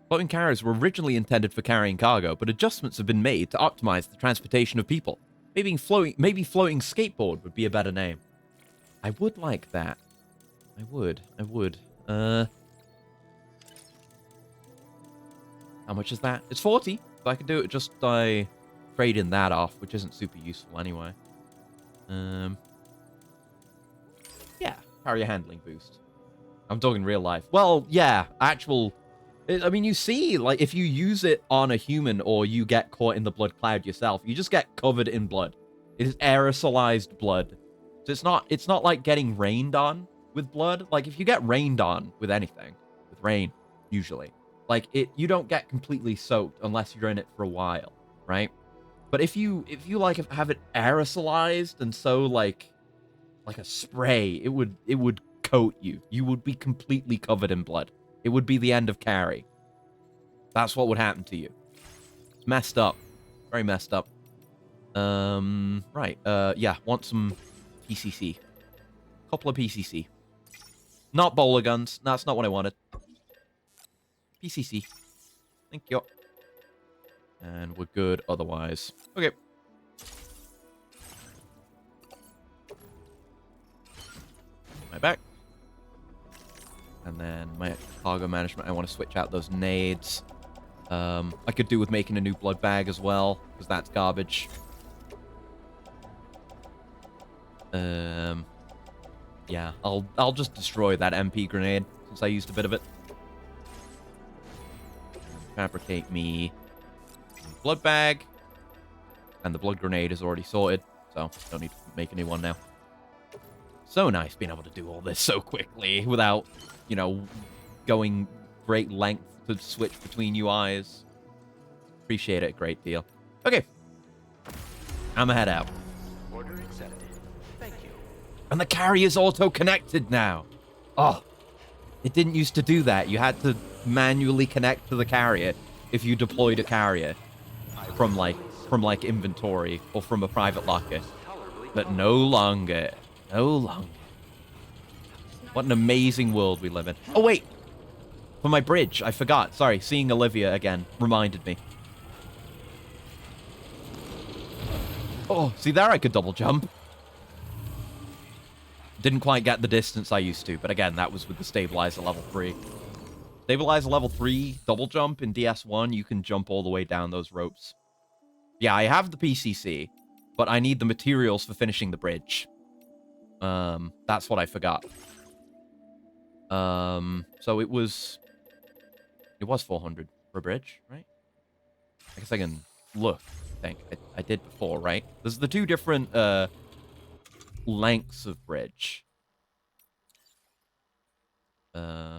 Floating carriers were originally intended for carrying cargo, but adjustments have been made to optimize the transportation of people. Maybe floating skateboard would be a better name. I would like that. I would. How much is that? It's 40. So I could do it just by trading that off, which isn't super useful anyway. Yeah, carrier handling boost. I'm talking real life. Well, yeah, actual... I mean, you see, like, if you use it on a human or you get caught in the blood cloud yourself, you just get covered in blood. It is aerosolized blood. So it's not like getting rained on with blood. Like, if you get rained on with anything, with rain, usually, like, you don't get completely soaked unless you're in it for a while, right? But if you like have it aerosolized and so like a spray, it would coat you. You would be completely covered in blood. It would be the end of carry. That's what would happen to you. It's messed up. Very messed up. Right. Yeah, want some PCC. Couple of PCC. Not bowler guns. That's not what I wanted. PCC. Thank you. And we're good otherwise. Okay. My back. And then my cargo management, I want to switch out those nades. I could do with making a new blood bag as well, because that's garbage. Yeah, I'll just destroy that MP grenade, since I used a bit of it. Fabricate me a blood bag. And the blood grenade is already sorted, so don't need to make a new one now. So nice being able to do all this so quickly without, you know, going great length to switch between UIs. Appreciate it a great deal. Okay. I'm gonna head out.
Order accepted. Thank you.
And the carrier's auto-connected now. Oh, it didn't used to do that. You had to manually connect to the carrier if you deployed a carrier from like inventory or from a private locker. But no longer. No longer. What an amazing world we live in. Oh, wait. For my bridge, I forgot. Sorry, seeing Olivia again reminded me. Oh, see there I could double jump. Didn't quite get the distance I used to, but again, that was with the stabilizer level 3. Stabilizer level 3, double jump in DS1, you can jump all the way down those ropes. Yeah, I have the PCC, but I need the materials for finishing the bridge. That's what I forgot. So it was 400 for a bridge, right? I guess I can look. I think I did before, right? There's the two different lengths of bridge. Yeah,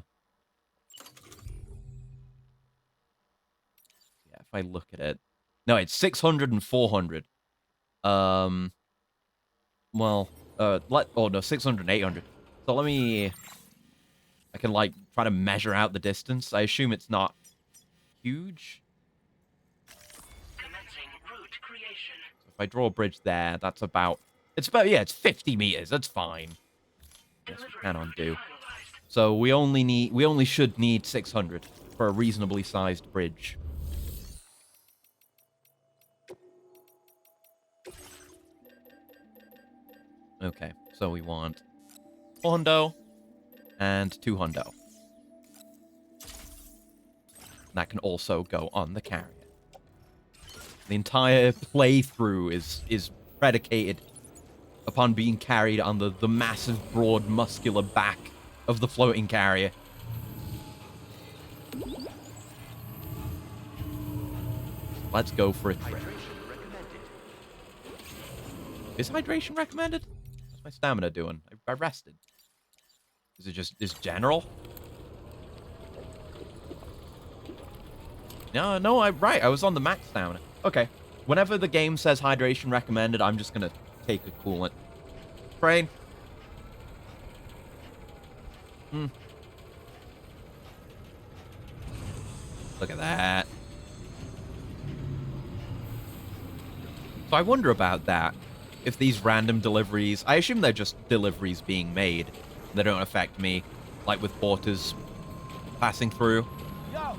if I look at it, no, it's 600 and 400. Well, oh no, 600 and 800. So let me. I can like try to measure out the distance. I assume it's not huge. So if I draw a bridge there, that's about. It's about, yeah, it's 50 meters. That's fine. Yes, we can undo. So we only should need 600 for a reasonably sized bridge. Okay, so we want 4 hundo and 2 hundo. That can also go on the carrier. The entire playthrough is predicated upon being carried on the massive, broad, muscular back of the floating carrier. Let's go for a trip. Is hydration recommended? What's my stamina doing? I rested. Is it just general? No, right. I was on the max stamina. Okay. Whenever the game says hydration recommended, I'm just gonna take a coolant. Train. Look at that. So I wonder about that. If these random deliveries... I assume they're just deliveries being made. They don't affect me. Like with porters passing through.
Yo.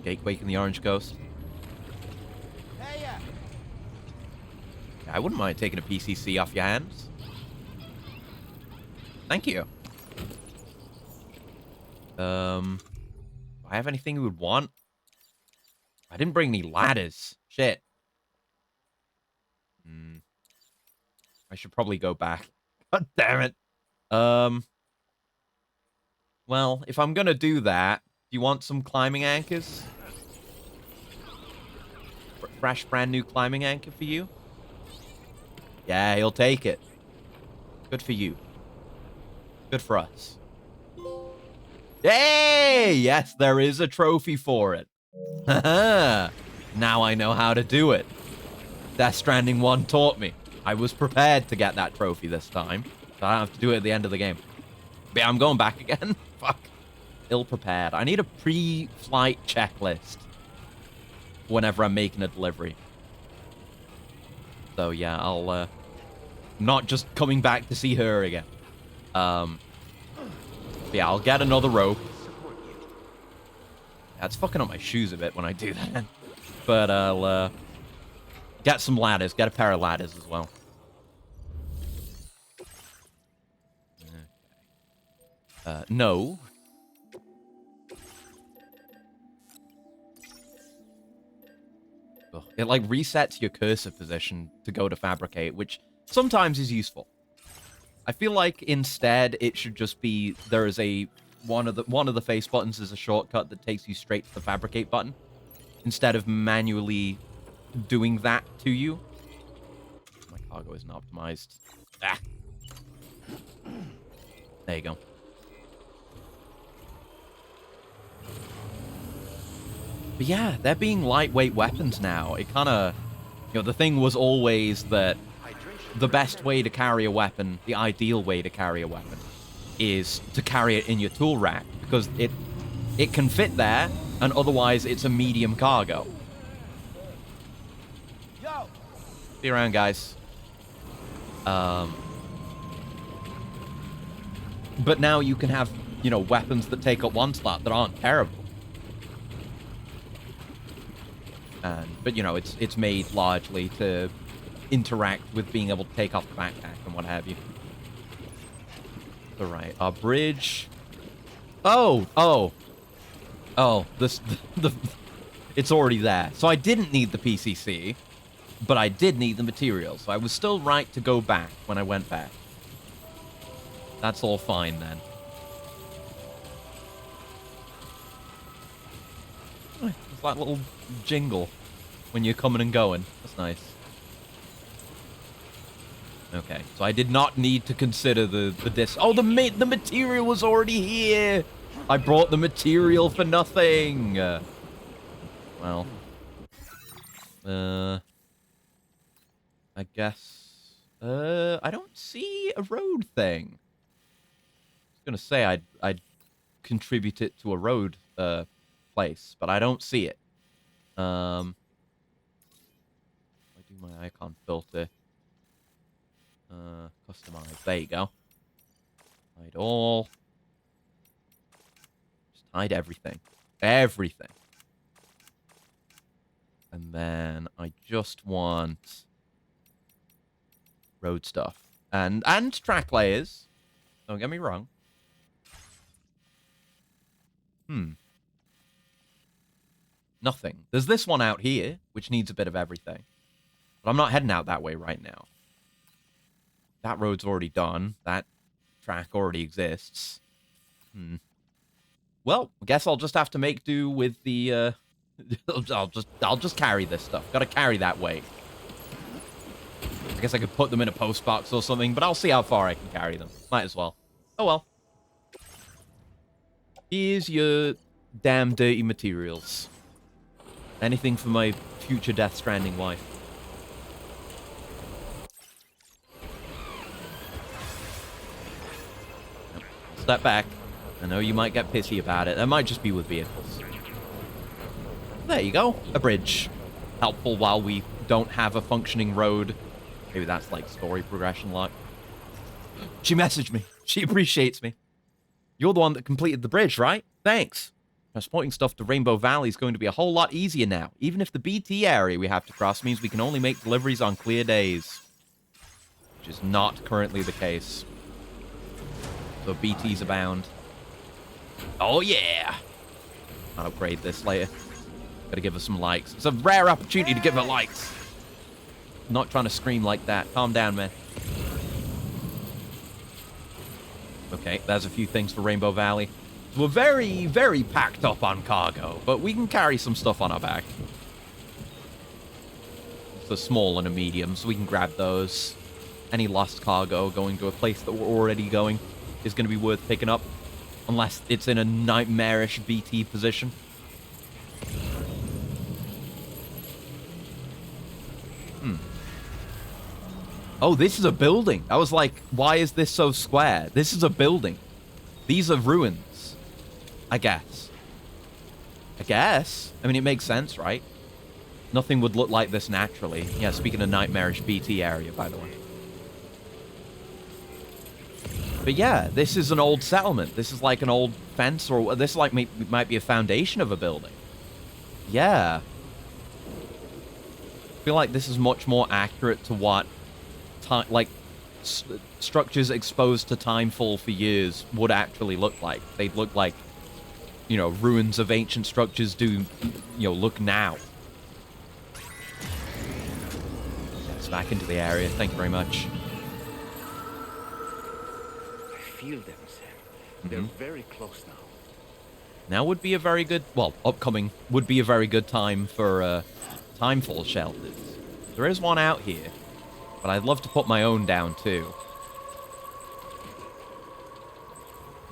Gatequake in the Orange Coast.
Hey,
yeah, I wouldn't mind taking a PCC off your hands. Thank you. Do I have anything you would want? I didn't bring any ladders. Shit. I should probably go back. God damn it. Well, if I'm gonna do that, do you want some climbing anchors? Fresh, brand new climbing anchor for you? Yeah, he'll take it. Good for you. Good for us. Hey! Yes, there is a trophy for it. Haha. Now I know how to do it. Death Stranding 1 taught me. I was prepared to get that trophy this time. So I don't have to do it at the end of the game. But yeah, I'm going back again. Fuck. Ill-prepared. I need a pre-flight checklist whenever I'm making a delivery. So yeah, I'll not just coming back to see her again. Yeah, I'll get another rope. That's fucking up my shoes a bit when I do that. But I'll get some ladders. Get a pair of ladders as well. No. Ugh. It like resets your cursor position to go to fabricate, which sometimes is useful. I feel like instead it should just be there is a one of the face buttons is a shortcut that takes you straight to the fabricate button instead of manually doing that to you. My cargo isn't optimized. Ah. There you go. But yeah, they're being lightweight weapons now. It kind of, you know, the thing was always that the best way to carry a weapon, the ideal way to carry a weapon, is to carry it in your tool rack because it can fit there, and otherwise it's a medium cargo.
Yo.
See you around, guys. But now you can have, you know, weapons that take up one slot that aren't terrible. But, you know, it's made largely to interact with being able to take off the backpack and what have you. All right, our bridge. Oh, it's already there. So I didn't need the PCC, but I did need the materials. So I was still right to go back when I went back. That's all fine then. It's that little jingle when you're coming and going. That's nice. Okay, so I did not need to consider the disc. Oh, the material was already here. I brought the material for nothing. Well, I guess I don't see a road thing. I was gonna say I'd contribute it to a road place, but I don't see it. I do my icon filter. Customize. There you go. Hide all. Just hide everything. Everything. And then I just want road stuff. And track layers. Don't get me wrong. Nothing. There's this one out here, which needs a bit of everything. But I'm not heading out that way right now. That road's already done. That track already exists. Well, I guess I'll just have to make do with the, I'll just carry this stuff. Gotta carry that weight. I guess I could put them in a post box or something, but I'll see how far I can carry them. Might as well. Oh well. Here's your damn dirty materials. Anything for my future Death Stranding wife. Step back. I know you might get pissy about it. That might just be with vehicles. There you go. A bridge. Helpful while we don't have a functioning road. Maybe that's like story progression luck. She messaged me. She appreciates me. You're the one that completed the bridge, right? Thanks. Transporting stuff to Rainbow Valley is going to be a whole lot easier now. Even if the BT area we have to cross means we can only make deliveries on clear days. Which is not currently the case. So BTs abound. Oh yeah! I'll upgrade this later. Gotta give us some likes. It's a rare opportunity to give her likes. Not trying to scream like that. Calm down, man. Okay, there's a few things for Rainbow Valley. We're very, very packed up on cargo, but we can carry some stuff on our back. It's a small and a medium, so we can grab those. Any lost cargo going to a place that we're already going is going to be worth picking up. Unless it's in a nightmarish BT position. Oh, this is a building. I was like, why is this so square? This is a building. These are ruins. I guess. I mean, it makes sense, right? Nothing would look like this naturally. Yeah, speaking of nightmarish BT area, by the way. But yeah, this is an old settlement. This is like an old fence, or this like might be a foundation of a building. Yeah. I feel like this is much more accurate to what structures exposed to timefall for years would actually look like. They'd look like, you know, ruins of ancient structures do, you know, look now. Let's back into the area. Thank you very much.
Feel them, Sam. They're very close now.
Now would be a very good, well, upcoming would be a very good time for timefall shelters. There is one out here, but I'd love to put my own down too.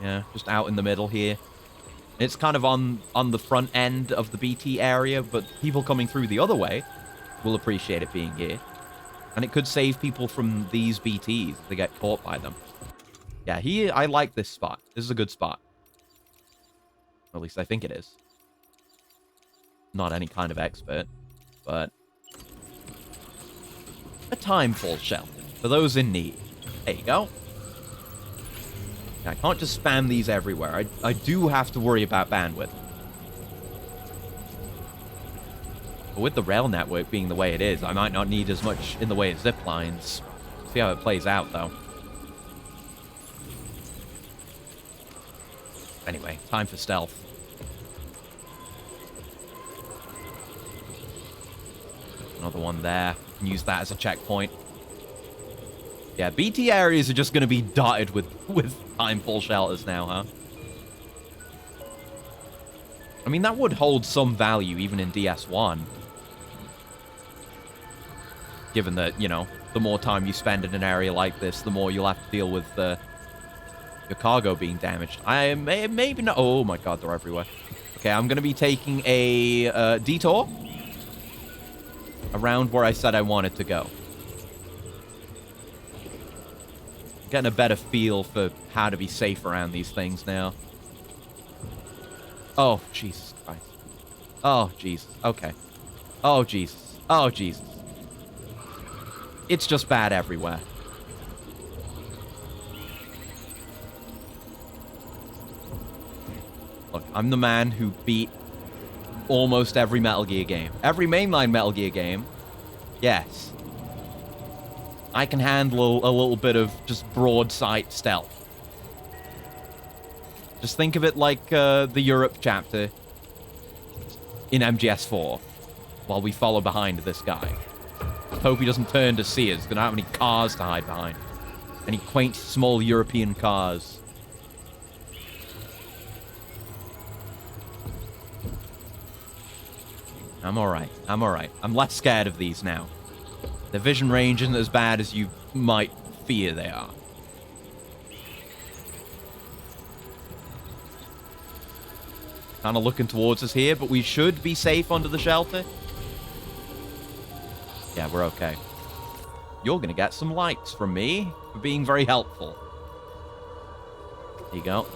Yeah, just out in the middle here. It's kind of on the front end of the BT area, but people coming through the other way will appreciate it being here. And it could save people from these BTs if they get caught by them. Yeah, I like this spot. This is a good spot. At least I think it is. not any kind of expert, but a timeful shelter for those in need. There you go. I can't just spam these everywhere. I do have to worry about bandwidth. But with the rail network being the way it is, I might not need as much in the way of zip lines. See how it plays out, though. Anyway, time for stealth. Another one there. Can use that as a checkpoint. Yeah, BT areas are just going to be dotted with timeful shelters now, huh? I mean, that would hold some value even in DS1. Given that, you know, the more time you spend in an area like this, the more you'll have to deal with your cargo being damaged. Maybe not. Oh my god, they're everywhere. Okay, I'm going to be taking a detour around where I said I wanted to go. Getting a better feel for how to be safe around these things now. Oh, Jesus Christ. Oh, Jesus. Okay. Oh, Jesus. Oh, Jesus. It's just bad everywhere. Look, I'm the man who beat almost every Metal Gear game. Every mainline Metal Gear game. Yes. I can handle a little bit of just broad sight stealth. Just think of it like the Europe chapter in MGS4 while we follow behind this guy. Hope he doesn't turn to see us. He's gonna have any cars to hide behind. Any quaint, small European cars. I'm alright. I'm alright. I'm less scared of these now. The vision range isn't as bad as you might fear they are. Kind of looking towards us here, but we should be safe under the shelter. Yeah, we're okay. You're going to get some likes from me for being very helpful. There you go.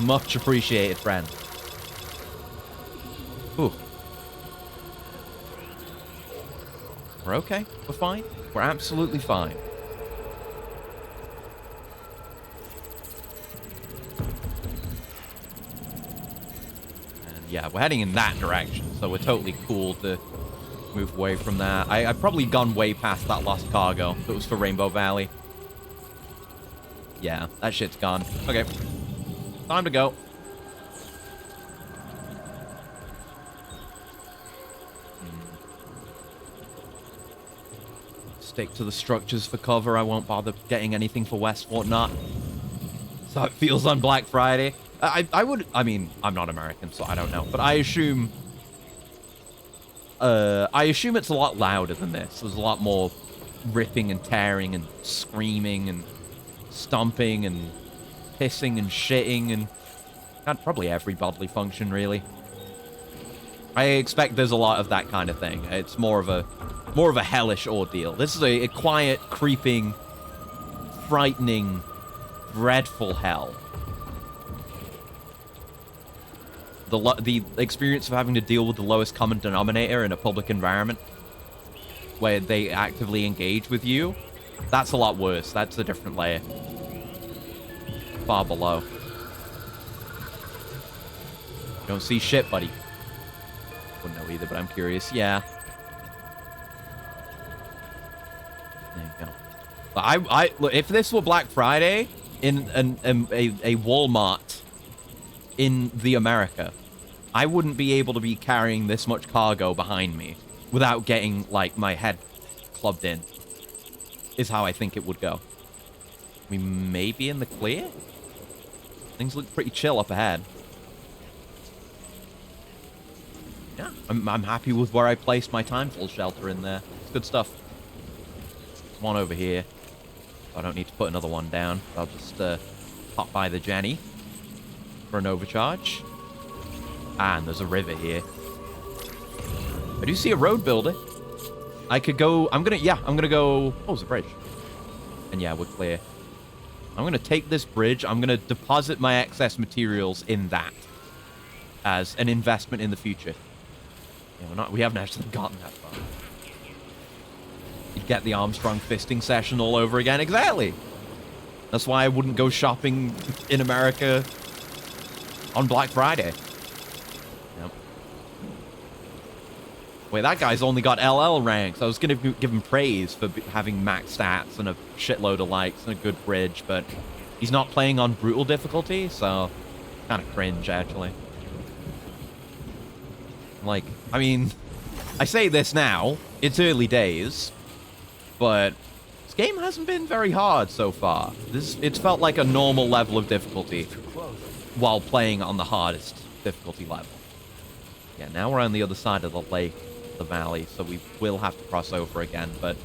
Much appreciated, friend. Ooh. We're okay. We're fine. We're absolutely fine. And yeah, we're heading in that direction, so we're totally cool to move away from that. I've probably gone way past that lost cargo that was for Rainbow Valley. Yeah, that shit's gone. Okay. Time to go. Stick to the structures for cover. I won't bother getting anything for West whatnot. So it feels on Black Friday. I mean, I'm not American, so I don't know. But I assume it's a lot louder than this. There's a lot more ripping and tearing and screaming and stomping and pissing and shitting and probably every bodily function, really. I expect there's a lot of that kind of thing. It's more of a hellish ordeal. This is a quiet, creeping, frightening, dreadful hell. The experience of having to deal with the lowest common denominator in a public environment where they actively engage with you, that's a lot worse. That's a different layer. Far below. Don't see shit, buddy. Wouldn't know either, but I'm curious. Yeah. There you go. But look, if this were Black Friday in a Walmart in the America, I wouldn't be able to be carrying this much cargo behind me without getting, like, my head clubbed in. Is how I think it would go. We may be in the clear? Things look pretty chill up ahead. Yeah, I'm happy with where I placed my timeful shelter in there. It's good stuff. There's one over here. I don't need to put another one down. I'll just pop by the Jenny for an overcharge. And there's a river here. I do see a road builder. I could go... I'm gonna go... Oh, there's a bridge. And yeah, we're clear. I'm gonna take this bridge. I'm gonna deposit my excess materials in that. as an investment in the future. Yeah, we haven't actually gotten that far. You'd get the Armstrong fisting session all over again. Exactly. That's why I wouldn't go shopping in America on Black Friday. Yep. Wait, that guy's only got LL ranks. I was going to give him praise for having max stats and a shitload of likes and a good bridge, but he's not playing on brutal difficulty, so kind of cringe, actually. Like, I mean, I say this now, it's early days, but this game hasn't been very hard so far. It's felt like a normal level of difficulty while playing on the hardest difficulty level. Yeah, now we're on the other side of the lake, the valley, so we will have to cross over again, but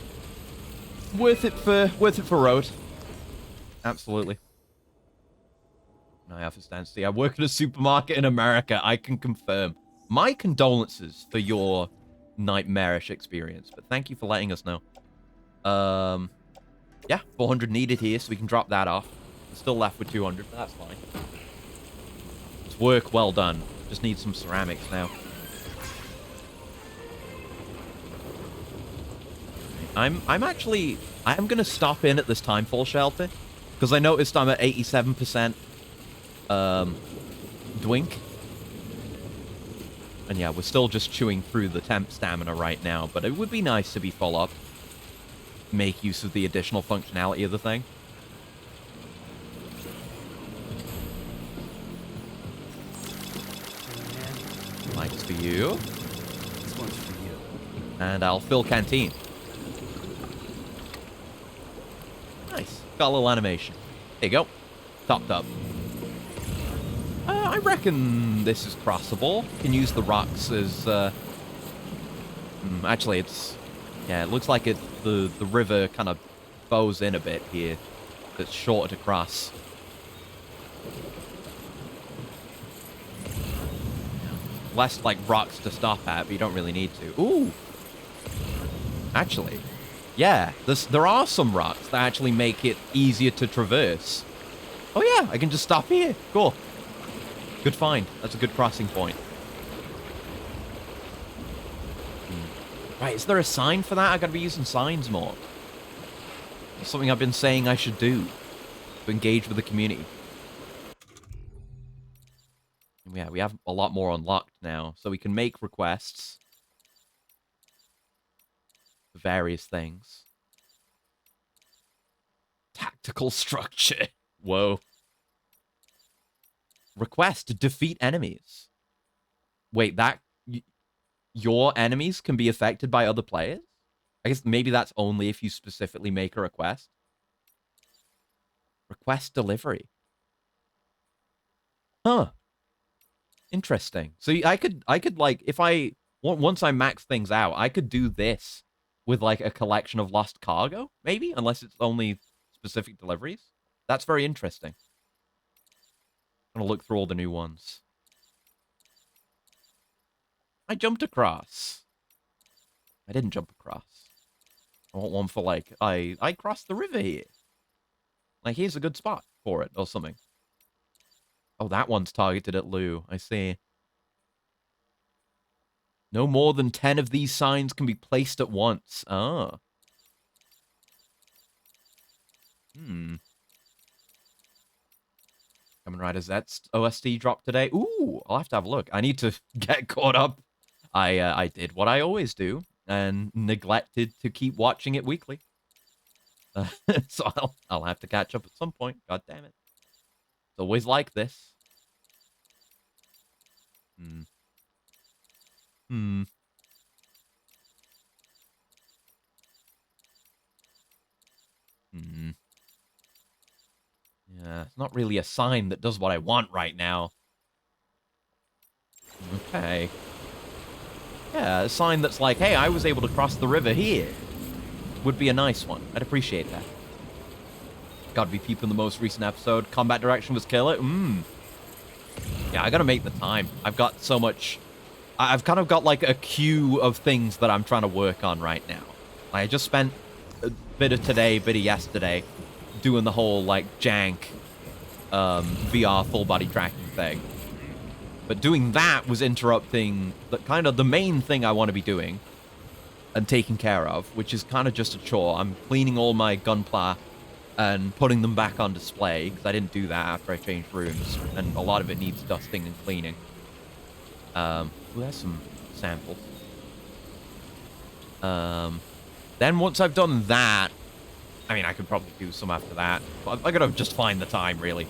worth it for road. Absolutely. I have to stand still. I work at a supermarket in America. I can confirm. My condolences for your nightmarish experience, but thank you for letting us know. Yeah, 400 needed here, so we can drop that off. We're still left with 200, but that's fine. It's work well done. Just need some ceramics now. I'm gonna stop in at this timefall shelter because I noticed I'm at 87% Dwink. And yeah, we're still just chewing through the temp stamina right now, but it would be nice to be full up. Make use of the additional functionality of the thing. Thanks for you.
This one's for you.
And I'll fill canteen. Nice. Got a little animation. There you go. Topped up. I reckon this is crossable. Can use the rocks as... actually, it's... Yeah, it looks like the river kind of bows in a bit here. It's shorter to cross. Less, like, rocks to stop at, but you don't really need to. Ooh! Actually, yeah, there are some rocks that actually make it easier to traverse. Oh yeah, I can just stop here. Cool. Good find. That's a good crossing point. Right, is there a sign for that? I gotta be using signs more. It's something I've been saying I should do to engage with the community. Yeah, we have a lot more unlocked now, so we can make requests for various things. Tactical structure. Whoa. Request to defeat enemies. Wait, that... Your enemies can be affected by other players? I guess maybe that's only if you specifically make a request. Request delivery. Huh. Interesting. So I could like, if once I max things out, I could do this with like a collection of lost cargo, maybe? Unless it's only specific deliveries. That's very interesting. I'm gonna look through all the new ones. I jumped across. I didn't jump across. I want one for, like, I crossed the river here. Like, here's a good spot for it, or something. Oh, that one's targeted at Lou. I see. No more than 10 of these signs can be placed at once. Ah. Kamen Rider Z's OST dropped today. Ooh, I'll have to have a look. I need to get caught up. I did what I always do and neglected to keep watching it weekly. So I'll have to catch up at some point. God damn it. It's always like this. Yeah, it's not really a sign that does what I want right now. Okay. Yeah, a sign that's like, hey, I was able to cross the river here. Would be a nice one. I'd appreciate that. Gotta be peeping the most recent episode. Combat direction was killer. Yeah, I gotta make the time. I've got so much... I've kind of got like a queue of things that I'm trying to work on right now. I just spent a bit of today, a bit of yesterday, doing the whole like jank VR full body tracking thing. But doing that was interrupting the main thing I want to be doing and taking care of, which is kind of just a chore. I'm cleaning all my gunpla and putting them back on display, because I didn't do that after I changed rooms, and a lot of it needs dusting and cleaning. Well, there's some samples. Then once I've done that, I mean, I could probably do some after that, but I gotta just find the time, really.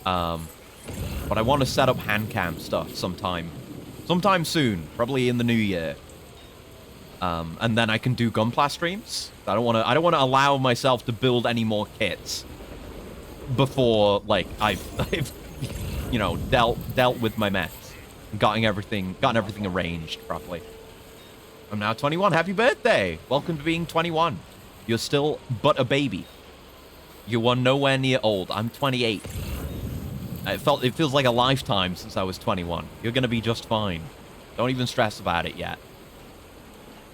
But I want to set up hand cam stuff sometime soon, probably in the new year. And then I can do gunpla streams. I don't want to allow myself to build any more kits before, like, I've you know, dealt with my mess and gotten everything arranged properly. I'm now 21. Happy birthday! Welcome to being 21. You're still but a baby. You are nowhere near old. I'm 28. It feels like a lifetime since I was 21. You're gonna be just fine. Don't even stress about it yet.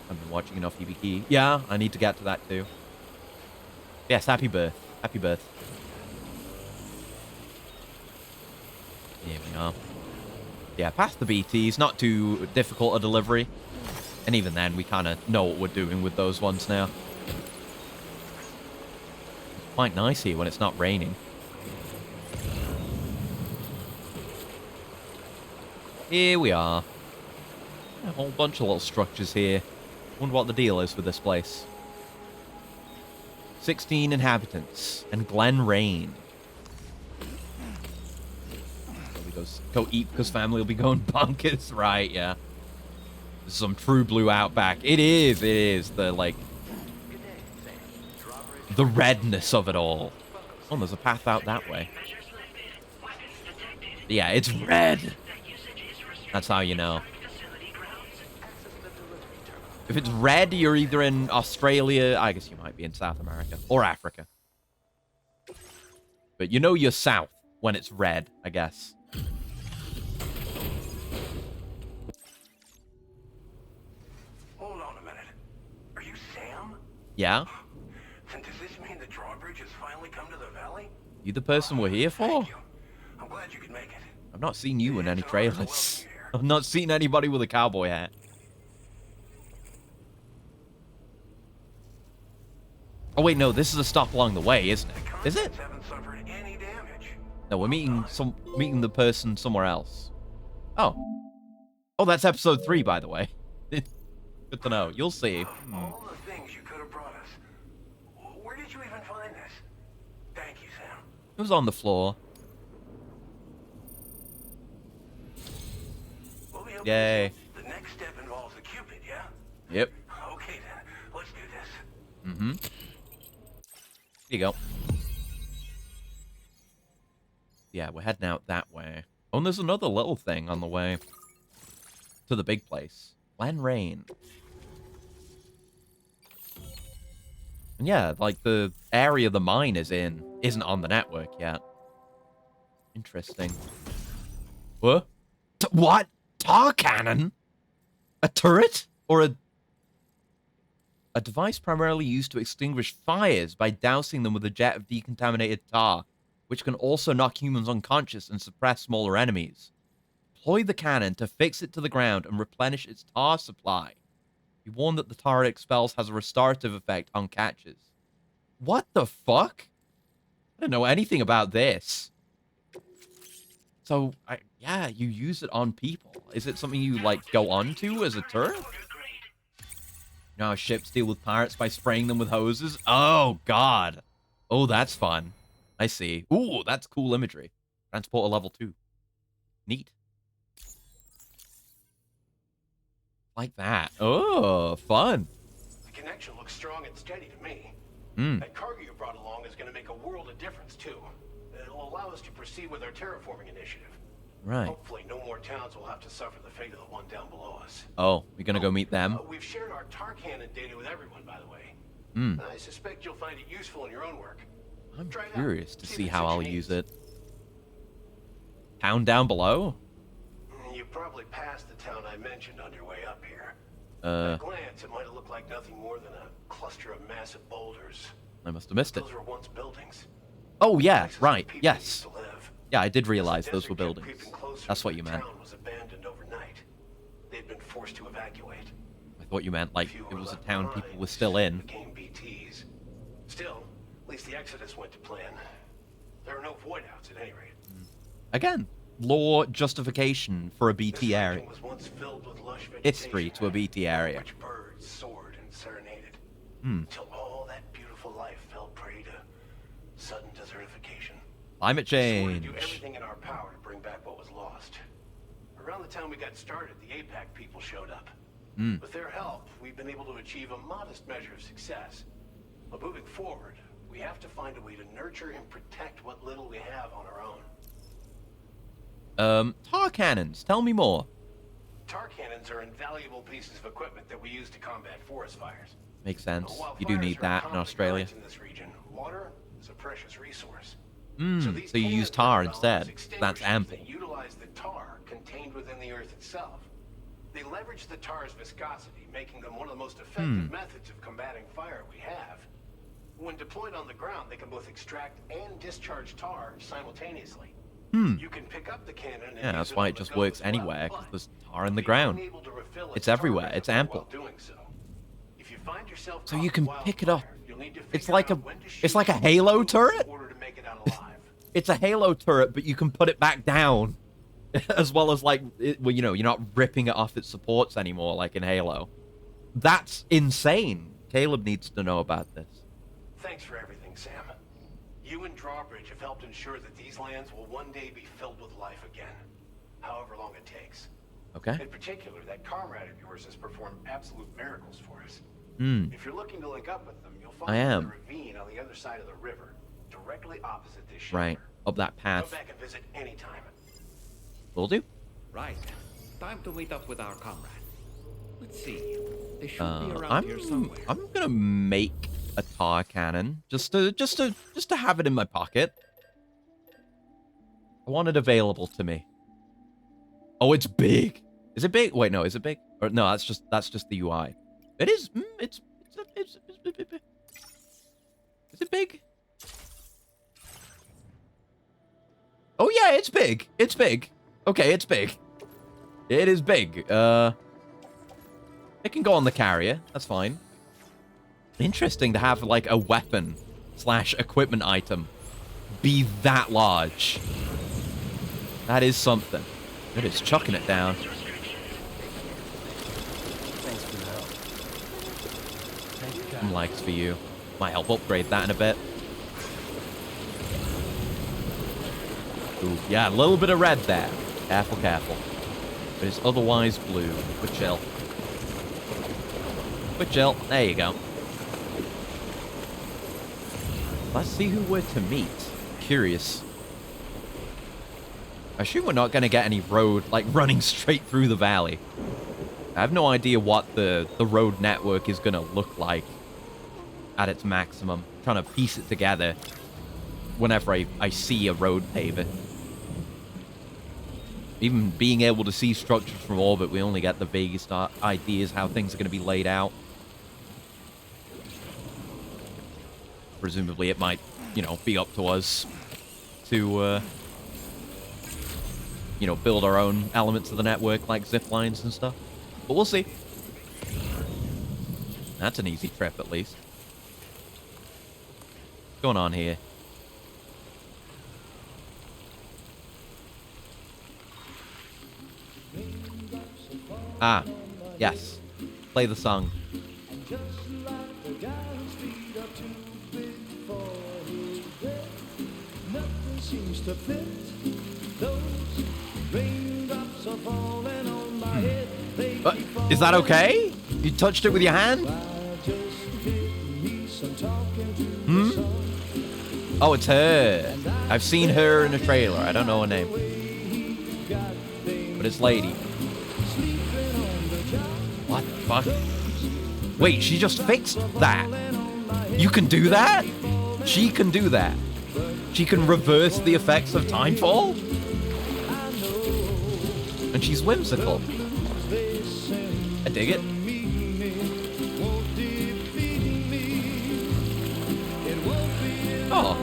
I've been watching enough EBK. Yeah, I need to get to that too. Yes, happy birth. Happy birth. Here we are. Yeah, past the BTs, not too difficult a delivery. And even then, we kind of know what we're doing with those ones now. It's quite nice here when it's not raining. Here we are. A whole bunch of little structures here. Wonder what the deal is with this place. 16 inhabitants. And Glen Rain. Go eat because family will be going bonkers. Right, yeah. This is some true blue outback. It is. The, like... the redness of it all. Oh, there's a path out that way. Yeah, it's red. That's how you know. If it's red, you're either in Australia, I guess you might be in South America, or Africa. But you know you're south when it's red, I guess.
Hold on a minute. Are you Sam?
Yeah?
Then does this mean the drawbridge has finally come to the valley?
You the person we're here for?
I'm glad you could make it.
I've not seen you in any trailers. I've not seen anybody with a cowboy hat. Oh wait, no, this is a stop along the way, isn't it? Is it? No, we're meeting the person somewhere else. Oh. Oh, that's episode 3, by the way. Good to know. You'll see.
All the things you could have brought us. Where did you even find this? Thank you, Sam.
It was on the floor. Yay.
The next step involves a Cupid, yeah?
Yep.
Okay then, let's do this.
Mm-hmm. Here you go. Yeah, we're heading out that way. Oh, and there's another little thing on the way to the big place. Glen Rain. And yeah, like the area the mine is in isn't on the network yet. Interesting. What? What? Tar cannon? A turret? Or a device primarily used to extinguish fires by dousing them with a jet of decontaminated tar, which can also knock humans unconscious and suppress smaller enemies. Deploy the cannon to fix it to the ground and replenish its tar supply. Be warned that the tar it expels has a restorative effect on catches. What the fuck? I don't know anything about this. So, yeah, you use it on people. Is it something you, like, go onto as a turret? You know how ships deal with pirates by spraying them with hoses? Oh, God. Oh, that's fun. I see. Ooh, that's cool imagery. Transporter level 2. Neat. Like that. Oh, fun.
The connection looks strong and steady to me. That cargo you brought along is going to make a world of difference, too. It'll allow us to proceed with our terraforming initiative.
Right.
Hopefully no more towns will have to suffer the fate of the one down below us.
Oh, we're gonna go meet them?
We've shared our tar cannon data with everyone, by the way. I suspect you'll find it useful in your own work.
I'm curious to see how I'll use it. Town down below?
You probably passed the town I mentioned on your way up here.
At
a glance, it might have looked like nothing more than a cluster of massive boulders.
I must have missed it.
Those were once buildings.
Oh, yeah, right, yes. Yeah, I did realize those were buildings. That's what you meant.
The town was abandoned overnight. They'd been forced to evacuate.
I thought you meant like it was a town people were still in.
Became BTs. Still, at least the exodus went to plan. There are no void outs at any rate.
Again, law justification for a BT area.
Was once filled with lush
History to a BT area.
Which birds soared and serenaded. Until all that beautiful life fell prey to sudden desertification.
Climate change.
We do everything in our power to bring back what was lost. Around the time we got started, the APAC people showed up. With their help, we've been able to achieve a modest measure of success. But moving forward, we have to find a way to nurture and protect what little we have on our own.
Tar cannons. Tell me more.
Tar cannons are invaluable pieces of equipment that we use to combat forest fires.
Makes sense. You do need that in Australia.
In this region, water is a precious resource.
So you use tar instead. That's ample.
They utilize the tar contained within the earth itself. They leverage the tar's viscosity, making them one of the most effective methods of combating fire we have. When deployed on the ground, they can both extract and discharge tar simultaneously. You can pick up the cannon and
that's why it just works anywhere, because there's tar in the ground. It's everywhere. It's ample.
If you find yourself
so you can pick it up. It's like a Halo turret. It's a Halo turret, but you can put it back down, as well as like, well, you know, you're not ripping it off its supports anymore, like in Halo. That's insane. Caleb needs to know about this.
Thanks for everything, Sam. You and Drawbridge have helped ensure that these lands will one day be filled with life again, however long it takes.
Okay.
In particular, that comrade of yours has performed absolute miracles for us. If you're looking to link up with them, you'll find the ravine on the other side of the river, directly opposite this shelter.
Right, up that path.
Come back and visit anytime.
Will do.
Right. Time to meet up with our comrade. Let's see. They should be around here somewhere.
I'm gonna make a tar cannon just to have it in my pocket. I want it available to me. Oh, it's big. Is it big? Wait, no, is it big? Or no, that's just the UI. It is. Is it big? Oh yeah, it's big. It's big. Okay, it's big. It is big. It can go on the carrier. That's fine. Interesting to have like a weapon / equipment item be that large. That is something. It is chucking it down.
Thanks for the help.
Some likes for you. Might help upgrade that in a bit. Ooh, yeah, a little bit of red there. Careful, careful. But it's otherwise blue. But chill. But chill. There you go. Let's see who we're to meet. Curious. I assume we're not going to get any road, like, running straight through the valley. I have no idea what the road network is going to look like at its maximum. I'm trying to piece it together whenever I see a road paver. Even being able to see structures from orbit, we only get the vaguest ideas how things are going to be laid out. Presumably it might, you know, be up to us to, you know, build our own elements of the network, like zip lines and stuff. But we'll see. That's an easy trip, at least. What's going on here? Ah, yes. Play the song.
Seems to fit. Those raindrops are falling on my head.
Is that okay? You touched it with your hand? Oh, it's her. I've seen her in a trailer. I don't know her name. But it's Lady. What the fuck? Wait, she just fixed that. You can do that? She can do that. She can reverse the effects of timefall? And she's whimsical. I dig it. Oh.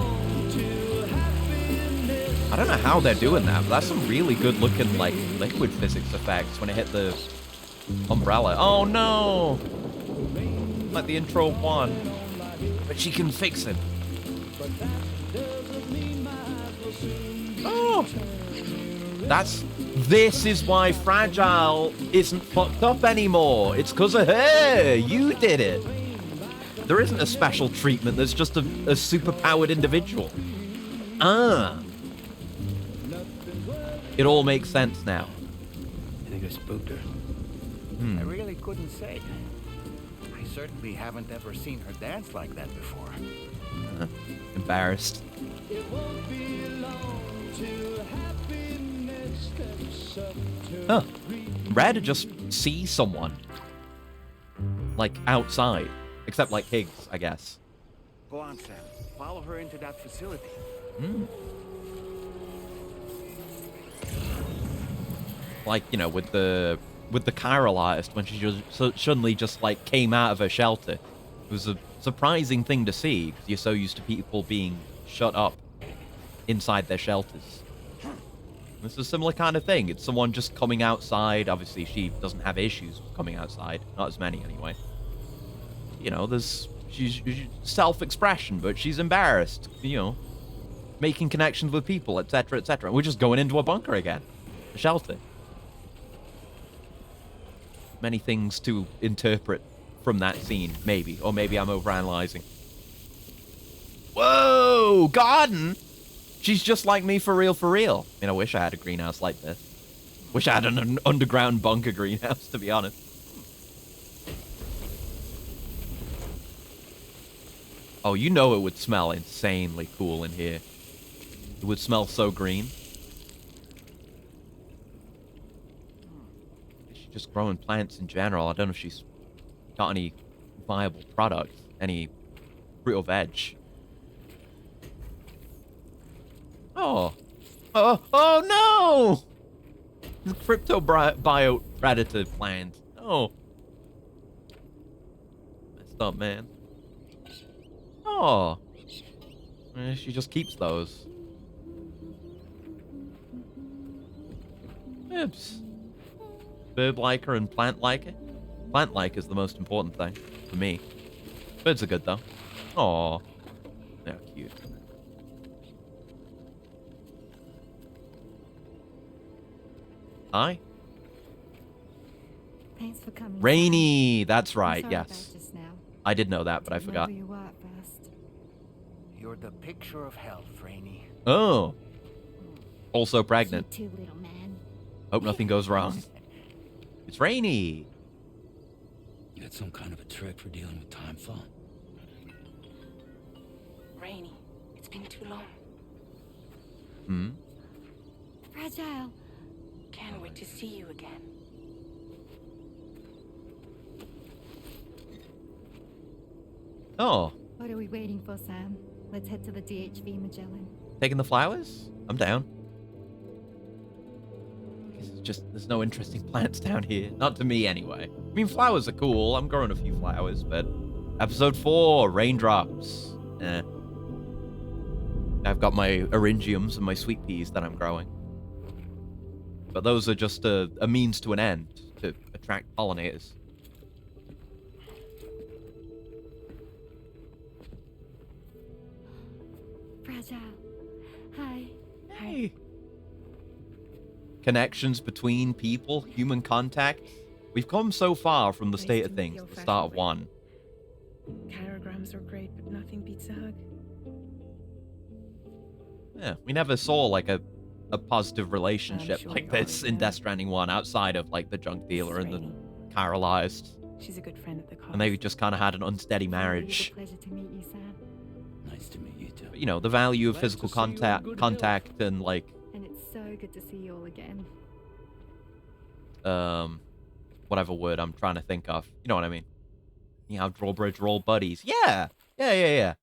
I don't know how they're doing that, but that's some really good looking, like, liquid physics effects when it hit the umbrella. Oh no! Like the intro one. But she can fix it. Oh! This is why Fragile isn't fucked up anymore. It's because of her. You did it. There isn't a special treatment. There's just a super-powered individual. Ah. It all makes sense now.
You think I spooked her? I really couldn't say. I certainly haven't ever seen her dance like that before.
Embarrassed. Huh. Rare to just see someone. Like, outside. Except, like, Higgs, I guess.
Go on, Sam. Follow her into that facility.
Like, you know, with the chiral artist, when she just suddenly just, like, came out of her shelter. It was a surprising thing to see, because you're so used to people being shut up inside their shelters. This is a similar kind of thing. It's someone just coming outside. Obviously, she doesn't have issues with coming outside. Not as many, anyway. You know, she's self-expression, but she's embarrassed, you know, making connections with people, etc., etc. We're just going into a bunker again. A shelter. Many things to interpret from that scene, maybe. Or maybe I'm overanalyzing. Whoa! Garden? She's just like me for real, for real. I mean, I wish I had a greenhouse like this. Wish I had an underground bunker greenhouse, to be honest. Oh, you know it would smell insanely cool in here. It would smell so green. She's just growing plants in general. I don't know if she's got any viable products, any fruit or veg. Oh. Oh no! The crypto predator plant. Oh. Messed up, man. Oh. She just keeps those. Oops. Bird liker and plant liker? Plant like is the most important thing for me. Birds are good though. Aw. They're cute. Hi.
Thanks for coming.
Rainy, that's right,
sorry
yes.
about just now.
I did know that, but I forgot.
Who you were at first.
You're the picture of health, Rainy.
Oh. Also pregnant.
You too, little man.
Hope nothing goes wrong. It's Rainy.
You had some kind of a trick for dealing with timefall?
Rainy, it's been too long.
Fragile.
Can't wait to see you again.
Oh.
What are we waiting for, Sam? Let's head to the DHV Magellan.
Taking the flowers? I'm down. I guess it's just, there's no interesting plants down here. Not to me, anyway. I mean, flowers are cool. I'm growing a few flowers, but... Episode 4, Raindrops. I've got my Eryngiums and my sweet peas that I'm growing. But those are just a means to an end to attract pollinators.
Fragile. Hi.
Hey. Connections between people, human contact. We've come so far from the state of things at the start of 1.
Carograms are great, but nothing beats a hug.
Yeah, we never saw, like, a positive relationship like this in Death Stranding 1 outside of, like, the junk dealer and the chiralized.
She's a good friend at the college.
And they just kind of had an unsteady marriage.
Pleasure to meet you, Sam.
Nice to meet you too.
But, you know, the value of physical contact and, like...
And it's so good to see you all again.
Whatever word I'm trying to think of. You know what I mean? You know, drawbridge roll buddies. Yeah! Yeah.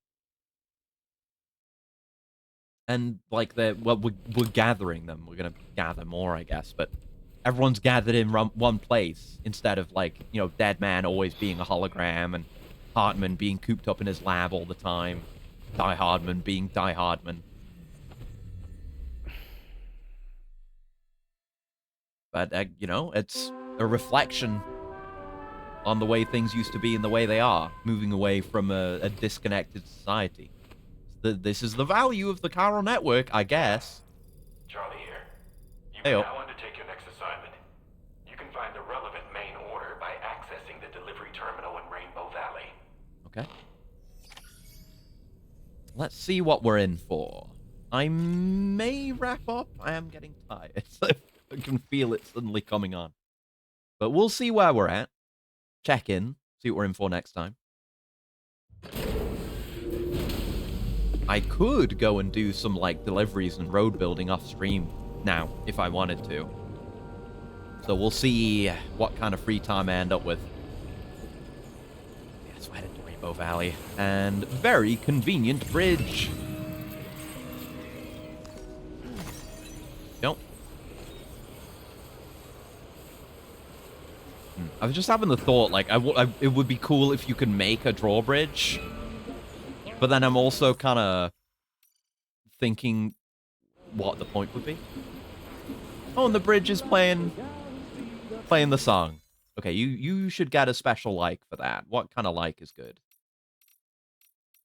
And, like, we're gathering them. We're gonna gather more, I guess. But everyone's gathered in one place instead of, like, you know, Dead Man always being a hologram and Hartman being cooped up in his lab all the time. Die Hardman being Die Hardman. But, you know, it's a reflection on the way things used to be and the way they are, moving away from a disconnected society. This is the value of the chiral network, I guess.
Charlie here. You
Heyo.
can now undertake your next assignment. You can find the relevant main order by accessing the delivery terminal in Rainbow Valley.
Okay. Let's see what we're in for. I may wrap up. I am getting tired. I can feel it suddenly coming on. But we'll see where we're at. Check in. See what we're in for next time. I could go and do some, like, deliveries and road building off stream now, if I wanted to. So we'll see what kind of free time I end up with. Yeah, so I headed to Rainbow Valley. And very convenient bridge. Nope. I was just having the thought, like, it would be cool if you could make a drawbridge. But then I'm also kind of thinking what the point would be. Oh, and the bridge is playing the song. Okay, you should get a special like for that. What kind of like is good?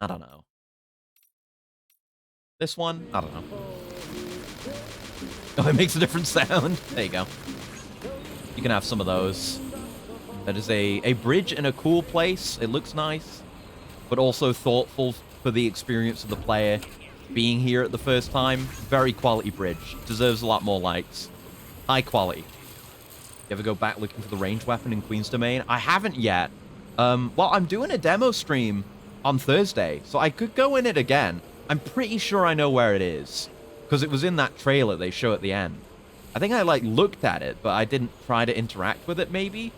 I don't know. This one? I don't know. Oh, it makes a different sound. There you go. You can have some of those. That is a bridge in a cool place. It looks nice, but also thoughtful for the experience of the player being here at the first time. Very quality bridge. Deserves a lot more likes. High quality. You ever go back looking for the range weapon in Queen's Domain? I haven't yet. Well, I'm doing a demo stream on Thursday, so I could go in it again. I'm pretty sure I know where it is, because it was in that trailer they show at the end. I think I, like, looked at it, but I didn't try to interact with it, maybe?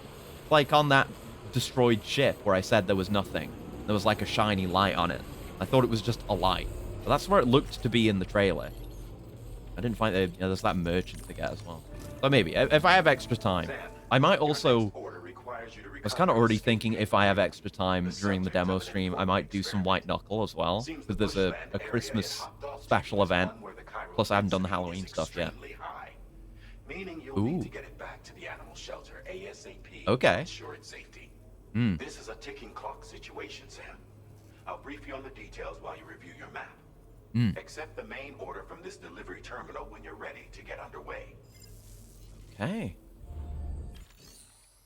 Like on that destroyed ship where I said there was nothing. There was, like, a shiny light on it. I thought it was just a light. But that's where it looked to be in the trailer. I didn't find that, you know, there's that merchant to get as well. So maybe, if I have extra time, I might also... I was kind of already thinking if I have extra time during the demo stream, I might do some White Knuckle as well. Because there's a Christmas special event. Plus, I haven't done the Halloween stuff yet.
Meaning you'll need to get it back to the animal shelter ASAP.
Okay.
Ensure its safety.
Mm.
This is a ticking clock situation, Sam. I'll brief you on the details while you review your map. Accept the main order from this delivery terminal when you're ready to get underway.
Okay.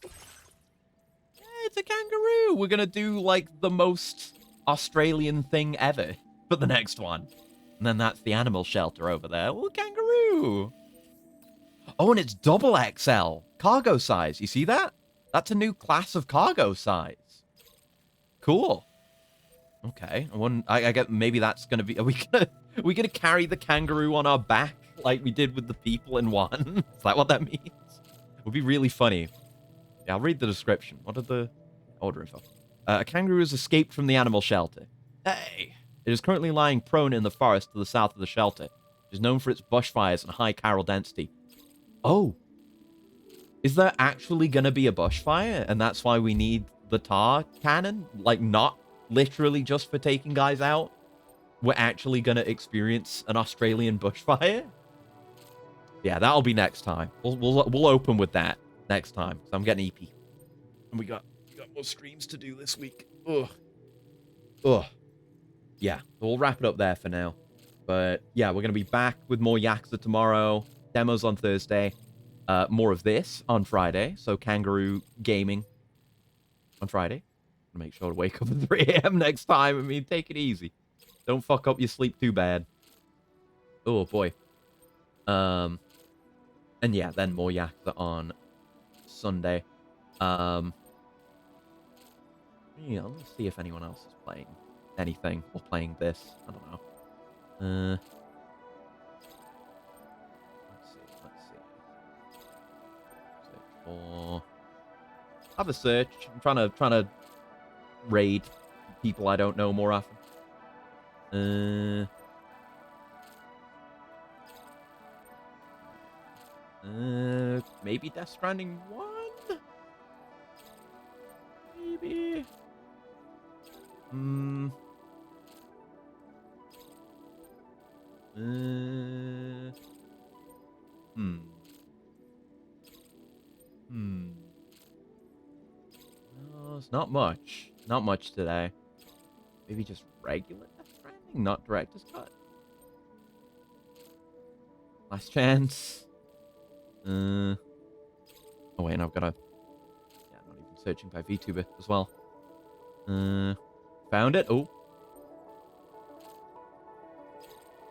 Yeah, it's a kangaroo. We're gonna do, like, the most Australian thing ever for the next one. And then that's the animal shelter over there. Oh, kangaroo. Oh, and it's double XL. Cargo size. You see that? That's a new class of cargo size. Cool. Okay. I get maybe that's gonna be... Are we gonna carry the kangaroo on our back like we did with the people in 1? Is that what that means? It would be really funny. Yeah, I'll read the description. What are the order info? A kangaroo has escaped from the animal shelter. Hey! It is currently lying prone in the forest to the south of the shelter. It is known for its bushfires and high chiral density. Oh. Is there actually going to be a bushfire? And that's why we need the tar cannon? Like, not literally just for taking guys out? We're actually going to experience an Australian bushfire? Yeah, that'll be next time. We'll open with that next time. So I'm getting EP. And we got more streams to do this week. Ugh. Yeah, we'll wrap it up there for now. But yeah, we're going to be back with more Yakuza tomorrow. Demos on Thursday. More of this on Friday. So Kangaroo Gaming on Friday. Make sure to wake up at 3 a.m. next time. I mean, take it easy. Don't fuck up your sleep too bad. Oh, boy. And yeah, then more Yakuza on Sunday. Yeah, let me see if anyone else is playing anything or playing this. I don't know. Let's see. Search for... Have a search. I'm trying to raid people I don't know more often. Maybe Death Stranding 1? Maybe. Not much. Not much today. Maybe just regular Death Stranding, not director's cut. Last chance. Oh wait, and I've got to... Yeah, not even searching by VTuber as well. Found it. Oh.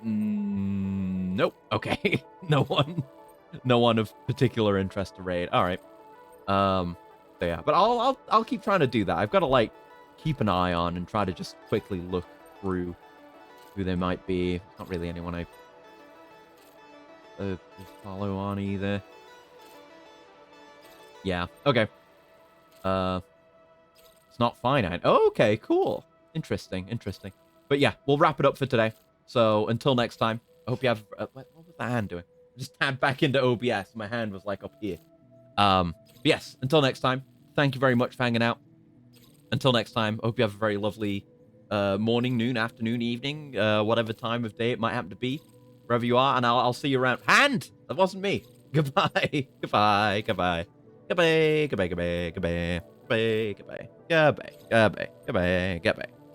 Nope. Okay. No one of particular interest to raid. All right. So yeah, but I'll keep trying to do that. I've got to like keep an eye on and try to just quickly look through who they might be. It's not really anyone I follow on either. Yeah. Okay. It's not finite. Oh, okay. Cool. Interesting. But yeah, we'll wrap it up for today. So until next time, I hope you have... what was the hand doing? I just tabbed back into OBS. My hand was like up here. But yes, until next time, thank you very much for hanging out. Until next time, I hope you have a very lovely morning, noon, afternoon, evening, whatever time of day it might happen to be, wherever you are, and I'll see you around. Hand! That wasn't me. Goodbye. Goodbye. Goodbye. Goodbye. Goodbye. Goodbye. Goodbye. Goodbye. Goodbye. Goodbye. Goodbye. Goodbye. Goodbye.